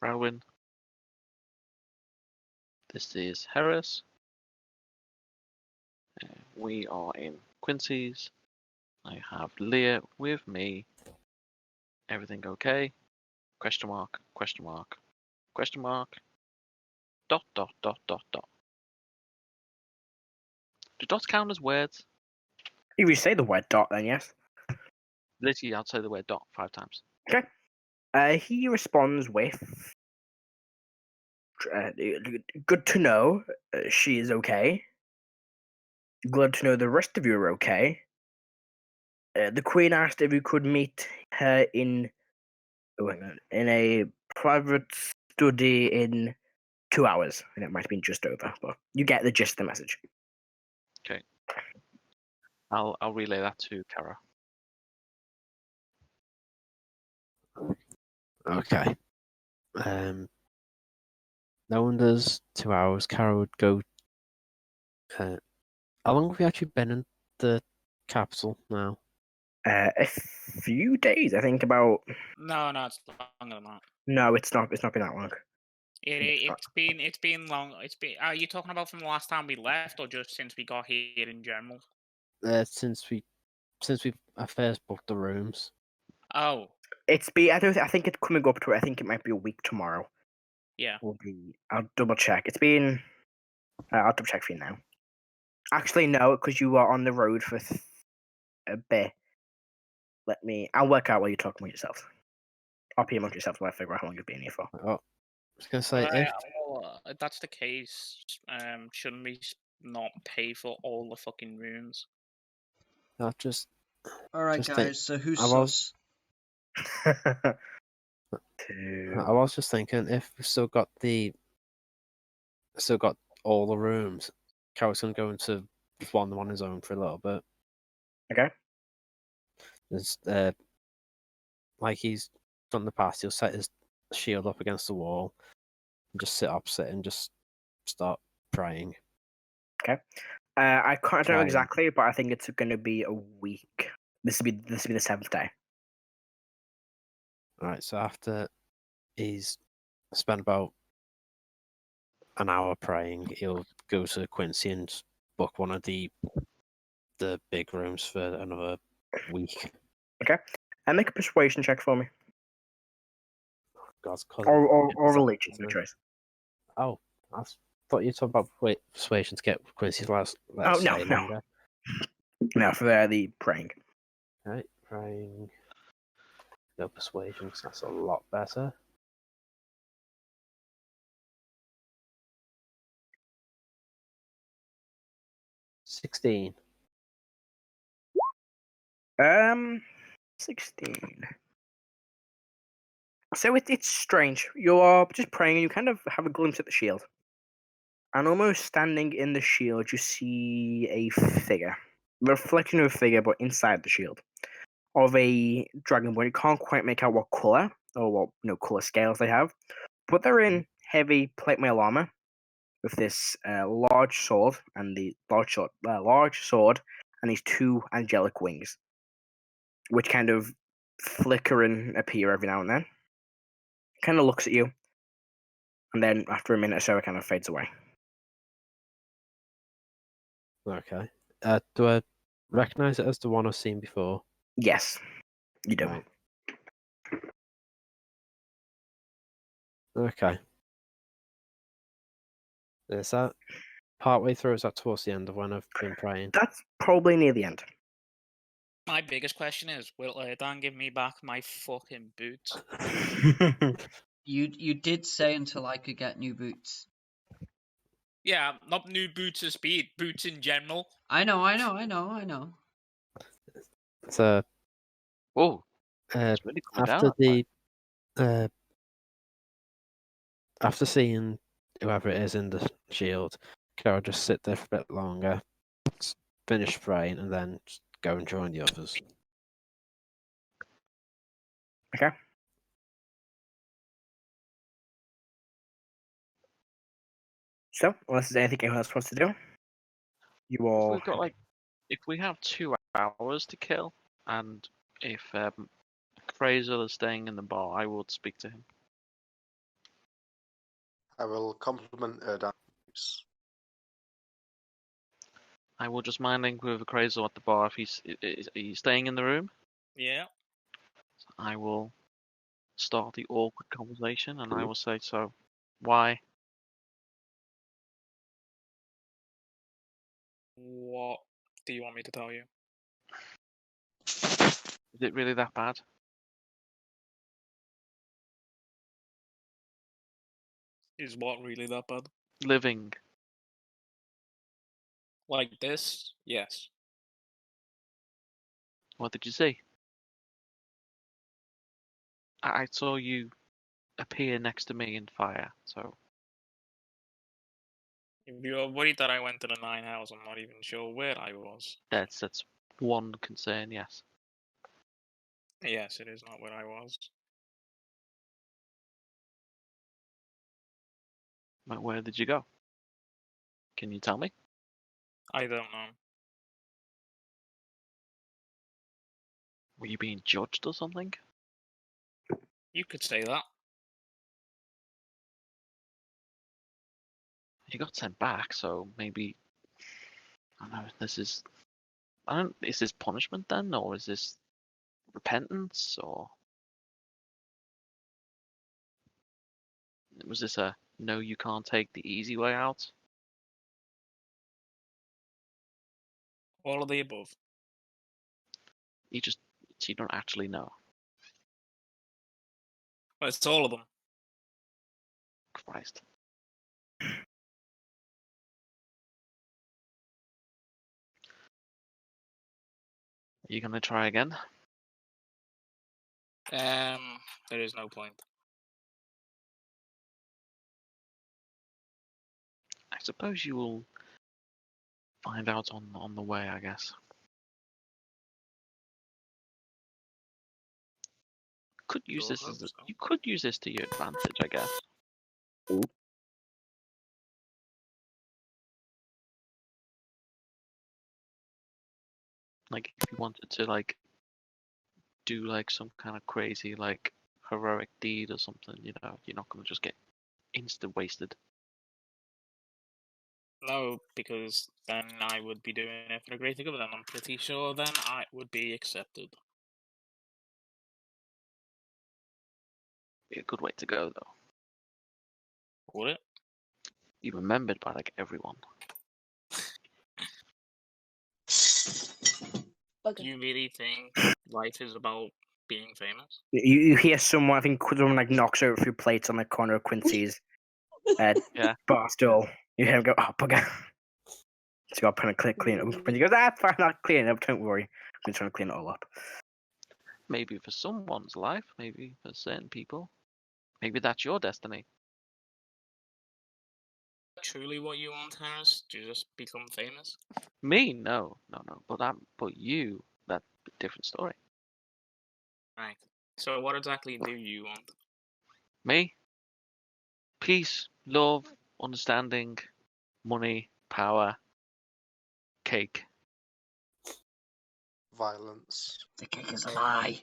Rowan. This is Heris. We are in Quincy's. I have Leah with me. Everything okay? Question mark. Dot. Do dots count as words? If you say the word dot, then yes. Literally, I'd say the word dot 5 times. Okay. He responds with, good to know she is okay. Glad to know the rest of you are okay. The Queen asked if you could meet her in a private study in 2 hours. And it might have been just over, but you get the gist of the message. Okay. I'll relay that to Kara. Okay. No one does 2 hours. Kara would go. How long have you actually been in the capital now? A few days, I think about. No, it's longer than that. No, it's not. It's not been that long. It's been long. Are you talking about from the last time we left, or just since we got here in general? Since we first booked the rooms. Oh, It's been. I think it's coming up to. I think it might be a week tomorrow. yeah. I'll double check. It's been. I'll double check for you now. Actually, no, because you were on the road for a bit. I'll work out while you're talking with yourself. I'll PM amongst yourself while I figure out how long you've been here for. Oh, I was gonna say if that's the case, shouldn't we not pay for all the fucking rooms? I'll just. Alright, Just guys, think- so who's I was- sus? I was just thinking if we've still got all the rooms, Carol's gonna go into one on his own for a little bit. Okay. There's like he's done in the past, he'll set his shield up against the wall and just sit opposite and just start praying. I can't know Trying. exactly, but I think it's going to be a week. This will be the 7th day. Alright, so after he's spent about an hour praying, he'll go to Quincy and book one of the big rooms for another week. And make a persuasion check for me, God's cause. or religion, your choice. Oh, I thought you were talking about persuasion to get Quincy's last. Oh, no. No, for the praying. Right, praying. No persuasion, so that's a lot better. $16. 16. So it's strange. You are just praying and you kind of have a glimpse at the shield. And almost standing in the shield, you see a figure. A reflection of a figure, but inside the shield. Of a Dragonborn. You can't quite make out what colour, or what colour scales they have. But they're in heavy plate mail armour. With this large sword, and the large sword, and these 2 angelic wings. Which kind of flicker and appear every now and then. Kind of looks at you, and then after a minute or so, it kind of fades away. Okay. Do I recognise it as the one I've seen before? Yes, you do. Right. Okay. Is that partway through? Or is that towards the end of when I've been praying? That's probably near the end. My biggest question is, will Erdan give me back my fucking boots? You did say until I could get new boots. Yeah, not new boots of speed, boots in general. I know. So Oh, uh, it's really coming down. after that time. after seeing whoever it is in the shield, Karo just sit there for a bit longer, finish praying, and then just go and join the others. Okay. So, unless there's anything anyone else wants to do, you If all. we've got if we have 2 hours to kill, and if Fraser is staying in the bar, I would speak to him. I will compliment Erdan. I will just minding with Fraser at the bar if he's staying in the room. Yeah. I will start the awkward conversation, and I will say, so, why? What do you want me to tell you? Is it really that bad? Is what really that bad? Living. Like this? Yes. What did you see? I saw you appear next to me in fire, so... If you're worried that I went to the 9 house, I'm not even sure where I was. That's one concern, yes. Yes, it is not where I was. Where did you go? Can you tell me? I don't know. Were you being judged or something? You could say that. You got sent back, so maybe... I don't know, is this punishment then, or is this repentance, or... Was this a, no, you can't take the easy way out? All of the above. You don't actually know. Well, it's all of them. Christ. Are you gonna try again? There is no point. I suppose you will find out on the way, I guess. Could use this as you could use this to your advantage, I guess. Ooh. Like if you wanted to do some kind of crazy heroic deed or something, you're not gonna just get instant wasted. No, because then I would be doing it for the greater good, and I'm pretty sure then I would be accepted. Be a good way to go, though. Would it? Be remembered by everyone. Do you really think life is about being famous? You hear someone, I think someone knocks over a few plates on the corner of Quincy's bar stool. You hear him go, oh, bugger. So you got to clean it up. And he goes, fine, I'll clean it up, don't worry. I'm trying to clean it all up. Maybe for someone's life, maybe for certain people. Maybe that's your destiny. Truly what you want, Heris? To just become famous? Me? No. But you, that's a different story. Right. So what exactly do you want? Me? Peace, love, understanding, money, power, cake. Violence. The cake is a lie.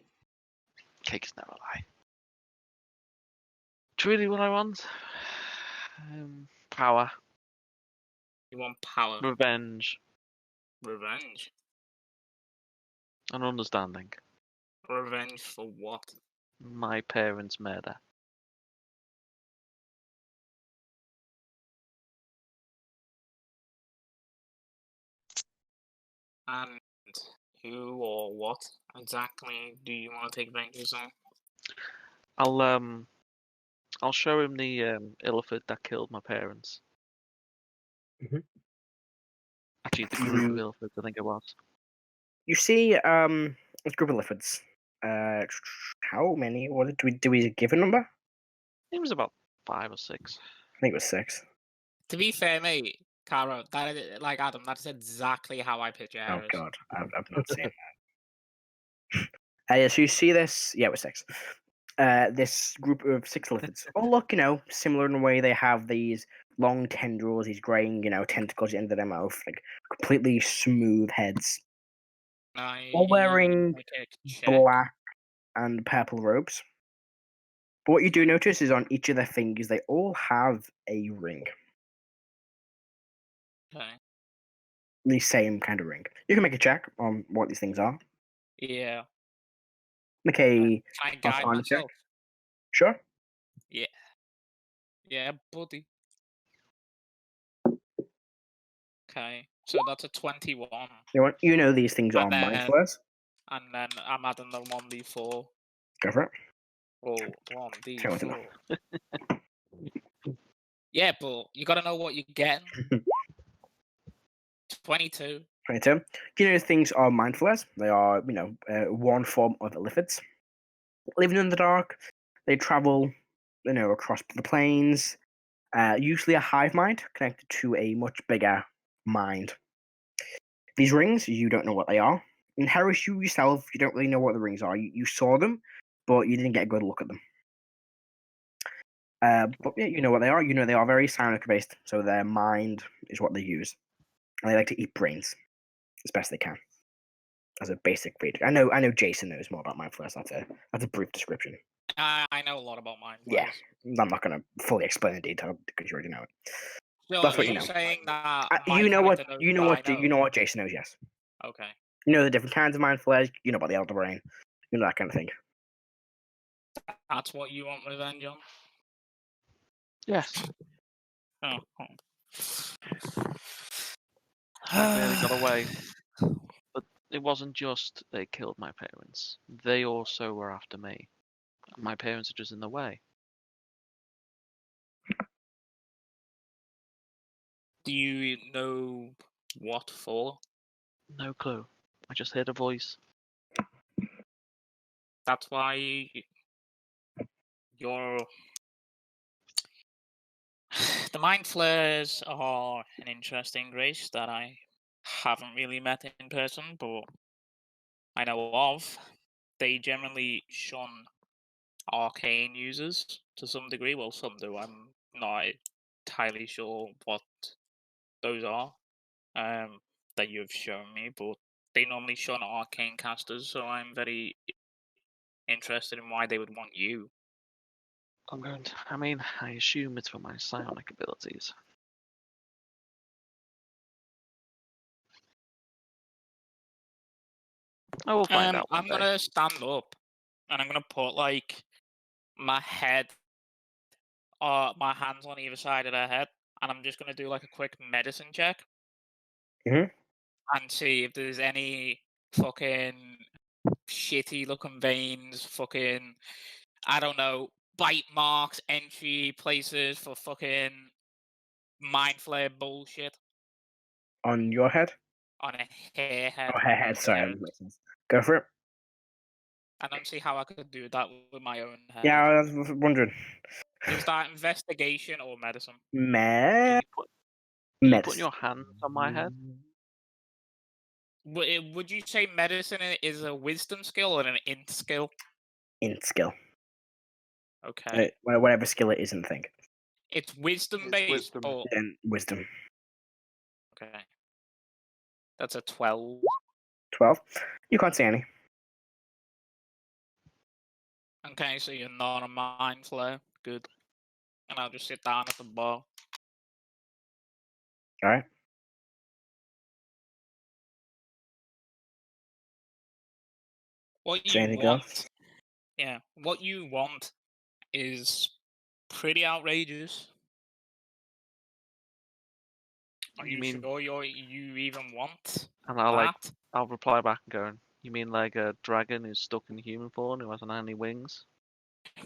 Cake is never a lie. Truly what I want? Power. You want power? Revenge. Revenge? And understanding. Revenge for what? My parents' murder. And who or what exactly do you want to take vengeance on? I'll show him the elephant that killed my parents. Mm-hmm. Actually, the group of elephants, I think it was. You see This group of Liffords. How many? What do we give a number? It was about 5 or 6. I think it was 6. To be fair, mate, Karo, that is, like Adam, that's exactly how I picture Oh Heris. god, I've not seen that. Yeah, so you see this? Yeah, it was 6. This group of 6 Liffords all look, similar in a way. They have these long tendrils, these graying, tentacles at the end of their mouth, like completely smooth heads. All wearing black and purple robes. But what you do notice is on each of their fingers, they all have a ring. Okay. The same kind of ring. You can make a check on what these things are. Yeah. Make a Can I guide Arcana check. myself? Sure. Yeah. Yeah, buddy. Okay, so that's a 21. You know these things are mind flayers. And then I'm adding the 1d4. Go for it. Oh, Show it to 1d4. Yeah, but you gotta know what you're getting. 22. 22. Things are mind flayers. They are, one form of Liffords. Living in the dark, they travel, across the plains. Usually a hive mind connected to a much bigger mind. These rings, you don't know what they are. In Heris, you yourself, you don't really know what the rings are. You saw them, but you didn't get a good look at them. But yeah, you know what they are. You know they are very psionic based, so their mind is what they use. And they like to eat brains as best they can. As a basic read. I know Jason knows more about mind flayers. That's a brief description. I know a lot about mind Yeah, flayers. I'm not going to fully explain in detail because you already know it. So that's what you you know. Saying that you know what Jason knows. Yes. Okay. You know the different kinds of mind flayers. You know about the elder brain. You know that kind of thing. That's what you want revenge on? Yes. Oh. I barely got away. But it wasn't just they killed my parents. They also were after me. My parents are just in the way. Do you know what for? No clue. I just heard a voice. That's why you're... The Mind Flayers are an interesting race that I haven't really met in person, but I know of. They generally shun arcane users to some degree. Well, some do. I'm not entirely sure what those are that you've shown me, but they normally shun arcane casters, so I'm very interested in why they would want you. I assume it's for my psionic abilities. I will find out. I'm gonna stand up and I'm gonna put my head my hands on either side of their head, and I'm just gonna do a quick medicine check. Mm-hmm. And see if there's any fucking shitty looking veins, fucking, I don't know, bite marks, entry places for fucking mind flare bullshit. On your head? On a hair head. Oh, hair head, sorry. Go for it. I don't see how I could do that with my own head. Yeah, I was wondering. Is that investigation or medicine? Are you putting your hands on my head? Would you say medicine is a wisdom skill or an int skill? Int skill. Okay. Whatever skill it is in the thing. It's wisdom based. Or... Wisdom. Okay. That's a 12. 12? You can't see any. Okay, so you're not a mind flayer. Good. And I'll just sit down at the bar. Alright. What you want, yeah, what you want is pretty outrageous. Are you sure you even want And that? I'll reply back going, you mean like a dragon who's stuck in human form who hasn't had any wings?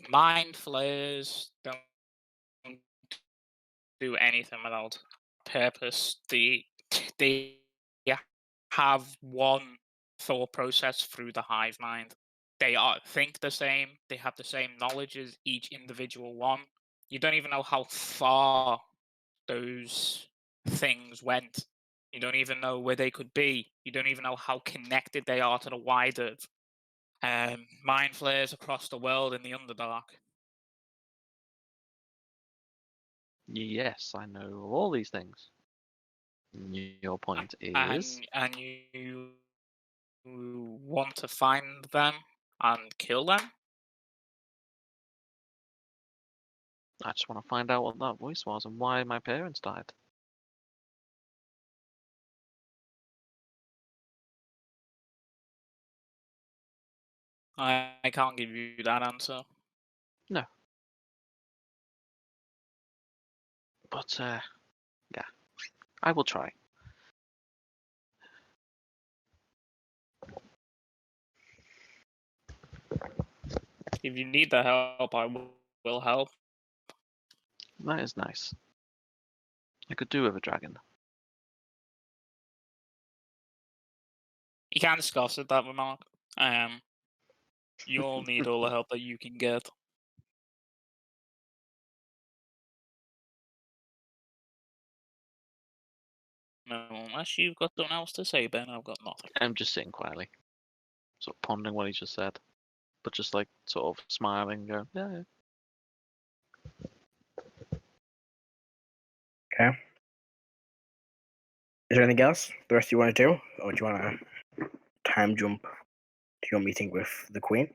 Mind flayers don't do anything without purpose. They have one thought process through the hive mind. They think the same. They have the same knowledge as each individual one. You don't even know how far those things went. You don't even know where they could be. You don't even know how connected they are to the wider mind flares across the world in the Underdark. Yes, I know all these things. Your point is... And you want to find them and kill them? I just want to find out what that voice was and why my parents died. I can't give you that answer. No. But, yeah. I will try. If you need the help, I will help. That is nice. I could do with a dragon. You can't discuss it, that remark. You'll need all the help that you can get. No, unless you've got something else to say, Ben, I've got nothing. I'm just sitting quietly, sort of pondering what he just said, but just like sort of smiling, going, yeah. Okay. Is there anything else the rest of you want to do, or do you want to time jump to your meeting with the Queen?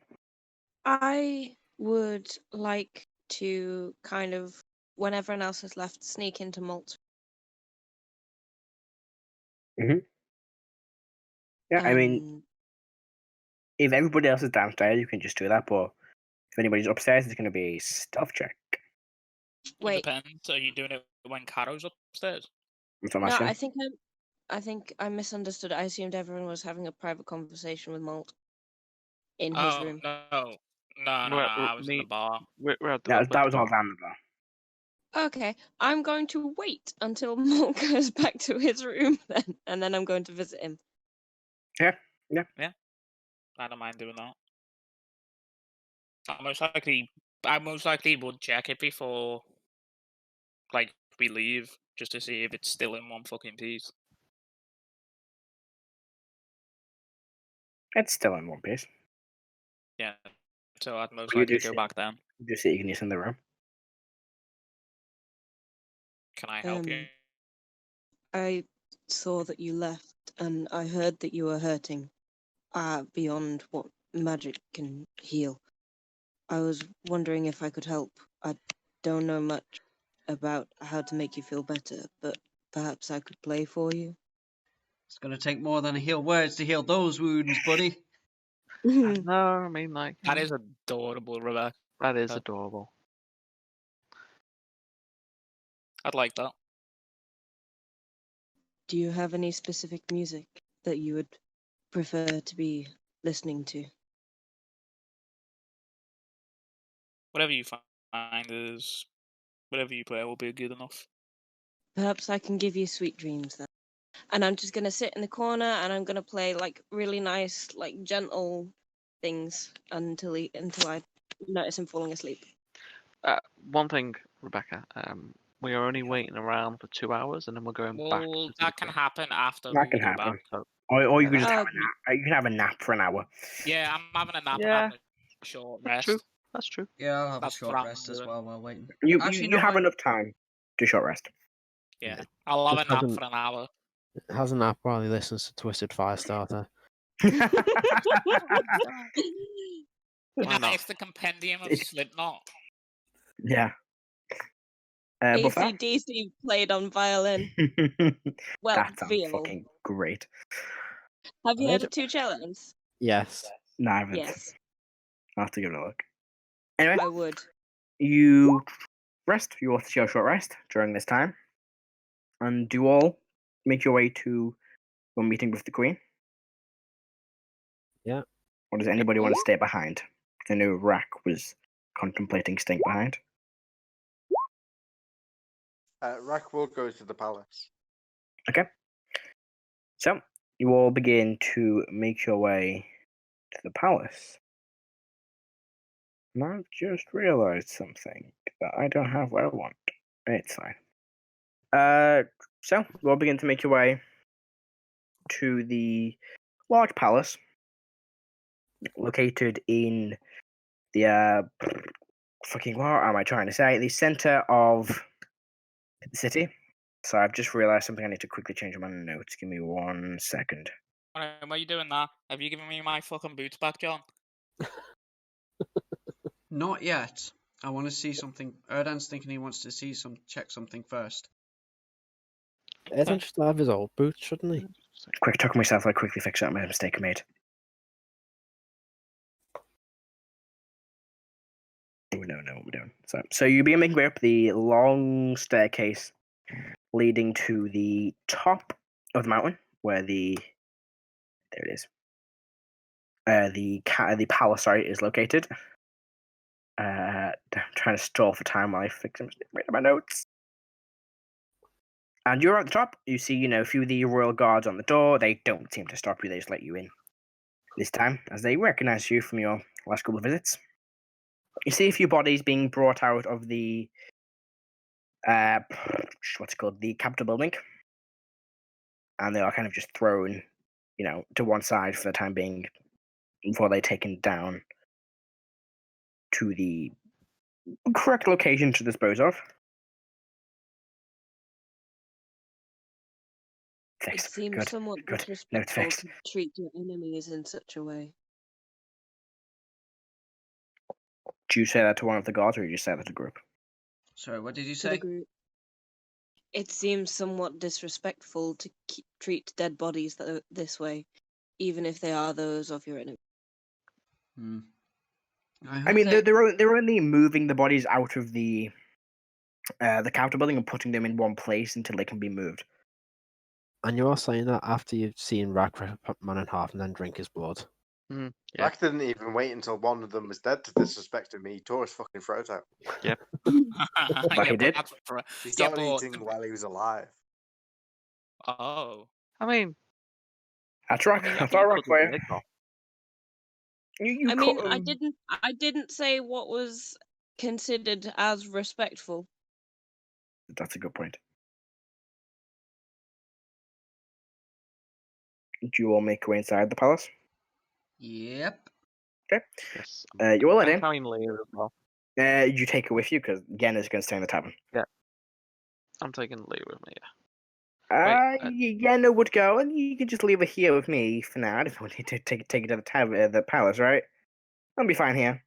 I would like to kind of, when everyone else has left, sneak into Molt. Yeah, I mean, if everybody else is downstairs, you can just do that, but if anybody's upstairs, it's going to be a stealth check. Wait. It depends. Are you doing it when Karo's upstairs? That's what I'm No, asking. I think I misunderstood. I assumed everyone was having a private conversation with Molt in his room. No, I was in the bar. We're at the That was bar. all down the bar. Okay, I'm going to wait until Molt goes back to his room then, and then I'm going to visit him. Yeah. I don't mind doing that. I most likely would check it before, like, we leave, just to see if it's still in one fucking piece. It's still in one piece. Yeah, so I'd most You likely do go see- back then. You do see Igneous in the room. Can I help you? I saw that you left, and I heard that you were hurting beyond what magic can heal. I was wondering if I could help. I don't know much about how to make you feel better, but perhaps I could play for you. It's going to take more than a heal words to heal those wounds, buddy. No, I mean, like... That is adorable, Rebecca. That is adorable. I'd like that. Do you have any specific music that you would prefer to be listening to? Whatever you find is... Whatever you play will be good enough. Perhaps I can give you sweet dreams then. And I'm just going to sit in the corner and I'm going to play like really nice, like gentle things until I notice him falling asleep. One thing, Rebecca, we are only waiting around for 2 hours and then we're going back. Well, that can happen after That we can go happen. back. Or you can just have a nap. You can have a nap for an hour. Yeah, I'm having a nap and Yeah. having a short rest. True. That's true. Yeah, I'll have That's a short what I'm rest as doing. well while waiting. You no, have I- enough time to short rest. Yeah, I'll have Just a nap hasn't- for an hour. Has a nap while he listens to Twisted Firestarter. Why not? It's the compendium of It's- Slipknot. Yeah. Buffer? AC/DC played on violin. Well, That sounds viol. fucking great. Have you I heard made of Two Cellos? Yes. No, I haven't. Yes, I'll have to give it a look. Anyway, I would. you rest. You want to take a short rest during this time. And do you all make your way to your meeting with the Queen? Yeah. Or does anybody want to stay behind? I know Rrak was contemplating staying behind. Rrak will go to the palace. Okay. So, you all begin to make your way to the palace. And I've just realized something that I don't have what I want. It's fine. So you all begin to make your way to the large palace located in the fucking what am I trying to say? The center of the city. So I've just realized something. I need to quickly change my notes. Give me 1 second. Why are you doing that? Have you given me my fucking boots back, John? Not yet. I want to see something. Erdan's thinking he wants to check something first. Erdan should have his old boots, shouldn't he? Quick, talk myself. I quickly fix up my mistake I made. We don't know what we're doing. So you begin making way up the long staircase leading to the top of the mountain, where there it is. The palace, is located. I'm trying to stall for time while I fix my notes. And you're at the top. You see, a few of the royal guards on the door. They don't seem to stop you. They just let you in this time, as they recognize you from your last couple of visits. You see a few bodies being brought out of the the Capitol building, and they are kind of just thrown, to one side for the time being, before they're taken down to the correct location to dispose of. It Fixed. seems Good. somewhat Good. Note disrespectful fixed. to treat your enemies in such a way. Do you say that to one of the guards, or do you say that to the group? Sorry, what did you To the say? group. It seems somewhat disrespectful to treat dead bodies this way, even if they are those of your enemy. I mean, they're only moving the bodies out of the Capitol building and putting them in one place until they can be moved. And you are saying that after you've seen Rrak rip a man in half and then drink his blood. Yeah. Rrak didn't even wait until one of them was dead to disrespect him. He tore his fucking throat out. Yep. But he did. He started eating while he was alive. Oh. I mean, That's Rrak. That's all Rrak for you. I mean, I didn't say what was considered as respectful. That's a good point. Do you all make your way inside the palace? Yep. Okay. Yes. You all let in. Carrying Leah as well. You take her with you because Gen is going to stay in the tavern. Yeah. I'm taking Leah with me. Yenna would go, and you can just leave her here with me for now. I don't want you to take it to the palace, right? I'll be fine here.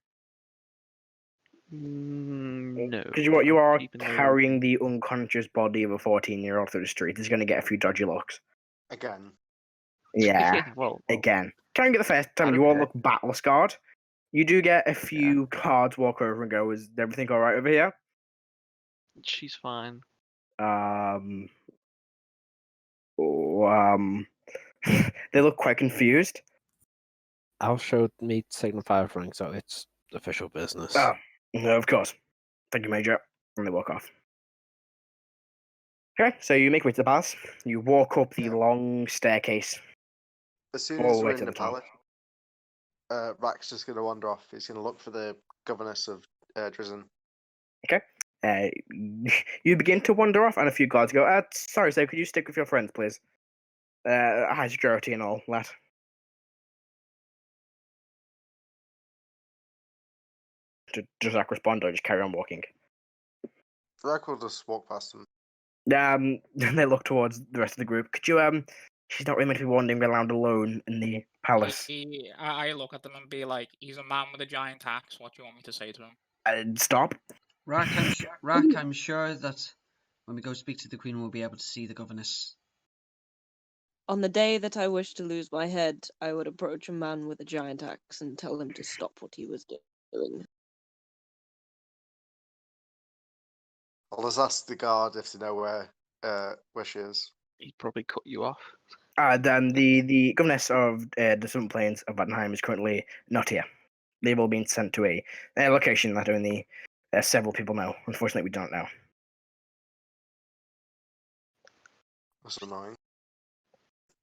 No. Because you are carrying the unconscious body of a 14-year-old through the street. It's going to get a few dodgy looks. Again. Yeah. well, again. Can't get the first time you all look battle scarred. You do get a few guards walk over and go, "Is everything all right over here?" She's fine. They look quite confused. I'll show me signify of rank, so it's official business. Oh, no, of course. Thank you, Major. And they walk off. Okay, so you make your way to the palace. You walk up the long staircase. As soon all as the we're way in to the the top. palace, Rrak's just going to wander off. He's going to look for the governess of Drizzen. Okay. You begin to wander off, and a few guards go, sorry, sir, could you stick with your friends, please? High security and all that. Does Rrak respond, or just carry on walking? Rrak will just walk past him. They look towards the rest of the group. Could you, she's not really meant to be wandering around alone in the palace. I look at them and be like, he's a man with a giant axe. What do you want me to say to him? Stop. Rrak, I'm sure that when we go speak to the Queen, we'll be able to see the governess. On the day that I wish to lose my head, I would approach a man with a giant axe and tell him to stop what he was doing. I'll just ask the guard if they know where she is. He'd probably cut you off. Then the governess of the Southern Plains of Vademhine is currently not here. They've all been sent to a location that only several people know. Unfortunately, we don't know. That's annoying.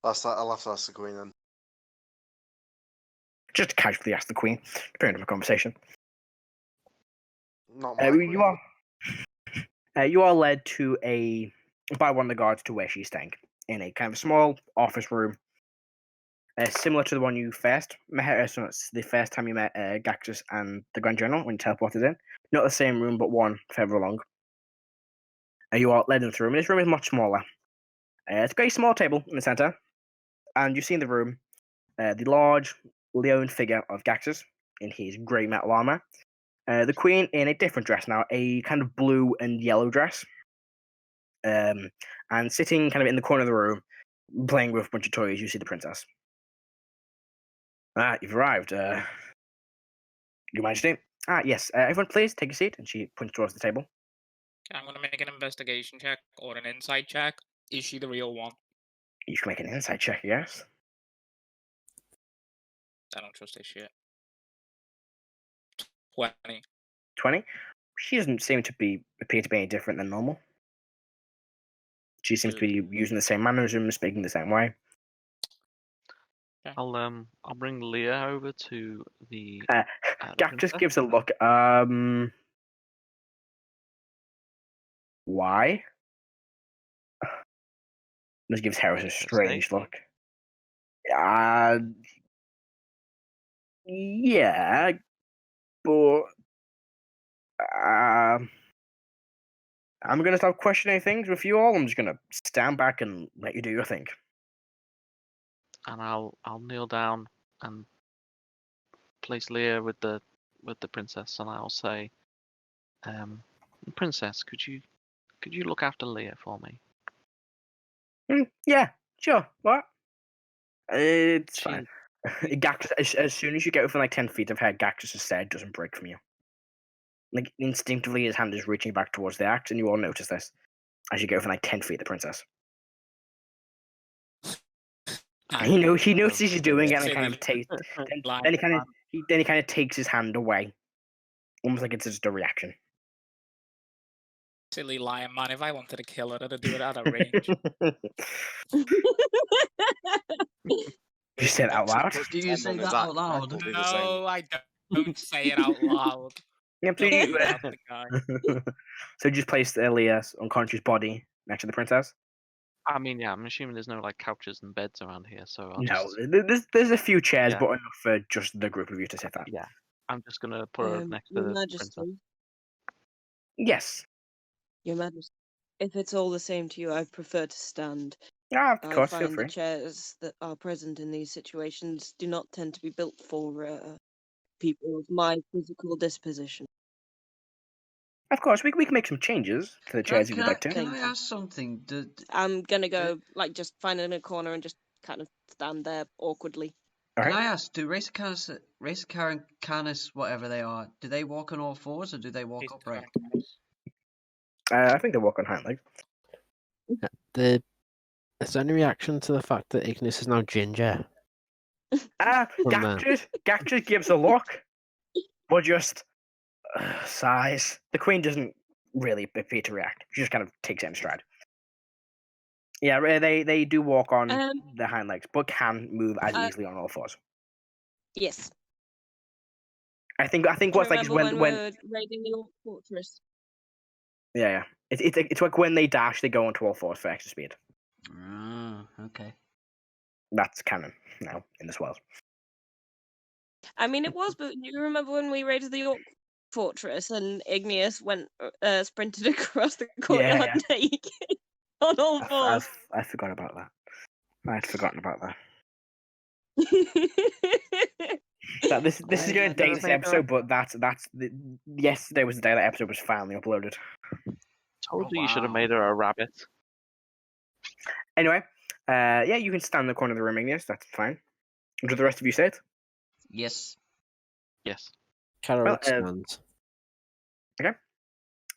I'll have to ask the Queen then. Just casually ask the Queen, depending on the conversation. Not my Queen. You are led by one of the guards to where she's staying, in a kind of small office room, similar to the one you first met. So it's the first time you met Gaxus and the Grand General when you teleported in. Not the same room, but one further along. You are led into the room. This room is much smaller. It's a very small table in the center, and you see in the room the large leoned figure of Gaxus in his grey metal armor. The Queen in a different dress now, a kind of blue and yellow dress. And sitting kind of in the corner of the room, playing with a bunch of toys, you see the princess. You've arrived. Your Majesty. Yes. Everyone, please take a seat. And she points towards the table. I'm going to make an investigation check or an insight check. Is she the real one? You can make an insight check, yes. I don't trust this shit. 20. 20? She doesn't seem to appear to be any different than normal. She seems to be using the same mannerisms, speaking the same way. Okay. I'll bring Leah over to the. Jack just gives a look. Why? Just gives Heris a strange look. Yeah, but I'm gonna stop questioning things with you all. I'm just gonna stand back and let you do your thing. And I'll kneel down and place Leah with the princess, and I'll say, "Princess, could you look after Leah for me?" Yeah, sure. What? It's fine. Gaxus, as soon as you get within like 10 feet of her, Gaxus' said doesn't break from you. Like instinctively, his hand is reaching back towards the axe, and you all notice this as you get within like 10 feet of the princess. He notices he's doing it, and it kind of takes. Then he kind of takes his hand away, almost like it's just a reaction. Silly lion man! If I wanted to kill her, I'd do it at a range. You said it out loud. Do you say that out loud? No, I don't say it out loud. Yeah, so just place Elias' unconscious body next to the princess. I mean, yeah, I'm assuming there's no like couches and beds around here, so there's a few chairs, but enough for just the group of you to sit at. Yeah, I'm just gonna put her next to the princess. Yes. Your Majesty, if it's all the same to you, I prefer to stand. Of course, I feel find free. the chairs that are present in these situations do not tend to be built for people of my physical disposition. Of course, we can make some changes to the chairs if you'd like to. Can I ask something? I'm gonna go like just find it in a corner and just kind of stand there awkwardly. Can I ask, do Raesokeran, Canis, whatever they are, do they walk on all fours or do they walk upright? I think they walk on hind legs. Is there any reaction to the fact that Igneous is now ginger? Gaxus gives a look, but just sighs. The Queen doesn't really appear to react. She just kind of takes it in stride. Yeah, they do walk on their hind legs, but can move as easily on all fours. Yes. I think what's like is when we're raiding the Orc fortress. Yeah. It's like when they dash, they go onto all fours for extra speed. Okay. That's canon now in this world. I mean, it was, but you remember when we raided the Orc fortress and Igneous went sprinted across the courtyard naked on all fours? I forgot about that. I'd forgotten about that. This is going to date this episode, but yesterday was the day that episode was finally uploaded. Told you should have made her a rabbit. Anyway, you can stand in the corner of the room, Igneous. That's fine. Do the rest of you say it? Yes. Yes. Karo stands. Okay.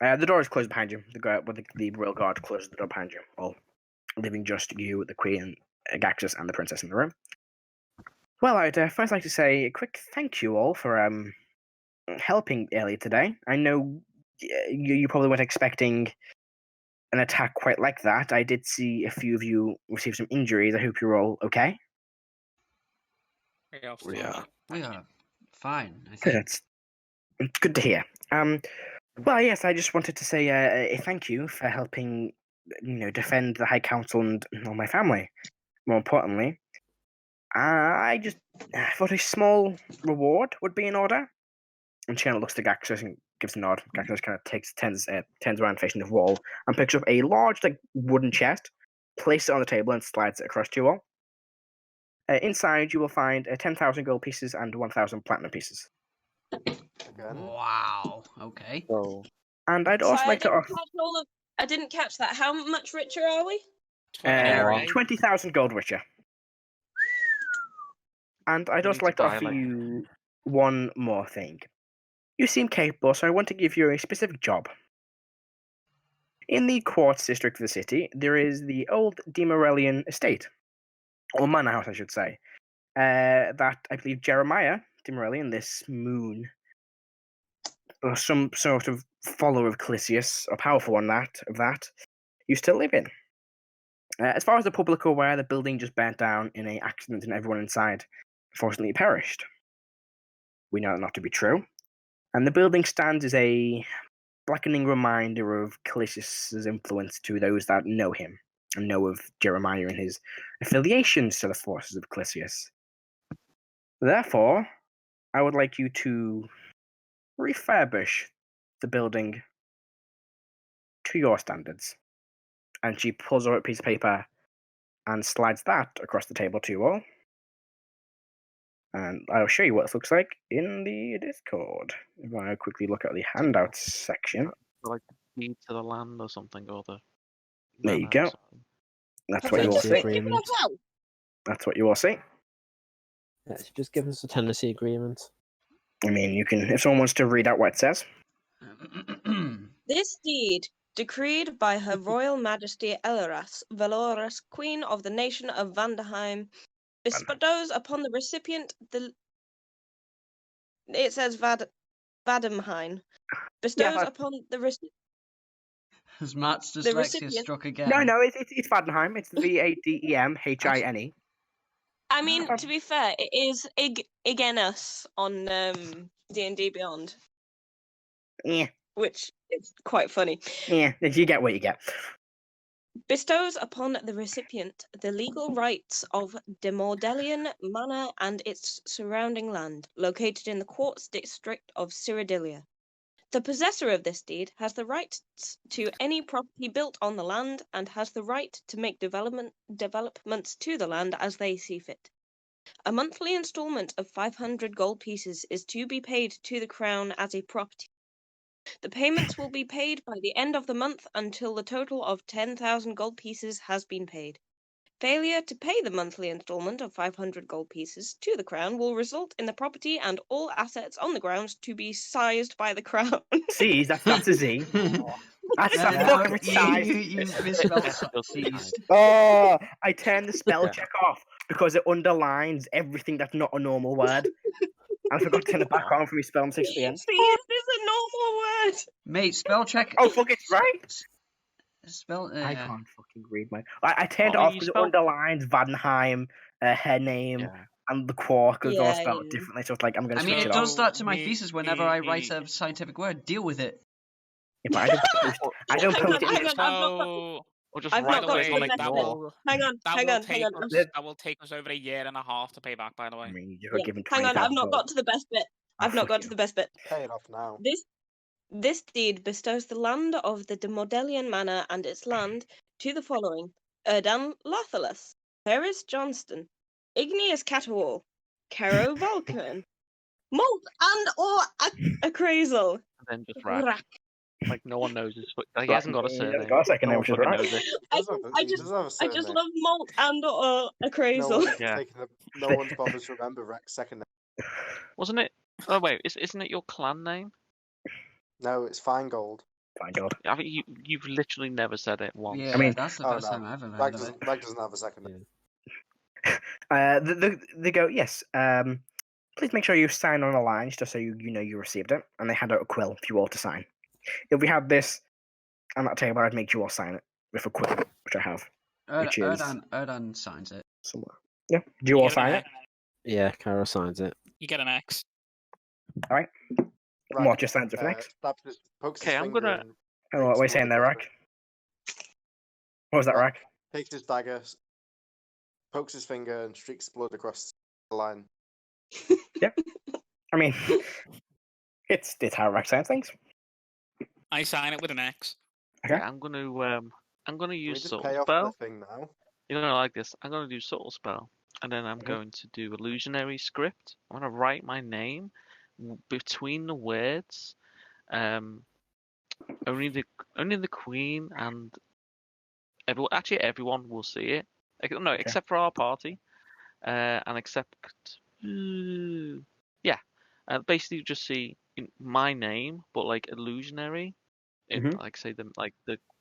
The door is closed behind you. The royal guard closes the door behind you, all leaving just you, the Queen, Gaxus, and the princess in the room. Well, I'd first like to say a quick thank you all for helping earlier today. I know you probably weren't expecting an attack quite like that. I did see a few of you receive some injuries. I hope you're all okay. Yeah. We are fine, I Good. think. It's good to hear. Well, yes, I just wanted to say a thank you for helping, defend the High Council and my family. More importantly, I just thought a small reward would be in order. And she kind of looks to Gaxus and gives a nod. Gaxus kind of turns around facing the wall and picks up a large, wooden chest, places it on the table, and slides it across to you all. Inside, you will find 10,000 gold pieces and 1,000 platinum pieces. Again. Wow. Okay. So And I'd also like to offer I didn't catch that. How much richer are we? 20,000 gold richer. And I'd You also need like to to buy, offer like- you one more thing. You seem capable, so I want to give you a specific job. In the Quartz district of the city, there is the old Demorelian estate, or manor house, I should say, that I believe Jeremiah Demorelian, this moon, or some sort of follower of Calisius, a powerful one of that, used to live in. As far as the public are aware, the building just burnt down in an accident and everyone inside unfortunately perished. We know that not to be true. And the building stands as a blackening reminder of Calisius' influence to those that know him and know of Jeremiah and his affiliations to the forces of Calisius. Therefore, I would like you to refurbish the building to your standards. And she pulls out a piece of paper and slides that across the table to you all. And I'll show you what it looks like in the Discord. If I quickly look at the handouts section. like deed to the land or something, or the. There you go. That's what you all Tenancy see. agreement. That's what you all see. Yeah, it's just give us a tenancy agreement. I mean, you can, if someone wants to read out what it says. This deed, decreed by Her Royal Majesty Eleras Valoris, Queen of the Nation of Vademhine, bestows upon the recipient the. It says Vademhine. Bestows upon the recipient. Has Matt's The dyslexia recipient- struck again? No, it's Vademhine. It's Vademhine. I mean, to be fair, it is Igneous on D&D Beyond, Yeah, which is quite funny. you get what you get. Bestows upon the recipient the legal rights of Demordelian Manor and its surrounding land, located in the Quartz district of Cyrodilia. The possessor of this deed has the right to any property built on the land and has the right to make developments to the land as they see fit. A monthly installment of 500 gold pieces is to be paid to the Crown as a property. The payments will be paid by the end of the month until the total of 10,000 gold pieces has been paid. Failure to pay the monthly installment of 500 gold pieces to the Crown will result in the property and all assets on the grounds to be seized by the Crown. Seized, that's a Z. That's a No, fucking size. you misspelled seized. Oh, I turned the spell check off because it underlines everything that's not a normal word. I forgot to turn it back on for me spell mistakes at the end. Seized is a normal word. Mate, spell check. Oh, fuck, it's right. Spell. I can't fucking read my. I turned it Well, off you because it spell- underlines Vademhine, her name, Yeah. and the quark is all Yeah, spelled yeah. differently. So it's like I'm going I to mean, switch it it does off. start to my Me- thesis whenever I write a scientific word. Deal with it. Yeah, but I don't Hang on, post it. hang on, I've not got- So, Or just I've write not got away to on the best ignore. Hang on, hang on. that will take us over a year and a half to pay back. By the way. I mean, you're given Hang on, 20,000 I've not gold. got to the best bit. I've not fuck got you. to the best bit. Pay it off now. This deed bestows the land of the Demordelian Manor and its land to the following: Erdan Lathalus, Heris Johnston, Igneous Catawall, Karo Vulcan, Molt and or Acrazel, And then just Rrak. Rrak. Like no one knows his. He hasn't got a surname. Got a second No name, one which is fucking Rrak. knows it. I just love Molt and or No Acrazel. one's, Yeah. no one's bothered to remember Rek's second name. Wasn't it? Oh wait, isn't it your clan name? No, it's Feingold. Fine, God. I mean, you've literally never said it once. Yeah, I mean- that's the Oh, first no. time I've ever Rek heard of it. doesn't have a second name. They go, yes. Please make sure you sign on the lines just so you know you received it. And they hand out a quill for you all to sign. If we had this on that table, I'd make you all sign it. with a quill, which I have. Which is Erdan signs it. somewhere. Yeah. Do you all get an sign it? X. Yeah, Karo signs it. You get an X. All right. Rrak, What just signs it for next? Pokes Okay, his I'm finger gonna- and Oh, what are you streaks saying blood there, across Rrak? What was that, Rrak. Rrak? Takes his dagger, pokes his finger, and streaks blood across the line. I mean, it's how Rrak signs things. I sign it with an X. Okay. Yeah, I'm gonna Can we use just subtle pay off spell. the thing now? You're gonna like this. I'm gonna do subtle spell, and then I'm going to do illusionary script. I'm gonna write my name between the words. Only the queen and everyone will see it. No, except for our party, and except yeah, basically just see my name, but like illusionary. Like say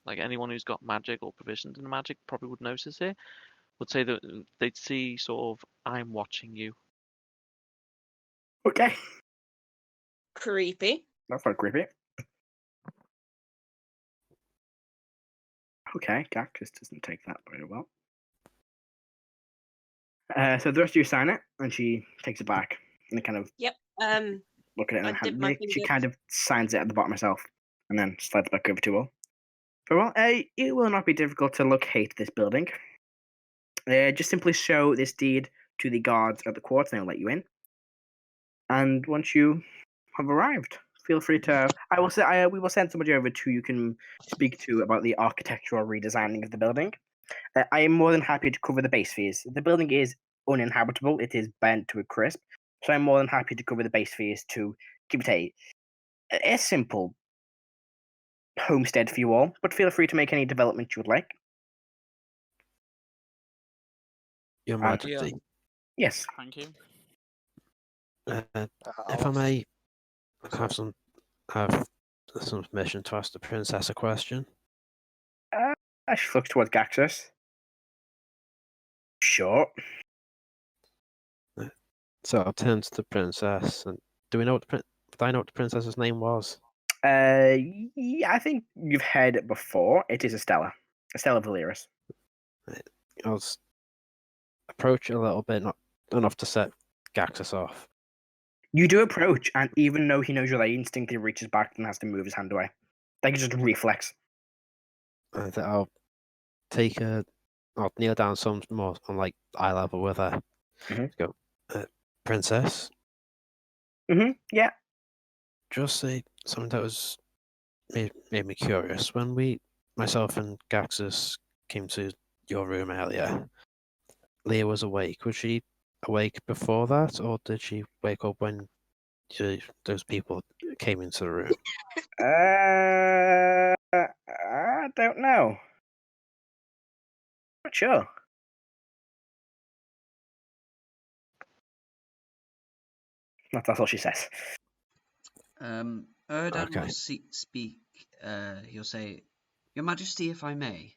like anyone who's got magic or proficient in magic probably would notice it. Would say that they'd see sort of I'm watching you. Okay. Creepy. That's not creepy. Okay, Cactus doesn't take that very well. So the rest of you sign it, and she takes it back and kind of Yep. look at it in I her dip hand. my She fingers. kind of signs it at the bottom herself, and then slides it back over to you all. Very well. It will not be difficult to locate this building. Just simply show this deed to the guards at the court, and they'll let you in. And once you have arrived, feel free to. We will send somebody over to you can speak to about the architectural redesigning of the building. I am more than happy to cover the base fees. The building is uninhabitable; it is burnt to a crisp. So I'm more than happy to cover the base fees to keep it a simple homestead for you all. But feel free to make any development you would like. Your Majesty. Yes. Thank you. If I may have some permission to ask the princess a question. She looks towards Gaxus. Sure. So I'll turn to the princess, and do we know what did I know what the princess's name was? Yeah, I think you've heard it before. It is Estella Valeris. I'll approach a little bit, not enough to set Gaxus off. You do approach, and even though he knows you're there, he instinctively reaches back and has to move his hand away. Like it's just a reflex. I'll I'll kneel down some more on like eye level with her. Go, princess. Yeah. Just say something that was made me curious. When myself and Gaxus came to your room earlier, Leah was awake. Was she awake before that, or did she wake up when those people came into the room? I don't know. Not sure. That's all she says. Erdan will speak. He'll say, "Your Majesty, if I may."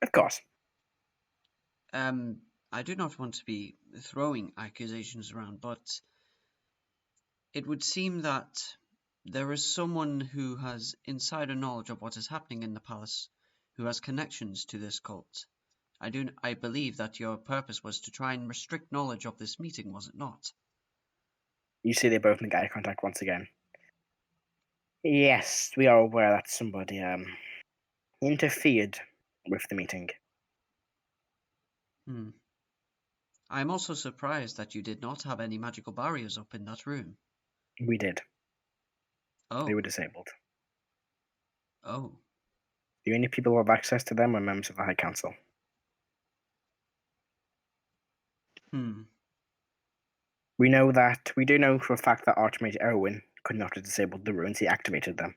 Of course. I do not want to be throwing accusations around, but it would seem that there is someone who has insider knowledge of what is happening in the palace, who has connections to this cult. I believe that your purpose was to try and restrict knowledge of this meeting, was it not? You see they both make eye contact once again. Yes, we are aware that somebody interfered with the meeting. I am also surprised that you did not have any magical barriers up in that room. We did. Oh. They were disabled. Oh. The only people who have access to them are members of the High Council. We do know for a fact that Archmage Erwin could not have disabled the runes, he activated them.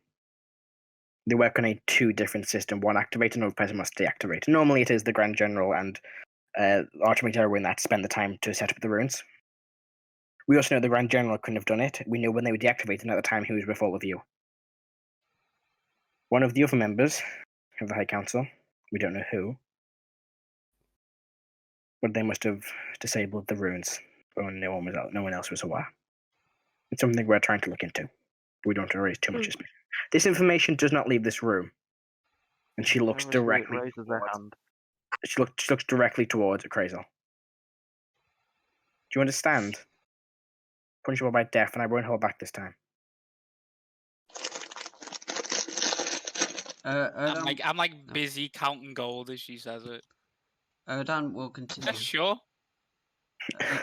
They work on a 2 different system. One activated, another person must deactivate. Normally it is the Grand General and Archmage Erwin that spend the time to set up the runes. We also know the Grand General couldn't have done it. We know when they were deactivated at the time he was with all of you. One of the other members of the High Council, we don't know who, but they must have disabled the runes when no one else was aware. It's something we're trying to look into. We don't want to raise too much suspicion. This information does not leave this room. and she looks directly. Raises their hand. She looks directly towards Crazel. Do you understand? Punishable by death, and I won't hold back this time. I'm like busy counting gold as she says it. Erdan will continue. Yeah, sure.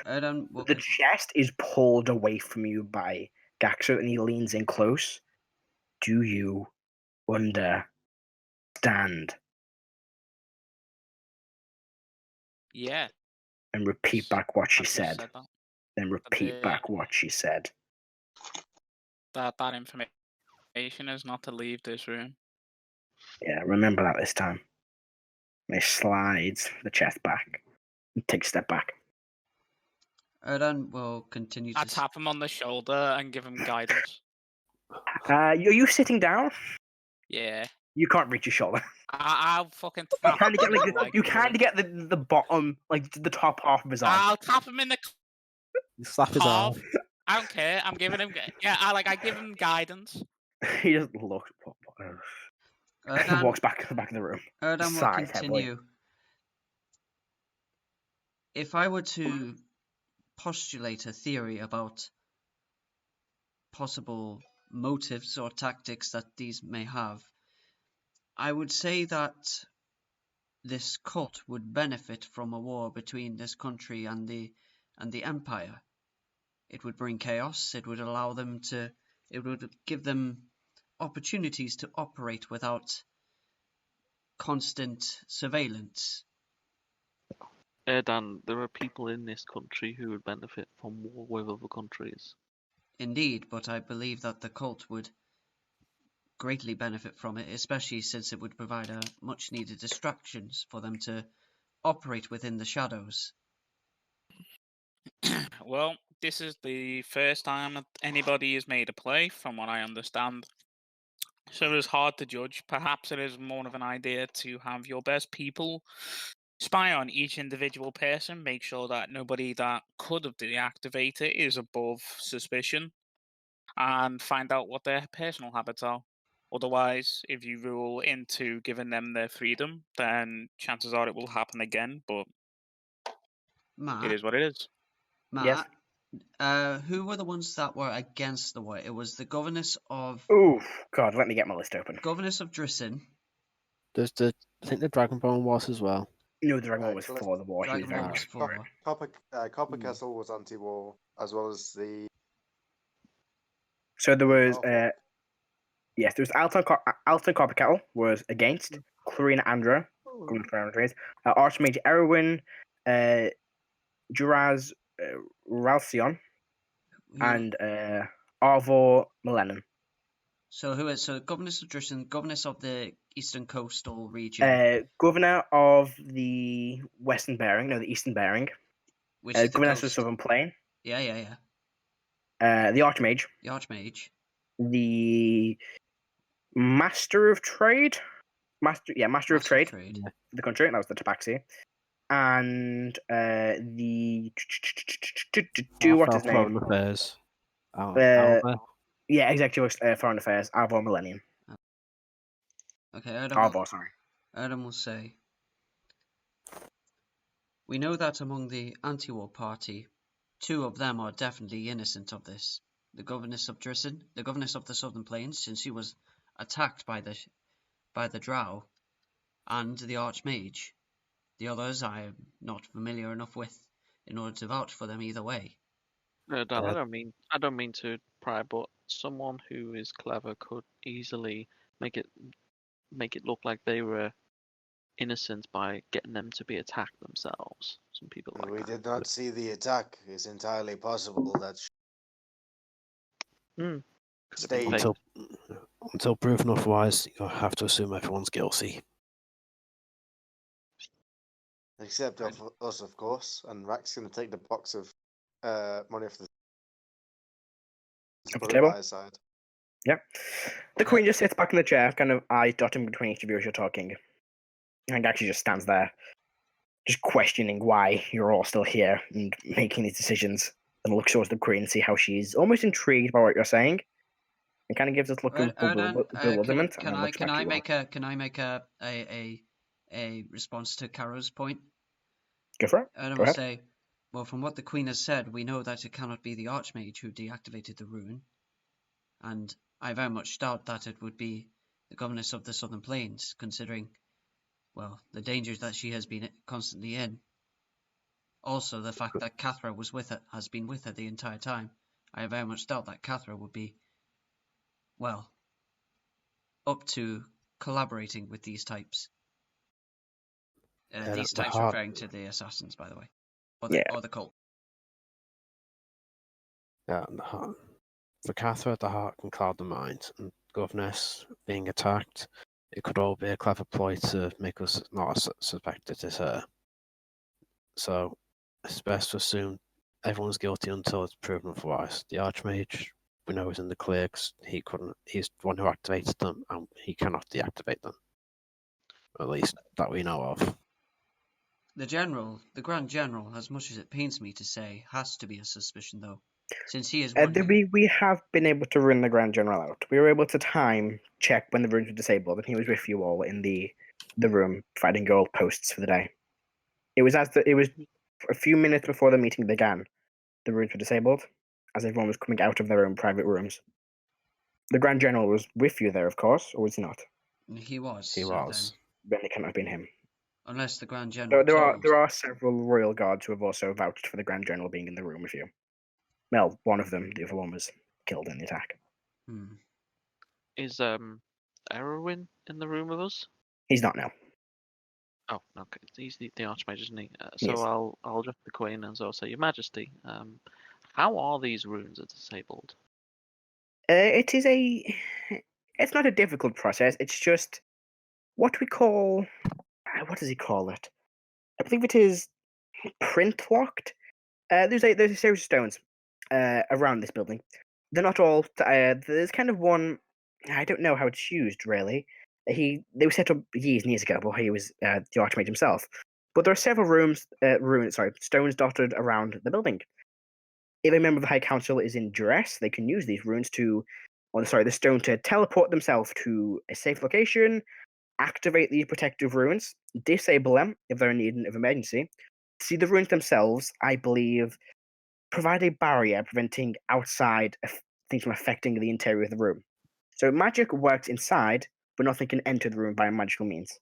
Erdan will. The chest is pulled away from you by Gaxo, and he leans in close. Do you understand? Yeah. And repeat back what she I've just said. said that. Then repeat back what she said. That information is not to leave this room. Yeah, remember that this time. And he slides the chest back and takes a step back. Erdan will continue to. I tap him on the shoulder and give him guidance. Are you sitting down? Yeah. You can't reach your shoulder. I'll fucking You tap kind of get him you kind of get the bottom, like the top half of his arm. I'll tap him in the You slap his arm. calf. I don't care. I'm giving him. Yeah, I give him guidance. He just looks. Erdan, walks back to the back of the room. Erdan will Sighs continue. heavily. If I were to postulate a theory about possible motives or tactics that these may have, I would say that this cult would benefit from a war between this country and the Empire. It would bring chaos. It would allow them to. It would give them opportunities to operate without constant surveillance. Erdan, there are people in this country who would benefit from war with other countries. Indeed, but I believe that the cult would greatly benefit from it, especially since it would provide a much needed distractions for them to operate within the shadows. Well, this is the first time that anybody has made a play, from what I understand. So it is hard to judge. Perhaps it is more of an idea to have your best people spy on each individual person, make sure that nobody that could have deactivated it is above suspicion, and find out what their personal habits are. Otherwise, if you rule into giving them their freedom, then chances are it will happen again, but Matt, it is what it is. Matt, who were the ones that were against the war? It was the governess of. Oh God, let me get my list open. Governess of Drissin. There's I think the Dragonborn was as well. No, the Dragonborn was for the war. Dragonborn was for. Copper Castle was anti-war, as well as the. So there was, yes, there was Alton Copperkettle was against, Clarina Andra, Archmage Erwin, Juraz Ralcion, and Arvor Melenin. So who is Governess of Drissin, Governess of the Eastern Coastal region? Governor of the Western Bearing, no, the Eastern Bearing. Which is Governess of the Southern Plain. Yeah. The Archmage. The Archmage. The Master of Trade. Master of Trade for the country. That was the Tabaxi. And the what's his name? Foreign Affairs. Yeah, Executive Foreign Affairs. Arvor Millennium. Okay, Arvor, sorry. Erdan will say, we know that among the anti-war party, 2 of them are definitely innocent of this. The Governess of Drissin, the Governess of the Southern Plains, since she was attacked by the Drow, and the Archmage. The others I am not familiar enough with in order to vouch for them either way. I don't mean to pry, but someone who is clever could easily make it look like they were innocent by getting them to be attacked themselves. Some people like we that. did not see the attack. It's entirely possible that. Until proven otherwise, you have to assume everyone's guilty. Except of us, of course. And Rrak's going to take the box of money off the table. Side. Yeah. The Queen just sits back in the chair, kind of eyes dotting between each of you as you're talking. And actually just stands there, just questioning why you're all still here and making these decisions. And looks towards the Queen and see how she's almost intrigued by what you're saying. It kind of gives us look of bewilderment. Can I make a response to Karo's point? Go for it. Erdan will say, well, from what the Queen has said, we know that it cannot be the Archmage who deactivated the rune, and I very much doubt that it would be the governess of the Southern Plains, considering, well, the dangers that she has been constantly in. Also, the fact that Cathra has been with her the entire time. I very much doubt that Cathra would be, well, up to collaborating with these types. These types referring to the assassins, by the way, or the cult. Yeah, for Cathra, the heart can cloud the mind, and governess being attacked, it could all be a clever ploy to make us not suspect it is her. So it's best to assume everyone's guilty until it's proven otherwise. The Archmage, we know, is in the clear 'cause he's the one who activates them, and he cannot deactivate them. At least that we know of. The Grand General, as much as it pains me to say, has to be a suspicion, though, since he is we have been able to run the Grand General out. We were able to time check when the runes were disabled, and he was with you all in the room fighting gold posts for the day. It was a few minutes before the meeting began. The runes were disabled, as everyone was coming out of their own private rooms. The Grand General was with you there, of course, or was he not? He was. He was. Then it cannot have been him. Unless the Grand General. There are several royal guards who have also vouched for the Grand General being in the room with you. Well, one of them, the other one was killed in the attack. Is Erwin in the room with us? He's not now. Oh, okay. He's the Archmage, isn't he? He is. So I'll address the Queen and so I'll say, Your Majesty, how are these runes disabled? It's not a difficult process. It's just what we call, what does he call it? I believe it is print locked. There's a series of stones around this building. They're not all. There's kind of one. I don't know how it's used really. They were set up years and years ago before he was the Archmage himself. But there are several stones dotted around the building. If a member of the High Council is in duress, they can use these runes the stone to teleport themselves to a safe location, activate these protective runes, disable them if they're in need of emergency. See, the runes themselves, I believe, provide a barrier preventing outside things from affecting the interior of the room. So magic works inside, but nothing can enter the room by magical means.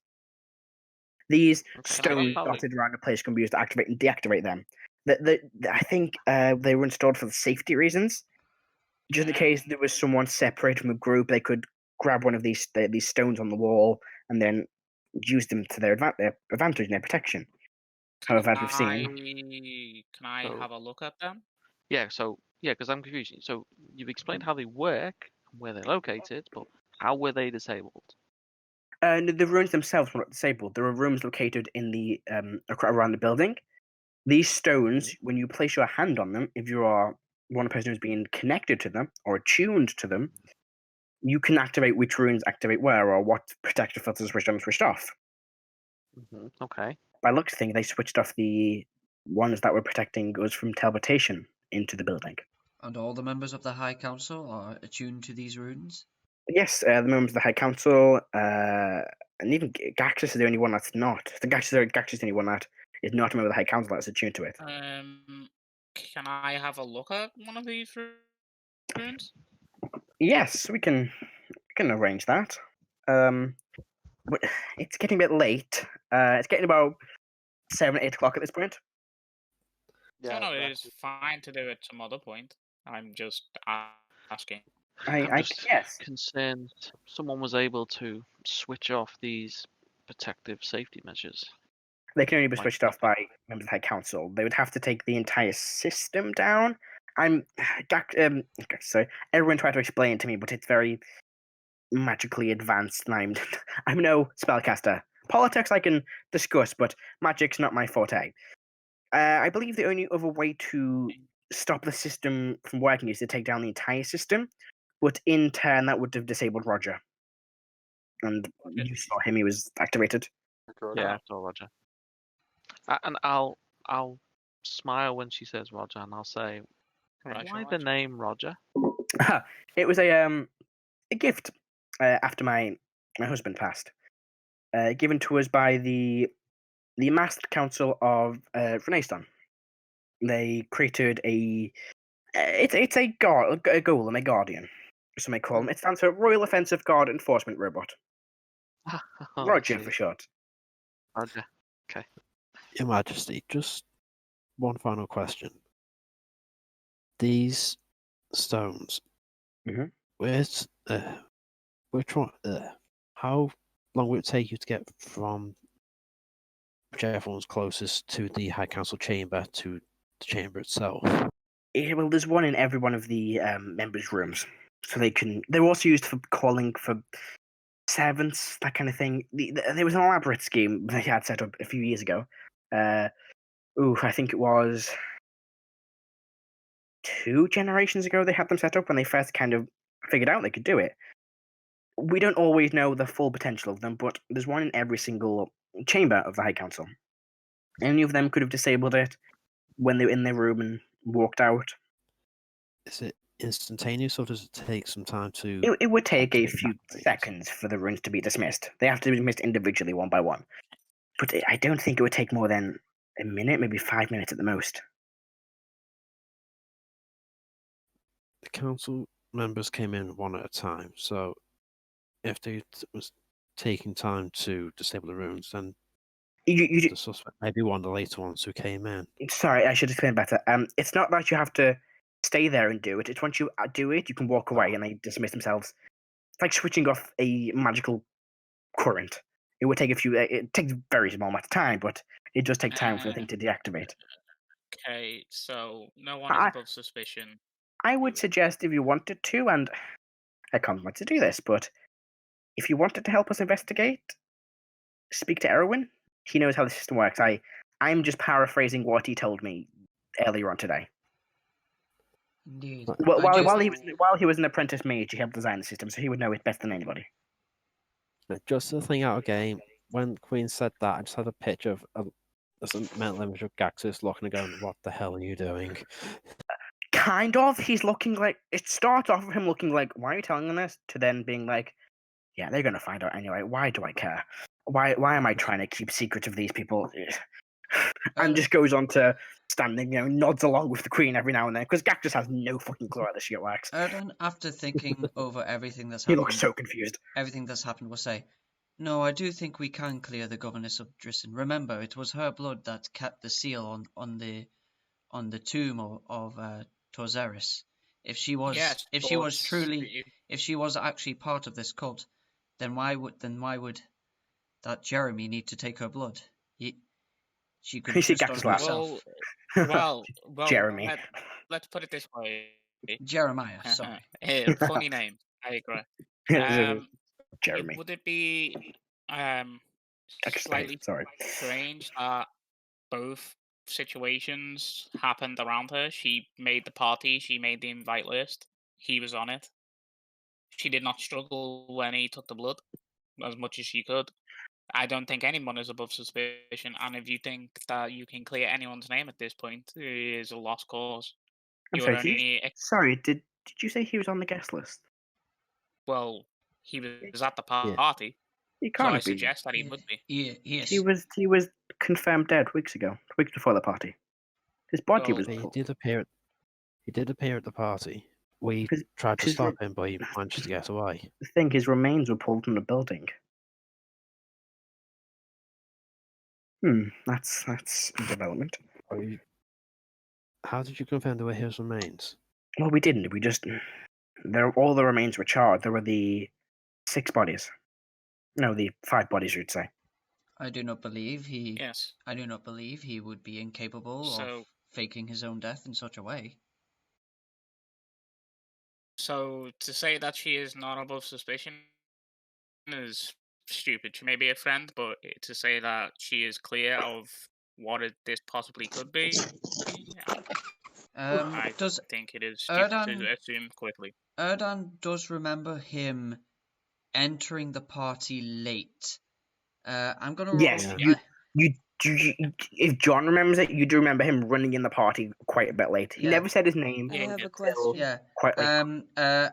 These stones dotted around the place can be used to activate and deactivate them. I think they were installed for safety reasons. Just in case there was someone separated from a group, they could grab one of these stones on the wall and then use them to their advantage and their protection. However, as we've seen, can I have a look at them? Yeah. So because I'm confused. So you've explained how they work and where they're located, but how were they disabled? The runes themselves were not disabled. There are rooms located in the around the building. These stones, when you place your hand on them, if you are one person who's being connected to them or attuned to them, you can activate which runes activate where or what protective filters switched on and switched off. Okay. By looks of things, they switched off the ones that were protecting us from teleportation into the building. And all the members of the High Council are attuned to these runes? Yes, the members of the High Council, and even Gaxus is the only one that's not. Gaxus is the only one that is not a member of the High Council that's attuned to it. Can I have a look at one of these runes? Yes, we can arrange that. But it's getting a bit late. It's getting about 7, 8 o'clock at this point. Yeah, no, it is fine to do it some other point. I'm just asking. I'm just concerned someone was able to switch off these protective safety measures. They can only be switched off by members of the High Council. They would have to take the entire system down. Everyone tried to explain it to me, but it's very magically advanced, and I'm no spellcaster. Politics I can discuss, but magic's not my forte. I believe the only other way to stop the system from working is to take down the entire system, but in turn that would have disabled Roger. And you saw him; he was activated. Yeah, I saw Roger. And I'll smile when she says Roger, and I'll say, "Why the name Roger?" It was a a gift after my husband passed, given to us by the Masked Council of Renaissance. They created a it's a golem, a guardian, some may call him. It stands for Royal Offensive Guard Enforcement Robot. Roger for short. Roger. Okay. Your Majesty, just one final question. These stones, which one? How long will it take you to get from whichever one's closest to the High Council chamber to the chamber itself? Well, there's one in every one of the members' rooms, so they're also used for calling for servants, that kind of thing. There was an elaborate scheme they had set up a few years ago. I think it was 2 generations ago they had them set up when they first kind of figured out they could do it. We don't always know the full potential of them, but there's one in every single chamber of the High Council. Any of them could have disabled it when they were in their room and walked out. Is it instantaneous, or does it take some time to... It would take a few seconds for the runes to be dismissed. They have to be dismissed individually, one by one. But I don't think it would take more than a minute, maybe 5 minutes at the most. The council members came in one at a time, so if they was taking time to disable the runes, then the suspect may be one of the later ones who came in. Sorry, I should explain better. It's not that you have to stay there and do it. It's once you do it, you can walk away and they dismiss themselves. It's like switching off a magical current. It would take it takes a very small amount of time, but it does take time for the thing to deactivate. Okay, so no one is above suspicion. I would suggest if you wanted to, and I can't want to do this, but if you wanted to help us investigate, speak to Erwin. He knows how the system works. I'm just paraphrasing what he told me earlier on today. Indeed. Well, while he was an apprentice mage, he helped design the system, so he would know it better than anybody. Just a thing out of game. When Queen said that, I just had a picture of a mental image of Gaxus looking and going, "What the hell are you doing?" Kind of. He's looking like it starts off with him looking like, "Why are you telling them this?" To then being like, "Yeah, they're gonna find out anyway. Why do I care? Why am I trying to keep secrets of these people?" And just goes on to standing, nods along with the Queen every now and then, because Gaxus has no fucking clue how this shit works. Erdan, after thinking over everything that's He happened, looks so confused. Everything that's happened will say, "No, I do think we can clear the governess of Drisson. Remember, it was her blood that kept the seal on the tomb of Torzeris. If she was actually part of this cult, then why would that Jeremy need to take her blood? She could have just done it herself." Well, Jeremy. Let's put it this way. Jeremiah, sorry. Funny name. I agree. Jeremy. Would it be slightly strange that both situations happened around her? She made the party, she made the invite list, he was on it. She did not struggle when he took the blood as much as she could. I don't think anyone is above suspicion, and if you think that you can clear anyone's name at this point, it is a lost cause. Sorry, did you say he was on the guest list? Well, he was at the party. He can't I suggest that he would be. Yes. He was confirmed dead weeks before the party. His body was. He did appear. He did appear at the party. We tried to stop him, but he managed to get away. The thing, his remains were pulled from the building. That's a development. How did you confirm there were his remains? Well, we didn't. We just all the remains were charred. There were the 6 bodies. No, the 5 bodies, you'd say. I do not believe he. Yes. I do not believe he would be incapable of faking his own death in such a way. So to say that she is not above suspicion is stupid. She may be a friend, but to say that she is clear of what this possibly could be, I think it is stupid to assume quickly. Erdan does remember him entering the party late. I'm gonna roll. Yes, If John remembers it, you do remember him running in the party quite a bit late. He Yeah. never said his name. I have a until question. Yeah. Quite late.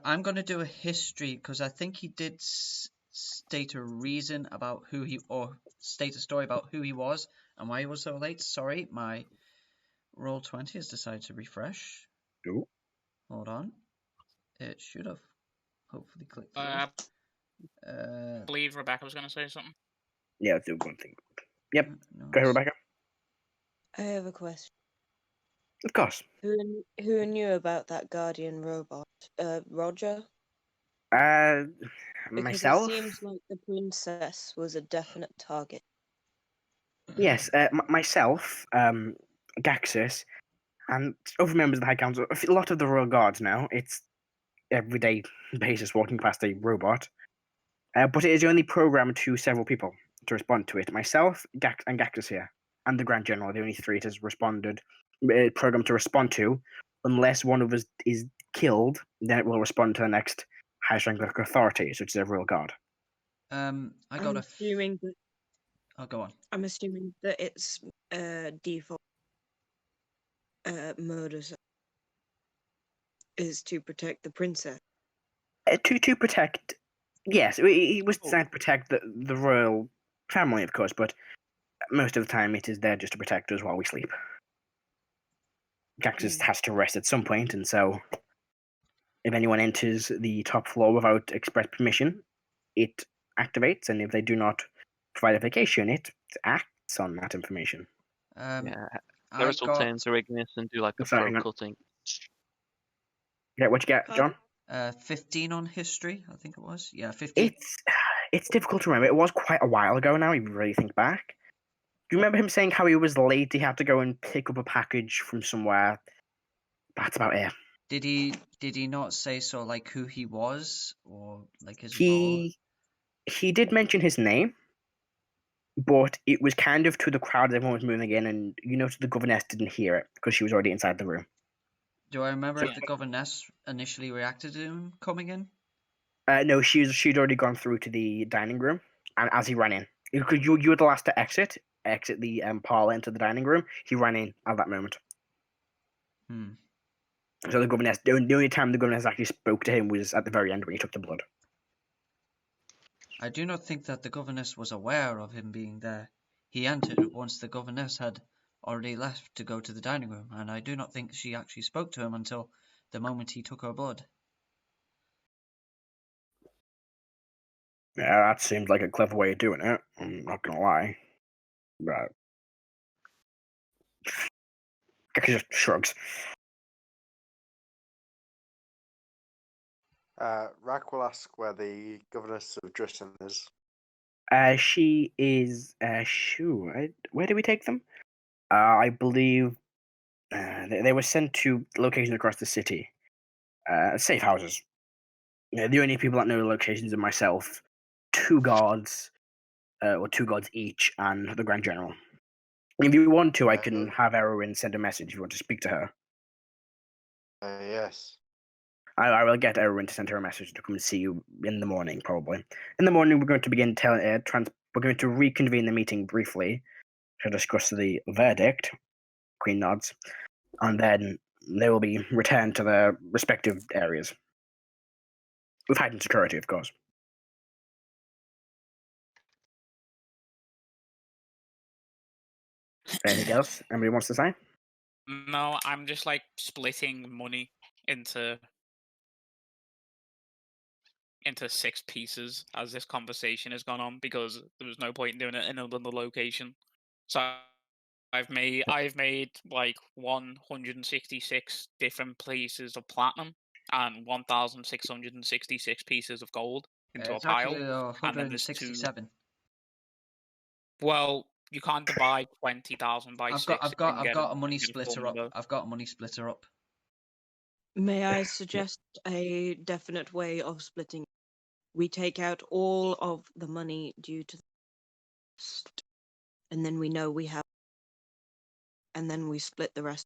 I'm gonna do a history because I think he did state a reason about state a story about who he was and why he was so late. Sorry, my Roll20 has decided to refresh. Ooh. Hold on. It should have hopefully clicked through. I believe Rebecca was going to say something. Yeah, let's do one thing. Yep. No, Go ahead, Rebecca. I have a question. Of course. Who knew about that guardian robot? Roger? Because Myself. it seems like the princess was a definite target. Yes, myself, Gaxus, and other members of the High Council. A lot of the Royal Guards now. It's everyday basis walking past a robot. But it is only programmed to several people to respond to it. Myself, and Gaxus here, and the Grand General. The only three it has programmed to respond to. Unless one of us is killed, then it will respond to the next highest rank authority, such as a Royal Guard. I got assuming that. Oh, go on. I'm assuming that its default modus is to protect the princess. To protect, yes, it was designed to protect the royal family, of course, but most of the time it is there just to protect us while we sleep. Gaxus has to rest at some point, and so if anyone enters the top floor without express permission, it activates, and if they do not provide a vacation, it acts on that information. Heris will turn to Igneous and do like a throat cutting. Yeah, what you get, John? 15 on history, I think it was. Yeah, 15. It's difficult to remember. It was quite a while ago now, if you really think back. Do you remember him saying how he was late? He had to go and pick up a package from somewhere. That's about it. Did he not say so, like who he was or like his role? He did mention his name, but it was kind of to the crowd as everyone was moving in, and the governess didn't hear it because she was already inside the room. Do I remember if the governess initially reacted to him coming in? No, she'd already gone through to the dining room, and as he ran in, because you were the last to exit the parlor into the dining room, he ran in at that moment. So the governess, the only time the governess actually spoke to him was at the very end when he took the blood. I do not think that the governess was aware of him being there. He entered once the governess had already left to go to the dining room, and I do not think she actually spoke to him until the moment he took her blood. Yeah, that seems like a clever way of doing it. I'm not gonna lie. But he just shrugs. Rrak will ask where the governess of Dristan is. She is. Sure. Where do we take them? I believe they were sent to locations across the city. Safe houses. The only people that know the locations are myself, two guards each, and the Grand General. If you want to, I can have Erwin send a message if you want to speak to her. Yes. I will get Erwin to send her a message to come and see you in the morning, probably. In the morning, we're going to begin we're going to reconvene the meeting briefly to discuss the verdict. Queen nods. And then they will be returned to their respective areas. With heightened security, of course. Anything else anybody wants to say? No, I'm just like splitting money into 6 pieces as this conversation has gone on because there was no point in doing it in another location. So I've made like 166 different pieces of platinum and 1,666 pieces of gold into a pile. Actually 167. Well, you can't divide 20,000 by 6. I've got a money splitter up. I've got a money splitter up. May I suggest a definite way of splitting? We take out all of the money due to the cost, and then we know we have, and then we split the rest.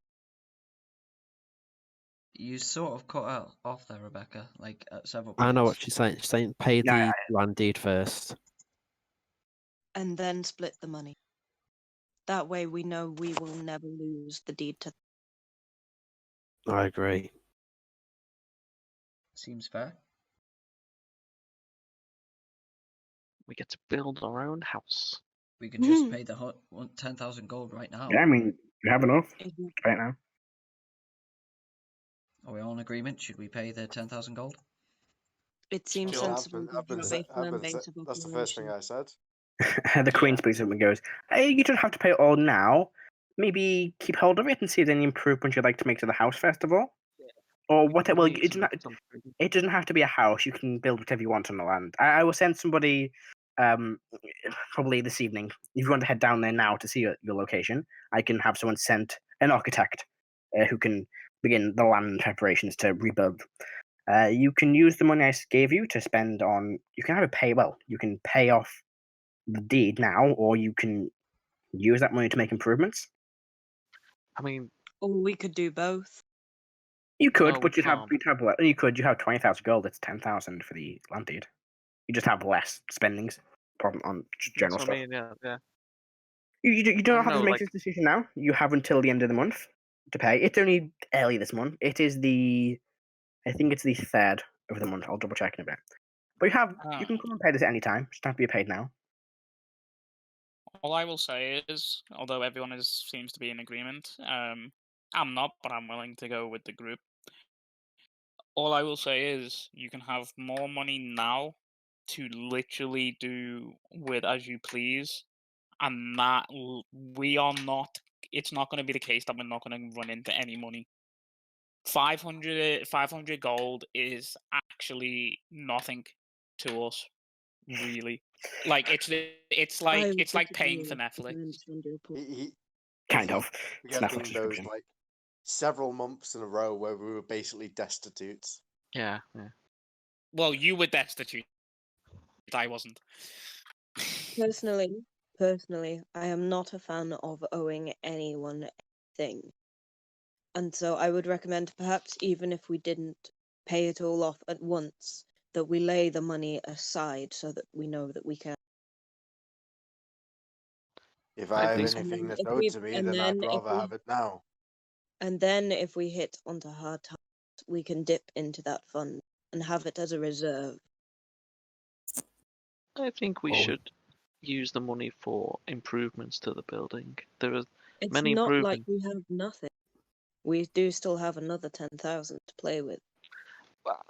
You sort of cut out off there, Rebecca, like at several points. I know what she's saying. She's saying pay the land deed first. And then split the money. That way we know we will never lose the deed to. I agree. Seems fair. We get to build our own house. We can just pay the 10,000 gold right now. Yeah, I mean, you have enough Mhm. right now. Are we all in agreement? Should we pay the 10,000 gold? It seems Sure. sensible to have a firm base of That's the first thing operation. I said. The Queen speaks up and goes, "Hey, you don't have to pay it all now. Maybe keep hold of it and see if there's any improvements you'd like to make to the house first of all. Or whatever. Well, it doesn't have to be a house. You can build whatever you want on the land. I will send somebody, probably this evening. If you want to head down there now to see your location, I can have someone sent, an architect, who can begin the land preparations to rebuild. You can use the money I gave you to spend on. You can either pay. Well, you can pay off the deed now, or you can use that money to make improvements. I mean, Or we could do both. You could, No, but we you have can't. you have 20,000 gold. It's 10,000 for the land deed. You just have less spendings on general that's stuff. what I mean, yeah. You don't have No, to make like- this decision now. You have until the end of the month to pay. It's only early this month. It is I think it's the 3rd of the month. I'll double check in a bit. But you can come and pay this at any time. Just have to be paid now. All I will say is, although everyone seems to be in agreement, I'm not, but I'm willing to go with the group. All I will say is, you can have more money now to literally do with as you please, and that we are not. It's not going to be the case that we're not going to run into any money. 500 gold is actually nothing to us, really. Like it's like paying for Netflix. Kind of. We It's had Netflix those subscription. like several months in a row where we were basically destitute. Yeah. Well, you were destitute. I wasn't. Personally, I am not a fan of owing anyone anything. And so I would recommend, perhaps even if we didn't pay it all off at once, that we lay the money aside so that we know that we can. If I have think- anything And that's if owed we- to me, and then I'd then if rather we- have it now. And then if we hit onto hard times, we can dip into that fund and have it as a reserve. I think we should use the money for improvements to the building. There are It's many not like improvements. we have nothing. We do still have another 10,000 to play with. Well,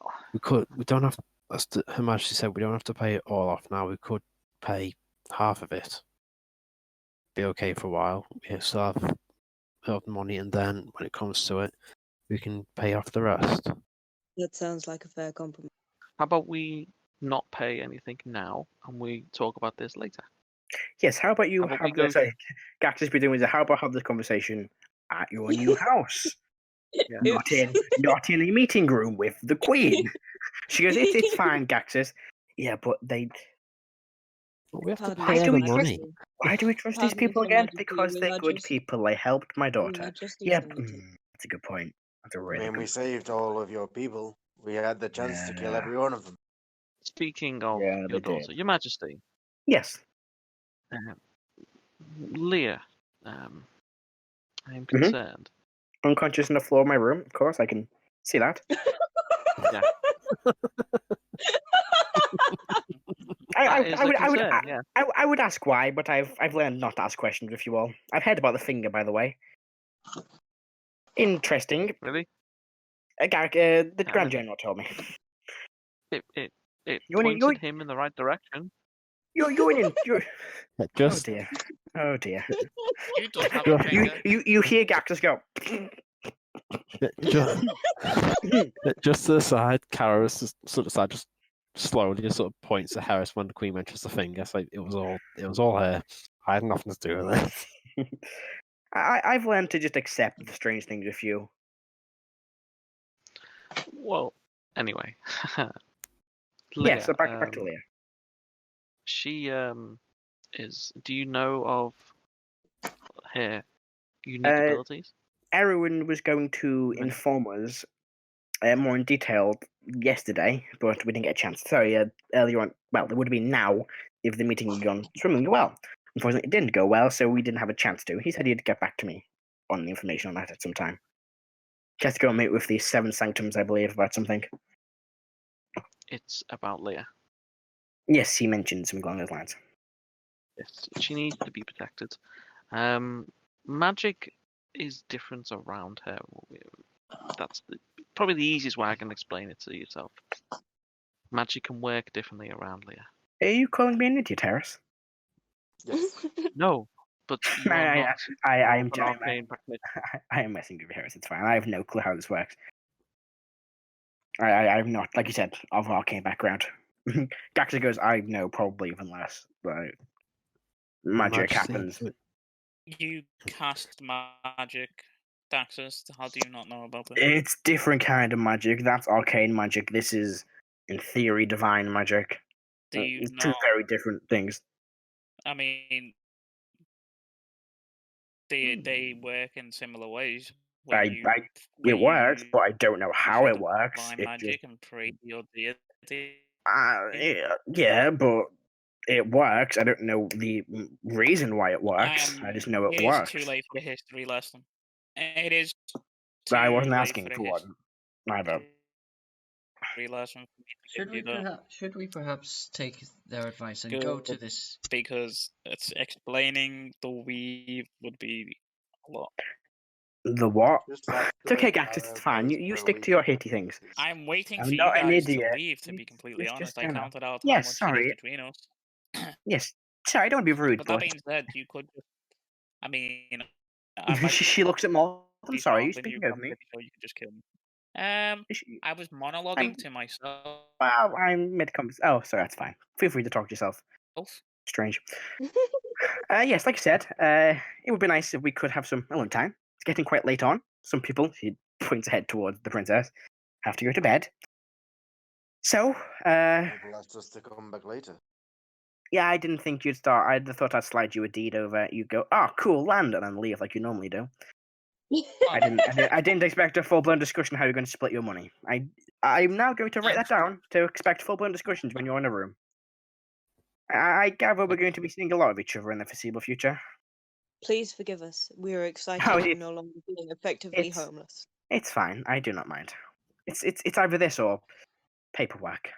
We don't have, as Her Majesty said, we don't have to pay it all off now. We could pay half of it. Be okay for a while. We still have enough money, and then when it comes to it, we can pay off the rest. That sounds like a fair compromise. how about we not pay anything now, and we talk about this later? Yes, how about you How about we have go- this? Gax's be doing this. How about have this conversation at your new house? Yeah. Not in a meeting room with the Queen. She goes, it's fine, Gaxus. Yeah, but they. But we have to Pardon pay me, the Your money. Why do we trust these Pardon me, people Your again? Majesty, Because we they're are good just- people. They helped my Your daughter. Majesty, Yeah, Senator. that's a good point. That's a I really mean, we good. saved all of your people. We had the chance to kill Yeah. every one of them. Speaking of Yeah, your they daughter, did. Your Majesty, Yes. Leah, I am Mm-hmm. concerned. Unconscious on the floor of my room. Of course, I can see that. Yeah. I That is I a would concern, yeah. I would ask why, but I've learned not to ask questions with you all. I've heard about the finger, by the way. Interesting. Really? Garrick, the Yeah, Grand General told me. It You only- pointed him in the right direction. You're Yeah, Oh just, dear. Oh dear. You don't have a finger. You hear Gaxus go. just to the side, Karo is just sort of side, just slowly just sort of points to Heris when the Queen mentions the finger. It's like it was all her. I had nothing to do with it. I've learned to just accept the strange things with you. Well, anyway. Yeah, so Leah, back to Leah. she is. Do you know of her unique Uh, abilities? Erwin was going to Right. inform us more in detail yesterday, but we didn't get a chance. Sorry, earlier on. Well, it would have been now if the meeting had gone swimmingly well. Unfortunately, it didn't go well, so we didn't have a chance to. He said he'd get back to me on the information on that at some time. He has to go and meet with the Seven Sanctums, I believe, about something. It's about Leah. Yes, he mentioned something along those lines. Yes, she needs to be protected. Magic is different around her. That's probably the easiest way I can explain it to yourself. Magic can work differently around Leah. Are you calling me an idiot, Heris? Yes. No, but you are not. I am an arcane practitioner. I am messing with Heris. It's fine. I have no clue how this works. I'm not, like you said, of arcane background. Gaxer goes, I know probably even less, but magic happens. You cast magic, Daxus. How do you not know about it? It's different kind of magic. That's arcane magic. This is, in theory, divine magic. Do you It's not? two very different things. I mean, they work in similar ways. It works, but I don't know how it works. Divine It magic just, and pray to your deity. yeah, but it works. I don't know the reason why it works. I just know it works. It is too late for the history lesson. It is. I wasn't too late asking for for the one. Neither. history lesson for me to give you that. Should we perhaps take their advice and go to this? Because it's explaining the weave would be a lot. The what? Just like It's okay, the Gax. It's arrow fine. goes You for a stick week. to your hitty things. I'm waiting I'm for you not an guys to idiot. leave, to be completely It's honest. just I enough. counted out how Yes, much it sorry. is between us. Yes. Sorry, I don't want to be rude, But that but being said, you could just... I mean... I might she looks at Molt. I'm be sorry, are you stopping speaking but over I'm me? pretty sure you could just kill me. I was monologuing to myself. Well, I'm mid-conversation. Oh, sorry, that's fine. Feel free to talk to yourself. Strange. Yes, like I said, it would be nice if we could have some alone time. It's getting quite late on. Some people, she points ahead towards the princess, have to go to bed. So, Maybe that's just to come back later. yeah, I didn't think you'd start. I thought I'd slide you a deed over. You go, oh, cool, land, and then leave like you normally do. I didn't expect a full-blown discussion how you're going to split your money. I'm now going to write that down to expect full-blown discussions when you're in a room. I gather we're going to be seeing a lot of each other in the foreseeable future. Please forgive us. We are excited Oh, you're no longer being effectively it's- homeless. It's fine. I do not mind. It's either this or paperwork.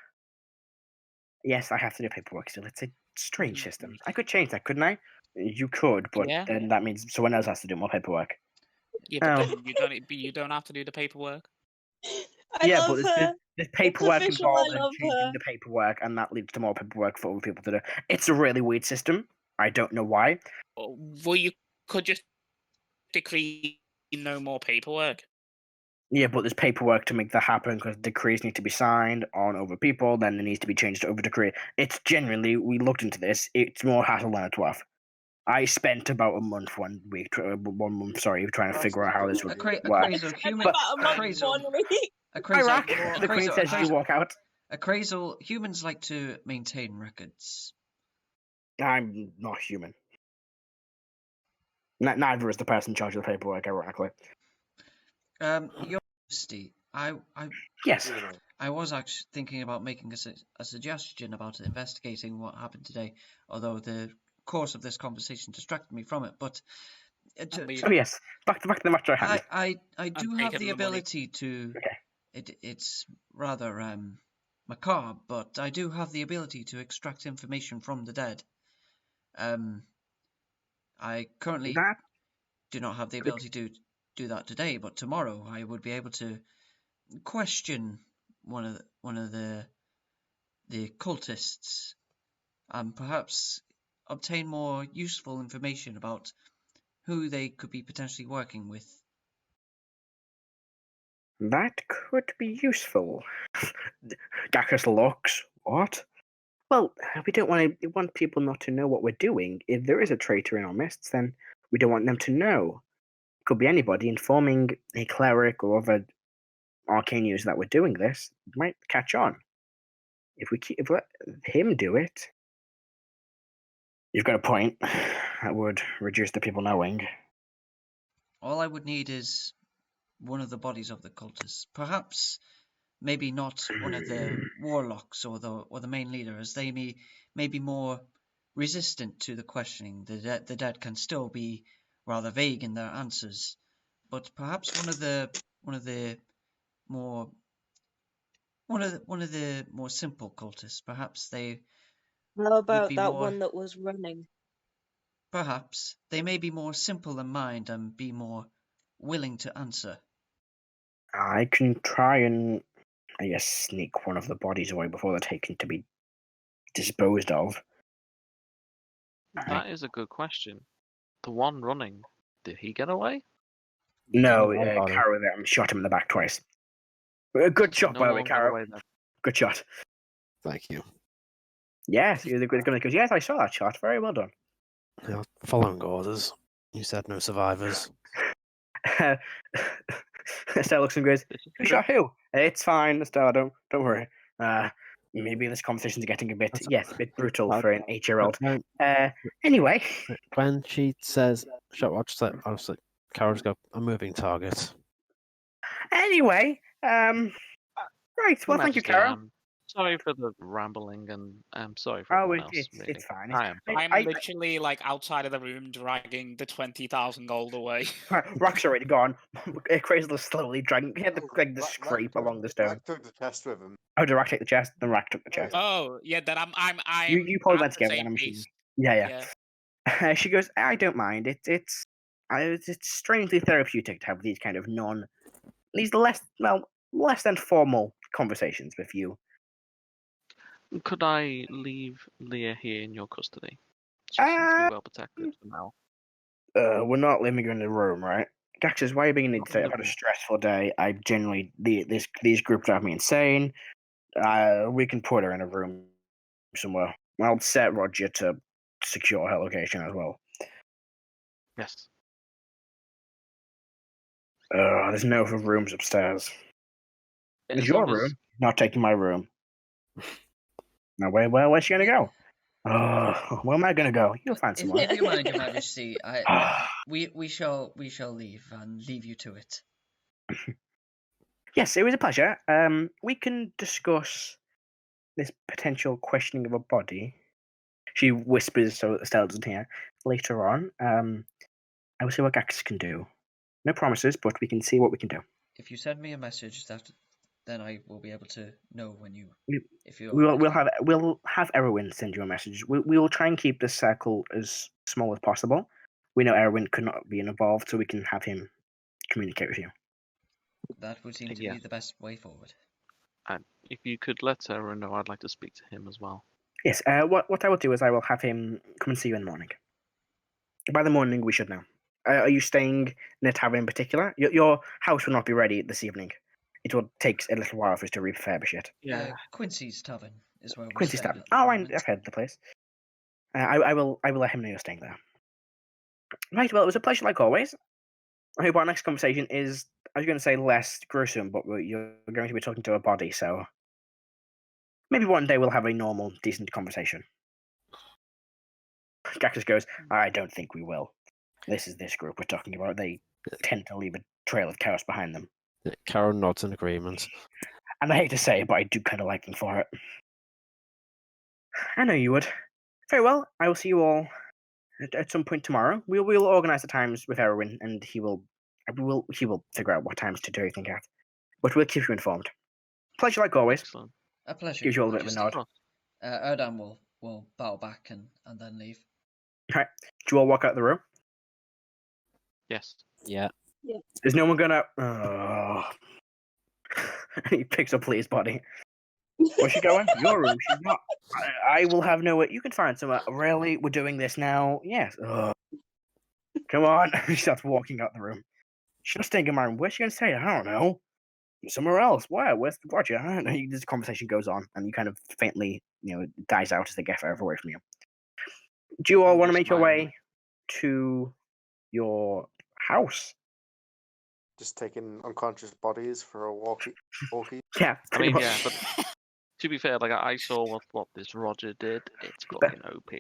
Yes, I have to do paperwork still. It's a strange system. I could change that, couldn't I? You could, but Yeah. then that means someone else has to do more paperwork. Yeah, but then you don't have to do the paperwork. Yeah, but there's paperwork official, involved I in love changing her. the paperwork, and that leads to more paperwork for other people to do. It's a really weird system. I don't know why. Well, you could just decree no more paperwork. Yeah, but there's paperwork to make that happen because decrees need to be signed on other people, then it needs to be changed to over decree. It's generally, we looked into this, it's more hassle than it's worth. I spent about a month, 1 week, 1 month, sorry, trying to figure out how this would work. Rrak, the queen says you walk out. Appraisal, humans like to maintain records. I'm not human. Neither is the person in charge of the paperwork, ironically. Your Majesty, Yes. I was actually thinking about making a suggestion about investigating what happened today, although the course of this conversation distracted me from it. But oh yes, back to the matter at hand. I do have the ability to. Okay. It's rather macabre, but I do have the ability to extract information from the dead. I currently do not have the ability to do that today, but tomorrow I would be able to question one of the cultists and perhaps obtain more useful information about who they could be potentially working with. That could be useful. Gakkus looks. What? Well, we want people not to know what we're doing. If there is a traitor in our midst, then we don't want them to know. It could be anybody. Informing a cleric or other arcane user that we're doing this might catch on. If we let him do it, you've got a point. That would reduce the people knowing. All I would need is one of the bodies of the cultists. Perhaps, maybe not one of the warlocks or the main leader, as they may be more resistant to the questioning. The dead can still be rather vague in their answers, but perhaps one of the more simple cultists. Perhaps they How would about be that more. one that was running? Perhaps they may be more simple in mind and be more willing to answer. I can try and, I guess, sneak one of the bodies away before they're taken to be disposed of. That is a good question. The one running, did he get away? No, I got him. Karo shot him in the back twice. Good shot, No by the way, one got Karo. away then. Good shot. Thank you. Yes, the gunner goes, yes, I saw that shot. Very well done. Yeah, following orders. You said no survivors. Estelle looks and goes, This is who shot who? It's fine, Estelle, don't worry. Maybe this conversation's getting a bit brutal for an 8-year-old. Anyway. When she says, obviously, Karo's got a moving target. Anyway, right, well, thank you, Karo. Sorry for the rambling, and I'm sorry for Oh, everyone else. it's Really. fine. I'm I'm literally like outside of the room dragging the 20,000 gold away. Rrak's already gone. Crazy's slowly dragging. He had the scrape along the stone. Rrak took the chest with him. Oh, did Rrak take the chest? Then Rrak took the chest. Oh, yeah, then I'm You probably at went the together. same Then I'm pace. assuming. Yeah. She goes, I don't mind. It's strangely therapeutic to have these kind of these less than formal conversations with you. Could I leave Leah here in your custody? She seems to be well protected for now. We're not living in the room, right? Gaxes, why are you being need to say? I've had a stressful day. I generally these groups drive me insane. We can put her in a room somewhere. I'll set Roger to secure her location as well. Yes. There's no other rooms upstairs. It's As your long as- room. Not taking my room. Now, where's she gonna go? Where am I gonna go? You'll find someone. If you mind, Your Majesty, we shall leave and leave you to it. Yes, it was a pleasure. We can discuss this potential questioning of a body. She whispers so that Estelle doesn't hear later on. I will see what Gax can do. No promises, but we can see what we can do. If you send me a message, then I will be able to know when you. If you. We'll have Erwin send you a message. We will try and keep this circle as small as possible. We know Erwin could not be involved, so we can have him communicate with you. That would seem to be the best way forward. And if you could let her know, I'd like to speak to him as well. Yes. What I will do is I will have him come and see you in the morning. By the morning, we should know. Are you staying in a tavern in particular? Your house will not be ready this evening. It will take a little while for us to refurbish it. Yeah. Quincy's Tavern is where we're Quincy's staying Tavern. at the Oh, moment. I've heard of the place. I will let him know you're staying there. Right. Well, it was a pleasure, like always. I hope our next conversation is, I was going to say less gruesome, but you're going to be talking to a body, so maybe one day we'll have a normal, decent conversation. Gaxus goes, I don't think we will. This is this group we're talking about. They tend to leave a trail of chaos behind them. Karo nods in agreement. And I hate to say it, but I do kind of like them for it. I know you would. Very well. I will see you all at some point tomorrow. We'll organise the times with Erwin, and he will figure out what times to do everything at. But we'll keep you informed. Pleasure like always. Excellent. A pleasure. Gives you all a bit of a Majesty. nod. Erdan will bow back and then leave. Right. Do you all walk out the room? Yes. Yeah. Is no one gonna? He picks up Lee's body. Where's she going? Your room. She's not. I will have nowhere. You can find somewhere. Really? We're doing this now? Yes. Come on. She starts walking out the room. She's not staying in my room. Where's she gonna stay? I don't know. Somewhere else. Where? Where's Roger? I don't know. This conversation goes on, and you kind of faintly, dies out as they get further away from you. Do you all want to make your way to your house? Just taking unconscious bodies for a walkie. Yeah. I mean, yeah, but to be fair, like I saw what this Roger did. It's fucking OP.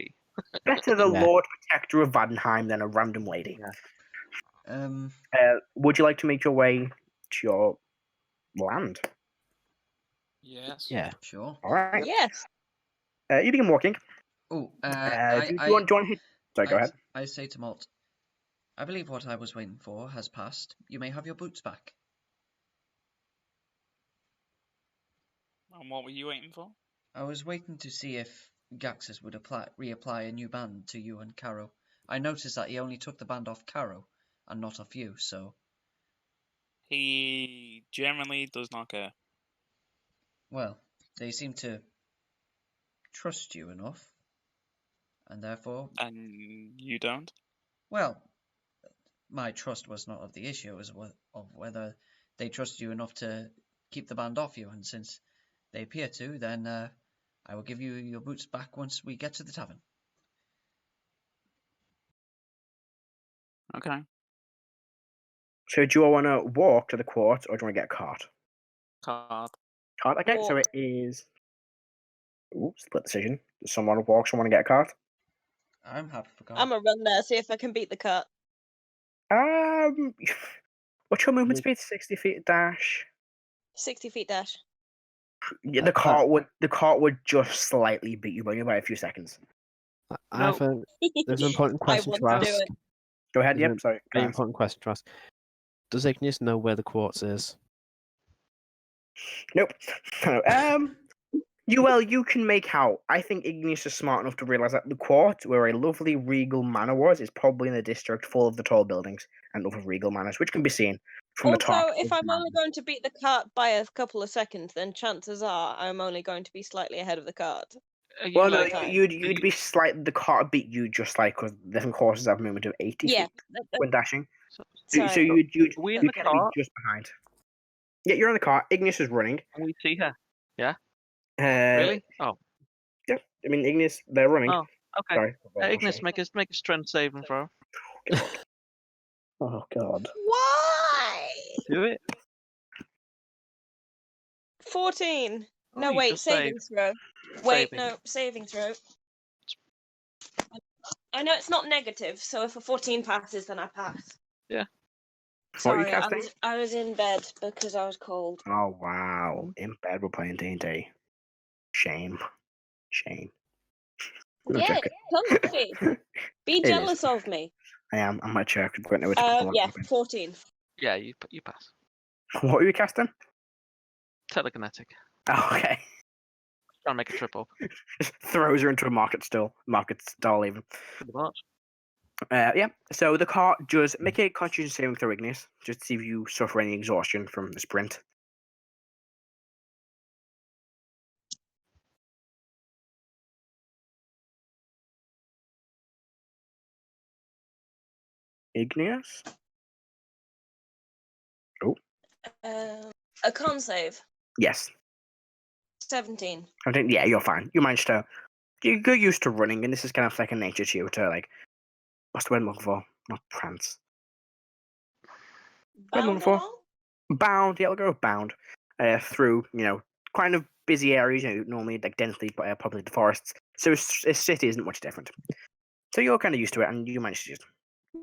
Better the Lord Protector of Vademhine than a random lady. Yeah. Would you like to make your way to your land? Yes. Yeah. Sure. All right. Yes. You begin walking. Oh, do you want to hit? Sorry, go ahead. I say to Molt, I believe what I was waiting for has passed. You may have your boots back. And what were you waiting for? I was waiting to see if Gaxus would reapply a new band to you and Karo. I noticed that he only took the band off Karo and not off you, so... He generally does not care. Well, they seem to trust you enough, and therefore... And you don't? Well, my trust was not of the issue, it was of whether they trust you enough to keep the band off you, and since they appear to, then I will give you your boots back once we get to the tavern. Okay. So do you want to walk to the court, or do you want to get a cart? Card. Cart, okay, so Walk. it is... Ooh, split decision. Does someone walk, someone get a cart? I'm happy for God. I'm gonna run there, see if I can beat the cart. What's your movement speed? 60 feet dash? 60 feet dash. Yeah, the cart would just slightly beat you by a few seconds. I have there's an important question to want to do ask. it. Go ahead, There's yep, sorry. Very important question to ask. Does Igneous know where the quartz is? Nope. You can make out. I think Igneous is smart enough to realize that the court, where a lovely regal manor was, is probably in a district full of the tall buildings and other regal manors, which can be seen from the top. Also, if of the I'm only mountain. going to beat the cart by a couple of seconds, then chances are I'm only going to be slightly ahead of the cart. Well, no, like- you'd be slight. The cart beat you just like because different courses have a movement of 80 Yeah. feet when dashing. So, So Sorry. you'd we in the be cart? just behind. Yeah, you're in the cart. Igneous is running. Can we see her? Yeah. Uh, Really? Oh. Yeah, I mean Igneous, they're running. Oh. Okay. Sorry. Igneous, make a strength saving throw. Oh God. Why? Do it. 14. Oh, No, you wait, just saving saved. throw. Wait, Saving. no, saving throw. I know it's not negative, so if a 14 passes, then I pass. Yeah. What are you Sorry, casting? I was in bed because I was cold. Oh wow! In bed, we're playing D&D. Shame. No Yeah, joking. comfy. Be It jealous of me. I am. I'm at church. I've got nowhere to put the lamp Yeah, in. 14. Yeah, you pass. What are you casting? Telekinetic. Oh, okay. Trying to make a trip up. Just throws her into a market stall even. Pretty much. Yeah. So the cart just make a constitution saving throw, Igneous, just to see if you suffer any exhaustion from the sprint. Igneous? Oh. A con save. Yes. 17. I think, yeah, you're fine. You managed to. You're used to running, and this is kind of second nature to you to, like. What's the word I'm looking for? Not prance. Bound along? Bound, yeah, we'll go with bound. Through, kind of busy areas, normally, like, densely populated forests. So a city isn't much different. So you're kind of used to it, and you managed to just.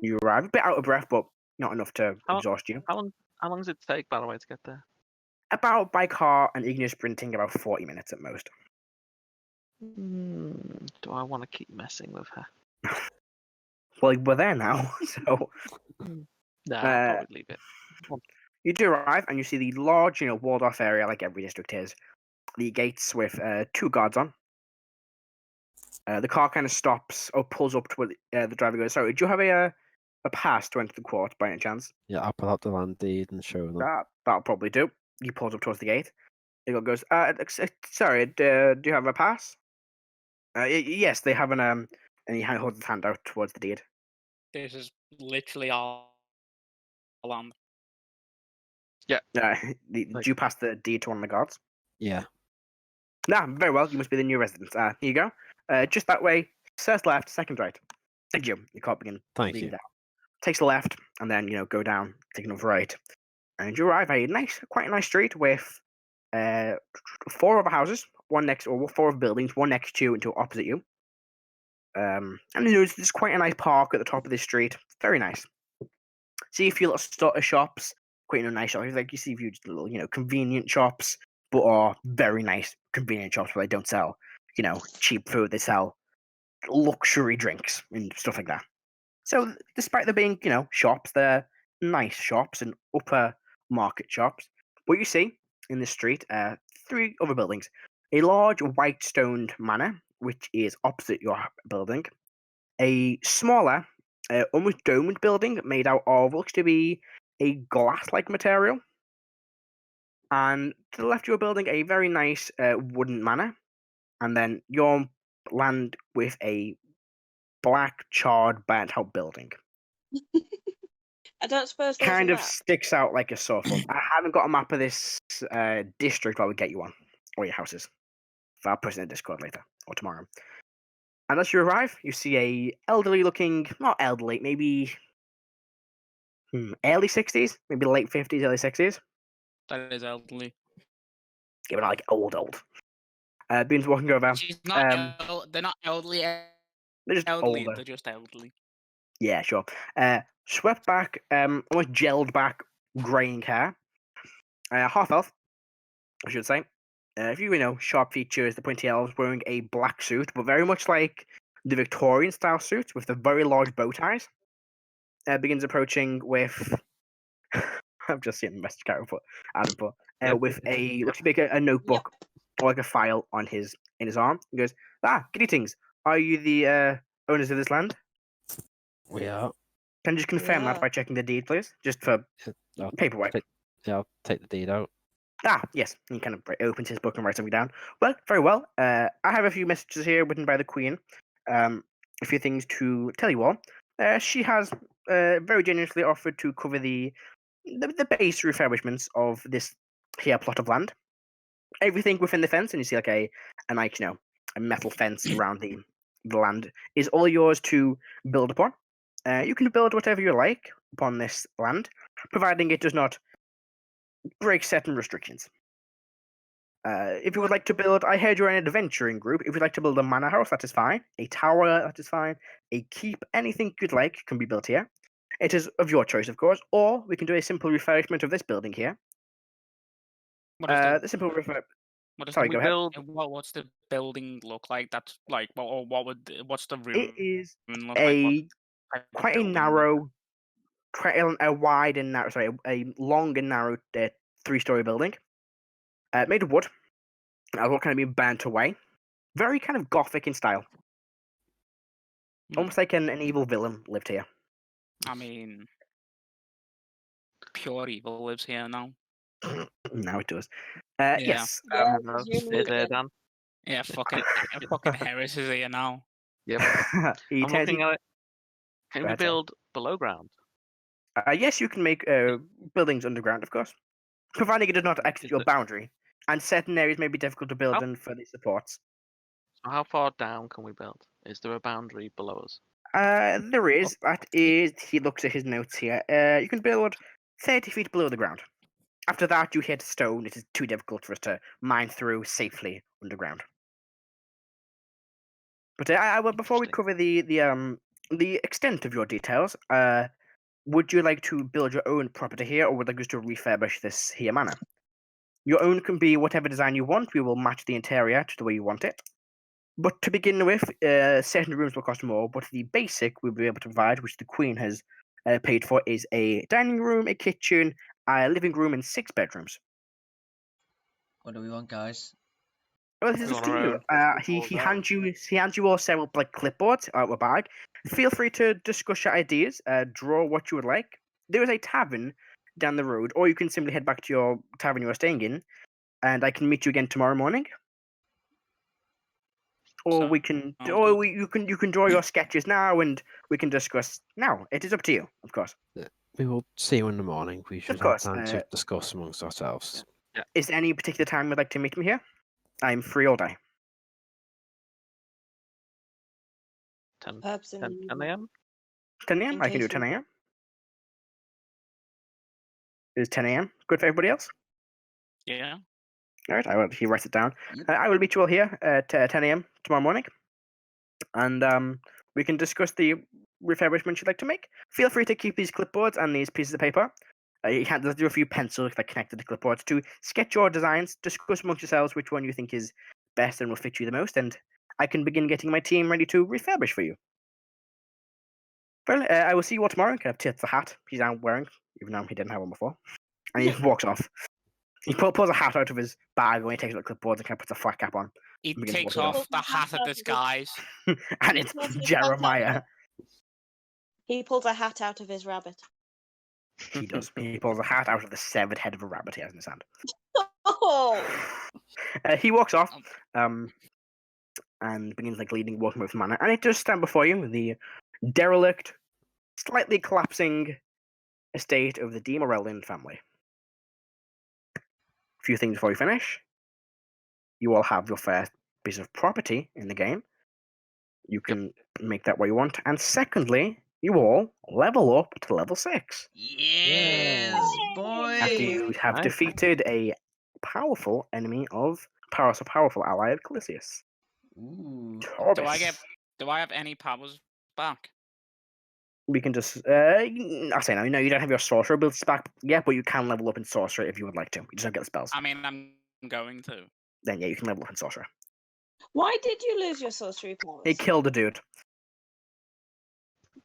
You arrive a bit out of breath, but not enough to exhaust you. How long does it take, by the way, to get there? About by car and Igneous sprinting about 40 minutes at most. Do I want to keep messing with her? Well, we're there now, so. Nah, I'll probably leave it. You do arrive, and you see the large, walled-off area, like every district is. The gates with 2 guards on. The car kind of stops or pulls up to where the driver goes. Sorry, do you have a pass to enter the court by any chance? Yeah, I'll pull out the land deed and show them. That'll probably do. He pulls up towards the gate. The guy goes, sorry, do you have a pass? Yes, they have an and he holds his hand out towards the deed. This is literally all land. Yeah. Did you pass the deed to one of the guards? Yeah. Nah, very well. You must be the new resident. Here you go. Just that way. First left, second right. Thank you. You can't begin. Thank you. Down. Takes a left, and then go down, take another right, and you arrive at quite a nice street with 4 other houses, or 4 other buildings, one next to you and 2 opposite you. And there's quite a nice park at the top of this street. Very nice. See a few little shops, quite nice shops. Like you see a few little convenient shops, but are very nice convenient shops where they don't sell cheap food. They sell luxury drinks and stuff like that. So, despite there being, shops, they're nice shops and upper market shops. What you see in the street are 3 other buildings. A large white stoned manor, which is opposite your building. A smaller, almost domed building made out of looks to be a glass-like material. And to the left of your building, a very nice wooden manor. And then your land with a black, charred, burnt-out building. I don't suppose there's Kind a of map. sticks out like a sore thumb. I haven't got a map of this district, but I would get you one. Or your houses. I'll put it in Discord later. Or tomorrow. And as you arrive, you see a elderly-looking... Not elderly, maybe... early 60s? Maybe late 50s, early 60s? That is elderly. Given like old. Beans walking over. She's not. They're not elderly. They're just Elderly. older. They're just elderly. Yeah, sure. Swept back, almost gelled back, greying hair. Half elf, I should say. If you sharp features, the pointy elves wearing a black suit, but very much like the Victorian style suit with the very large bow ties. Begins approaching with. I've just seen the message Karo put. Adam put. With a looks like a notebook or like a file on in his arm. He goes, greetings. Are you the owners of this land? We are. Can you just confirm that by checking the deed, please? Just for paperwork. I'll take the deed out. Yes. He kind of opens his book and writes something down. Well, very well. I have a few messages here written by the Queen. A few things to tell you all. She has very generously offered to cover the base refurbishments of this here plot of land. Everything within the fence, and you see like a metal fence around the land, is all yours to build upon. You can build whatever you like upon this land, providing it does not break certain restrictions. If you would like to build, I heard you're an adventuring group. If you'd like to build a manor house, that is fine. A tower, that is fine. A keep, anything you'd like can be built here. It is of your choice, of course. Or we can do a simple refurbishment of this building here. The simple refurbishment. Sorry, go ahead. What's the building look like? That's like, what's the room? It is look like? Quite a narrow, a wide and narrow. Sorry, a long and narrow 3-story building, made of wood. What kind of being burnt away. Very kind of gothic in style. Almost like an evil villain lived here. I mean, pure evil lives here now. Now it does. Yeah. Yes. Erdan. Yeah, fucking Heris is here now. Yep. I'm looking at it. Can we build below ground? Yes, you can make buildings underground, of course, providing it does not exit your boundary. And certain areas may be difficult to build in for the supports. So how far down can we build? Is there a boundary below us? There is. That is. He looks at his notes here. You can build 30 feet below the ground. After that, you hit stone. It is too difficult for us to mine through safely underground. But before we cover the extent of your details, would you like to build your own property here, or would you like us to refurbish this here manor? Your own can be whatever design you want. We will match the interior to the way you want it. But to begin with, certain rooms will cost more, but the basic we'll be able to provide, which the Queen has paid for, is a dining room, a kitchen, a living room, and 6 bedrooms. What do we want, guys? Well, this is up to you. He hands you all several clipboards out of a bag. Feel free to discuss your ideas, draw what you would like. There is a tavern down the road, or you can simply head back to your tavern you are staying in, and I can meet you again tomorrow morning. Or you can draw your sketches now, and we can discuss now. It is up to you, of course. We will see you in the morning. We should have time to discuss amongst ourselves. Yeah. Is there any particular time you'd like to meet me here? I'm free all day. 10 10 a.m.? 10 a.m.? I can do 10 a.m. Is 10 a.m. good for everybody else? Yeah. All right, he writes it down. I will meet you all here at 10 a.m. tomorrow morning. And we can discuss the refurbishment you'd like to make. Feel free to keep these clipboards and these pieces of paper. You can do a few pencils that connect to the clipboards to sketch your designs, discuss amongst yourselves which one you think is best and will fit you the most. And I can begin getting my team ready to refurbish for you. Well, I will see you all tomorrow. Can I tip the hat he's now wearing, even though he didn't have one before. And he walks off. He pulls a hat out of his bag when he takes out the clipboard and kind of puts a flat cap on. He and begins takes walking off the hat of disguise. and it's pulls his hat Jeremiah. out. He pulls a hat out of his rabbit. He does. He pulls a hat out of the severed head of a rabbit he has in his hand. Oh! He walks off, and begins leading, walking with the manor. And it does stand before you, the derelict, slightly collapsing estate of the De Morellian family. A few things before we finish. You all have your first piece of property in the game. You can make that what you want. And secondly, you all level up to level 6. Yes, boy. After you have defeated a powerful enemy of powerful ally of Calisius. Ooh. Do I have any powers back? We can just I'll say no, you don't have your sorcerer abilities back yet, but you can level up in sorcerer if you would like to. You just don't get the spells. I mean, I'm going to. Then yeah, you can level up in sorcerer. Why did you lose your sorcery powers? He killed a dude.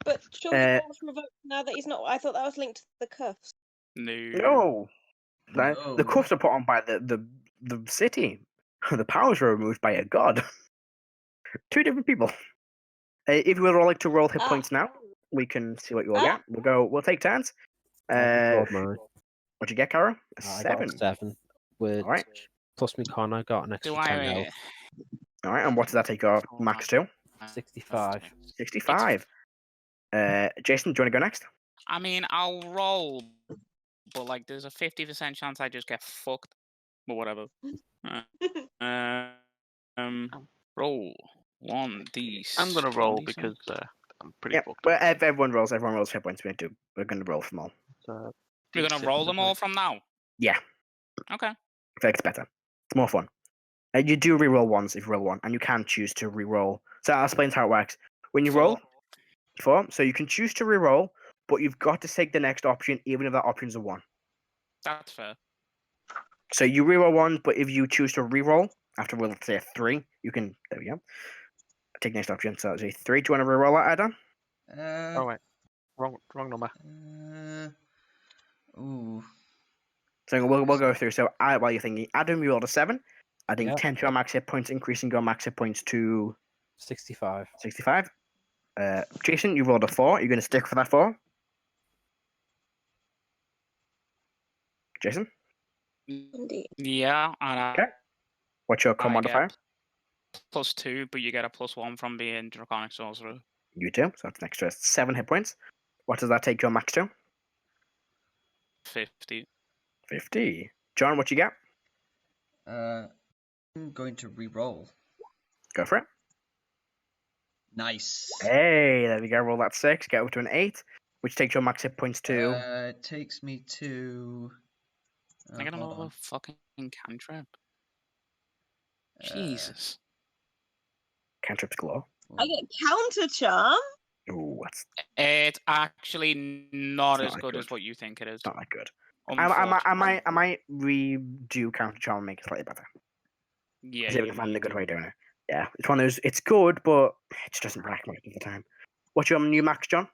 But surely that's revoked now that he's not. I thought that was linked to the cuffs. No. The cuffs are put on by the city. The powers were removed by a god. 2 different people. If you would all like to roll hit points now, we can see what you all get. We'll take turns. What'd you get, Karo? A 7. I got a 7. With all right. Plus me con, I got an extra 10 health. All right, and what does that take your max to? 65. 65. Jason, do you want to go next? I mean, I'll roll, but there's a 50% chance I just get fucked. But whatever. Roll 1d. I'm gonna roll because I'm pretty fucked. Well, everyone rolls hit points. We're going to roll from all. So, you're gonna roll them all from now? Yeah. Okay. I feel like it's better. It's more fun. You do reroll once if you roll 1, and you can choose to reroll. So I'll explain how it works. When you roll 4, so you can choose to reroll, but you've got to take the next option, even if that option's a 1. That's fair. So you reroll 1, but if you choose to reroll after roll, say a 3, you can. There we go. Take the next option. So it's a 3. Do you want to reroll that, Erdan? Oh wait, wrong number. Ooh. So we'll go through. So while you're thinking, Adam, you rolled a 7. Adding 10 to your max hit points, increasing your max hit points to 65. 65. Jason, you rolled a 4. You're going to stick for that 4? Jason? Yeah. Okay. What's your con modifier? +2, but you get a +1 from being Draconic Sorcerer. You do. So that's an extra 7 hit points. What does that take your max to? 50. 50. John, what you get? I'm going to re-roll. Go for it. Nice. Hey, there we go. Roll that 6. Get up to an 8, which takes your max hit points to. It takes me to. I got another fucking cantrip. Jesus. Cantrips galore. I get counter charm. Ooh, what's. It's actually not as good as what you think it is. Not that good. I might redo counter charm and make it slightly better. Yeah. See if we can find a good way of doing it. Yeah, it's one of those. It's good, but it just doesn't rack much of the time. What's your new max, John?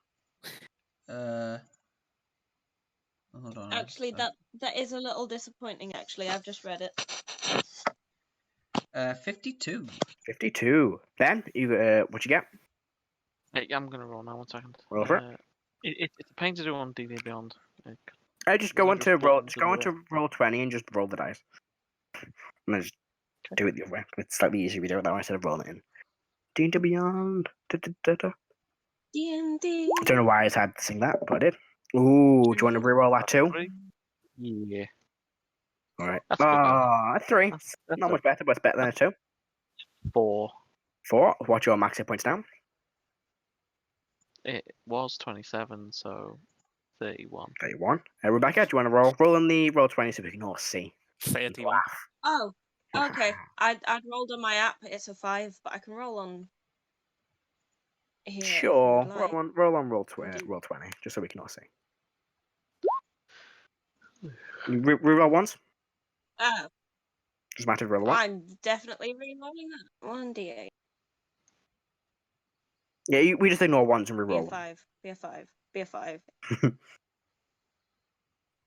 Hold on. Actually, that is a little disappointing. Actually, I've just read it. 52. 52. Ben, you what you get? Hey, I'm gonna roll now. 1 second. Roll for it. It's a pain to do on D&D Beyond. I just go on to roll. Just go on to roll 20 and just roll the dice. And then just do it the other way. It's slightly easier if you do it that way instead of rolling it in. D&D Beyond. D&D. I don't know why I had to sing that, but I did. Ooh, do you want to reroll that too? Yeah. All right. That's good, a 3. That's Not much better, but it's better than a 2. 4. 4. What's your max hit points now? It was 27, so 31. 31. Rebecca, do you want to roll? Roll in the roll 20 so we can all see. 31. Oh, okay. I'd rolled on my app. It's a 5, but I can roll on here. Sure. if you'd like. Roll on roll 20, just so we can all see. You reroll once? Oh, Doesn't matter if you roll once. I'm definitely re-rolling that. 1d8. Yeah, we just ignore ones and Be a reroll. 5. Be a 5. Be a 5.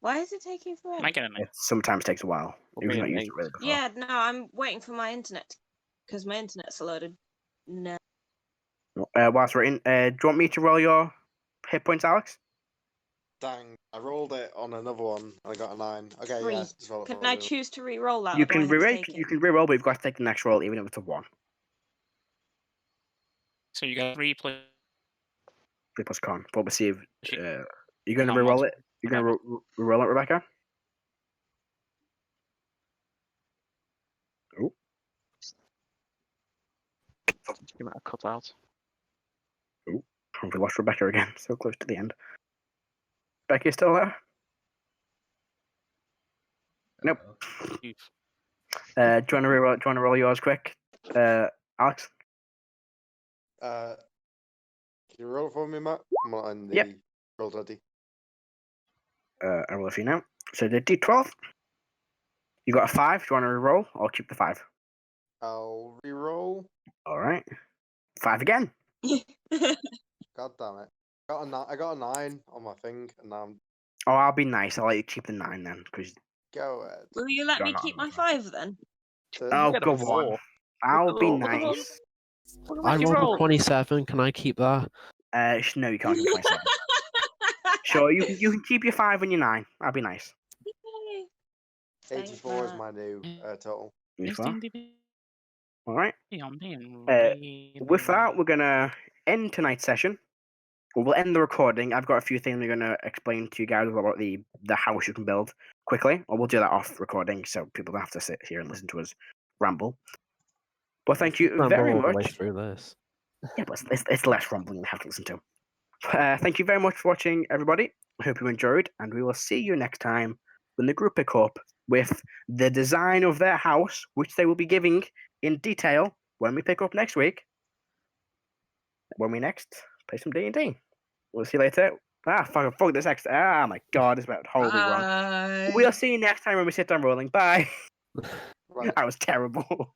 Why is it taking forever? Might get a It sometimes takes a while. We'll We've be not an used it 8. really before. Yeah, no, I'm waiting for my internet because my internet's loaded. No. Whilst we're in, do you want me to roll your hit points, Alex? Dang, I rolled it on another one and I got a 9. Okay, 3. yeah. Just roll it Can for I me. choose to re-roll that? You or do I can have to re-roll. take it? You can re-roll, but you've got to take the next roll, even if it's a 1. So you get 3 plus. 3 plus con. But we'll see if you're going to Con re-roll mod. it. You're going to re-roll it, Rebecca. Oh, You might have cut out. we lost Rebecca again. So close to the end. Rebecca, you still there? Nope. You've- Do you want to re-roll? Do you want to roll yours quick, Alex? Can you roll it for me, Matt? I'm not in the Yep. roll ready. I roll it for you now. So the D12. You got a 5. Do you want to re-roll or keep the 5? I'll re-roll. All right. 5 again. God damn it. I got a 9 on my thing, and now I'm... Oh, I'll be nice. I'll let you keep the 9 then, because Go ahead. Will you let You're me not keep on my the 5 then? oh, get a go 4. on. I'll be Look at the roll. nice. Look at I what you rolled a rolled. 27. Can I keep that? No, you can't keep 27. Sure, you can keep your 5 and your 9. I'll be nice. Yay. Thanks, 84 is Matt. my new total. You Yes, fair? ding. All right. I'm being With that, really- we're gonna end tonight's session. We'll end the recording. I've got a few things we're gonna explain to you guys about the house you can build quickly, or we'll do that off recording so people don't have to sit here and listen to us ramble. But thank you Ramble very all the way much. through this. Yeah, but it's less rambling you have to listen to. Thank you very much for watching, everybody. I hope you enjoyed, and we will see you next time when the group pick up with the design of their house, which they will be giving in detail when we pick up next week. When we next play some D&D. We'll see you later. Fuck this extra. Ah, my God, it's about horribly wrong. Bye. We'll see you next time when we sit down rolling. Bye. Right. That was terrible.